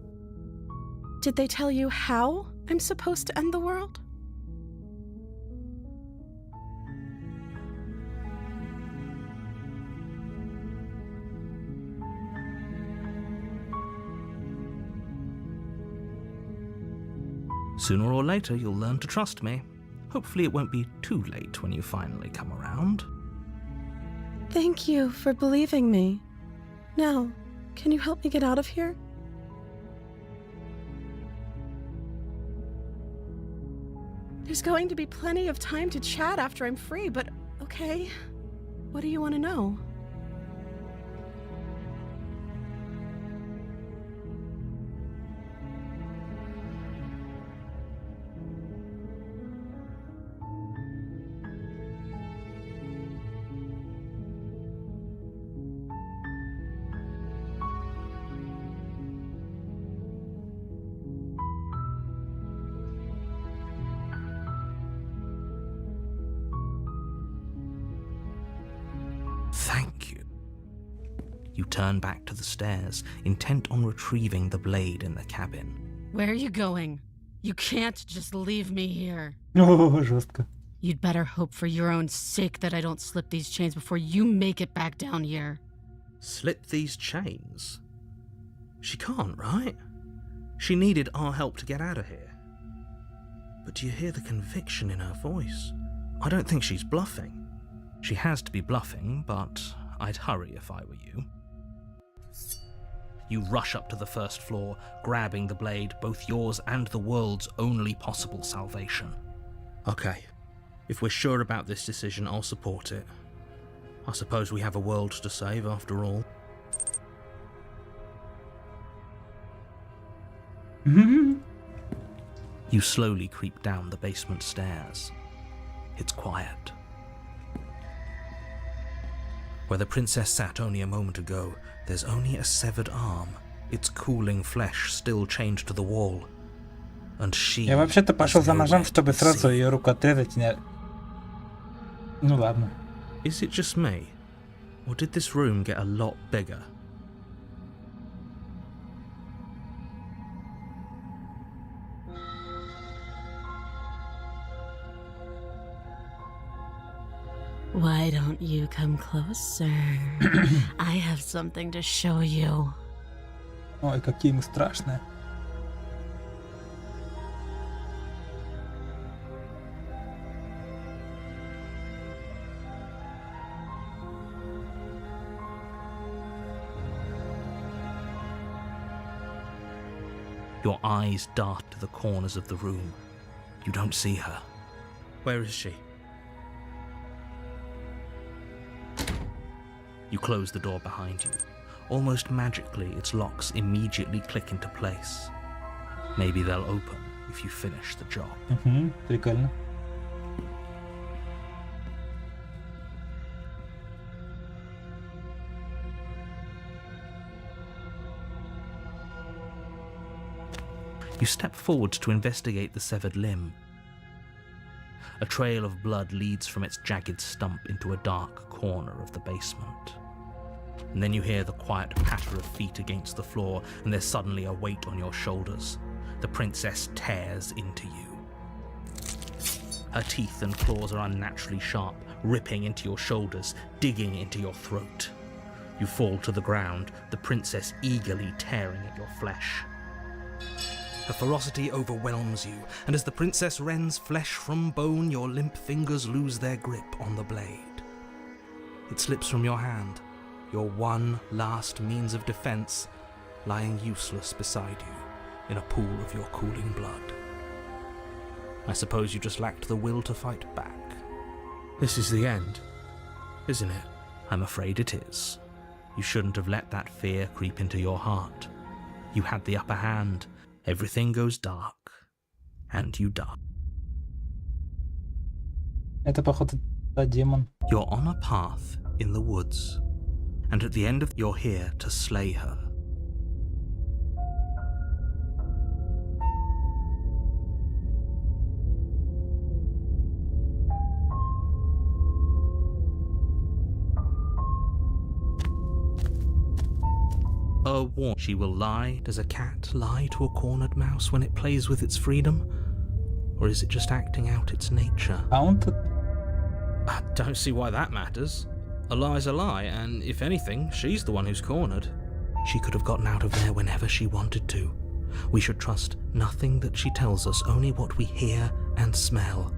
Did they tell you how I'm supposed to end the world? Sooner or later, you'll learn to trust me. Hopefully it won't be too late when you finally come around. Thank you for believing me. Now, can you help me get out of here? There's going to be plenty of time to chat after I'm free, but okay. What do you want to know? Thank you. You turn back to the stairs, intent on retrieving the blade in the cabin. Where are you going? You can't just leave me here. О, жестко. You'd better hope for your own sake that I don't slip these chains before you make it back down here. Slip these chains? She can't, right? She needed our help to get out of here. But do you hear the conviction in her voice? I don't think she's bluffing. She has to be bluffing, but I'd hurry if I were you. You rush up to the first floor, grabbing the blade, both yours and the world's only possible salvation. Okay, if we're sure about this decision, I'll support it. I suppose we have a world to save after all. You slowly creep down the basement stairs. It's quiet. Where the princess sat only a moment ago, there's only a severed arm, its cooling flesh still chained to the wall. And she... Я вообще-то пошел за ножом, чтобы сразу ее руку отрезать. Ну ладно. Is it just me? Or did this room get a lot bigger? Why don't you come closer? I have something to show you. Ой, какие мы страшные. Your eyes dart to the corners of the room. You don't see her. Where is she? You close the door behind you. Almost magically, its locks immediately click into place. Maybe they'll open if you finish the job. Прикольно. You step forward to investigate the severed limb. A trail of blood leads from its jagged stump into a dark corner of the basement. And then you hear the quiet patter of feet against the floor, and there's suddenly a weight on your shoulders. The princess tears into you. Her teeth and claws are unnaturally sharp, ripping into your shoulders, digging into your throat. You fall to the ground, the princess eagerly tearing at your flesh. Her ferocity overwhelms you, and as the princess rends flesh from bone, your limp fingers lose their grip on the blade. It slips from your hand, your one last means of defense, lying useless beside you in a pool of your cooling blood. I suppose you just lacked the will to fight back. This is the end, isn't it? I'm afraid it is. You shouldn't have let that fear creep into your heart. You had the upper hand. Everything goes dark, and you die. Это, походу, демон. You're on a path in the woods, and at the end of you're here to slay her. sworn she will lie. Does a cat lie to a cornered mouse when it plays with its freedom? Or is it just acting out its nature? I don't see why that matters. A lie's a lie, and if anything, she's the one who's cornered. She could have gotten out of there whenever she wanted to. We should trust nothing that she tells us, only what we hear and smell.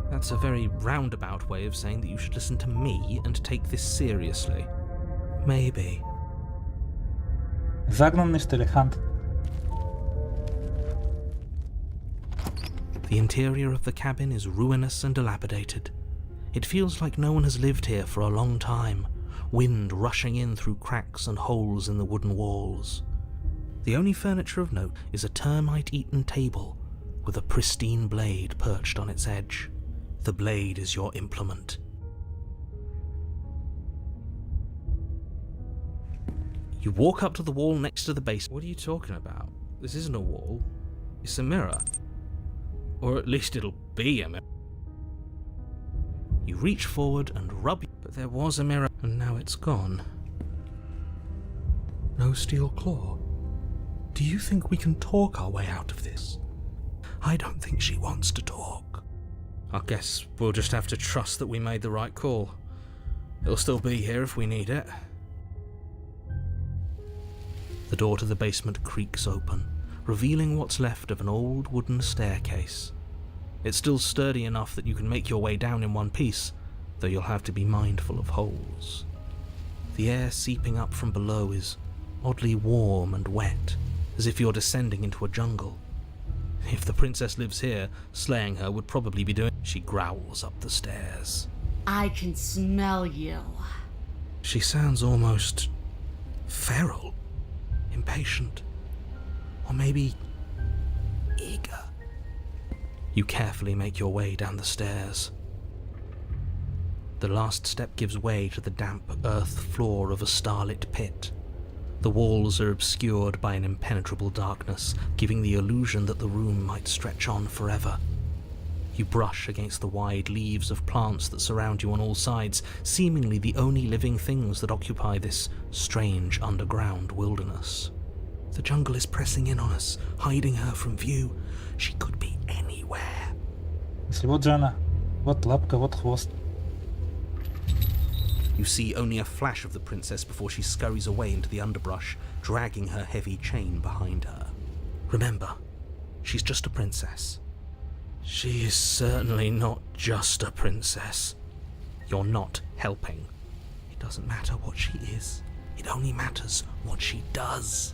That's a very roundabout way of saying that you should listen to me and take this seriously. Maybe. Загнанный, что ли, Хант? The interior of the cabin is ruinous and dilapidated. It feels like no one has lived here for a long time, wind rushing in through cracks and holes in the wooden walls. The only furniture of note is a termite-eaten table with a pristine blade perched on its edge. The blade is your implement. You walk up to the wall next to the base. What are you talking about? This isn't a wall. It's a mirror. Or at least it'll be a mirror. You reach forward and rub, but there was a mirror, and now it's gone. No steel claw. Do you think we can talk our way out of this? I don't think she wants to talk. I guess we'll just have to trust that we made the right call. It'll still be here if we need it. The door to the basement creaks open, revealing what's left of an old wooden staircase. It's still sturdy enough that you can make your way down in one piece, though you'll have to be mindful of holes. The air seeping up from below is oddly warm and wet, as if you're descending into a jungle. If the princess lives here, slaying her would probably be doing... She growls up the stairs. I can smell you. She sounds almost feral, impatient, or maybe eager. You carefully make your way down the stairs. The last step gives way to the damp earth floor of a starlit pit. The walls are obscured by an impenetrable darkness, giving the illusion that the room might stretch on forever. You brush against the wide leaves of plants that surround you on all sides, seemingly the only living things that occupy this strange underground wilderness. The jungle is pressing in on us, hiding her from view. She could be anywhere. Если вот же она, вот лапка, вот хвост. You see only a flash of the princess before she scurries away into the underbrush, dragging her heavy chain behind her. Remember, she's just a princess. She is certainly not just a princess. You're not helping. It doesn't matter what she is. It only matters what she does.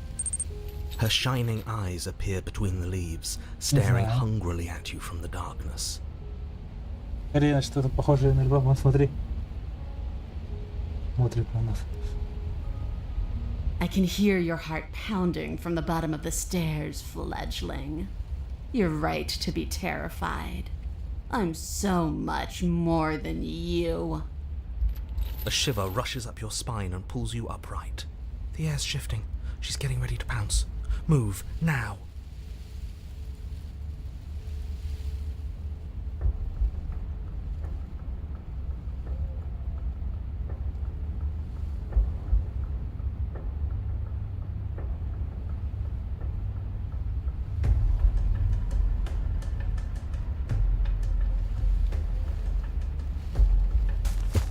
Her shining eyes appear between the leaves, staring hungrily at you from the darkness. Карина, что-то похожее на льва, вон смотри. Смотрит на нас. I can hear your heart pounding from the bottom of the stairs, fledgling. You're right to be terrified. I'm so much more than you. A shiver rushes up your spine and pulls you upright. The air's shifting. She's getting ready to pounce. Move, now.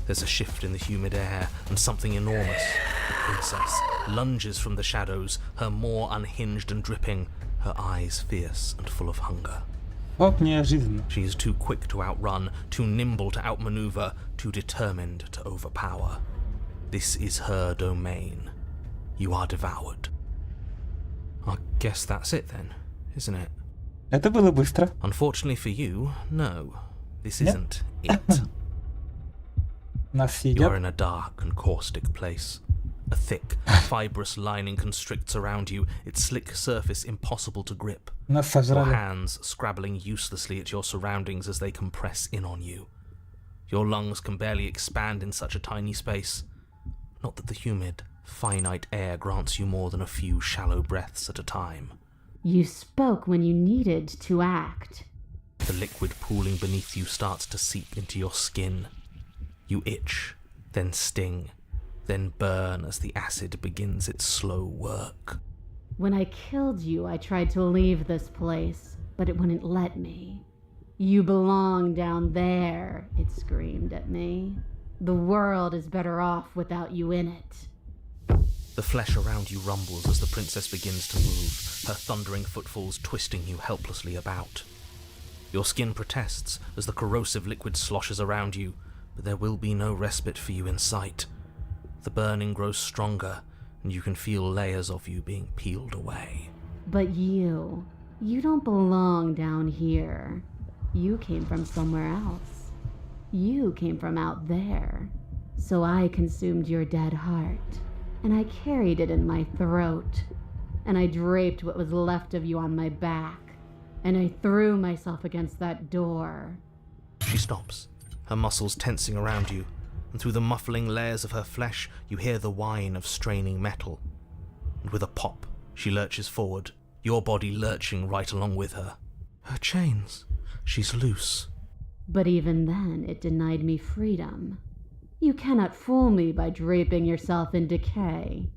There's a shift in the humid air, and something enormous, the princess, lunges from the shadows, her maw unhinged and dripping, her eyes fierce and full of hunger. Как неожиданно. She is too quick to outrun, too nimble to outmaneuver, too determined to overpower. This is her domain. You are devoured. I guess that's it then, isn't it? Это было быстро. Unfortunately for you, no. This isn't it. You are in a dark and caustic place. A thick, fibrous lining constricts around you, its slick surface impossible to grip. Your hands scrabbling uselessly at your surroundings as they compress in on you. Your lungs can barely expand in such a tiny space. Not that the humid, finite air grants you more than a few shallow breaths at a time. You spoke when you needed to act. The liquid pooling beneath you starts to seep into your skin. You itch, then sting, then burn as the acid begins its slow work. When I killed you, I tried to leave this place, but it wouldn't let me. You belong down there, it screamed at me. The world is better off without you in it. The flesh around you rumbles as the princess begins to move, her thundering footfalls twisting you helplessly about. Your skin protests as the corrosive liquid sloshes around you, but there will be no respite for you in sight. The burning grows stronger, and you can feel layers of you being peeled away. But you don't belong down here. You came from somewhere else. You came from out there. So I consumed your dead heart, and I carried it in my throat, and I draped what was left of you on my back, and I threw myself against that door. She stops, her muscles tensing around you, and through the muffling layers of her flesh you hear the whine of straining metal. And with a pop, she lurches forward, your body lurching right along with her. Her chains. She's loose. But even then, it denied me freedom. You cannot fool me by draping yourself in decay.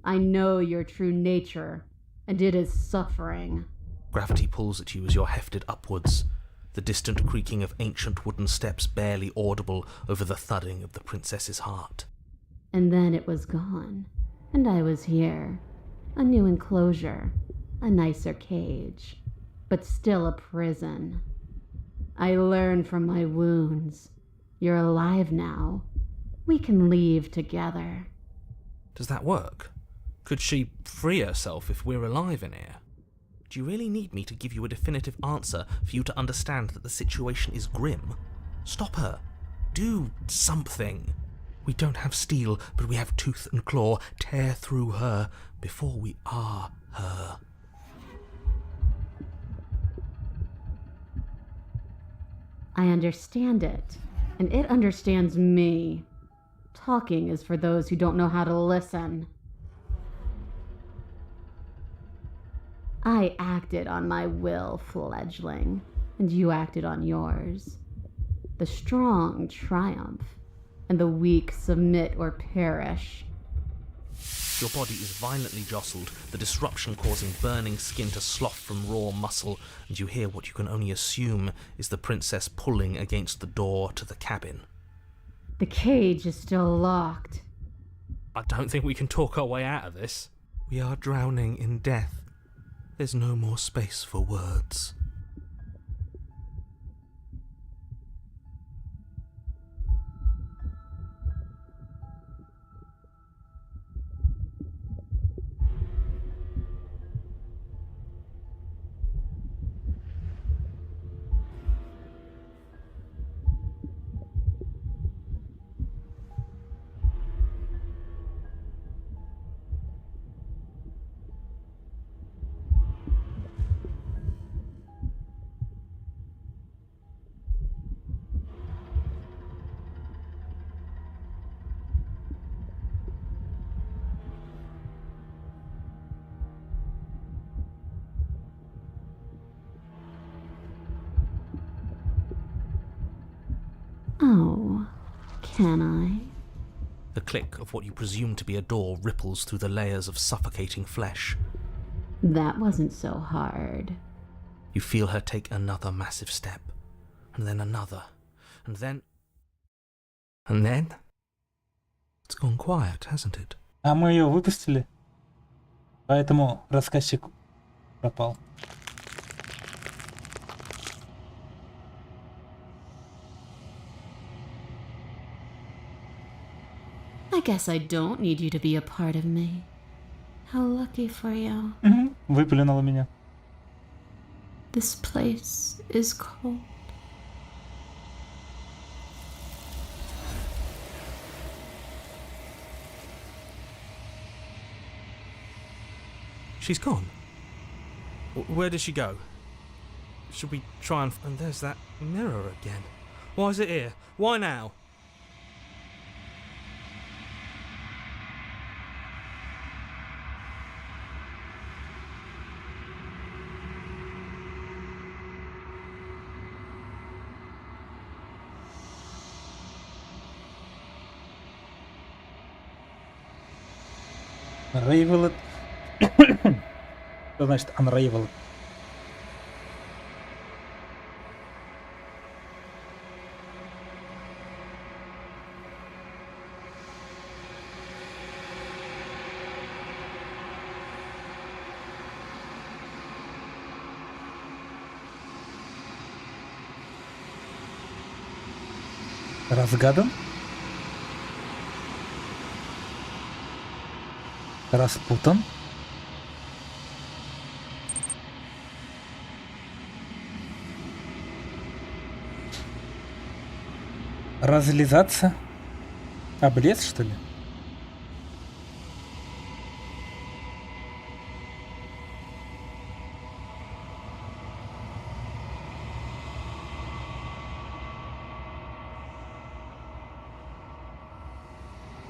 I know your true nature, and it is suffering. Gravity pulls at you as you're hefted upwards, the distant creaking of ancient wooden steps barely audible over the thudding of the princess's heart. And then it was gone, and I was here. A new enclosure, a nicer cage, but still a prison. I learned from my wounds. You're alive now. We can leave together. Does that work? Could she free herself if we're alive in here? Do you really need me to give you a definitive answer for you to understand that the situation is grim? Stop her. Do something. We don't have steel, but we have tooth and claw. Tear through her before we are her. I understand it, and it understands me. Talking is for those who don't know how to listen. I acted on my will, fledgling, and you acted on yours. The strong triumph, and the weak submit or perish. Your body is violently jostled, the disruption causing burning skin to slough from raw muscle, and you hear what you can only assume is the princess pulling against the door to the cabin. The cage is still locked. I don't think we can talk our way out of this. We are drowning in death. There's no more space for words. Oh, can I? The click of what you presume to be a door ripples through the layers of suffocating flesh. That wasn't so hard. You feel her take another massive step, and then another, and then... And then... It's gone quiet, hasn't it? А мы ее выпустили, поэтому рассказчик пропал. I guess I don't need you to be a part of me. How lucky for you. Выплюнула меня. This place is cold. She's gone. Where did she go? Should we try and... And there's that mirror again. Why is it here? Why now? Unraveled. Что значит unraveled? Разгадан? Распутан? Разлизаться? Облез, что ли?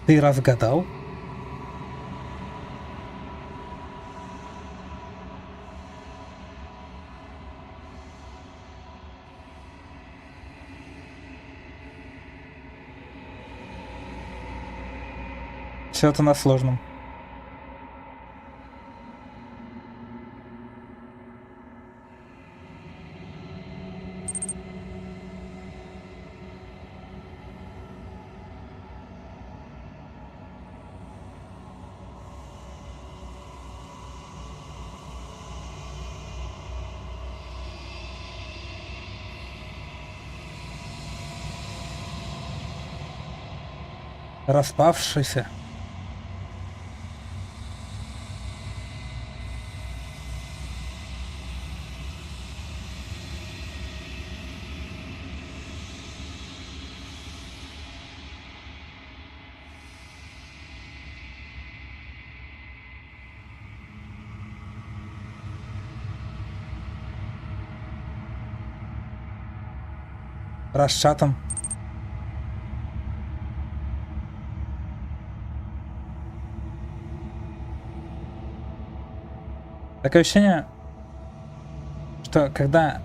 Ты разгадал? Все это на сложном. Распавшийся. Расшатан. Такое ощущение, что когда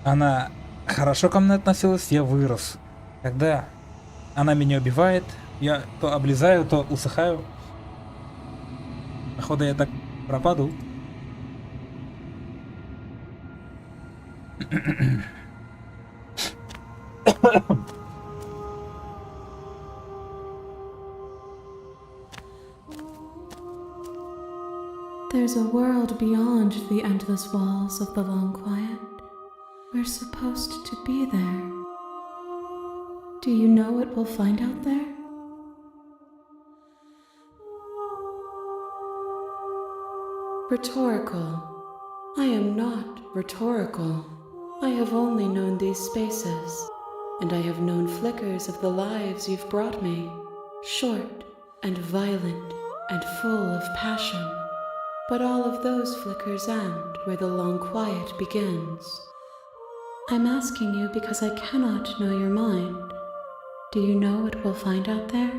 она хорошо ко мне относилась, я вырос. Когда она меня убивает, я то облизаю, то усыхаю. Походу я так пропаду. There's a world beyond the endless walls of the long quiet. We're supposed to be there. Do you know what we'll find out there? Rhetorical. I am not rhetorical. I have only known these spaces, and I have known flickers of the lives you've brought me, short and violent and full of passion. But all of those flickers end where the long quiet begins. I'm asking you because I cannot know your mind. Do you know what we'll find out there?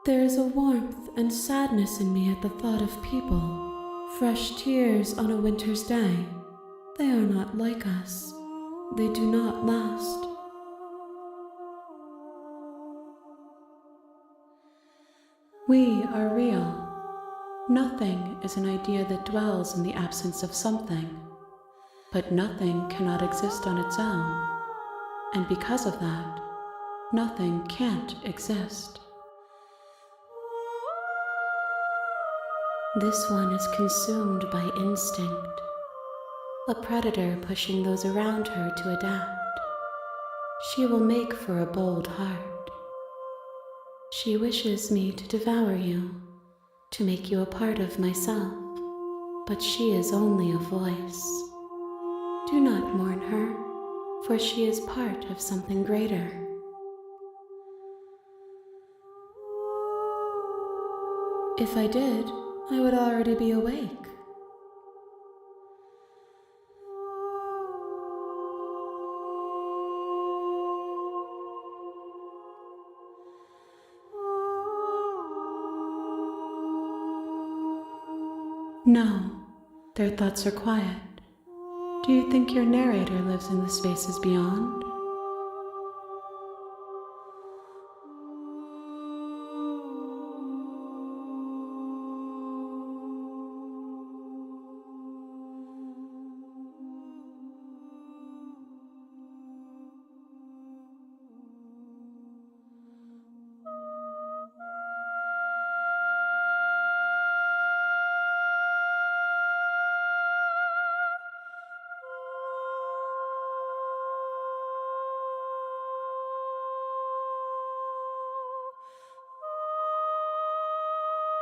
There is a warmth and sadness in me at the thought of people. Fresh tears on a winter's day. They are not like us. They do not last. We are real. Nothing is an idea that dwells in the absence of something. But nothing cannot exist on its own. And because of that, nothing can't exist. This one is consumed by instinct, a predator pushing those around her to adapt. She will make for a bold heart. She wishes me to devour you, to make you a part of myself, but she is only a voice. Do not mourn her, for she is part of something greater. If I did, I would already be awake. No, their thoughts are quiet. Do you think your narrator lives in the spaces beyond?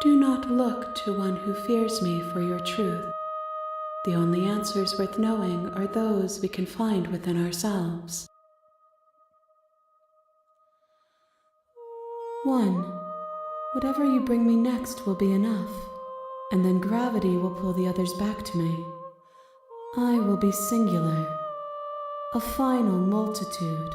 Do not look to one who fears me for your truth. The only answers worth knowing are those we can find within ourselves. 1. Whatever you bring me next will be enough, and then gravity will pull the others back to me. I will be singular, a final multitude.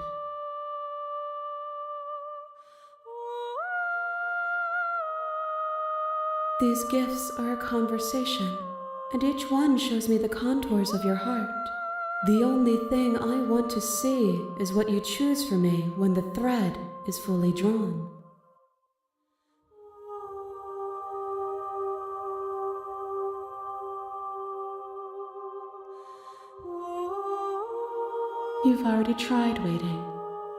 These gifts are a conversation, and each one shows me the contours of your heart. The only thing I want to see is what you choose for me when the thread is fully drawn. You've already tried waiting,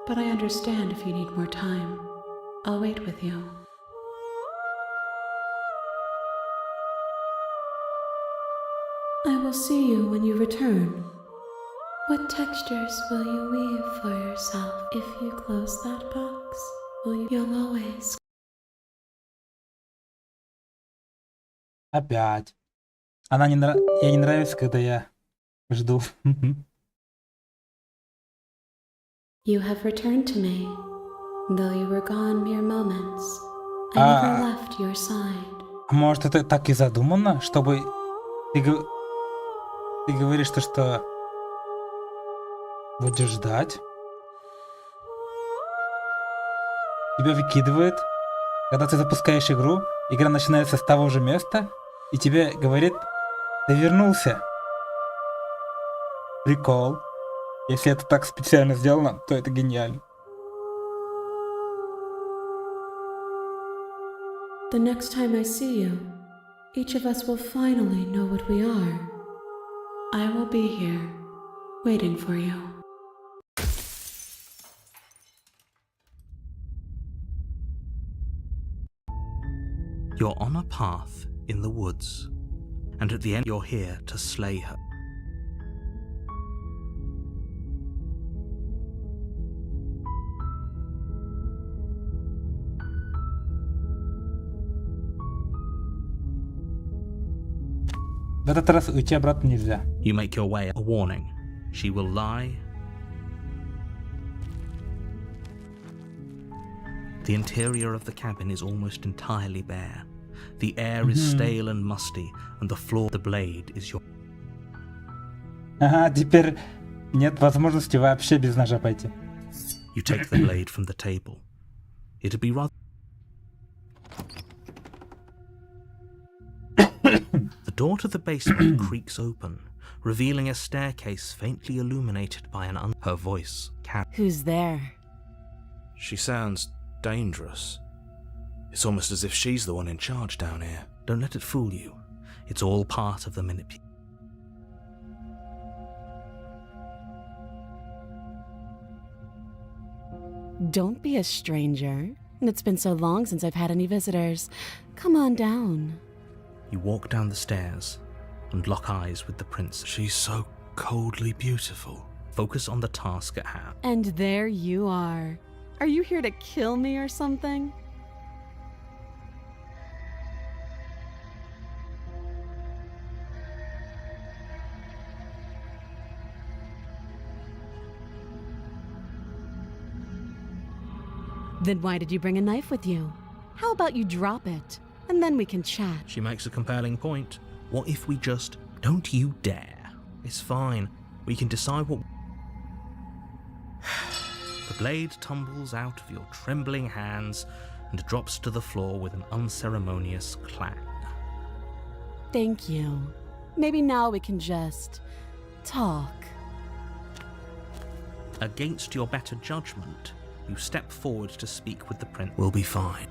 but I understand if you need more time. I'll wait with you. I will see you when you return. What textures will you weave for yourself if you close that box? You'll always... Опять. Ей не нравится, когда я жду. You have returned to me, though you were gone mere moments. I never left your side. Может, это так и задумано, чтобы ты говоришь, что будешь ждать? Тебя выкидывает, когда ты запускаешь игру, игра начинается с того же места, и тебе говорит, ты вернулся. Прикол. Если это так специально сделано, то это гениально. The next time I see you, each of us will finally know what we are. I will be here, waiting for you. You're on a path in the woods, and at the end you're here to slay her. В этот раз уйти обратно нельзя. You make your way. A warning. She will lie. The interior of the cabin is almost entirely bare. The air is stale and musty, and the floor of the blade is your... Ага, теперь нет возможности вообще без ножа пойти. You take the blade from the table. It'd be rather... The door to the basement creaks open, revealing a staircase faintly illuminated by her voice. Who's there? She sounds dangerous. It's almost as if she's the one in charge down here. Don't let it fool you. It's all part of the manipulation. Don't be a stranger. It's been so long since I've had any visitors. Come on down. You walk down the stairs and lock eyes with the prince. She's so coldly beautiful. Focus on the task at hand. And there you are. Are you here to kill me or something? Then why did you bring a knife with you? How about you drop it, and then we can chat? She makes a compelling point. What if we just... Don't you dare. It's fine. We can decide what... The blade tumbles out of your trembling hands and drops to the floor with an unceremonious clang. Thank you. Maybe now we can just talk. Against your better judgment, you step forward to speak with the prince. We'll be fine.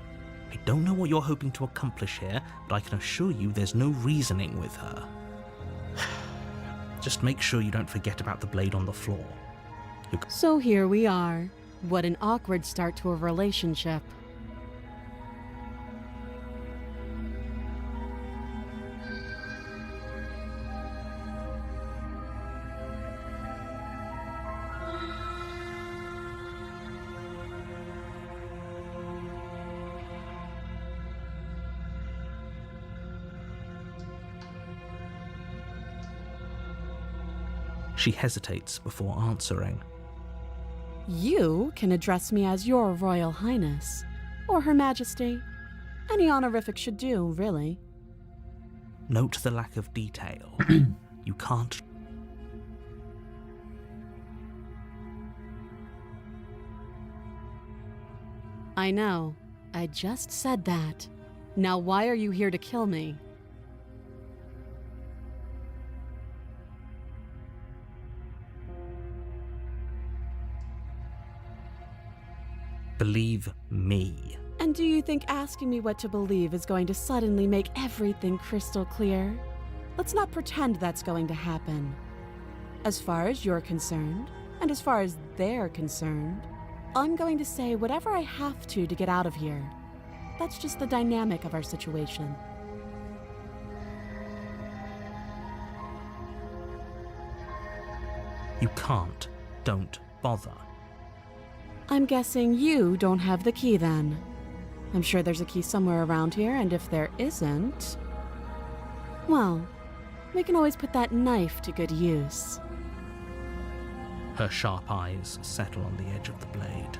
I don't know what you're hoping to accomplish here, but I can assure you there's no reasoning with her. Just make sure you don't forget about the blade on the floor. So here we are. What an awkward start to a relationship. She hesitates before answering. You can address me as Your Royal Highness, or Her Majesty. Any honorific should do, really. Note the lack of detail. You can't... I know. I just said that. Now why are you here to kill me? Believe me. And do you think asking me what to believe is going to suddenly make everything crystal clear? Let's not pretend that's going to happen. As far as you're concerned, and as far as they're concerned, I'm going to say whatever I have to get out of here. That's just the dynamic of our situation. You can't. Don't bother. I'm guessing you don't have the key then. I'm sure there's a key somewhere around here, and if there isn't... well, we can always put that knife to good use. Her sharp eyes settle on the edge of the blade.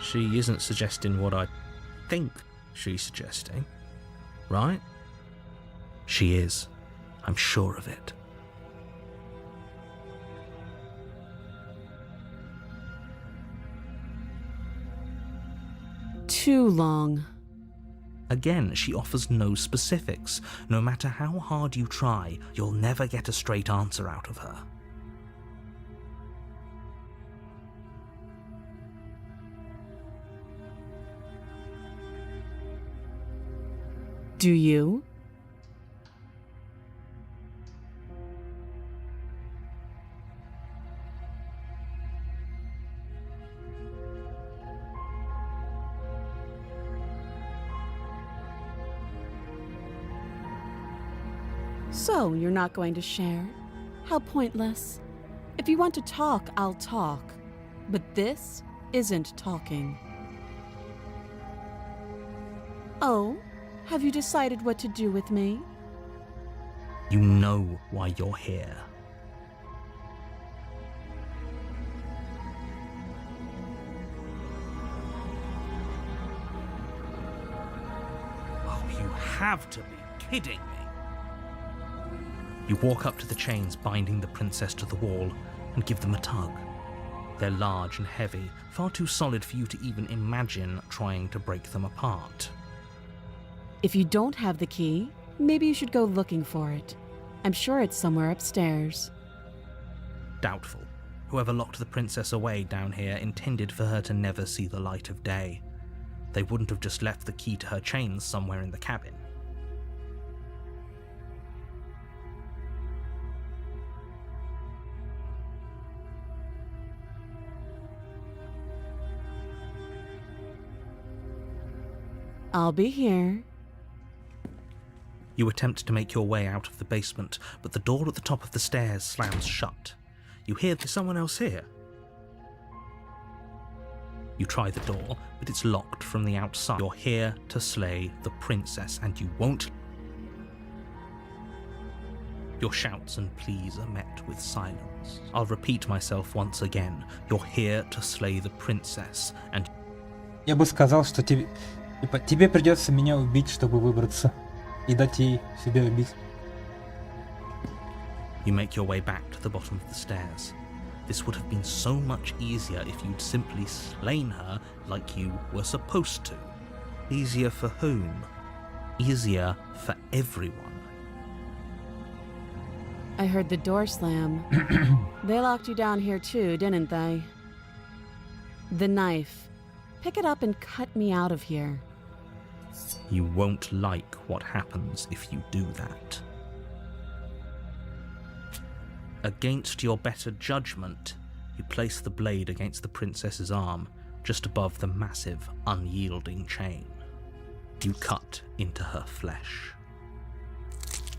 She isn't suggesting what I think she's suggesting, right? She is. I'm sure of it. Too long. Again, she offers no specifics. No matter how hard you try, you'll never get a straight answer out of her. Do you? So, you're not going to share? How pointless. If you want to talk, I'll talk. But this isn't talking. Oh? Have you decided what to do with me? You know why you're here. Oh, you have to be kidding me. You walk up to the chains binding the princess to the wall and give them a tug. They're large and heavy, far too solid for you to even imagine trying to break them apart. If you don't have the key, maybe you should go looking for it. I'm sure it's somewhere upstairs. Doubtful. Whoever locked the princess away down here intended for her to never see the light of day. They wouldn't have just left the key to her chains somewhere in the cabin. I'll be here. You attempt to make your way out of the basement, but the door at the top of the stairs slams shut. You hear there's someone else here. You try the door, but it's locked from the outside. You're here to slay the princess, and you won't. Your shouts and pleas are met with silence. I'll repeat myself once again. You're here to slay the princess, and... Я бы сказал, что тебе придется меня убить, чтобы выбраться. И дать ей себя убить. You make your way back to the bottom of the stairs. This would have been so much easier if you'd simply slain her like you were supposed to. Easier for whom? Easier for everyone. I heard the door slam. They locked you down here too, didn't they? The knife. Pick it up and cut me out of here. You won't like what happens if you do that. Against your better judgment, you place the blade against the princess's arm, just above the massive, unyielding chain. You cut into her flesh.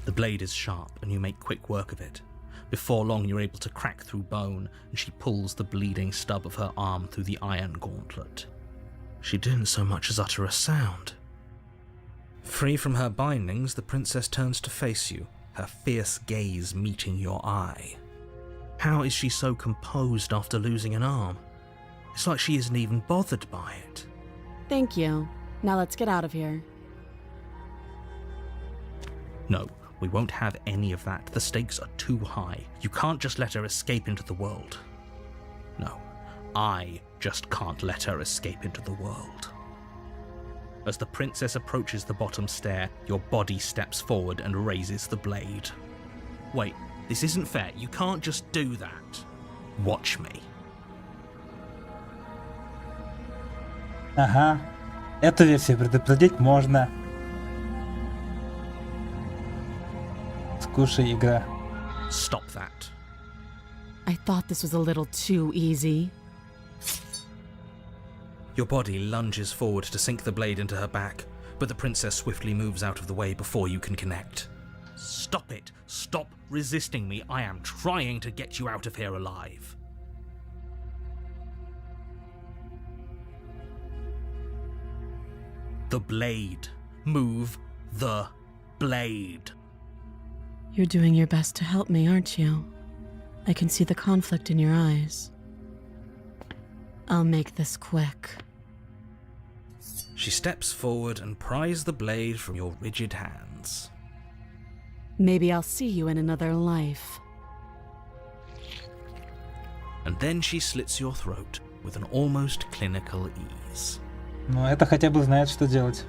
The blade is sharp, and you make quick work of it. Before long, you're able to crack through bone, and she pulls the bleeding stub of her arm through the iron gauntlet. She didn't so much as utter a sound. Free from her bindings, the princess turns to face you, her fierce gaze meeting your eye. How is she so composed after losing an arm? It's like she isn't even bothered by it. Thank you. Now let's get out of here. No, we won't have any of that. The stakes are too high. You can't just let her escape into the world. No, I just can't let her escape into the world. As the princess approaches the bottom stair, your body steps forward and raises the blade. Wait, this isn't fair. You can't just do that. Watch me. Ага. Эту версию предупредить можно. Скушай, игра. Stop that. I thought this was a little too easy. Your body lunges forward to sink the blade into her back, but the princess swiftly moves out of the way before you can connect. Stop it! Stop resisting me! I am trying to get you out of here alive. The blade. Move the blade. You're doing your best to help me, aren't you? I can see the conflict in your eyes. I'll make this quick. She steps forward and pries the blade from your rigid hands. Maybe I'll see you in another life. And then she slits your throat with an almost clinical ease. Но это хотя бы знает, что делать.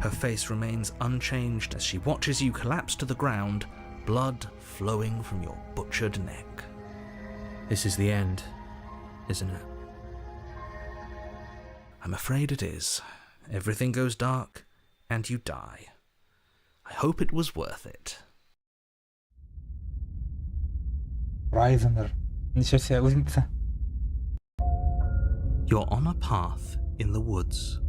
Her face remains unchanged as she watches you collapse to the ground, blood flowing from your butchered neck. This is the end, isn't it? I'm afraid it is. Everything goes dark, and you die. I hope it was worth it. Райзенер. Ничего себе, узница. You're on a path in the woods,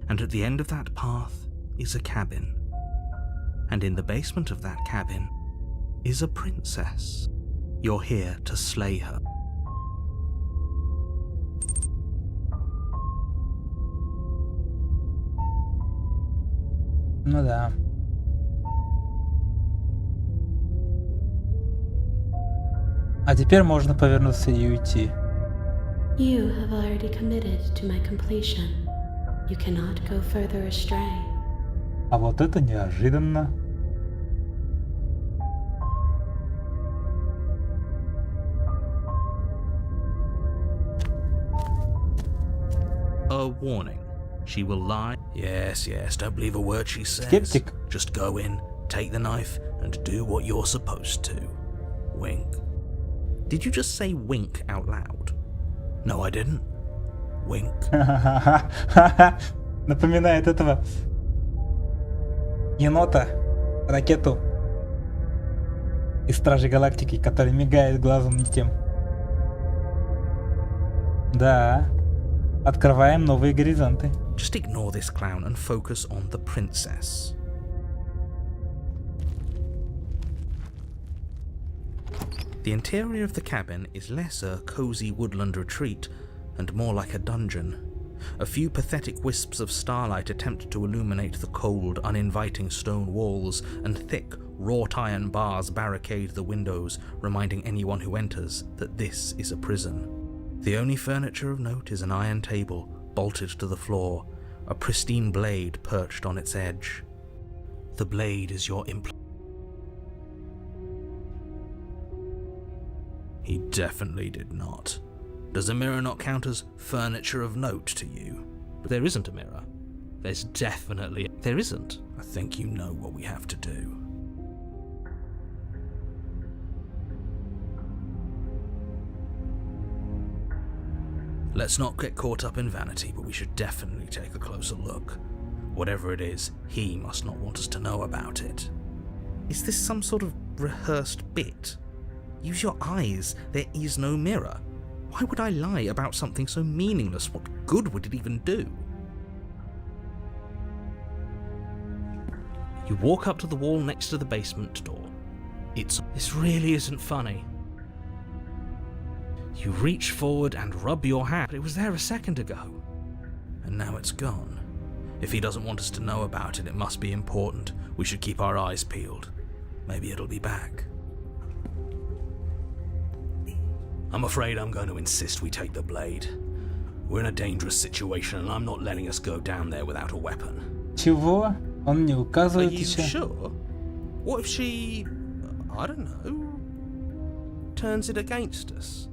and at the end of that path is a cabin. And in the basement of that cabin is a princess. You're here to slay her. Ну да. А теперь можно повернуться и уйти. You have already committed to my completion. You cannot go further astray. А вот это неожиданно. A warning. She will lie. Yes, don't believe a word she says. Skeptic. Just go in, take the knife, and do what you're supposed to. Wink. Did you just say wink out loud? No, I didn't. Wink. Напоминает этого енота, ракету из Стражей Галактики, который мигает глазом не тем. Да. Открываем новые горизонты. Just ignore this clown and focus on the princess. The interior of the cabin is less a cozy woodland retreat and more like a dungeon. A few pathetic wisps of starlight attempt to illuminate the cold, uninviting stone walls, and thick, wrought iron bars barricade the windows, reminding anyone who enters that this is a prison. The only furniture of note is an iron table, bolted to the floor, a pristine blade perched on its edge. The blade is your He definitely did not. Does a mirror not count as furniture of note to you? But there isn't a mirror. There isn't. I think you know what we have to do. Let's not get caught up in vanity, but we should definitely take a closer look. Whatever it is, he must not want us to know about it. Is this some sort of rehearsed bit? Use your eyes. There is no mirror. Why would I lie about something so meaningless? What good would it even do? You walk up to the wall next to the basement door. This really isn't funny. You reach forward and rub your hand, but it was there a second ago. And now it's gone. If he doesn't want us to know about it, it must be important. We should keep our eyes peeled. Maybe it'll be back. I'm afraid I'm going to insist we take the blade. We're in a dangerous situation, and I'm not letting us go down there without a weapon. Чего? Он не Are указывает you еще. sure? What if she, I don't know, turns it against us?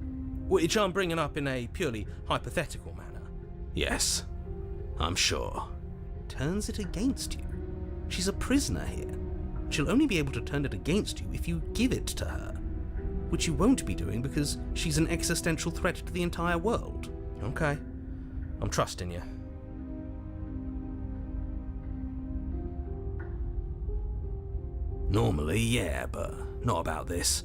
Which I'm bringing up in a purely hypothetical manner. Yes, I'm sure. Turns it against you? She's a prisoner here. She'll only be able to turn it against you if you give it to her. Which you won't be doing because she's an existential threat to the entire world. Okay, I'm trusting you. Normally, yeah, but not about this.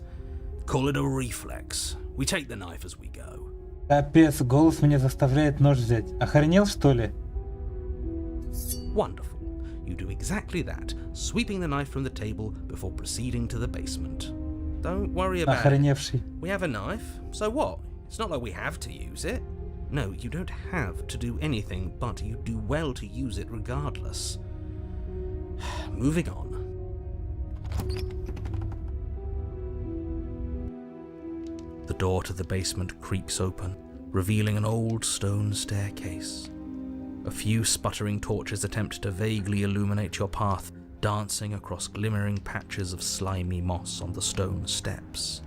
Call it a reflex. We take the knife as we go. Капец, голос меня заставляет нож взять. Охренел, что ли? Wonderful. You do exactly that, sweeping the knife from the table before proceeding to the basement. Don't worry about Охреневший. it. We have a knife, so what? It's not like we have to use it. No, you don't have to do anything, but you do well to use it regardless. Moving on. The door to the basement creaks open, revealing an old stone staircase. A few sputtering torches attempt to vaguely illuminate your path, dancing across glimmering patches of slimy moss on the stone steps.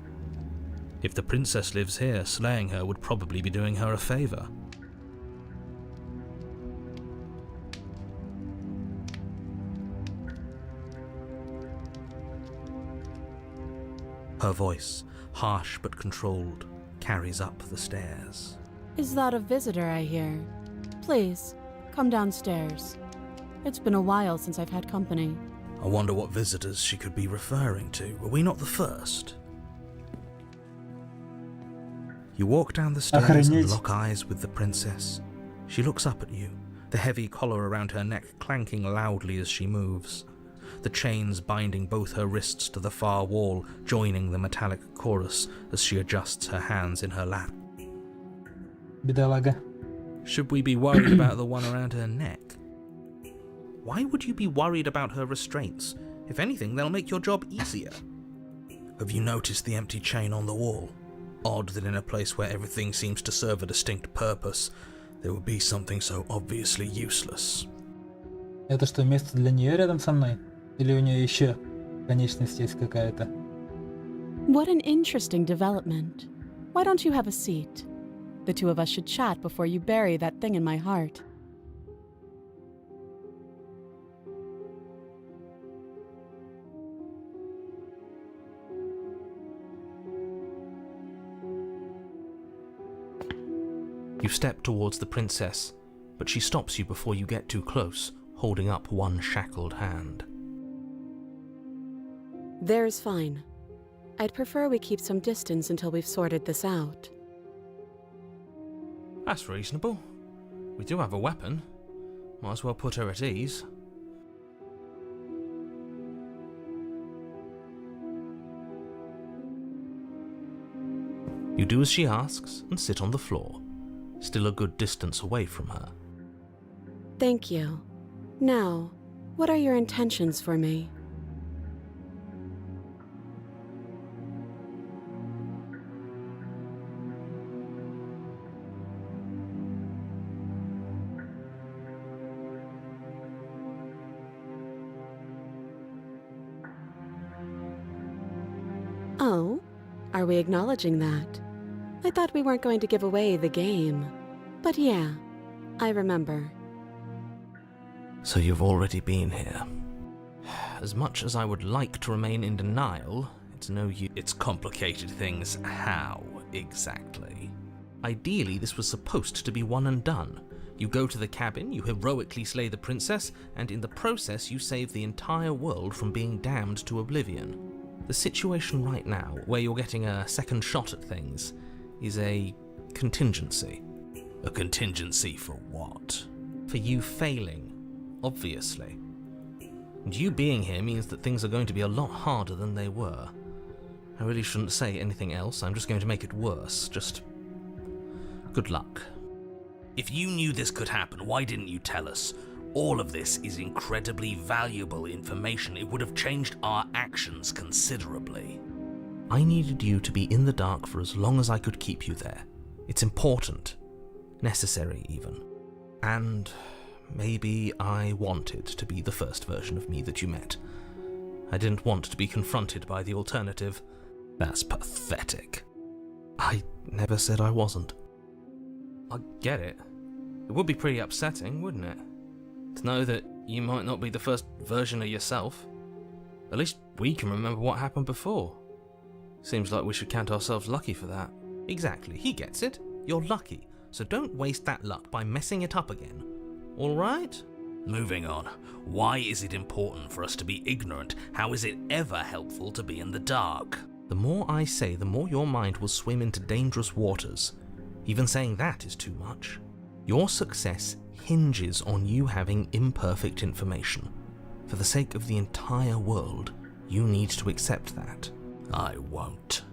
If the princess lives here, slaying her would probably be doing her a favor. Her voice, harsh but controlled, carries up the stairs. Is that a visitor I hear? Please, come downstairs. It's been a while since I've had company. I wonder what visitors she could be referring to. Were we not the first? You walk down the stairs and lock eyes with the princess. She looks up at you, the heavy collar around her neck clanking loudly as she moves. The chains binding both her wrists to the far wall, joining the metallic chorus as she adjusts her hands in her lap. Бедолага. Should we be worried about the one around her neck? Why would you be worried about her restraints? If anything, they'll make your job easier. Have you noticed the empty chain on the wall? Odd that in a place where everything seems to serve a distinct purpose, there would be something so obviously useless. Это что, место для нее рядом со мной? Или у нее еще конечность есть какая-то? What an interesting development. Why don't you have a seat? The two of us should chat before you bury that thing in my heart. You step towards the princess, but she stops you before you get too close, holding up one shackled hand. There's fine. I'd prefer we keep some distance until we've sorted this out. That's reasonable. We do have a weapon. Might as well put her at ease. You do as she asks and sit on the floor, still a good distance away from her. Thank you. Now, what are your intentions for me? Oh, are we acknowledging that? I thought we weren't going to give away the game. But yeah, I remember. So you've already been here. As much as I would like to remain in denial, it's no use. It's complicated things. How exactly? Ideally, this was supposed to be one and done. You go to the cabin, you heroically slay the princess, and in the process you save the entire world from being damned to oblivion. The situation right now, where you're getting a second shot at things, is a contingency. A contingency for what? For you failing, obviously. And you being here means that things are going to be a lot harder than they were. I really shouldn't say anything else, I'm just going to make it worse. Just good luck. If you knew this could happen, why didn't you tell us? All of this is incredibly valuable information. It would have changed our actions considerably. I needed you to be in the dark for as long as I could keep you there. It's important. Necessary, even. And maybe I wanted to be the first version of me that you met. I didn't want to be confronted by the alternative. That's pathetic. I never said I wasn't. I get it. It would be pretty upsetting, wouldn't it? To know that you might not be the first version of yourself. At least we can remember what happened before. Seems like we should count ourselves lucky for that. Exactly, he gets it. You're lucky, so don't waste that luck by messing it up again. Alright? Moving on. Why is it important for us to be ignorant? How is it ever helpful to be in the dark? The more I say, the more your mind will swim into dangerous waters. Even saying that is too much. Your success hinges on you having imperfect information. For the sake of the entire world, you need to accept that. I won't.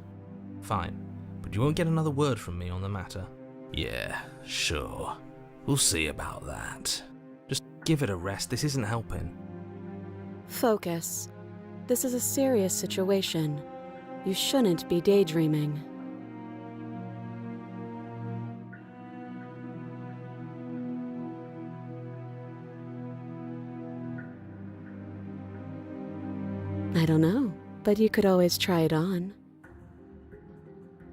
Fine, but you won't get another word from me on the matter. Yeah, sure. We'll see about that. Just give it a rest, this isn't helping. Focus. This is a serious situation. You shouldn't be daydreaming. I don't know, but you could always try it on.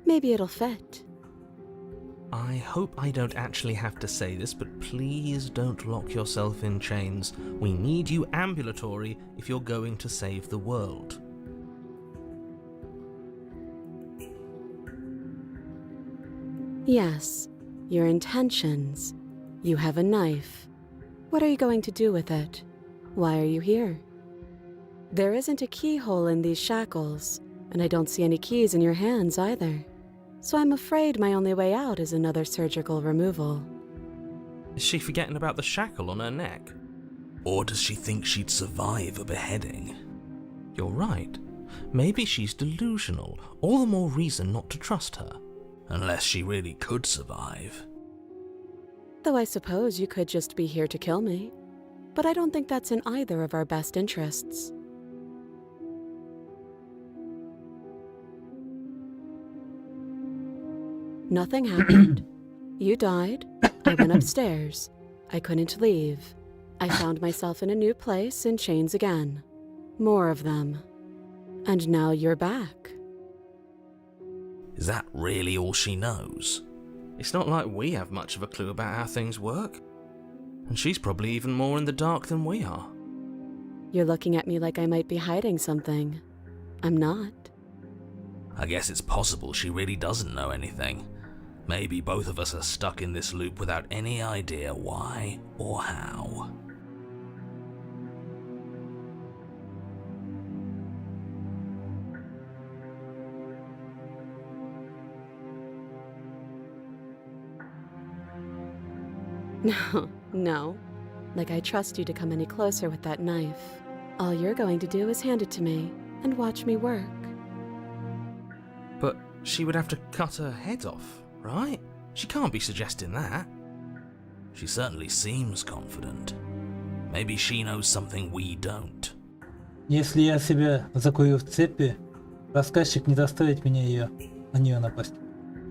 Maybe it'll fit. I hope I don't actually have to say this, but please don't lock yourself in chains. We need you ambulatory if you're going to save the world. Yes, your intentions. You have a knife. What are you going to do with it? Why are you here? There isn't a keyhole in these shackles, and I don't see any keys in your hands either. So I'm afraid my only way out is another surgical removal. Is she forgetting about the shackle on her neck? Or does she think she'd survive a beheading? You're right. Maybe she's delusional. All the more reason not to trust her. Unless she really could survive. Though I suppose you could just be here to kill me. But I don't think that's in either of our best interests. Nothing happened. You died. I went upstairs. I couldn't leave. I found myself in a new place in chains again. More of them. And now you're back. Is that really all she knows? It's not like we have much of a clue about how things work. And she's probably even more in the dark than we are. You're looking at me like I might be hiding something. I'm not. I guess it's possible she really doesn't know anything. Maybe both of us are stuck in this loop without any idea why or how. No. Like I trust you to come any closer with that knife. All you're going to do is hand it to me and watch me work. But she would have to cut her head off, right? She can't be suggesting that. She certainly seems confident. Maybe she knows something we don't. Если я себя закую в цепи, рассказчик не заставит меня на нее напасть.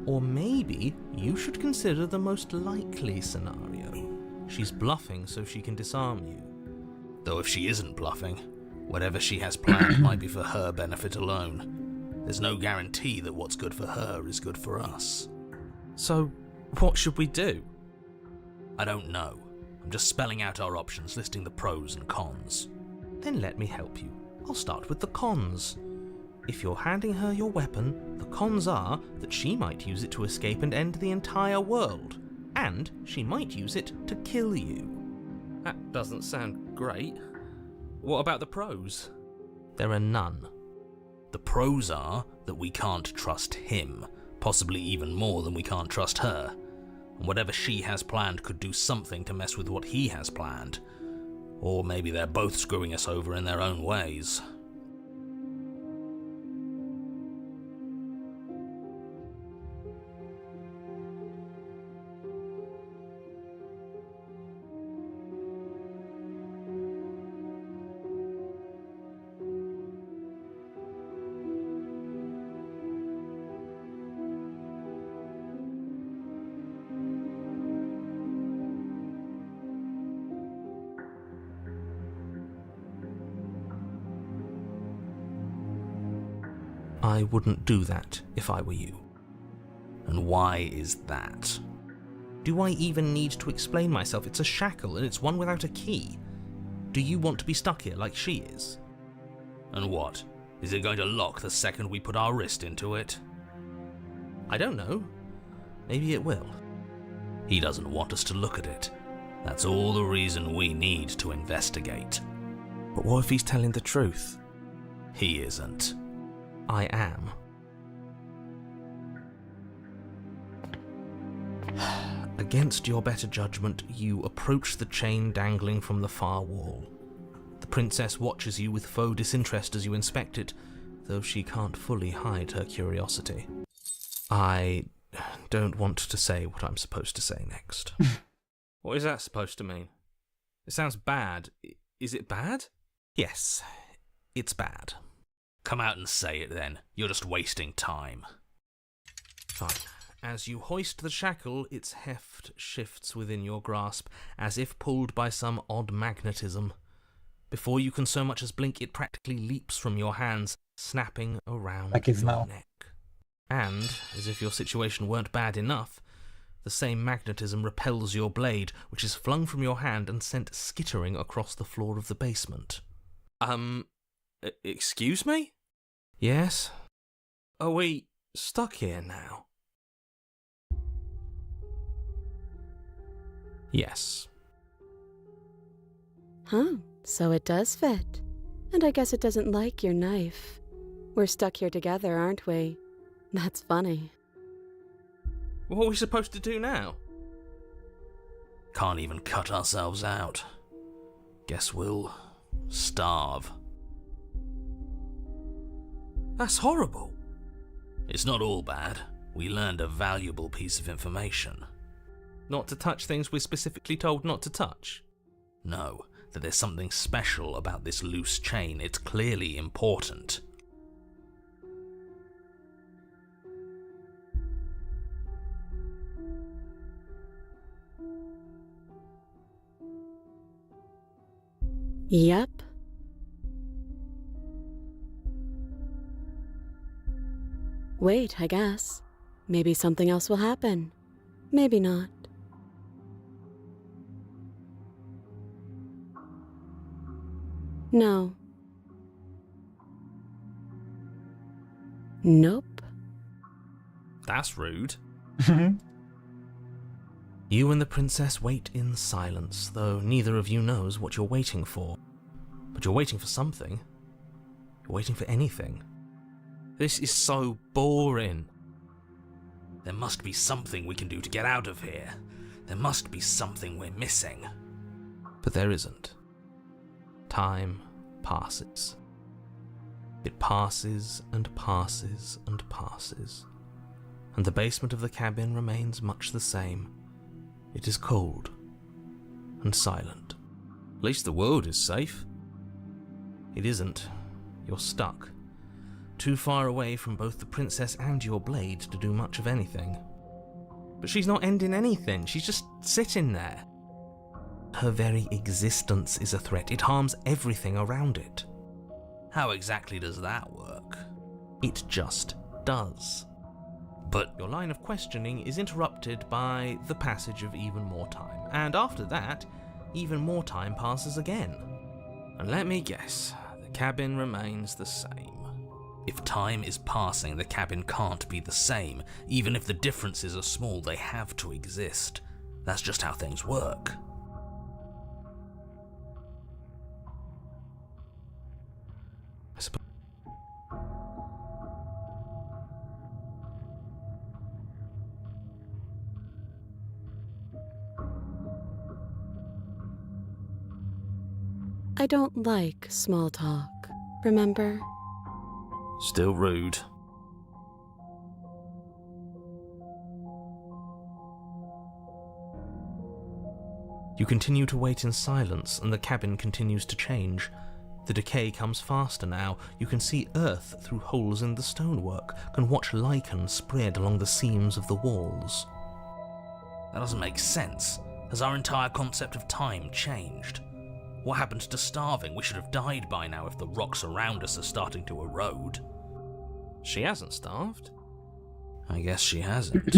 Or maybe you should consider the most likely scenario. She's bluffing so she can disarm you. Though if she isn't bluffing, whatever she has planned might be for her benefit alone. There's no guarantee that what's good for her is good for us. So, what should we do? I don't know. I'm just spelling out our options, listing the pros and cons. Then let me help you. I'll start with the cons. If you're handing her your weapon, the cons are that she might use it to escape and end the entire world, and she might use it to kill you. That doesn't sound great. What about the pros? There are none. The pros are that we can't trust him, possibly even more than we can't trust her. And whatever she has planned could do something to mess with what he has planned. Or maybe they're both screwing us over in their own ways. I wouldn't do that if I were you. And why is that? Do I even need to explain myself? It's a shackle and it's one without a key. Do you want to be stuck here like she is? And what? Is it going to lock the second we put our wrist into it? I don't know. Maybe it will. He doesn't want us to look at it. That's all the reason we need to investigate. But what if he's telling the truth? He isn't. I am. Against your better judgment, you approach the chain dangling from the far wall. The princess watches you with faux disinterest as you inspect it, though she can't fully hide her curiosity. I don't want to say what I'm supposed to say next. What is that supposed to mean? It sounds bad. Is it bad? Yes, it's bad. Come out and say it then. You're just wasting time. Fine. As you hoist the shackle, its heft shifts within your grasp, as if pulled by some odd magnetism. Before you can so much as blink, it practically leaps from your hands, snapping around your neck. And, as if your situation weren't bad enough, the same magnetism repels your blade, which is flung from your hand and sent skittering across the floor of the basement. Excuse me? Yes? Are we stuck here now? Yes. Huh, so it does fit. And I guess it doesn't like your knife. We're stuck here together, aren't we? That's funny. What are we supposed to do now? Can't even cut ourselves out. Guess we'll starve. That's horrible. It's not all bad. We learned a valuable piece of information. Not to touch things we're specifically told not to touch? No, that there's something special about this loose chain. It's clearly important. Yep. Wait, I guess. Maybe something else will happen. Maybe not. No. Nope. That's rude. You and the princess wait in silence, though neither of you knows what you're waiting for. But you're waiting for something. You're waiting for anything. This is so boring. There must be something we can do to get out of here. There must be something we're missing. But there isn't. Time passes. It passes and passes and passes. And the basement of the cabin remains much the same. It is cold and silent. At least the world is safe. It isn't. You're stuck. Too far away from both the princess and your blade to do much of anything. But she's not ending anything. She's just sitting there. Her very existence is a threat. It harms everything around it. How exactly does that work? It just does. But your line of questioning is interrupted by the passage of even more time. And after that, even more time passes again. And let me guess, the cabin remains the same. If time is passing, the cabin can't be the same. Even if the differences are small, they have to exist. That's just how things work. I suppose. I don't like small talk, remember? Still rude. You continue to wait in silence, and the cabin continues to change. The decay comes faster now. You can see earth through holes in the stonework, can watch lichen spread along the seams of the walls. That doesn't make sense. Has our entire concept of time changed? What happened to starving? We should have died by now if the rocks around us are starting to erode. She hasn't starved. I guess she hasn't.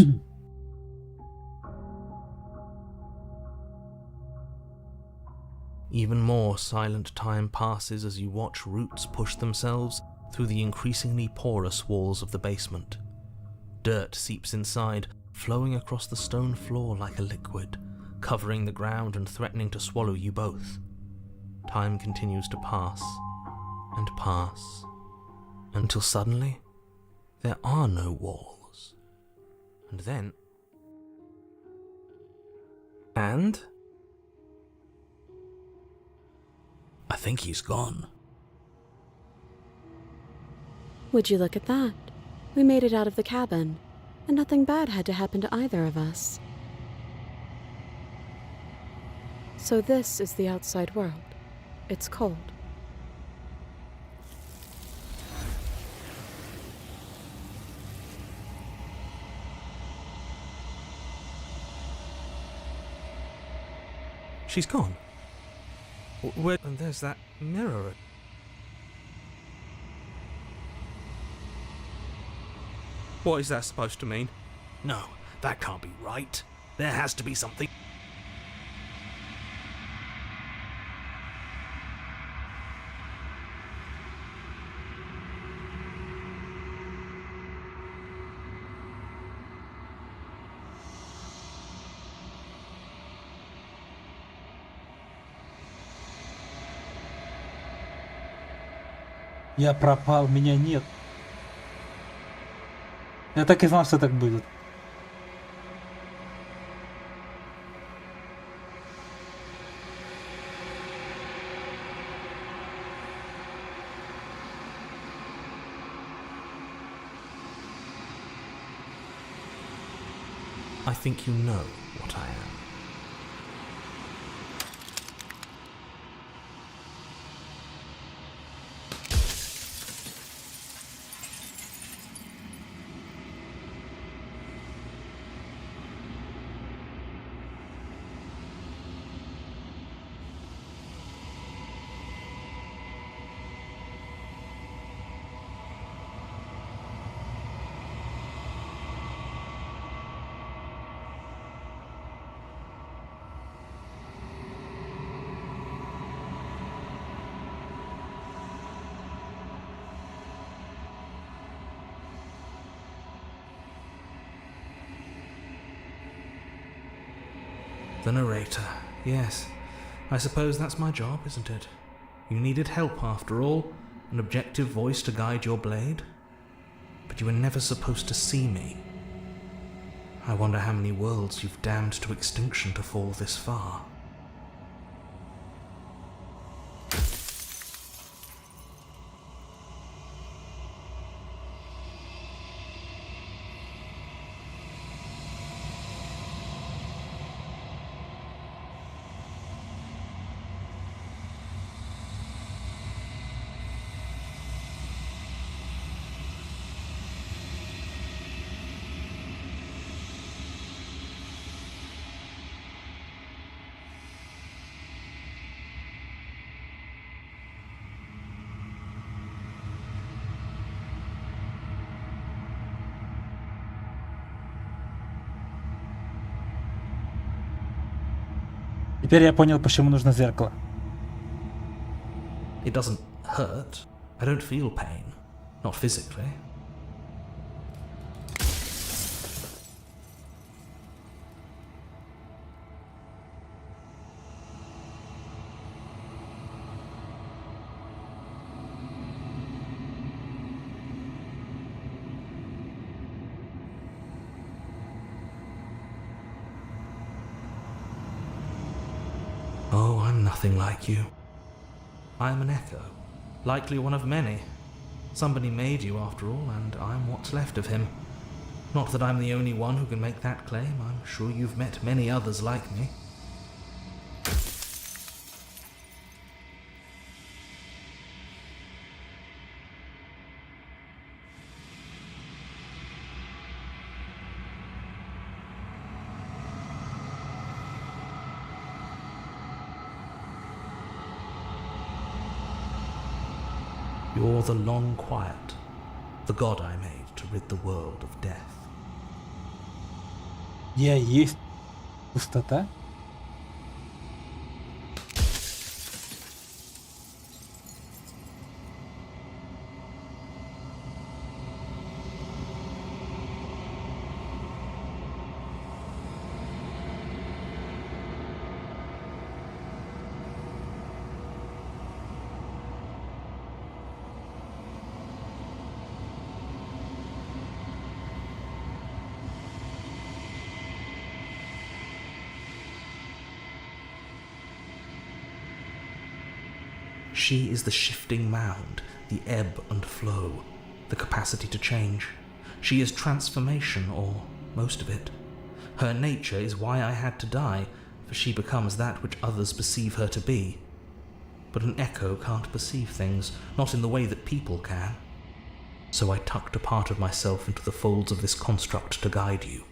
Even more silent time passes as you watch roots push themselves through the increasingly porous walls of the basement. Dirt seeps inside, flowing across the stone floor like a liquid, covering the ground and threatening to swallow you both. Time continues to pass and pass, until suddenly there are no walls. And then... And? I think he's gone. Would you look at that? We made it out of the cabin, and nothing bad had to happen to either of us. So this is the outside world. It's cold. She's gone. Where? And there's that mirror. What is that supposed to mean? No, that can't be right. There has to be something. Я пропал, меня нет. Я так и знал, что так будет. I think you know what I am. The narrator. Yes. I suppose that's my job, isn't it? You needed help after all, an objective voice to guide your blade. But you were never supposed to see me. I wonder how many worlds you've damned to extinction to fall this far. Теперь я понял, почему нужно зеркало. It doesn't hurt. I don't feel pain. Not physically. Oh, I'm nothing like you. I am an echo, likely one of many. Somebody made you after all, and I'm what's left of him. Not that I'm the only one who can make that claim. I'm sure you've met many others like me. You're the long quiet, the god I made to rid the world of death. Я есть пустота? She is the shifting mound, the ebb and flow, the capacity to change. She is transformation, or most of it. Her nature is why I had to die, for she becomes that which others perceive her to be. But an echo can't perceive things, not in the way that people can. So I tucked a part of myself into the folds of this construct to guide you.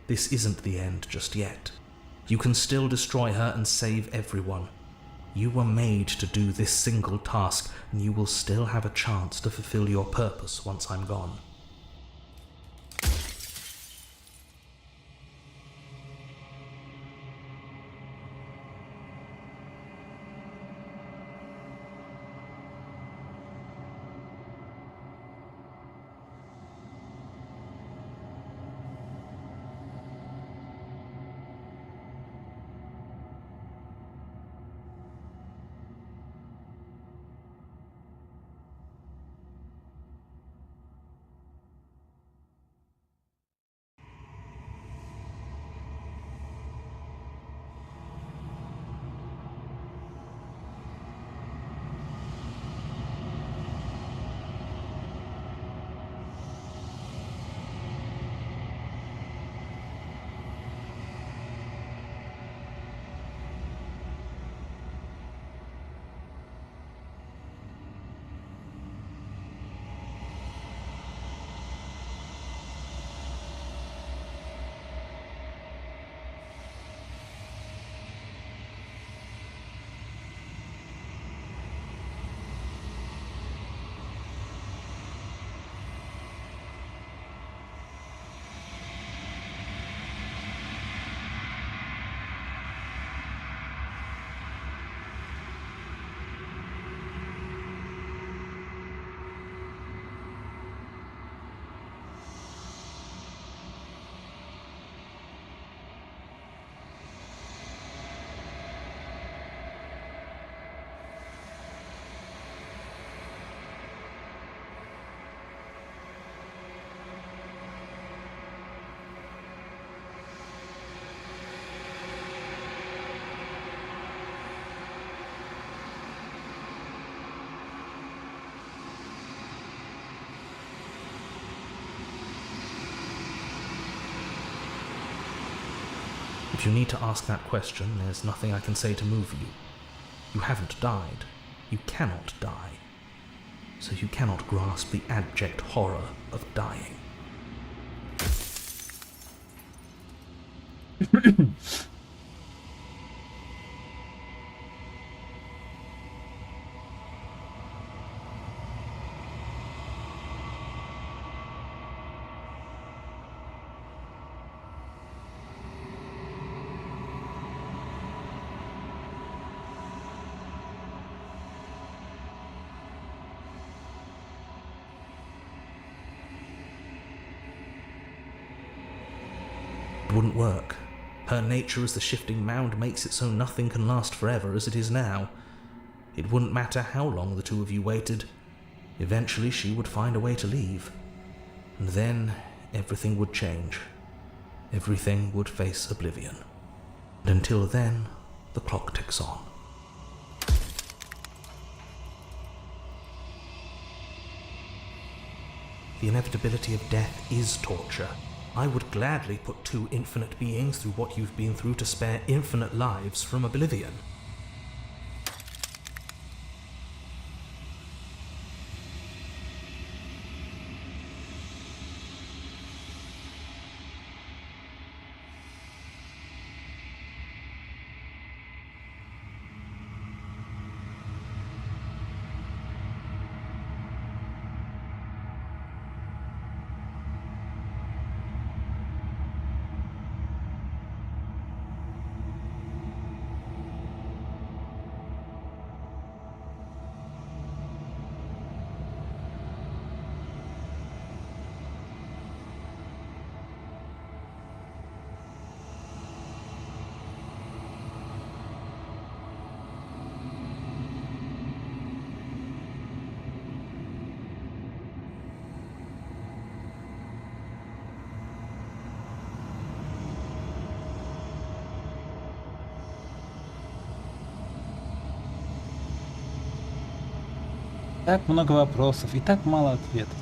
This isn't the end just yet. You can still destroy her and save everyone. You were made to do this single task, and you will still have a chance to fulfill your purpose once I'm gone. If you need to ask that question, there's nothing I can say to move you. You haven't died. You cannot die. So you cannot grasp the abject horror of dying. It wouldn't work. Her nature as the shifting mound makes it so nothing can last forever as it is now. It wouldn't matter how long the two of you waited. Eventually she would find a way to leave. And then everything would change. Everything would face oblivion. And until then, the clock ticks on. The inevitability of death is torture. I would gladly put two infinite beings through what you've been through to spare infinite lives from oblivion. Так много вопросов и так мало ответов.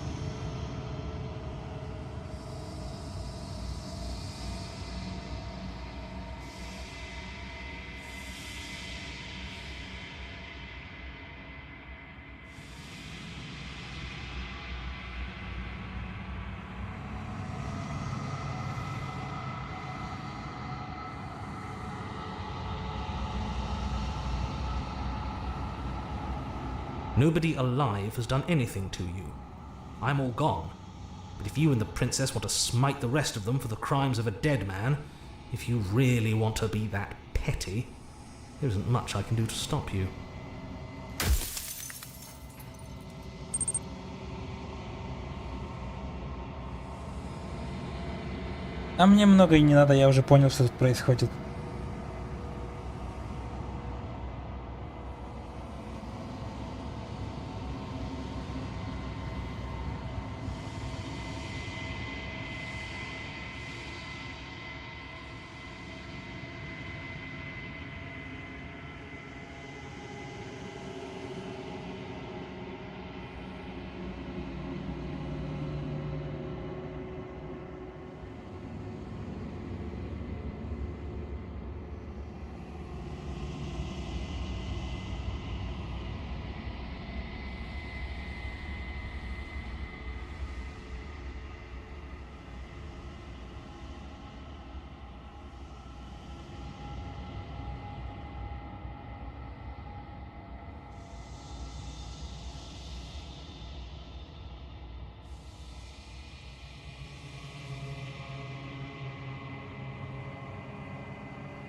Nobody alive has done anything to you. I'm all gone. But if you and the princess want to smite the rest of them for the crimes of a dead man, if you really want to be that petty, there isn't much I can do to stop you. А мне много и не надо, я уже понял, что тут происходит.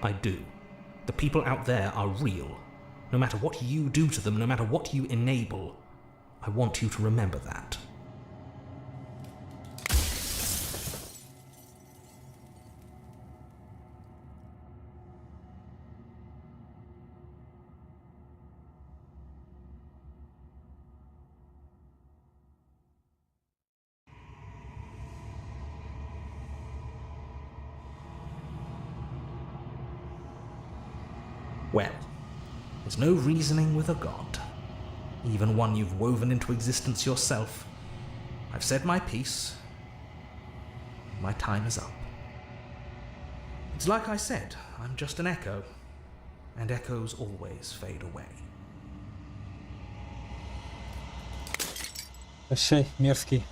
I do. The people out there are real. No matter what you do to them, no matter what you enable, I want you to remember that. Well, there's no reasoning with a god, even one you've woven into existence yourself. I've said my piece. My time is up. It's like I said, I'm just an echo, and echoes always fade away. Прощай, мерзкий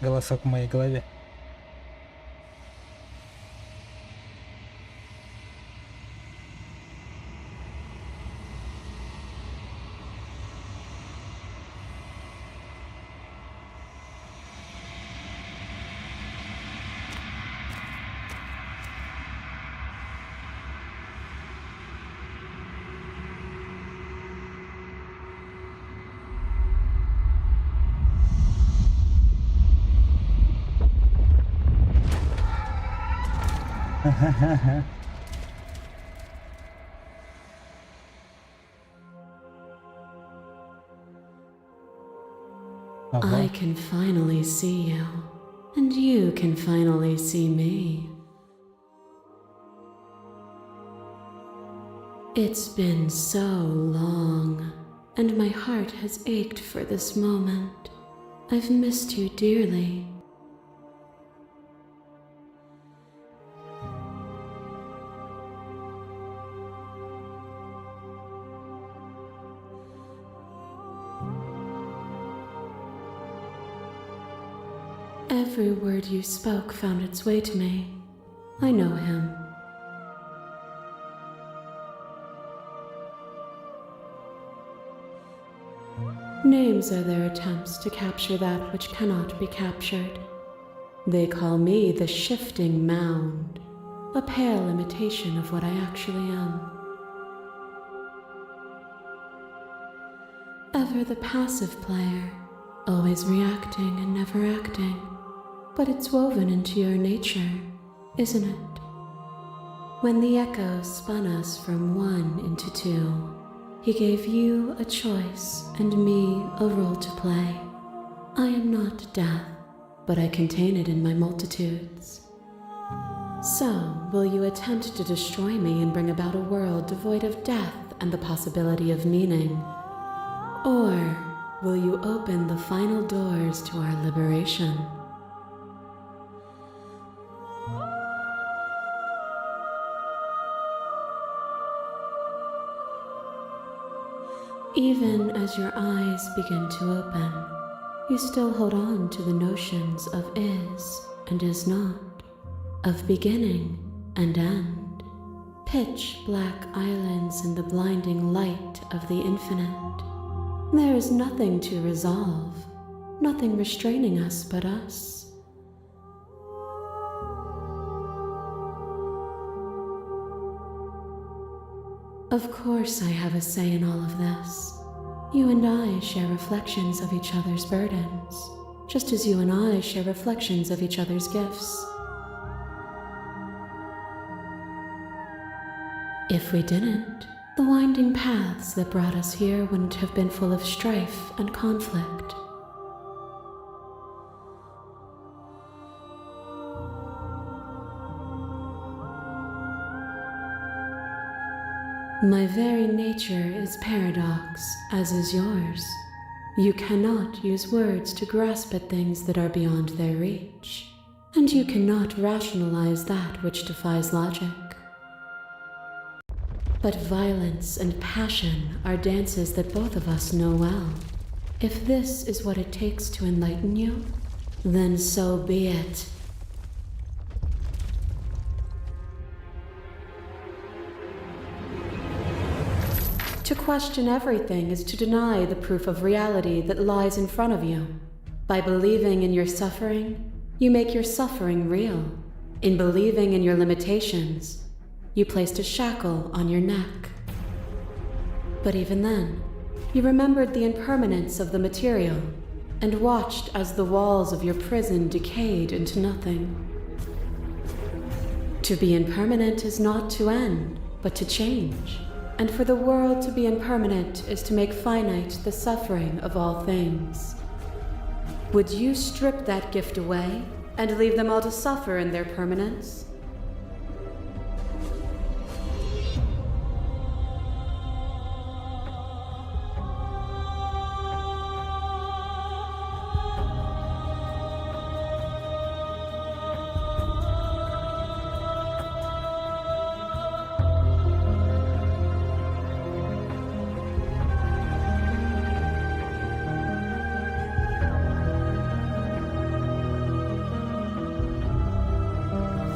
голосок в моей голове. I can finally see you, and you can finally see me. It's been so long, and my heart has ached for this moment. I've missed you dearly. Every word you spoke found its way to me. I know him. Names are their attempts to capture that which cannot be captured. They call me the Shifting Mound, a pale imitation of what I actually am. Ever the passive player, always reacting and never acting. But it's woven into your nature, isn't it? When the echo spun us from one into two, he gave you a choice and me a role to play. I am not death, but I contain it in my multitudes. So, will you attempt to destroy me and bring about a world devoid of death and the possibility of meaning? Or will you open the final doors to our liberation? Even as your eyes begin to open, you still hold on to the notions of is and is not, of beginning and end, pitch black islands in the blinding light of the infinite. There is nothing to resolve, nothing restraining us but us. Of course I have a say in all of this. You and I share reflections of each other's burdens, just as you and I share reflections of each other's gifts. If we didn't, the winding paths that brought us here wouldn't have been full of strife and conflict. My very nature is paradox, as is yours. You cannot use words to grasp at things that are beyond their reach, and you cannot rationalize that which defies logic. But violence and passion are dances that both of us know well. If this is what it takes to enlighten you, then so be it. To question everything is to deny the proof of reality that lies in front of you. By believing in your suffering, you make your suffering real. In believing in your limitations, you placed a shackle on your neck. But even then, you remembered the impermanence of the material and watched as the walls of your prison decayed into nothing. To be impermanent is not to end, but to change. And for the world to be impermanent is to make finite the suffering of all things. Would you strip that gift away and leave them all to suffer in their permanence?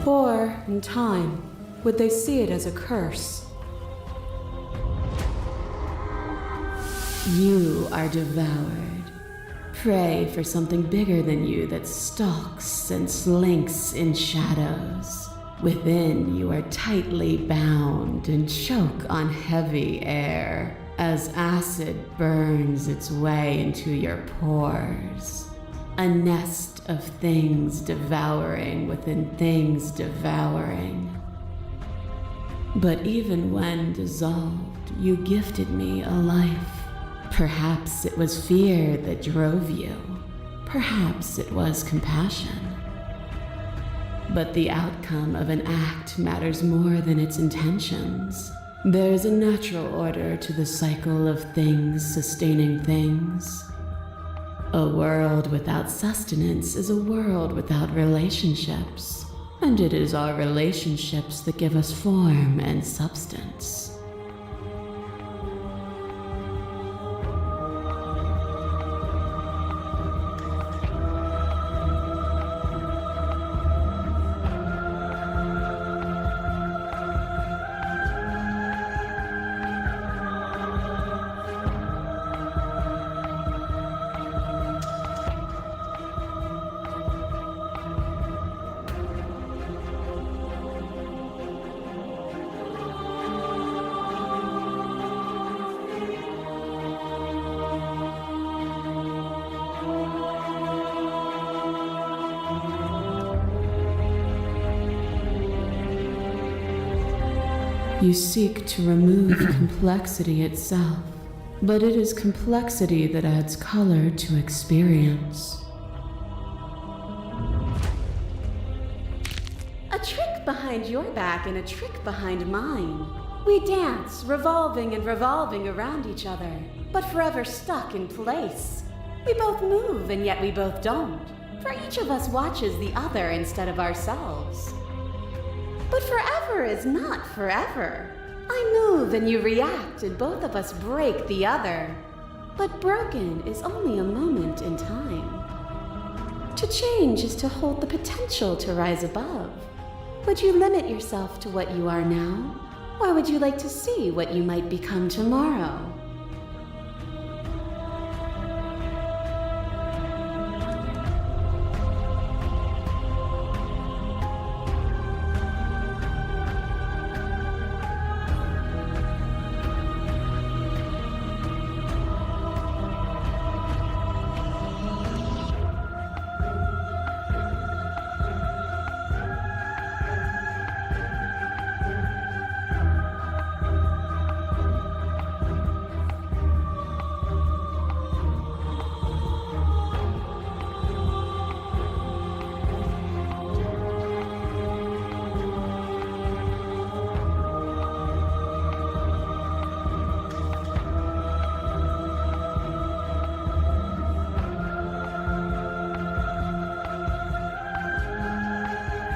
Or, in time, would they see it as a curse? You are devoured. Prey for something bigger than you that stalks and slinks in shadows. Within, you are tightly bound and choke on heavy air as acid burns its way into your pores. A nest of things devouring within things devouring. But even when dissolved, you gifted me a life. Perhaps it was fear that drove you. Perhaps it was compassion. But the outcome of an act matters more than its intentions. There is a natural order to the cycle of things sustaining things. A world without sustenance is a world without relationships. And it is our relationships that give us form and substance. You seek to remove complexity itself, but it is complexity that adds color to experience. A trick behind your back and a trick behind mine. We dance, revolving and revolving around each other, but forever stuck in place. We both move and yet we both don't, for each of us watches the other instead of ourselves. But forever is not forever. I move and you react and both of us break the other. But broken is only a moment in time. To change is to hold the potential to rise above. Would you limit yourself to what you are now? Or would you like to see what you might become tomorrow?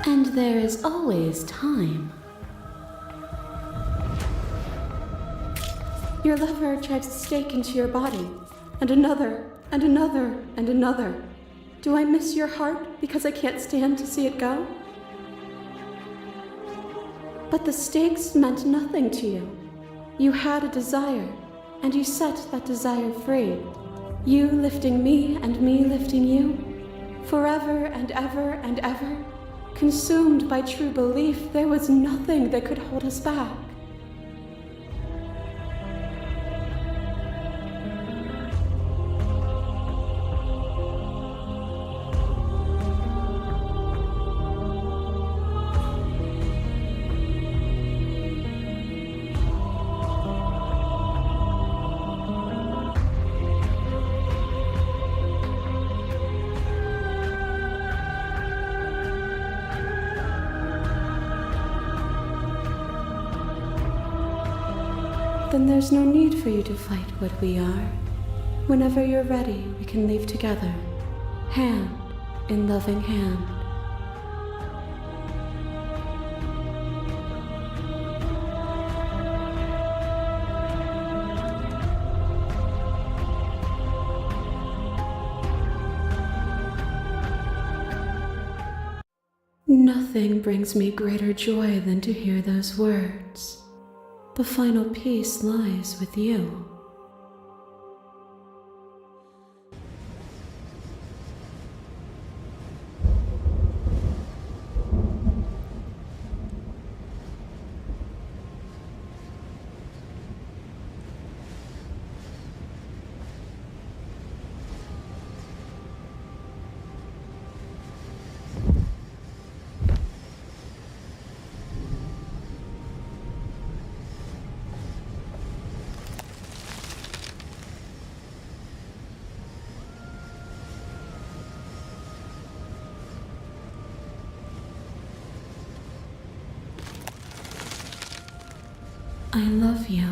And there is always time. Your lover drives a stake into your body, and another, and another, and another. Do I miss your heart because I can't stand to see it go? But the stakes meant nothing to you. You had a desire, and you set that desire free. You lifting me and me lifting you, forever and ever and ever. Consumed by true belief, there was nothing that could hold us back. Then there's no need for you to fight what we are. Whenever you're ready, we can leave together, hand in loving hand. Nothing brings me greater joy than to hear those words. The final peace lies with you. I love you.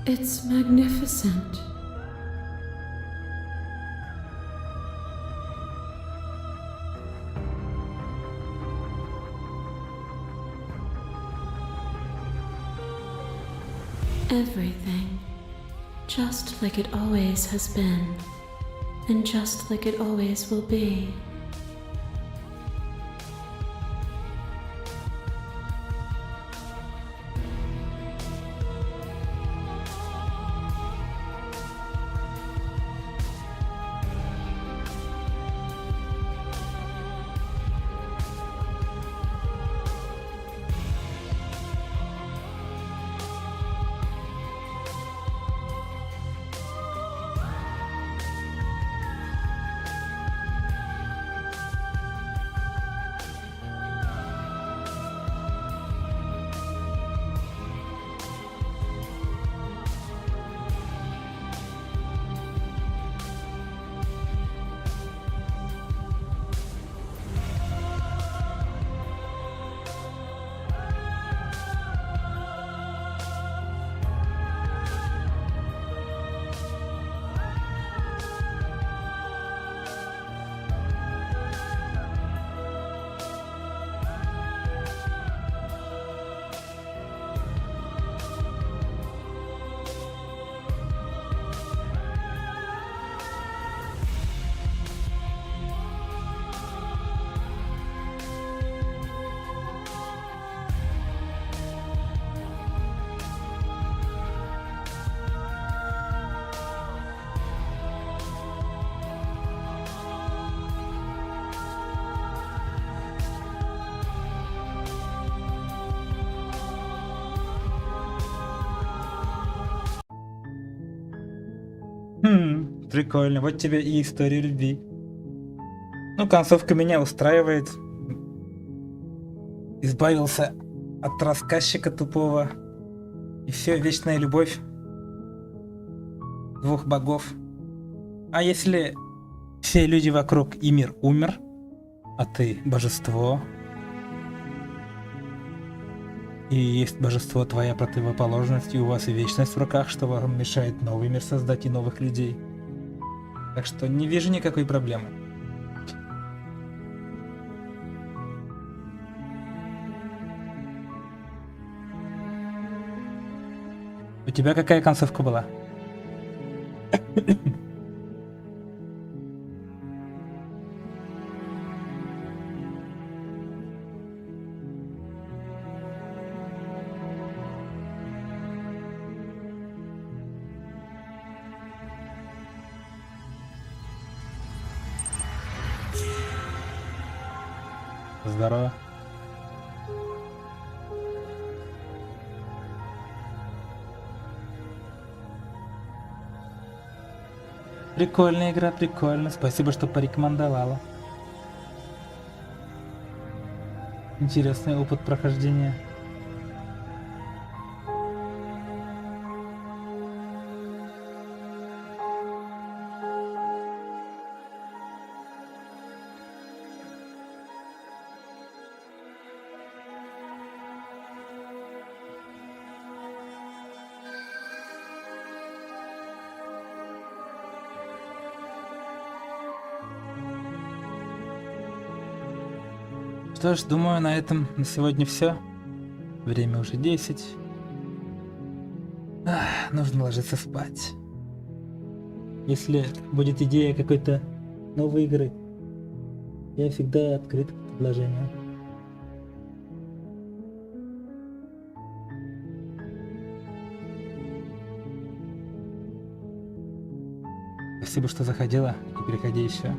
It's magnificent. Everything, just like it always has been, and just like it always will be. Прикольно. Вот тебе и история любви. Ну, концовка меня устраивает. Избавился от рассказчика тупого. И все, вечная любовь двух богов. А если все люди вокруг и мир умер, а ты божество, и есть божество твоя противоположность, и у вас и вечность в руках, что вам мешает новый мир создать и новых людей. Так что не вижу никакой проблемы. У тебя какая концовка была? Здорово. Прикольная игра, прикольно. Спасибо, что порекомендовала. Интересный опыт прохождения. Что ж, думаю, на этом на сегодня все. Время уже 10. Нужно ложиться спать. Если будет идея какой-то новой игры, я всегда открыт к предложению. Спасибо, что заходила, и приходи еще.